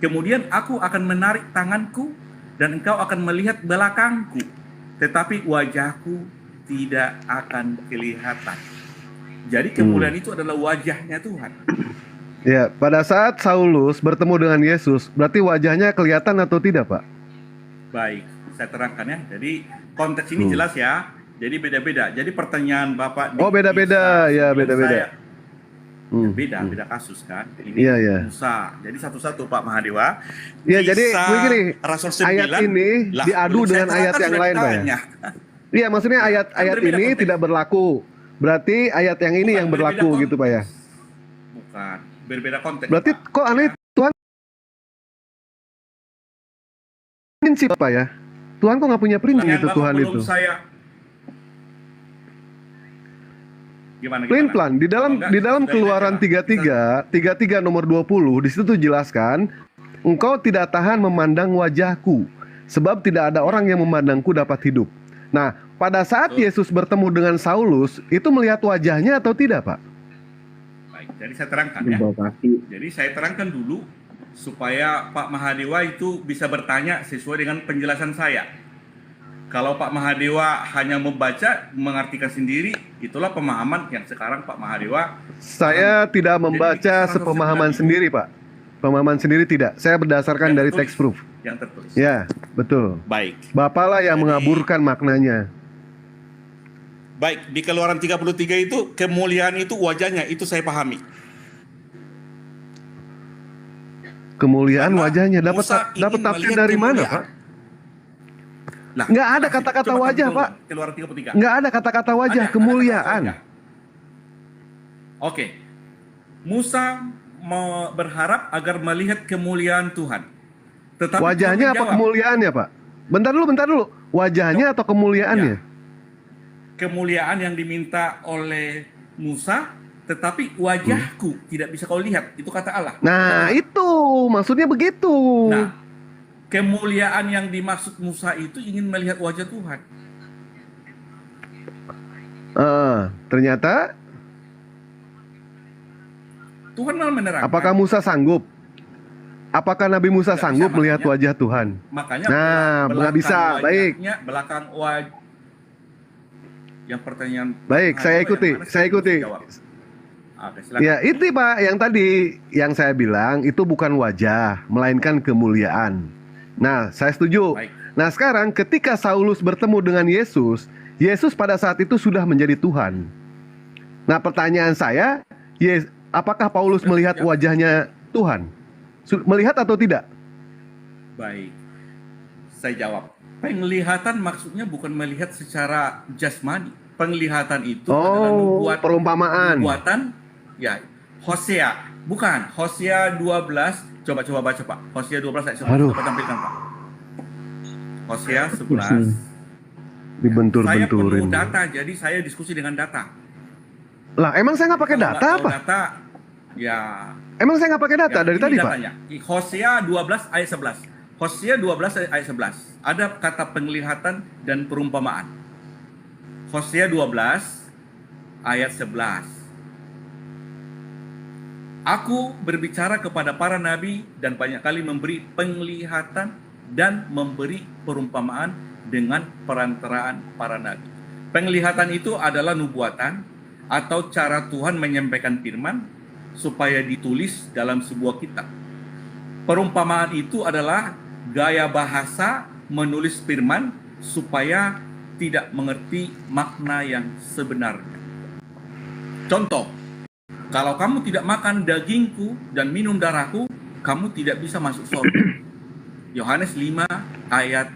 Kemudian aku akan menarik tanganku dan engkau akan melihat belakangku, tetapi wajahku tidak akan kelihatan. Jadi kemuliaan itu adalah wajahnya Tuhan. Ya, pada saat Saulus bertemu dengan Yesus, berarti wajahnya kelihatan atau tidak, Pak? Baik, saya terangkan ya. Jadi konteks ini jelas ya. Jadi beda-beda. Jadi pertanyaan Bapak beda-beda, ya beda-beda. Beda kasus kan. Ini Musa. Jadi satu-satu Pak Mahadewa. Iya, jadi begini, Rasul 9, ayat ini diadu dengan ayat yang lain, Pak ya. Iya, maksudnya ayat ini konteks. Tidak berlaku. Berarti ayat yang ini yang berlaku gitu, Pak ya. Bukan, berbeda konteks. Berarti Pak. kok aneh, Tuhan prinsip, Pak ya. Tuhan kok nggak punya prinsip itu Tuhan itu. Gimana? Plan di dalam Keluaran 33 nomor 20 di situ tuh jelaskan, engkau tidak tahan memandang wajahku, sebab tidak ada orang yang memandangku dapat hidup. Nah, pada saat Yesus bertemu dengan Saulus, itu melihat wajahnya atau tidak, Pak? Baik, jadi saya terangkan ya. Jadi saya terangkan dulu supaya Pak Mahadewa itu bisa bertanya sesuai dengan penjelasan saya. Kalau Pak Mahadewa hanya membaca, mengartikan sendiri, itulah pemahaman yang sekarang Pak Mahadewa. Saya tidak membaca sepemahaman sendiri, Pak. Pemahaman sendiri tidak. Saya berdasarkan dari text proof. Yang tertulis. Ya, betul. Baik. Bapaklah yang mengaburkan maknanya. Baik, di Keluaran 33 itu kemuliaan itu wajahnya, itu saya pahami. Kemuliaan wajahnya dapat tafsir dari mana, Pak? Nggak ada kata-kata wajah, Pak. Keluaran 33. Nggak ada kata-kata wajah, kemuliaan. Oke. Musa berharap agar melihat kemuliaan Tuhan. Tetapi wajahnya apa kemuliaannya, Pak? Bentar dulu. Wajahnya atau kemuliaannya? Kemuliaan yang diminta oleh Musa, tetapi wajahku tidak bisa kau lihat. Itu kata Allah. Nah, itu maksudnya begitu. Nah, kemuliaan yang dimaksud Musa itu ingin melihat wajah Tuhan. Ternyata Tuhan malah menerangkan. Apakah Musa sanggup? Apakah Nabi Musa sanggup melihat wajah Tuhan? Makanya nggak bisa. Baik. Belakang wajah. Yang pertanyaan. Baik, saya ikuti. Ya, itu Pak, yang tadi yang saya bilang itu bukan wajah, melainkan kemuliaan. Nah, saya setuju. Baik. Nah, sekarang ketika Saulus bertemu dengan Yesus, Yesus pada saat itu sudah menjadi Tuhan. Nah, pertanyaan saya, apakah Paulus melihat wajahnya Tuhan? Melihat atau tidak? Baik, saya jawab. Penglihatan maksudnya bukan melihat secara jasmani. Penglihatan itu adalah perumpamaan. Nubuatan, ya. Hosea, bukan. Hosea 12, coba baca Pak. Hosea 12 ayat 11, coba tampilkan Pak. Hosea 11. Dibentur-benturin. Saya penuh data, jadi saya diskusi dengan data. Lah, emang saya nggak pakai data apa? Data, ya. Emang saya nggak pakai data dari tadi, datanya. Pak? Hosea 12 ayat 11. Hosea 12 ayat 11. Ada kata penglihatan dan perumpamaan. Hosea 12 ayat 11. Aku berbicara kepada para nabi dan banyak kali memberi penglihatan dan memberi perumpamaan dengan perantaraan para nabi. Penglihatan itu adalah nubuatan atau cara Tuhan menyampaikan firman supaya ditulis dalam sebuah kitab. Perumpamaan itu adalah gaya bahasa menulis firman supaya tidak mengerti makna yang sebenarnya. Contoh, kalau kamu tidak makan dagingku dan minum darahku, kamu tidak bisa masuk surga. Yohanes 6 ayat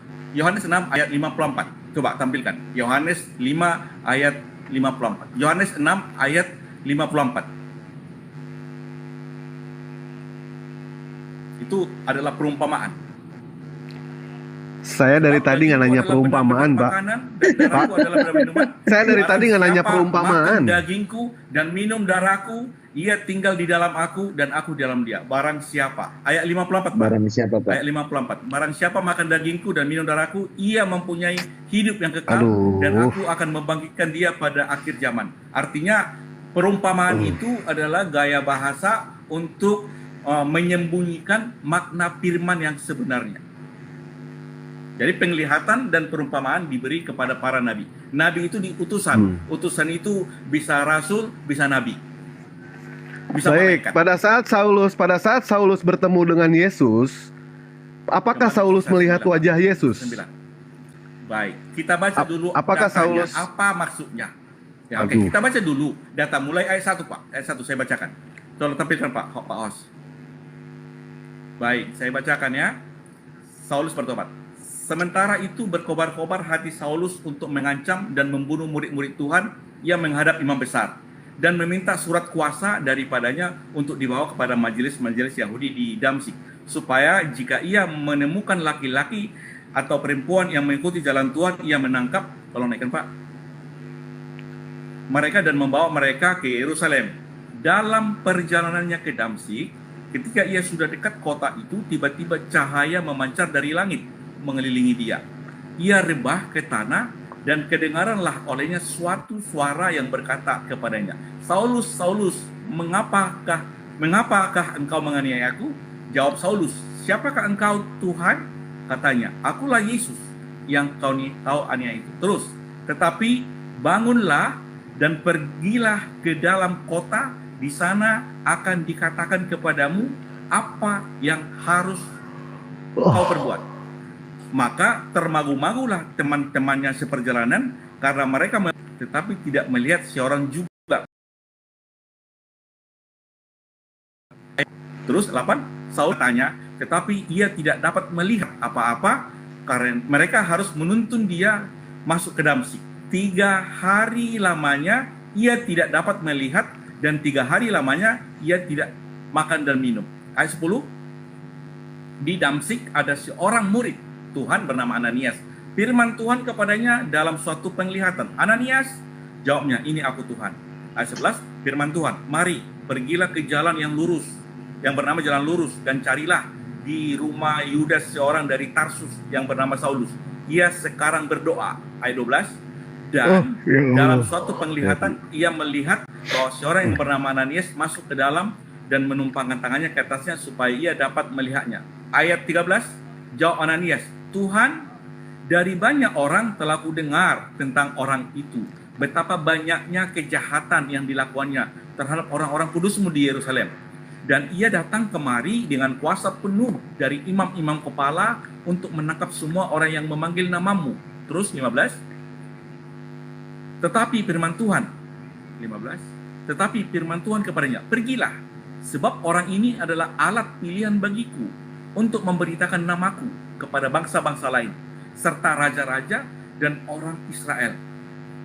54. Coba tampilkan. Yohanes 5 ayat 54. Yohanes 6 ayat 54. Itu adalah perumpamaan. Saya dari tadi nggak nanya perumpamaan, Pak. Pak, saya dari tadi nggak nanya perumpamaan. Makan dagingku dan minum darahku, ia tinggal di dalam aku dan aku di dalam dia. Barang siapa? Ayat 54. Barang siapa, Pak? Ayat 54. Barang siapa makan dagingku dan minum darahku, ia mempunyai hidup yang kekal dan aku akan membangkitkan dia pada akhir zaman. Artinya perumpamaan itu adalah gaya bahasa untuk menyembunyikan makna firman yang sebenarnya. Jadi penglihatan dan perumpamaan diberi kepada para nabi. Nabi itu diutusan. Utusan itu bisa rasul, bisa nabi. Bisa baik, malaikat. pada saat Saulus bertemu dengan Yesus, apakah Saulus melihat wajah Yesus? 9. Baik, kita baca dulu apakah datanya, Saulus apa maksudnya. Ya, oke, kita baca dulu data mulai ayat 1, Pak. Ayat 1 saya bacakan. Tolong tampilkan Pak Os. Baik, saya bacakan ya. Saulus bertobat. Sementara itu berkobar-kobar hati Saulus untuk mengancam dan membunuh murid-murid Tuhan. Ia menghadap imam besar dan meminta surat kuasa daripadanya untuk dibawa kepada majelis-majelis Yahudi di Damsyik, supaya jika ia menemukan laki-laki atau perempuan yang mengikuti jalan Tuhan, ia menangkap, tolong naikkan Pak, mereka dan membawa mereka ke Yerusalem. Dalam perjalanannya ke Damsyik, ketika ia sudah dekat kota itu, tiba-tiba cahaya memancar dari langit mengelilingi dia. Ia rebah ke tanah dan kedengaranlah olehnya suatu suara yang berkata kepadanya, Saulus, Saulus, mengapakah engkau menganiaya aku? Jawab Saulus, siapakah engkau Tuhan? Katanya, akulah Yesus yang kau aniaya itu. Terus, tetapi bangunlah dan pergilah ke dalam kota, di sana akan dikatakan kepadamu apa yang harus kau perbuat. Maka termagu-magulah teman-temannya seperjalanan karena mereka tetapi tidak melihat seorang juga. Terus 8, Saul tanya, tetapi ia tidak dapat melihat apa-apa karena mereka harus menuntun dia masuk ke Damsyik. 3 hari lamanya ia tidak dapat melihat dan 3 hari lamanya ia tidak makan dan minum. Ayat 10, di Damsyik ada seorang murid Tuhan bernama Ananias. Firman Tuhan kepadanya dalam suatu penglihatan. Ananias, jawabnya, ini aku Tuhan. Ayat 11, firman Tuhan, mari pergilah ke jalan yang lurus, yang bernama jalan lurus, dan carilah di rumah Yudas seorang dari Tarsus yang bernama Saulus. Ia sekarang berdoa. Ayat 12, dan dalam suatu penglihatan ia melihat bahwa seorang yang bernama Ananias masuk ke dalam dan menumpangkan tangannya ke atasnya supaya ia dapat melihatnya. Ayat 13, jawab Ananias, Tuhan, dari banyak orang telah kudengar tentang orang itu, betapa banyaknya kejahatan yang dilakukannya terhadap orang-orang kudusmu di Yerusalem. Dan ia datang kemari dengan kuasa penuh dari imam-imam kepala untuk menangkap semua orang yang memanggil namamu. Terus 15, tetapi firman Tuhan, 15, tetapi firman Tuhan kepadanya, pergilah, sebab orang ini adalah alat pilihan bagiku untuk memberitakan namaku kepada bangsa-bangsa lain, serta raja-raja dan orang Israel.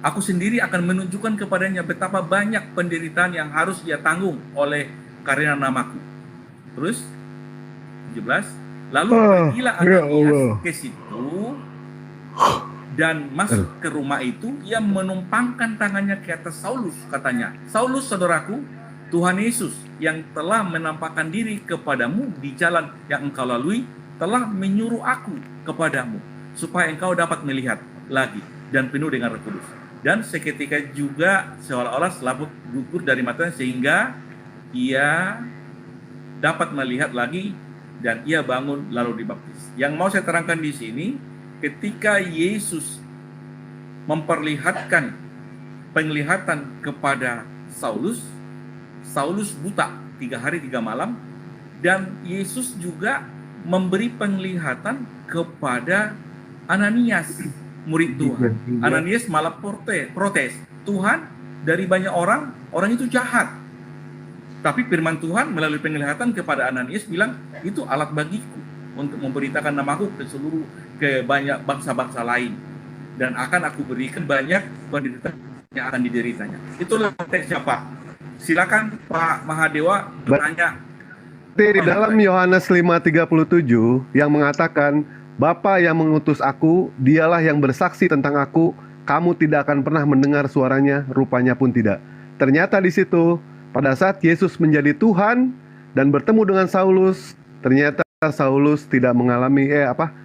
Aku sendiri akan menunjukkan kepadanya betapa banyak penderitaan yang harus ia tanggung oleh karena namaku. Terus 17, lalu pergilah Ananias ke situ dan masuk ke rumah itu. Ia menumpangkan tangannya ke atas Saulus, katanya, Saulus saudaraku, Tuhan Yesus yang telah menampakkan diri kepadamu di jalan yang engkau lalui telah menyuruh aku kepadamu supaya engkau dapat melihat lagi dan penuh dengan Roh Kudus. Dan seketika juga seolah-olah selaput gugur dari matanya sehingga ia dapat melihat lagi dan ia bangun lalu dibaptis. Yang mau saya terangkan di sini, ketika Yesus memperlihatkan penglihatan kepada Saulus, Saulus buta 3 hari 3 malam, dan Yesus juga memberi penglihatan kepada Ananias, murid Tuhan. Ananias malah protes, Tuhan, dari banyak orang itu jahat. Tapi firman Tuhan melalui penglihatan kepada Ananias bilang, itu alat bagiku untuk memberitakan namaku ke banyak bangsa-bangsa lain. Dan akan aku berikan banyak penderitaan yang akan dideritanya. Itulah konteksnya, Pak. Silakan Pak Mahadewa bertanya. Di dalam Yohanes 5:37 yang mengatakan, Bapa yang mengutus aku, dialah yang bersaksi tentang aku, kamu tidak akan pernah mendengar suaranya, rupanya pun tidak. Ternyata di situ, pada saat Yesus menjadi Tuhan dan bertemu dengan Saulus, ternyata Saulus tidak mengalami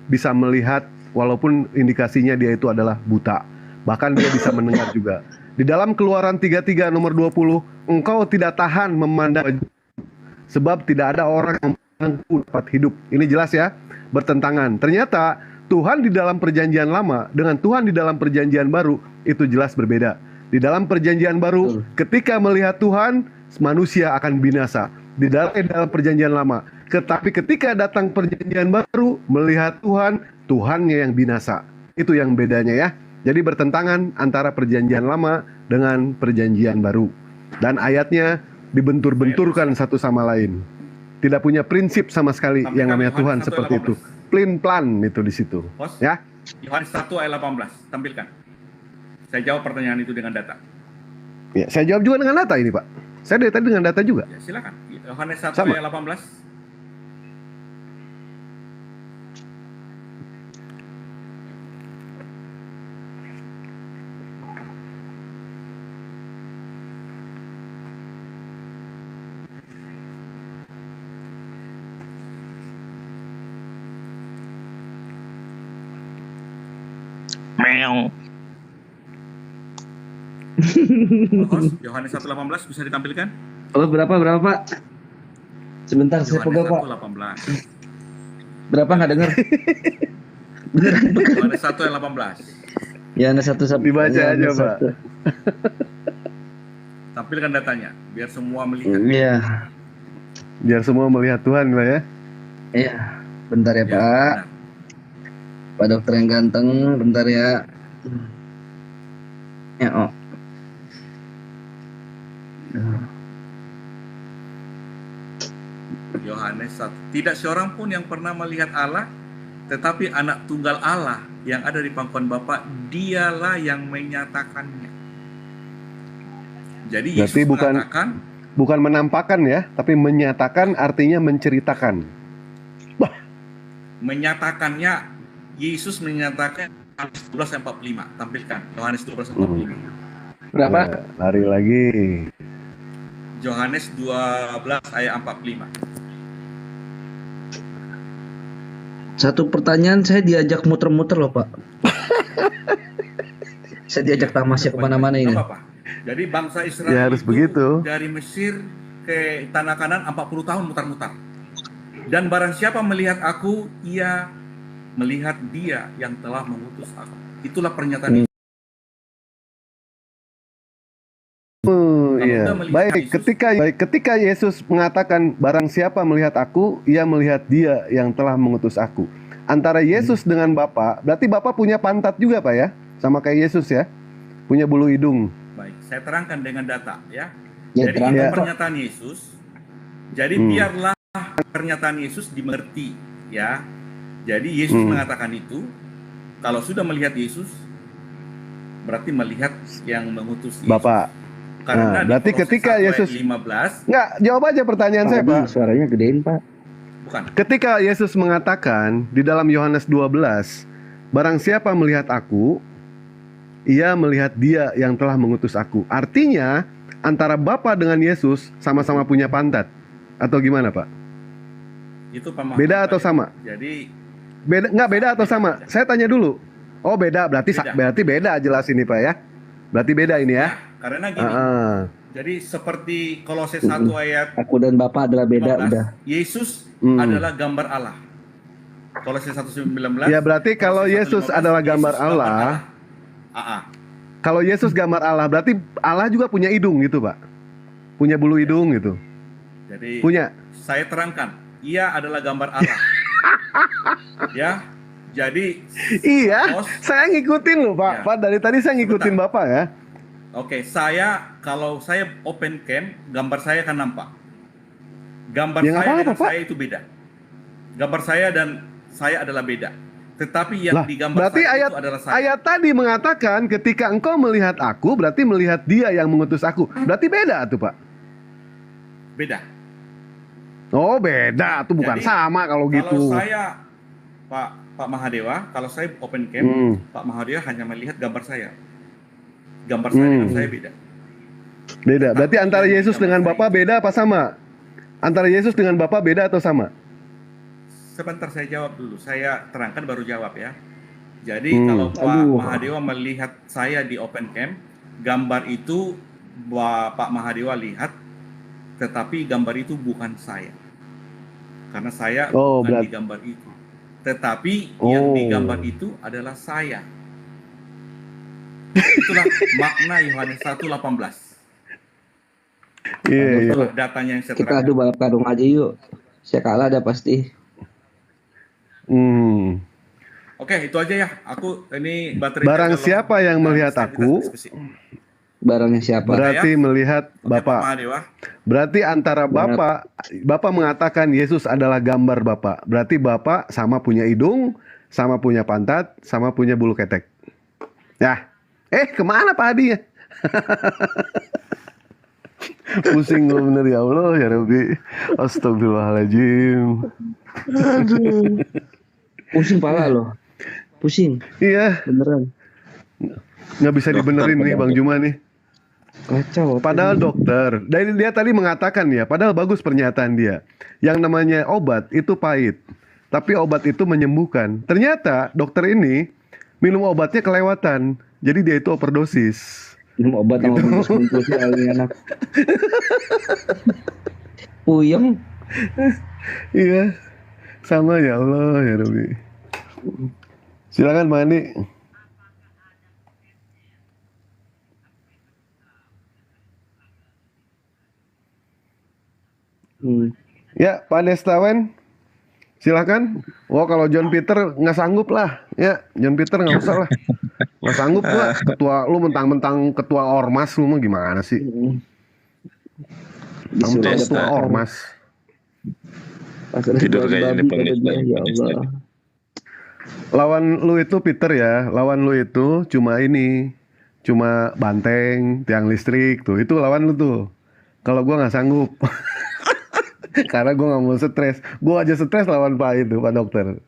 bisa melihat, walaupun indikasinya dia itu adalah buta. Bahkan dia bisa mendengar juga. Di dalam Keluaran 33 nomor 20, engkau tidak tahan memandang, sebab tidak ada orang yang memandangku dapat hidup. Ini jelas ya, bertentangan. Ternyata Tuhan di dalam perjanjian lama dengan Tuhan di dalam perjanjian baru itu jelas berbeda. Di dalam perjanjian baru, ketika melihat Tuhan, manusia akan binasa. Di dalam perjanjian lama. Tetapi ketika datang perjanjian baru, melihat Tuhan, Tuhannya yang binasa. Itu yang bedanya ya. Jadi bertentangan antara perjanjian lama dengan perjanjian baru. Dan ayatnya dibentur-benturkan satu sama lain. Tidak punya prinsip sama sekali yang namanya Tuhan seperti itu. Plan itu di situ. Ya. Yohanes 1 ayat 18, tampilkan. Saya jawab pertanyaan itu dengan data. Ya, saya jawab juga dengan data ini, Pak. Saya dari tadi dengan data juga. Ya, silakan. Yohanes 1 Sama. ayat 18. Meong. Yohanes 1:18 bisa ditampilkan? Oh, berapa Pak? Sebentar saya pegang Pak. 1:18. Berapa nggak dengar? Yohanes 1 ayat 18. Yohanes 1 dibaca aja Pak. Tampilkan datanya biar semua melihat. Iya. Biar semua melihat Tuhan Pak ya. Iya. Bentar ya Pak. Pak dokter yang ganteng, bentar ya. Ya, oh. Yohanes 1. Tidak seorang pun yang pernah melihat Allah, tetapi anak tunggal Allah yang ada di pangkuan Bapa, dialah yang menyatakannya. Jadi Yesus mengatakan, bukan menampakkan ya, tapi menyatakan artinya menceritakan. Menyatakannya, Yesus menyatakan Yohanes 12:45. Tampilkan Yohanes 12:45. Berapa? Lari lagi. Yohanes 12 ayat 45. Satu pertanyaan saya diajak muter-muter loh Pak. Saya diajak tamasya kemana-mana ini. Apa-apa. Jadi bangsa Israel ya, harus begitu. Dari Mesir ke tanah Kanan 40 tahun mutar-mutar. Dan barang siapa melihat aku, ia melihat dia yang telah mengutus aku. Itulah pernyataan Iya. Baik, ketika Yesus mengatakan barang siapa melihat aku, ia melihat dia yang telah mengutus aku. Antara Yesus dengan Bapa, berarti Bapa punya pantat juga Pak ya? Sama kayak Yesus ya? Punya bulu hidung. Baik, saya terangkan dengan data ya. Ya, jadi itu pernyataan Yesus. Jadi biarlah pernyataan Yesus dimengerti ya. Jadi Yesus mengatakan itu, kalau sudah melihat Yesus, berarti melihat yang mengutus Yesus. Bapak. Karena berarti ketika Yesus 15, nggak, jawab aja pertanyaan saya Pak. Suaranya gedein Pak. Bukan. Ketika Yesus mengatakan di dalam Yohanes 12, barang siapa melihat aku, ia melihat dia yang telah mengutus aku. Artinya antara Bapa dengan Yesus sama-sama punya pantat. Atau gimana Pak? Itu pemahaman Beda atau saya. sama? Jadi Beda atau sama? Saya tanya dulu. Oh beda, berarti beda jelas ini Pak ya. Berarti beda ini ya. karena gini. Jadi seperti Kolose 1 ayat Aku dan Bapa adalah beda 15, udah. Yesus adalah gambar Allah. Kolose 1:19. Ya berarti kalau Yesus adalah gambar Allah, kalau Yesus gambar Allah, berarti Allah juga punya hidung gitu Pak? Punya bulu hidung gitu? Jadi Punya? saya terangkan, ia adalah gambar Allah. Ya, jadi Iya, saya ngikutin loh Pak. Pak dari tadi saya ngikutin Bapak ya. Oke, kalau saya open cam, gambar saya akan nampak. Gambar Ya, nggak saya apa-apa, dan Pak. saya itu beda. Gambar saya dan saya adalah beda. Tetapi yang Lah, digambar berarti saya ayat itu adalah saya. ayat tadi mengatakan ketika engkau melihat aku, berarti melihat dia yang mengutus aku. Berarti beda tuh Pak. Beda. Oh beda, tuh bukan Jadi, sama kalau gitu. Kalau saya Pak Mahadewa, kalau saya open cam, Pak Mahadewa hanya melihat gambar saya. Gambar saya dengan saya beda. Beda. Berarti antara Yesus dengan Bapa beda apa sama? Antara Yesus dengan Bapa beda atau sama? Sebentar saya jawab dulu. Saya terangkan baru jawab ya. Jadi kalau Pak Mahadewa melihat saya di open cam, gambar itu Pak Mahadewa lihat, tetapi gambar itu bukan saya. Karena saya bukan di gambar itu. Tetapi yang di gambar itu adalah saya. Itulah makna Yohanes 1:18. Iya. Itulah datanya yang saya Kita terangkan. adu balap karung aja yuk. Saya kalah ada pasti. Oke, itu aja ya. Aku ini baterai. Barang siapa yang melihat aku, Barangnya siapa? berarti melihat Bapa. Mahadewa. Berarti antara Bapak mengatakan Yesus adalah gambar Bapak. Berarti Bapak sama punya hidung, sama punya pantat, sama punya bulu ketek. Ya. Kemana Pak Hadi ya? Pusing gue bener ya Allah ya Rabbi. Astagfirullahaladzim. Aduh. Pusing pala loh. Pusing. Iya. Beneran. Nggak bisa dibenerin nih Bang Juma nih. Kacau. Padahal dokter, dari dia tadi mengatakan ya, padahal bagus pernyataan dia. Yang namanya obat itu pahit, tapi obat itu menyembuhkan. Ternyata dokter ini minum obatnya kelewatan, jadi dia itu overdosis. Minum obat sama bungkus anak. Puyeng. Iya, sama ya Allah ya Rabbi. Silakan Mbak Andi. Ya, Pak Destawen, silakan. Wah, kalau John Peter nggak sanggup lah, ya John Peter nggak usah lah, nggak sanggup lah. Ketua lu mentang-mentang ketua ormas lu mah gimana sih? Mentang ketua ormas. Tidur kayaknya Ya Allah. Lawan lu itu Peter ya, lawan lu itu cuma banteng, tiang listrik tuh, itu lawan lu tuh. Kalau gua nggak sanggup. Karena gue gak mau stres. Gue aja stres lawan Pak dokter.